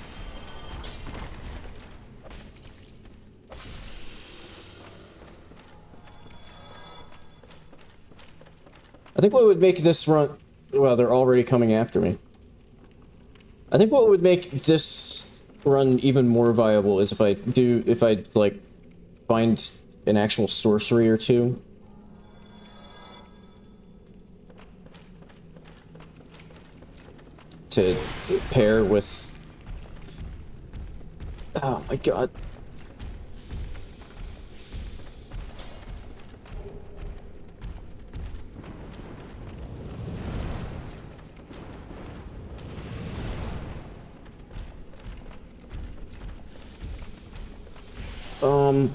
I think what would make this run... Well, they're already coming after me. I think what would make this run even more viable is if I, like, find an actual sorcery or two. To pair with... Oh my god. Oh,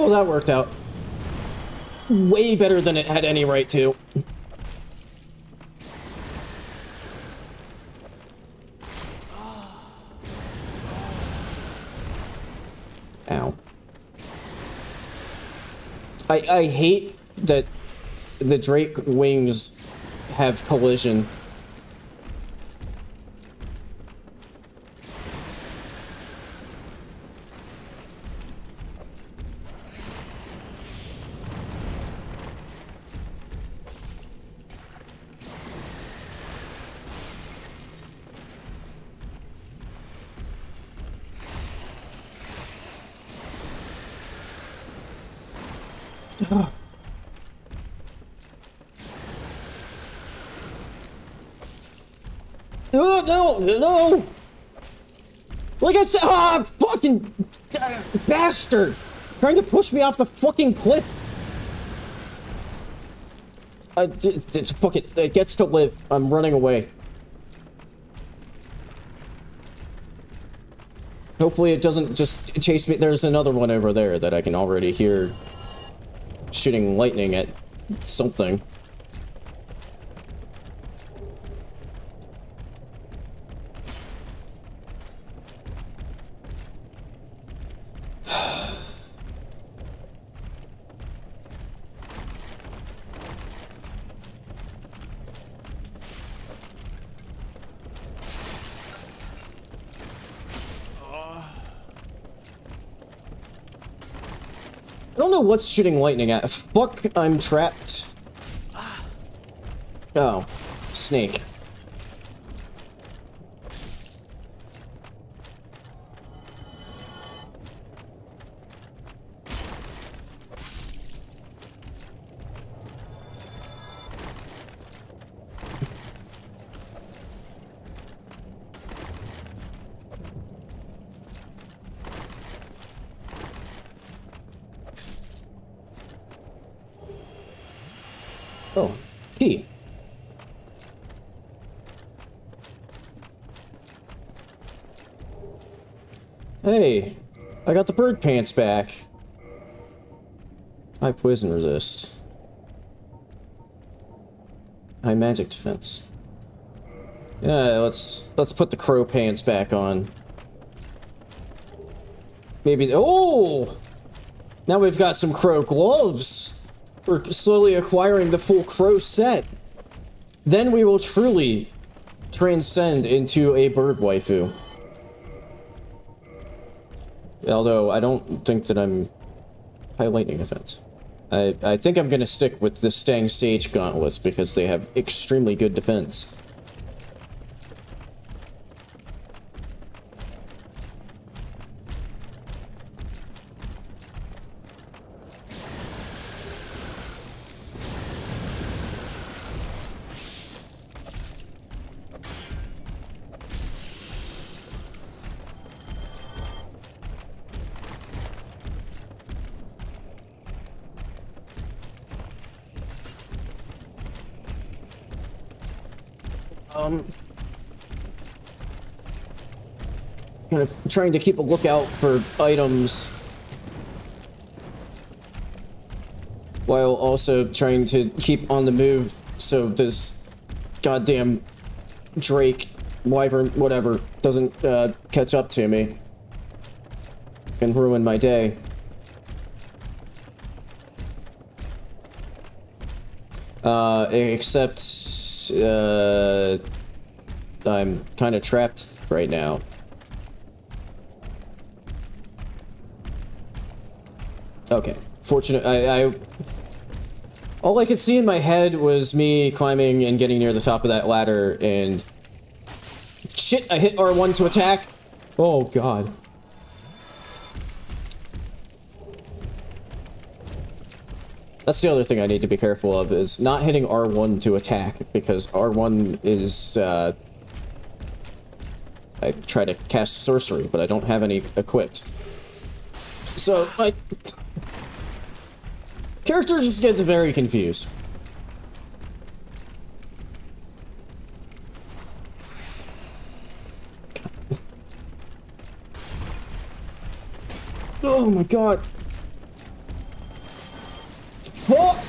that worked out. Way better than it had any right to. Ow. I hate that the Drake wings have collision. Oh, no, no! Like I said, fucking bastard! Trying to push me off the fucking cliff. Fuck it, it gets to live. I'm running away. Hopefully it doesn't just chase me. There's another one over there that I can already hear shooting lightning at something. I don't know what's shooting lightning at. Fuck, I'm trapped. Oh, snake. Oh, key. Hey, I got the bird pants back. High poison resist. High magic defense. Yeah, let's put the crow pants back on. Maybe. Oh! Now we've got some crow gloves. We're slowly acquiring the full crow set. Then we will truly transcend into a bird waifu. Although, I don't think that I'm high lightning defense. I think I'm gonna stick with the Stang Sage gauntlets because they have extremely good defense. Kind of trying to keep a lookout for items while also trying to keep on the move so this goddamn Drake, wyvern, whatever, doesn't catch up to me and ruin my day. Except I'm kind of trapped right now. Okay, fortunate. All I could see in my head was me climbing and getting near the top of that ladder, and shit, I hit R1 to attack. Oh god. That's the other thing I need to be careful of, is not hitting R1 to attack, because R1 is, I try to cast sorcery, but I don't have any equipped. So, my character just gets very confused. Oh my god. Oh!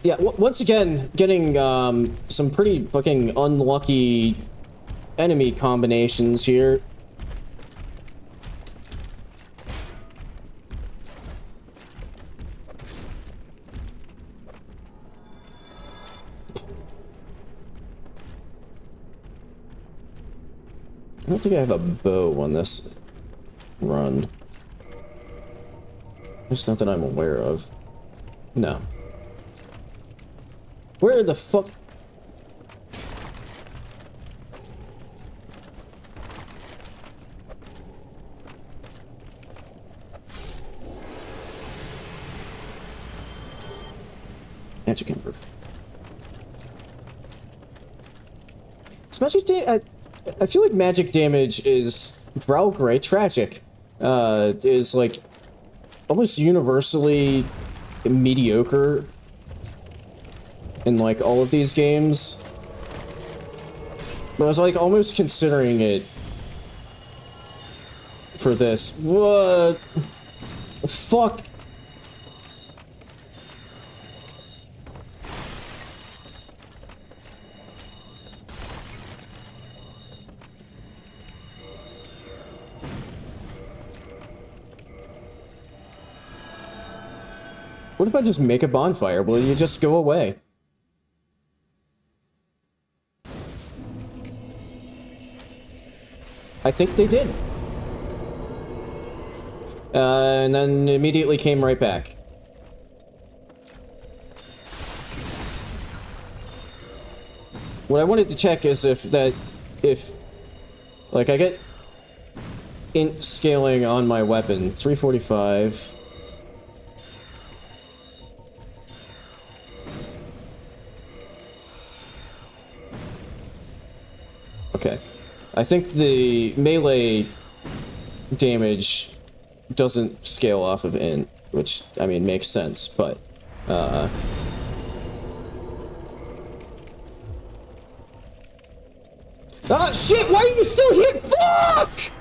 Yeah, once again, getting, some pretty fucking unlucky enemy combinations here. I don't think I have a bow on this run. There's nothing I'm aware of. No. Where the fuck? Magic improve. It's magic I feel like magic damage is Roguelike tragic. Is like almost universally mediocre in like all of these games. But I was like almost considering it for this. What? Fuck. What if I just make a bonfire? Will you just go away? I think they did. And then immediately came right back. What I wanted to check is if like I get int scaling on my weapon, 345. Okay. I think the melee damage doesn't scale off of int, which, I mean, makes sense, but, Ah, shit! Why are you still here? Fuck!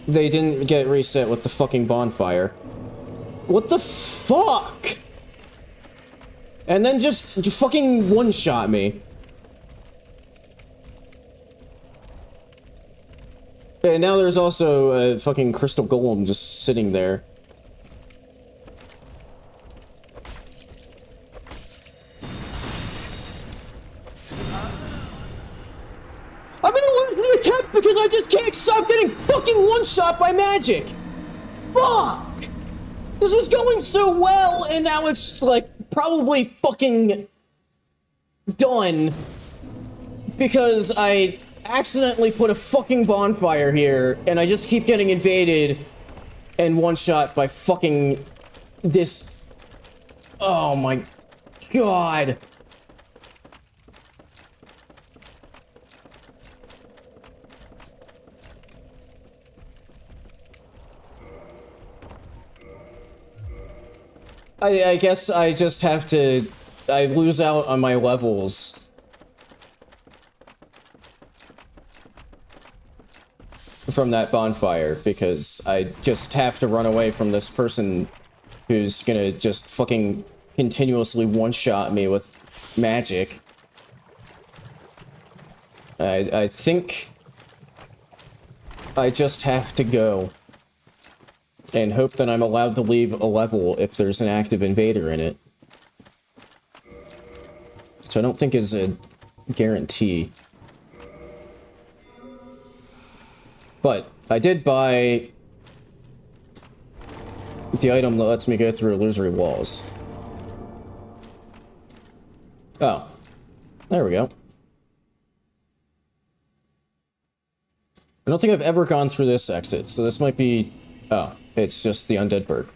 They didn't get reset with the fucking bonfire. What the fuck? And then just fucking one-shot me. And now there's also a fucking crystal golem just sitting there. I'm gonna lose the attempt because I just can't stop getting fucking one-shot by magic! Fuck! This was going so well, and now it's, like, probably fucking done. Because I accidentally put a fucking bonfire here, and I just keep getting invaded and one-shot by fucking this... Oh my god. I guess I just have to... I lose out on my levels. From that bonfire, because I just have to run away from this person who's gonna just fucking continuously one-shot me with magic. I think... I just have to go. And hope that I'm allowed to leave a level if there's an active invader in it. So I don't think is a guarantee. But I did buy the item that lets me go through illusory walls. Oh. There we go. I don't think I've ever gone through this exit, so this might be... Oh. It's just the undead bird.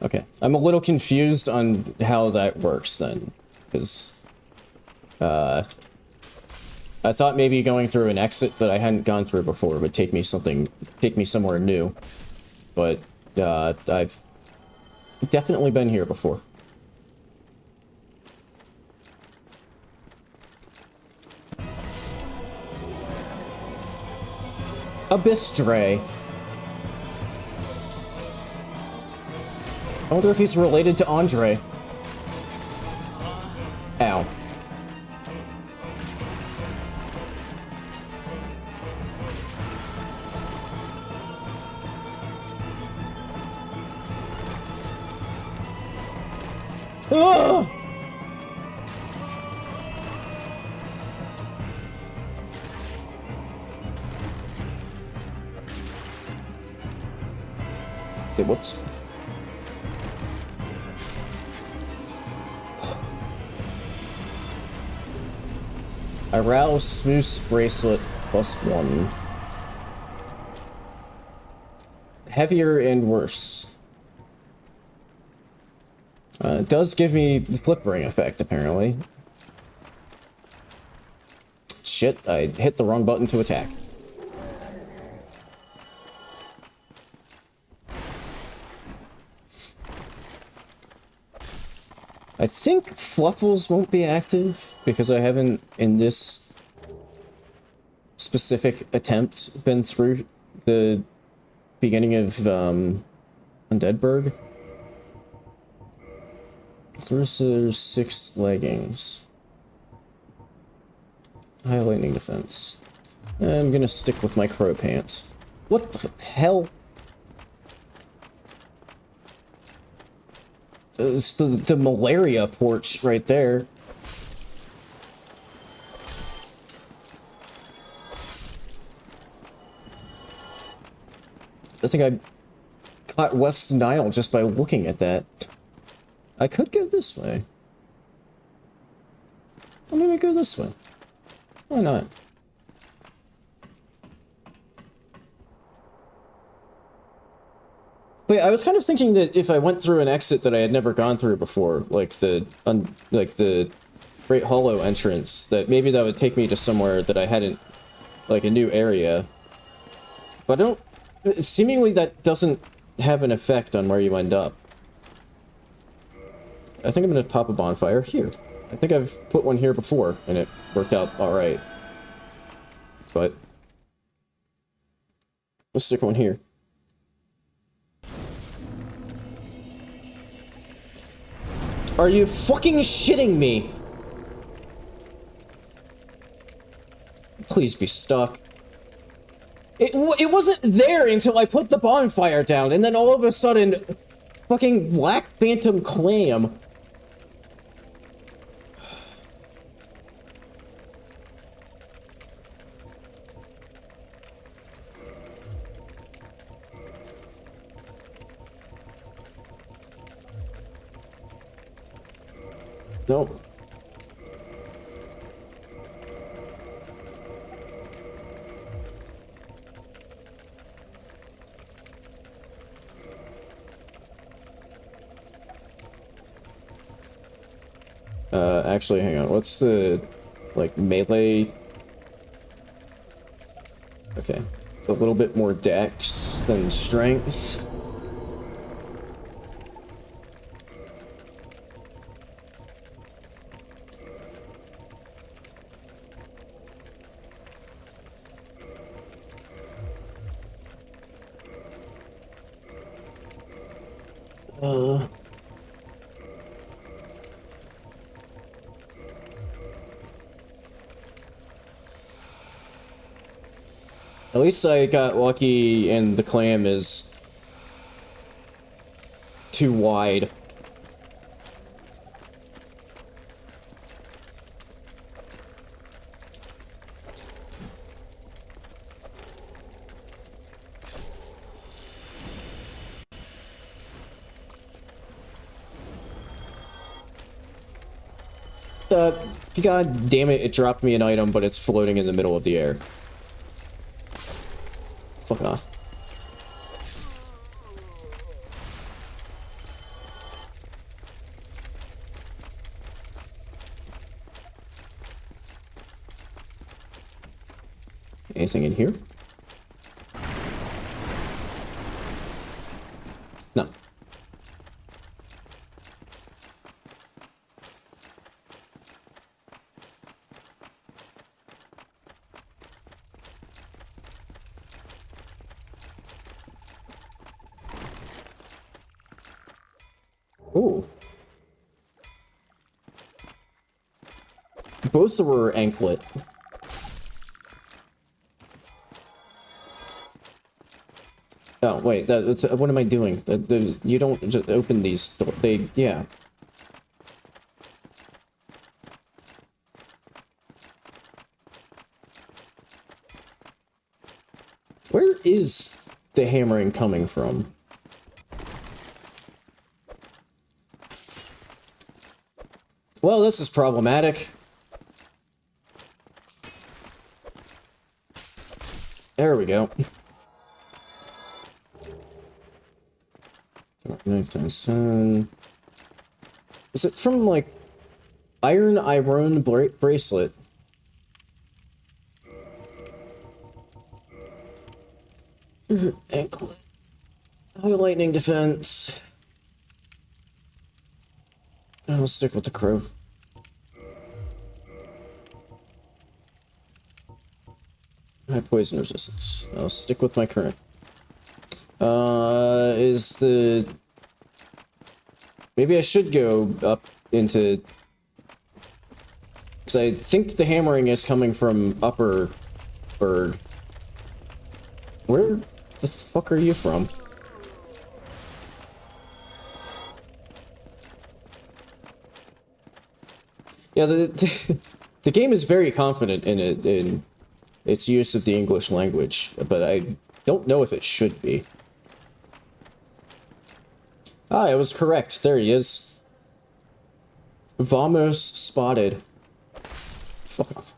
Okay. I'm a little confused on how that works then. Because, I thought maybe going through an exit that I hadn't gone through before would take me somewhere new. But, I've definitely been here before. Abyss Dre. I wonder if he's related to Andre. Ow. Ah! Okay, whoops. Arouse Smooth Bracelet +1. Heavier and worse. It does give me the flip ring effect, apparently. Shit, I hit the wrong button to attack. I think Fluffles won't be active because I haven't, in this specific attempt, been through the beginning of Undeadburg. Sorcerer 6 leggings. High lightning defense. I'm gonna stick with my crow pants. What the hell? It's the malaria porch right there. I think I caught West Nile just by looking at that. I could go this way. I'm gonna go this way. Why not? But I was kind of thinking that if I went through an exit that I had never gone through before, like the Great Hollow entrance, that maybe that would take me to somewhere that I hadn't, like a new area. But I don't. Seemingly that doesn't have an effect on where you end up. I think I'm gonna pop a bonfire here. I think I've put one here before, and it worked out alright. But let's stick one here. Are you fucking shitting me? Please be stuck. It wasn't there until I put the bonfire down, and then all of a sudden, fucking Black Phantom Clam. Nope. Actually, hang on. What's the, like, melee? Okay. A little bit more dex than strength. At least I got lucky and the clam is too wide. God damn it, it dropped me an item, but it's floating in the middle of the air. Fuck off. Anything in here? No. Ooh. Both were anklet. Oh, wait, what am I doing? You don't just open these, yeah. Where is the hammering coming from? Well, this is problematic. There we go. Knife times 10. Is it from, like, Iron bracelet? Anklet. High lightning defense. I'll stick with the crow. High poison resistance. I'll stick with my current. Is the... Maybe I should go up into... Because I think the hammering is coming from Upper Berg. Where the fuck are you from? Yeah, the game is very confident in its use of the English language, but I don't know if it should be. Ah, I was correct. There he is. Vamos spotted. Fuck off.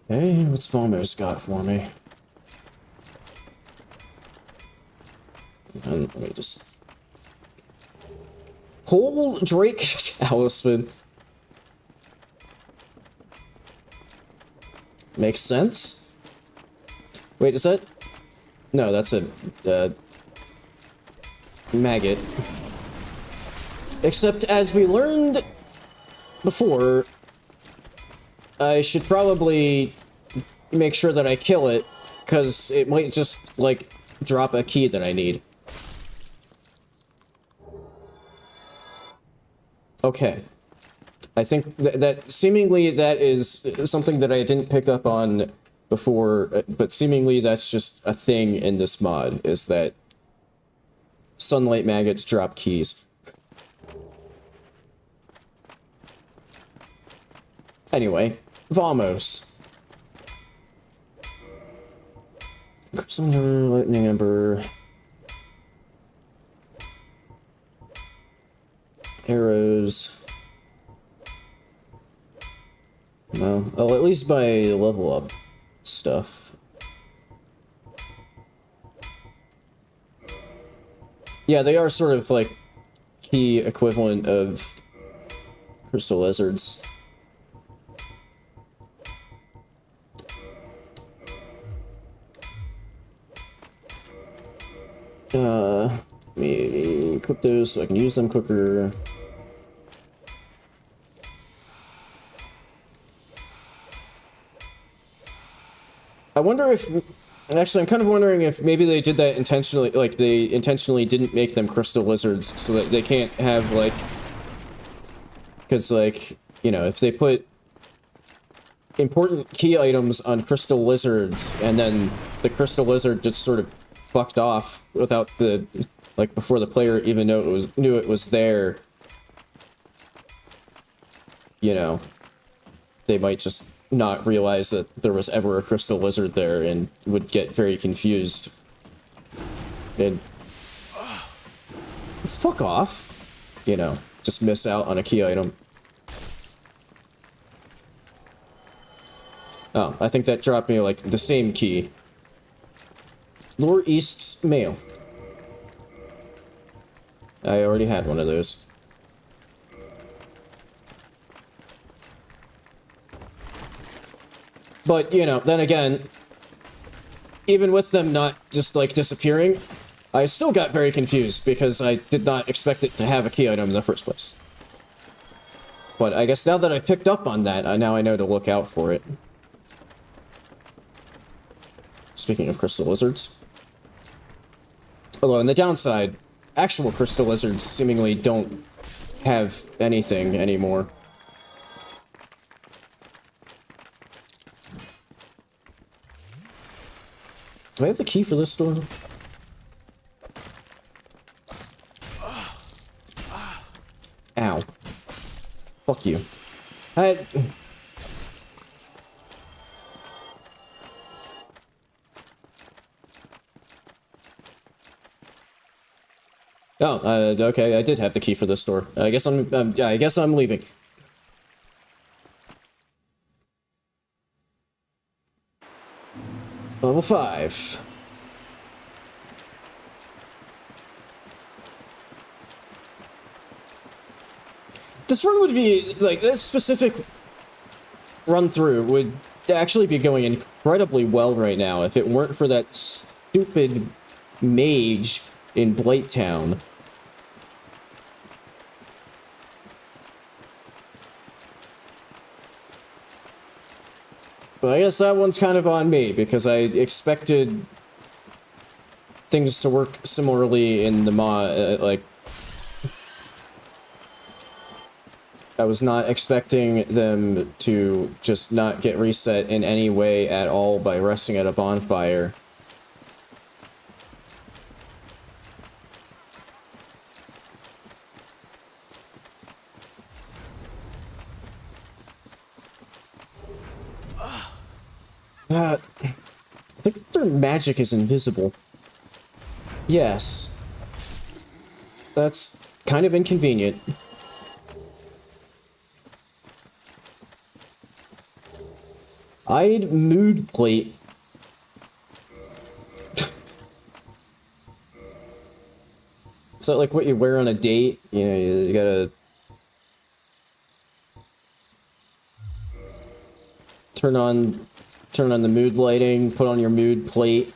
Hey, what's Vamos got for me? And let me just... Whole Drake talisman. Makes sense. Wait, is that... No, that's a... maggot. Except, as we learned before, I should probably make sure that I kill it, because it might just, like, drop a key that I need. Okay. I think that seemingly that is something that I didn't pick up on before, but seemingly that's just a thing in this mod, is that sunlight maggots drop keys. Anyway, Vamos. Thunder, lightning ember. Arrows. No, I'll at least buy level up stuff. Yeah, they are sort of like key equivalent of crystal lizards. Let me equip those so I can use them quicker. I wonder if... Actually, I'm kind of wondering if maybe they did that intentionally, like, they intentionally didn't make them crystal lizards so that they can't have, like... Because, like, you know, if they put important key items on crystal lizards, and then the crystal lizard just sort of fucked off without the... Like, before the player even knew it was there, you know, they might just not realize that there was ever a crystal lizard there and would get very confused. And... Fuck off. you know, just miss out on a key item. Oh, I think that dropped me, like, the same key. Lure East's mail. I already had one of those. But, you know, then again, even with them not just, like, disappearing, I still got very confused because I did not expect it to have a key item in the first place. But I guess now that I picked up on that, now I know to look out for it. Speaking of crystal lizards. Although, on the downside, actual crystal lizards seemingly don't have anything anymore. Do I have the key for this door? Ow. Fuck you. Oh, okay, I did have the key for this door. I guess yeah, I guess I'm leaving. Level 5. This run would be, like, this specific run-through would actually be going incredibly well right now if it weren't for that stupid mage in Blighttown. But I guess that one's kind of on me, because I expected things to work similarly in the mod, like... I was not expecting them to just not get reset in any way at all by resting at a bonfire. I think their magic is invisible. Yes. That's kind of inconvenient. I'd mood plate. Is that like what you wear on a date? You know, you gotta turn on the mood lighting, put on your mood plate.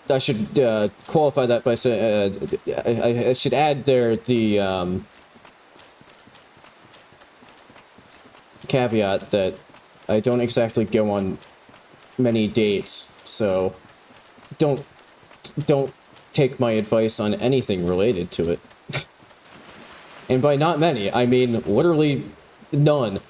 I should qualify that by saying I should add there the caveat that I don't exactly go on many dates, so don't take my advice on anything related to it. And by not many, I mean literally none.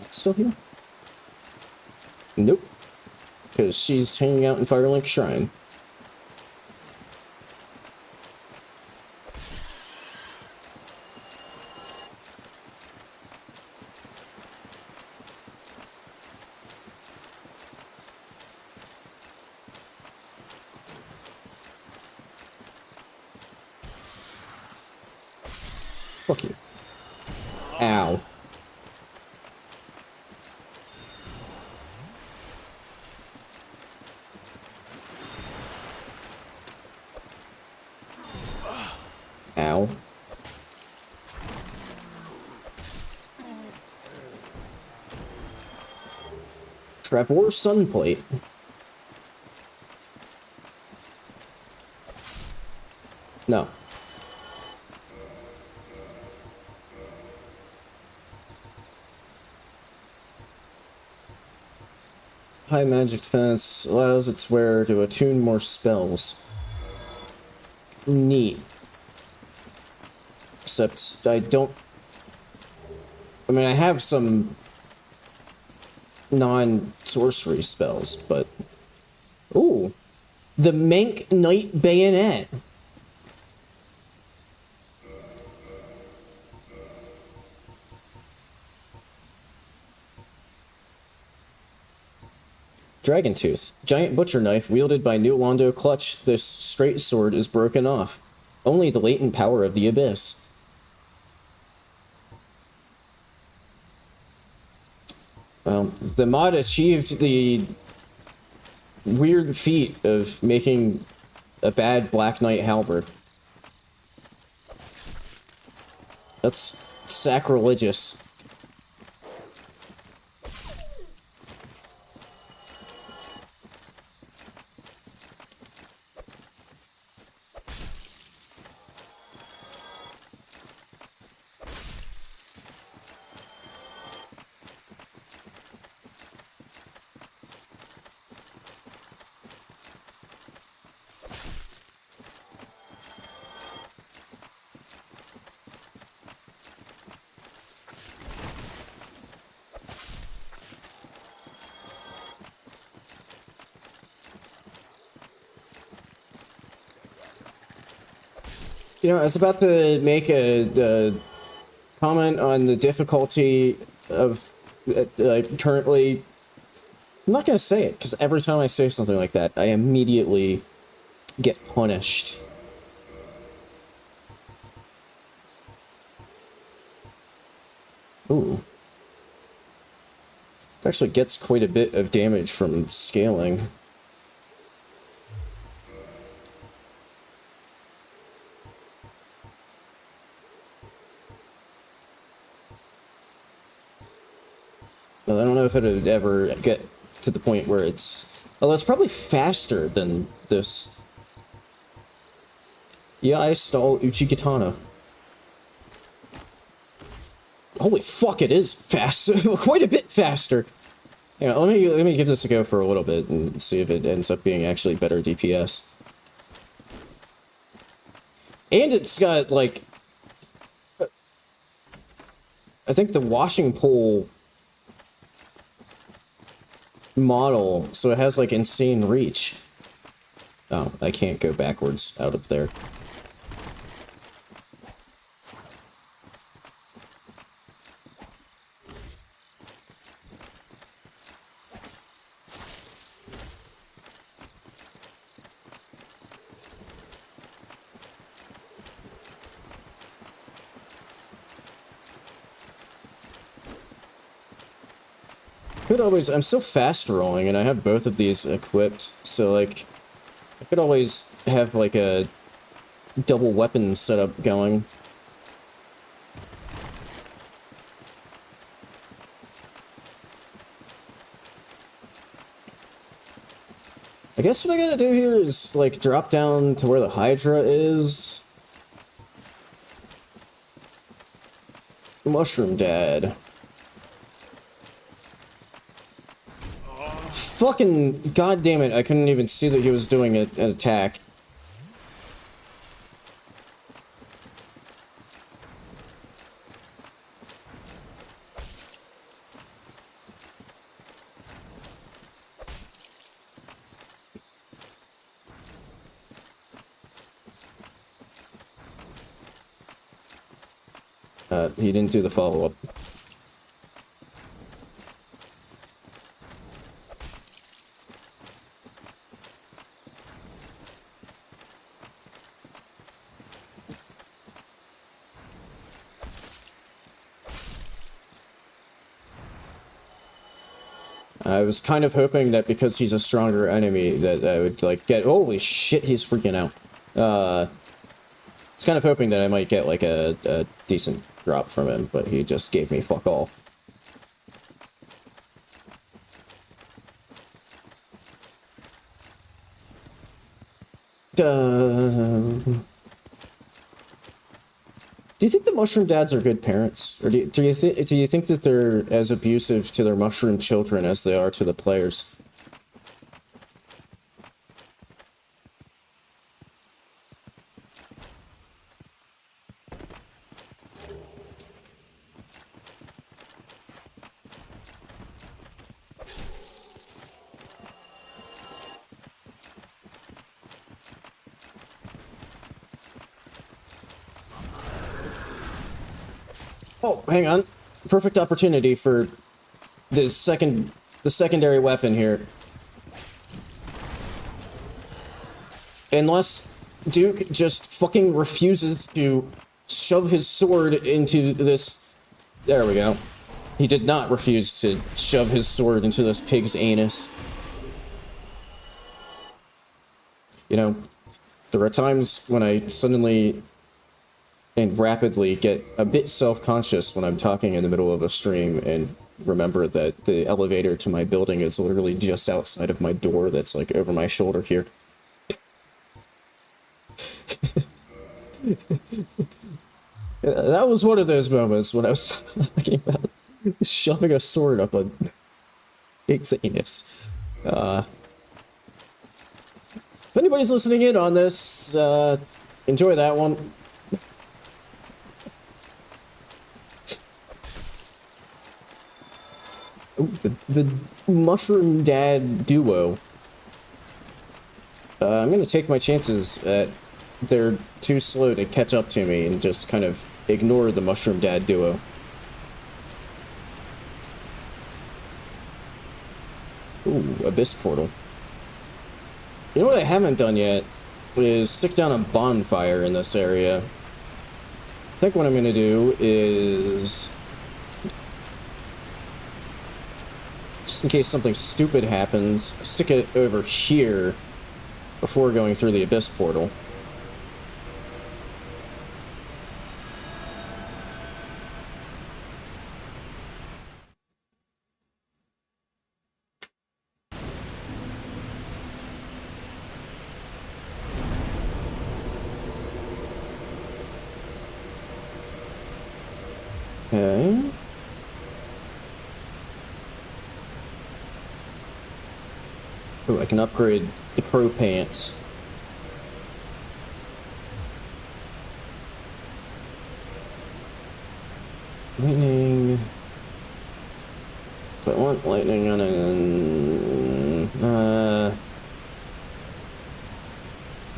Still here? Nope. Because she's hanging out in Firelink Shrine. Fuck you. Ow. Ow. Trevor Sunplate. No. High magic defense allows its wearer to attune more spells. Neat. Except I don't... I mean, I have some non-sorcery spells, but... Ooh. The Mank Knight Bayonet. Dragon Tooth. Giant butcher knife wielded by New Londo Clutch. This straight sword is broken off. Only the latent power of the abyss. Well, the mod achieved the weird feat of making a bad Black Knight halberd. That's sacrilegious. You know, I was about to make a comment on the difficulty of currently... I'm not going to say it, because every time I say something like that, I immediately get punished. Ooh. It actually gets quite a bit of damage from scaling. I don't know if it would ever get to the point where it's... Although it's probably faster than this. Yeah, I stole Uchikatana. Holy fuck, it is fast. Quite a bit faster. Yeah, let me give this a go for a little bit and see if it ends up being actually better DPS. And it's got, like... I think the washing pole model, so it has like insane reach. Oh, I can't go backwards out of there. Could always, I'm still fast rolling and I have both of these equipped, so like I could always have like a double weapon setup going. I guess what I gotta do here is like drop down to where the Hydra is. Mushroom Dad. Fucking goddamn it, I couldn't even see that he was doing an attack. He didn't do the follow-up. I was kind of hoping that because he's a stronger enemy that I would, like, get... Holy shit, he's freaking out. I was kind of hoping that I might get, like, a decent drop from him, but he just gave me fuck all. Do you think the mushroom dads are good parents, or do you think that they're as abusive to their mushroom children as they are to the players? Oh, hang on. Perfect opportunity for the secondary weapon here. Unless Duke just fucking refuses to shove his sword into this... There we go. He did not refuse to shove his sword into this pig's anus. You know, there are times when I suddenly and rapidly get a bit self-conscious when I'm talking in the middle of a stream and remember that the elevator to my building is literally just outside of my door that's like over my shoulder here. That was one of those moments when I was talking about shoving a sword up a pig's anus. If anybody's listening in on this, enjoy that one. Ooh, the Mushroom Dad duo. I'm gonna take my chances at they're too slow to catch up to me and just kind of ignore the Mushroom Dad duo. Ooh, Abyss Portal. You know what I haven't done yet is stick down a bonfire in this area. I think what I'm gonna do is, just in case something stupid happens, stick it over here before going through the Abyss Portal. Okay. Oh, I can upgrade the crow pants. Lightning. Do I want lightning on it?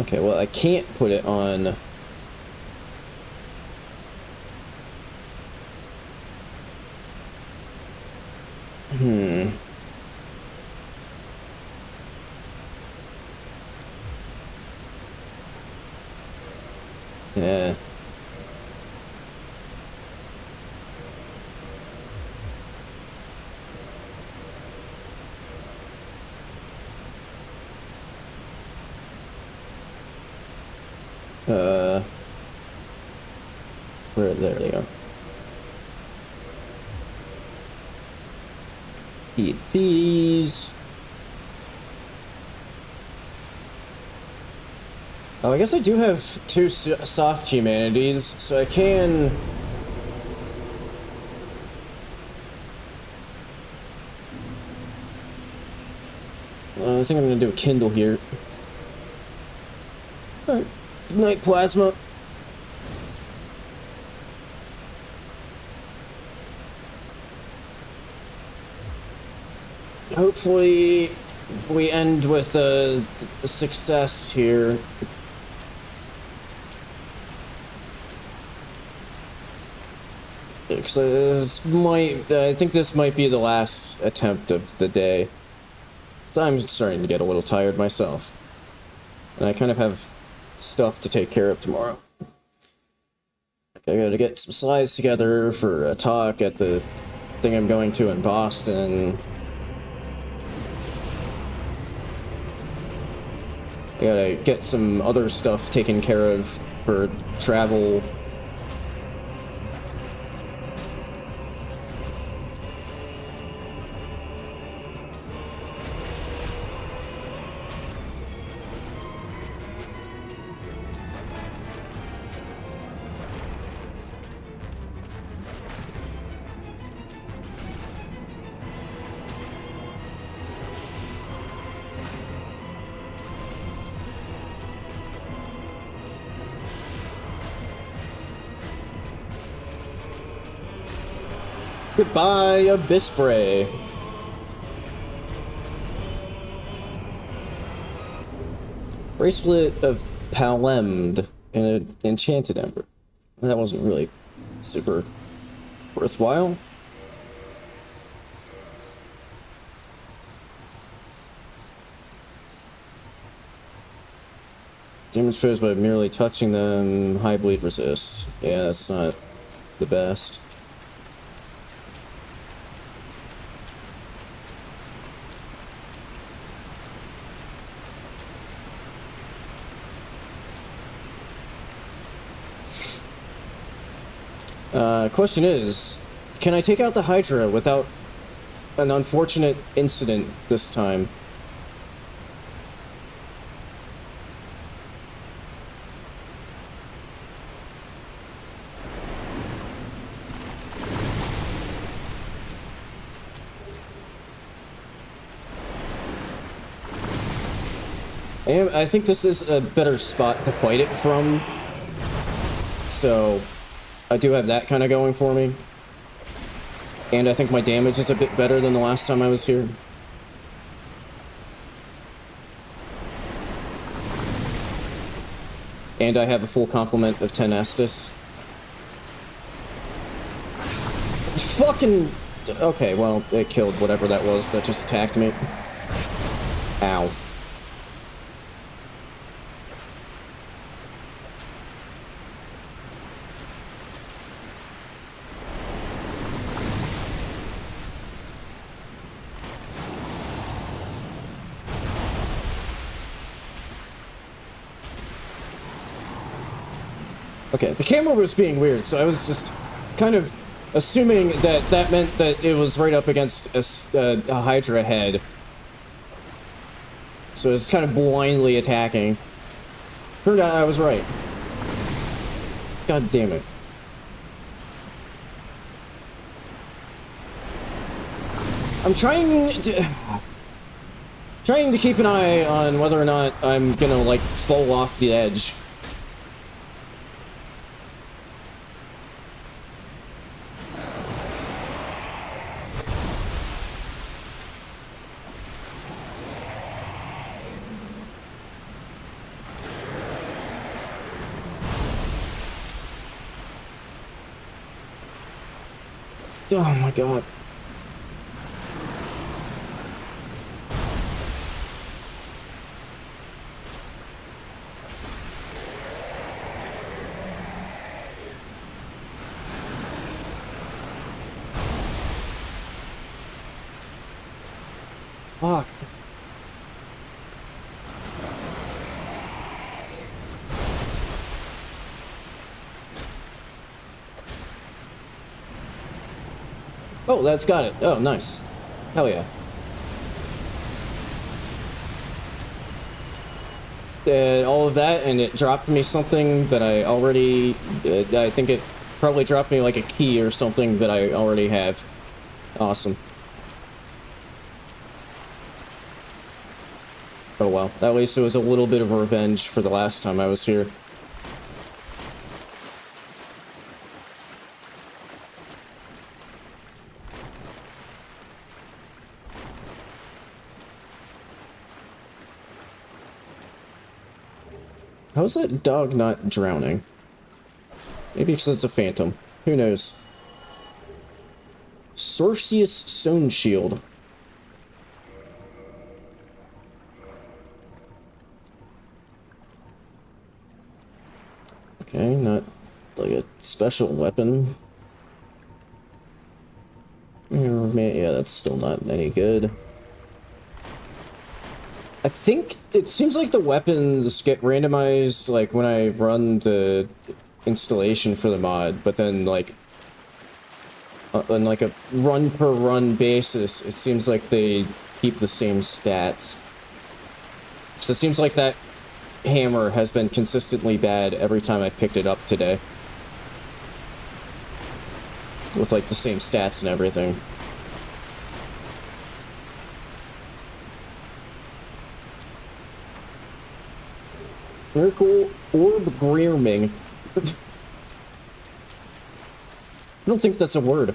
Okay, well, I can't put it on. Yeah. There they go. Eat these. Oh, I guess I do have two soft humanities, so I can... I think I'm gonna do a Kindle here. Alright. Good night, Plasma. Hopefully, we end with a success here. Because I think this might be the last attempt of the day. So I'm starting to get a little tired myself. And I kind of have stuff to take care of tomorrow. I gotta get some slides together for a talk at the thing I'm going to in Boston. I gotta get some other stuff taken care of for travel. Goodbye, Abyss Spray. Bracelet of Palemd and an Enchanted Ember. That wasn't really super Worthwhile. Damage fizz by merely touching them. High bleed resist. Yeah, that's not the best. Question is, can I take out the Hydra without an unfortunate incident this time? I think this is a better spot to fight it from, so I do have that kind of going for me. And I think my damage is a bit better than the last time I was here. And I have a full complement of 10 Estus. Fucking... Okay, well, it killed whatever that was that just attacked me. Ow. Okay, the camera was being weird, so I was just kind of assuming that that meant that it was right up against a Hydra head. So it's kind of blindly attacking. Turned out I was right. God damn it. I'm trying to keep an eye on whether or not I'm gonna, like, fall off the edge. Oh my god. Fuck. Oh, that's got it. Oh, nice. Hell yeah. All of that, and it dropped me something that I already... I think it probably dropped me like a key or something that I already have. Awesome. Oh well, at least it was a little bit of revenge for the last time I was here. How's that dog not drowning? Maybe because it's a phantom. Who knows? Sorcious Stone Shield. Okay, not like a special weapon. Yeah, that's still not any good. I think it seems like the weapons get randomized like when I run the installation for the mod, but then like on like a run per run basis, it seems like they keep the same stats. So it seems like that hammer has been consistently bad every time I picked it up today. With like the same stats and everything. Miracle Orb Greerming. I don't think that's a word.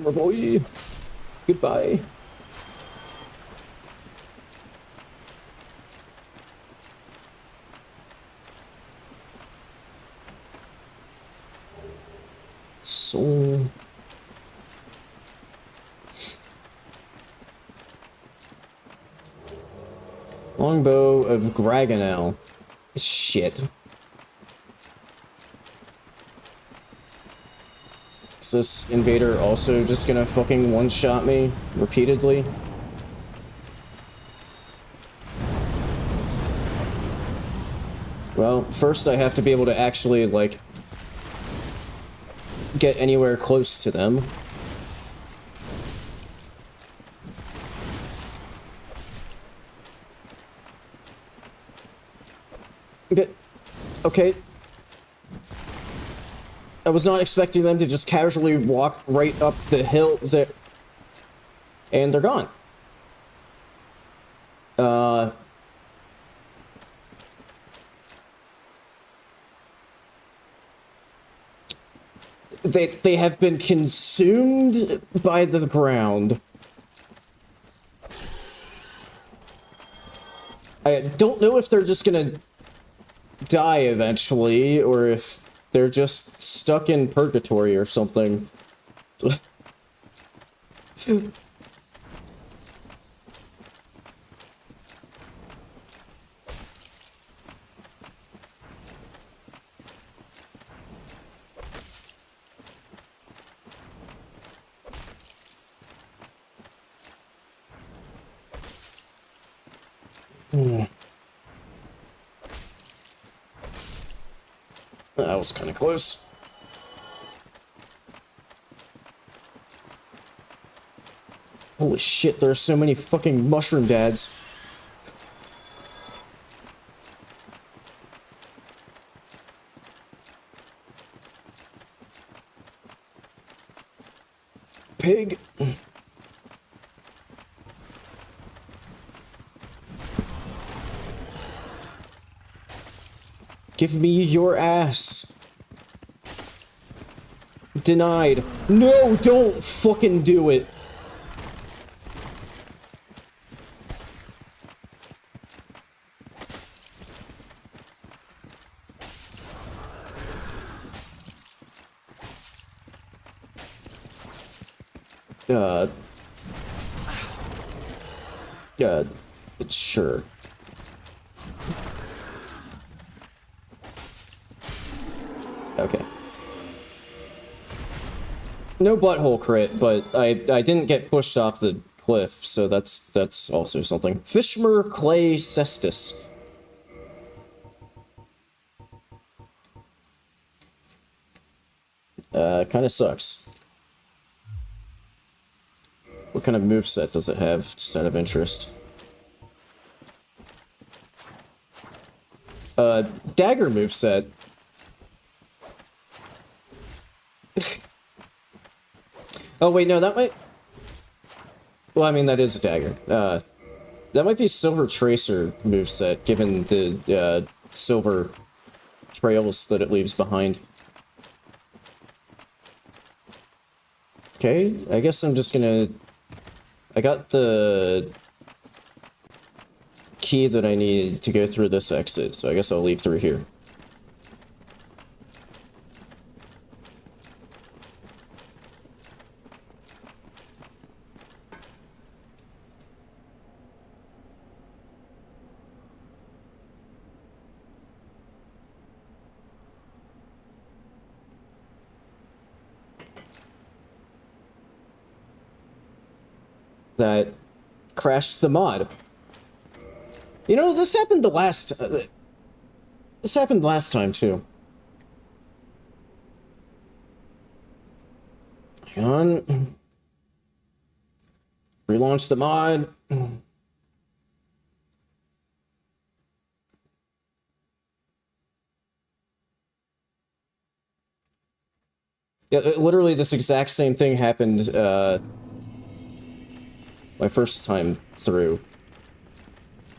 Armor boy. Goodbye. Soul. Longbow of Graganel. Shit. Is this invader also just gonna fucking one-shot me repeatedly? Well, first I have to be able to actually, like, get anywhere close to them. Okay. I was not expecting them to just casually walk right up the hill there. And they're gone. They have been consumed by the ground. I don't know if they're just gonna die eventually, or if they're just stuck in purgatory or something. That was kind of close. Holy shit, there are so many fucking mushroom dads. Pig. Give me your ass. Denied. No, don't fucking do it. Sure. Okay. No butthole crit, but I didn't get pushed off the cliff, so that's also something. Fishmer Clay Cestus. Kinda sucks. What kind of moveset does it have, just out of interest? Dagger moveset. Oh wait, no, that might... Well, I mean, that is a dagger. That might be Silver Tracer moveset, given the, silver trails that it leaves behind. Okay, I guess I'm just gonna... I got the key that I need to go through this exit, so I guess I'll leave through here. That crashed the mod. You know, this happened last time too. Hang on. Relaunch the mod. Yeah, literally this exact same thing happened, my first time through.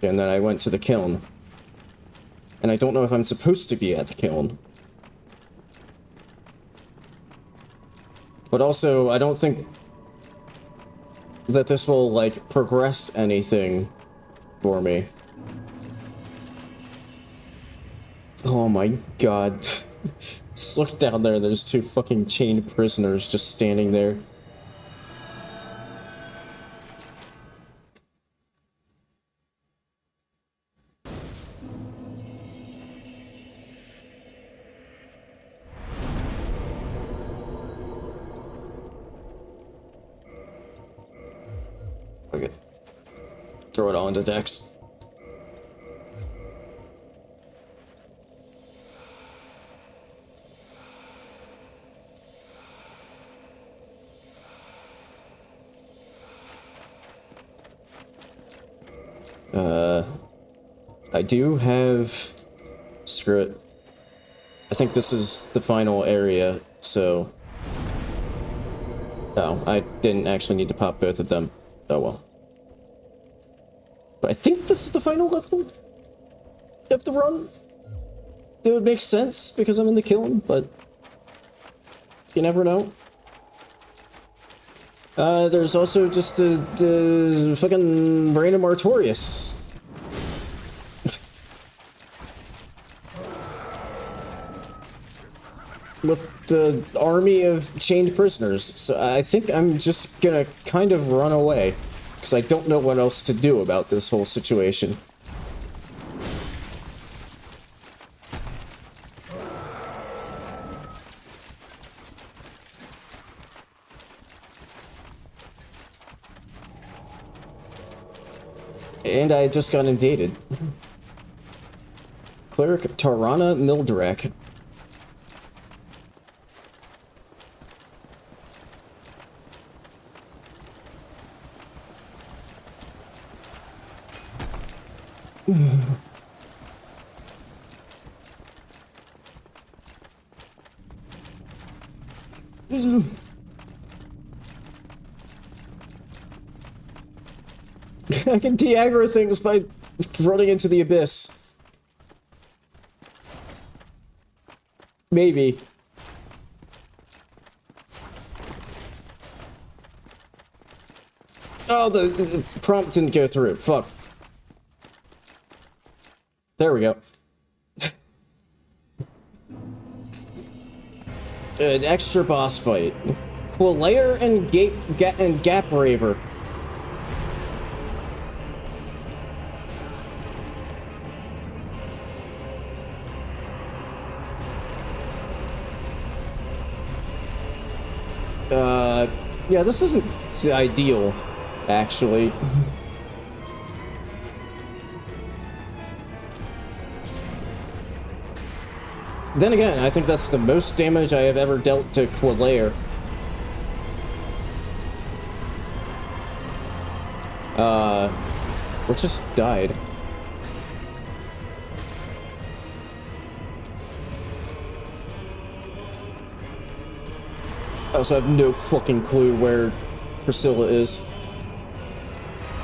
And then I went to the kiln. And I don't know if I'm supposed to be at the kiln. But also, I don't think that this will, like, progress anything for me. Oh my god. Just look down there, there's two fucking chained prisoners just standing there. Okay. Throw it all into Dex. I do have... Screw it. I think this is the final area, so... Oh, I didn't actually need to pop both of them. Oh well. But I think this is the final level of the run. It would make sense because I'm in the kiln, but... You never know. There's also just the fucking random Artorias. With the army of chained prisoners. So I think I'm just gonna kind of run away. Because I don't know what else to do about this whole situation. And I just got invaded. Cleric Tarana Mildrak. I can de-aggro things by running into the abyss. Maybe. Oh, the prompt didn't go through. Fuck. There we go. An extra boss fight. Qualair and Gap Raver. Yeah, this isn't ideal, actually. Then again, I think that's the most damage I have ever dealt to Qualair. What just died? I also have no fucking clue where Priscilla is.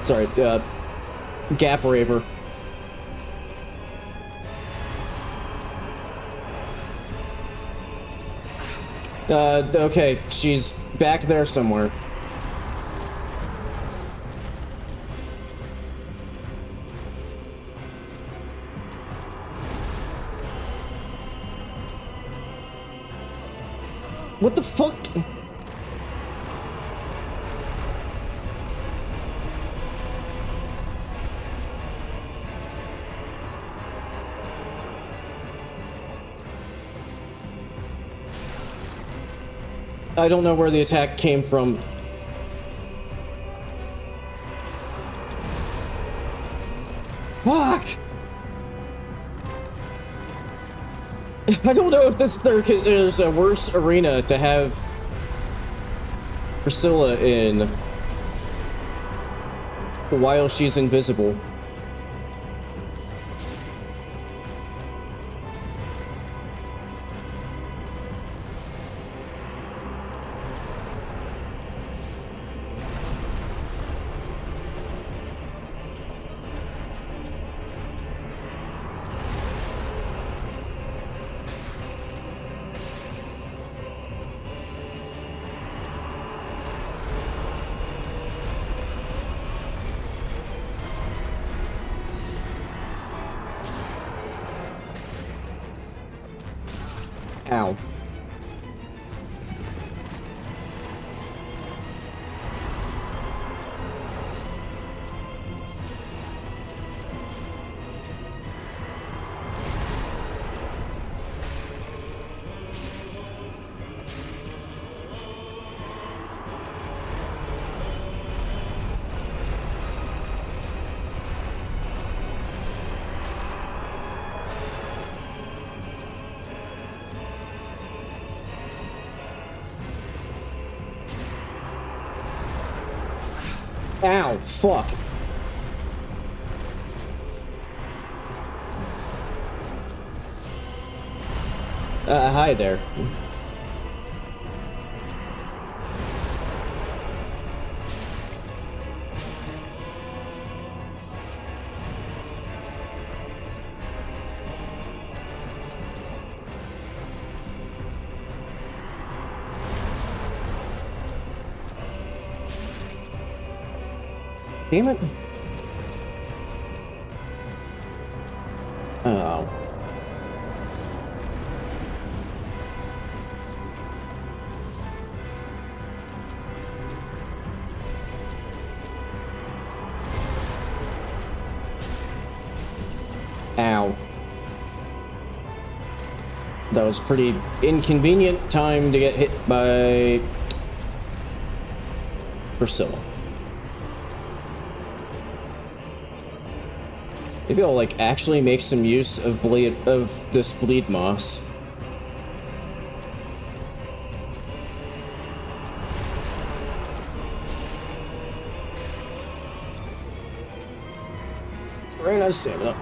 Sorry, Gap Raver. Okay, she's back there somewhere. What the fuck? I don't know where the attack came from. Fuck! I don't know if there's a worse arena to have Priscilla in while she's invisible. Ow. Ow, fuck. Hi there. Damn it. Oh. Ow. That was a pretty inconvenient time to get hit by Priscilla. Maybe I'll like actually make some use of this bleed moss. Ran out of stamina.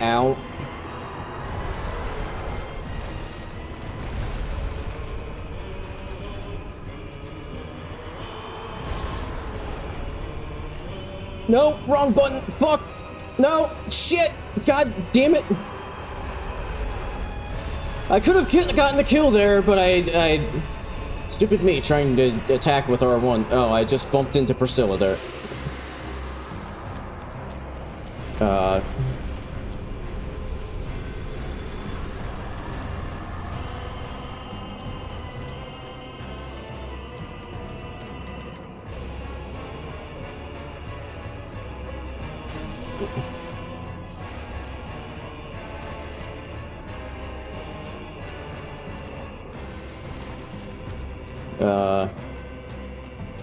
Ow. No, wrong button. Fuck. No, shit. God damn it. I could have gotten the kill there, but I stupid me trying to attack with R1. Oh, I just bumped into Priscilla there.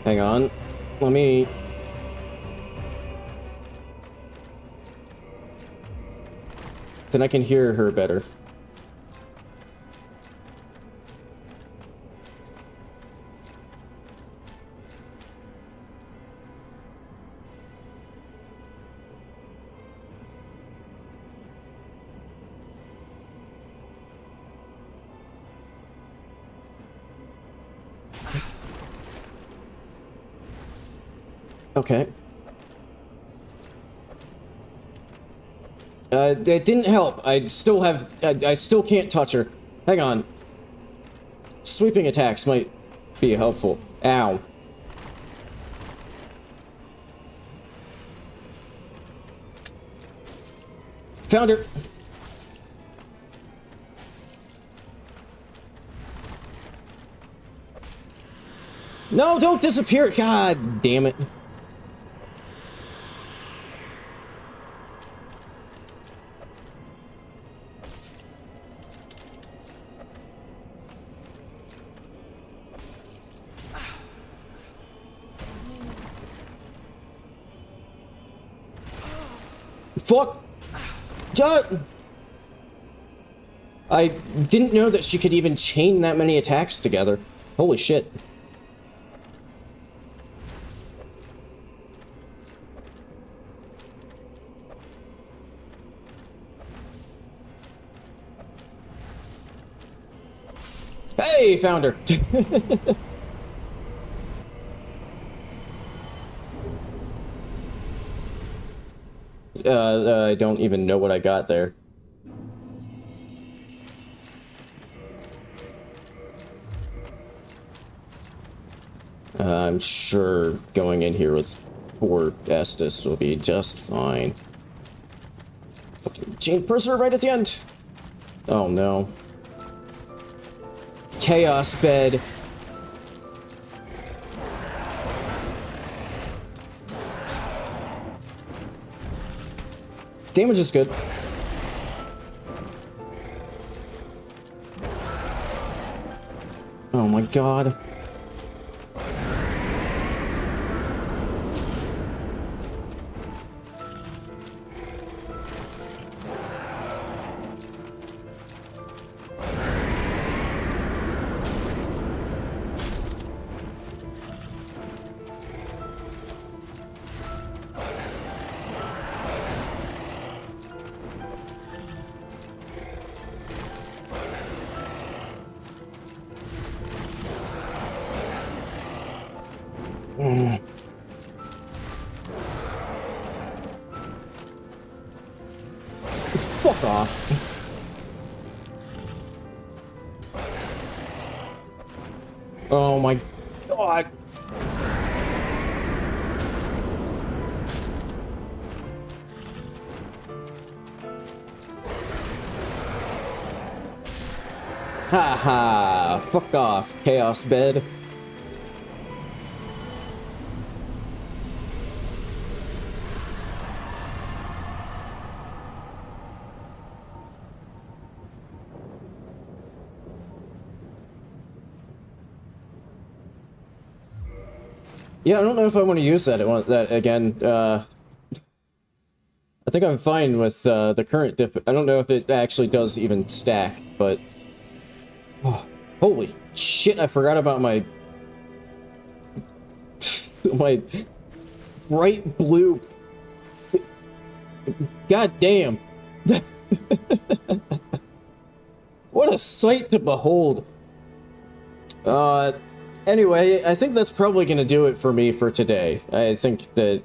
Hang on. Let me... Then I can hear her better. Okay. It didn't help. I still can't touch her. Hang on. Sweeping attacks might be helpful. Ow. Found her. No, don't disappear. God damn it. Fuck! I didn't know that she could even chain that many attacks together. Holy shit. Hey, found her! I don't even know what I got there. I'm sure going in here with 4 Estus will be just fine. Fucking chain prisoner right at the end! Oh no. Chaos bed. Damage is good. Oh my god. Fuck off. Oh my god. Ha ha. Fuck off, Chaos Bed. Yeah, I don't know if I want to use that again. I think I'm fine with the current diff. I don't know if it actually does even stack, but oh, holy shit! I forgot about my my bright blue. God damn! What a sight to behold. Anyway, I think that's probably going to do it for me for today. I think that,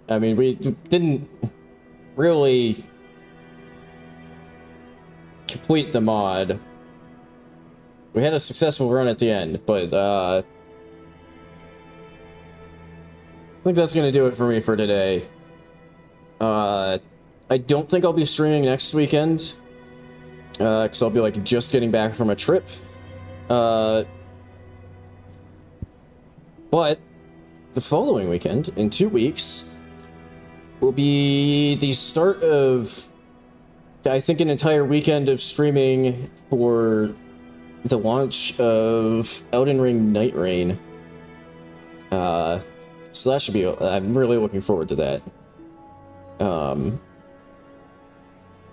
I mean, we didn't really complete the mod. We had a successful run at the end, but, I think that's going to do it for me for today. I don't think I'll be streaming next weekend, because I'll be, like, just getting back from a trip. But the following weekend, in 2 weeks, will be the start of, I think, an entire weekend of streaming for the launch of Elden Ring Night Rain. So that should be, I'm really looking forward to that.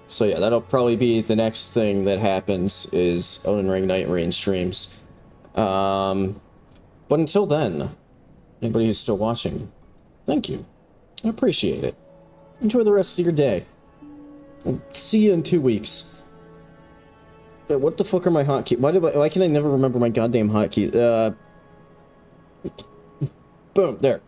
So yeah, that'll probably be the next thing that happens is Elden Ring Night Rain streams. But until then, anybody who's still watching, thank you. I appreciate it. Enjoy the rest of your day. I'll see you in 2 weeks. What the fuck are my hotkeys? Why can I never remember my goddamn hotkeys? Boom, there.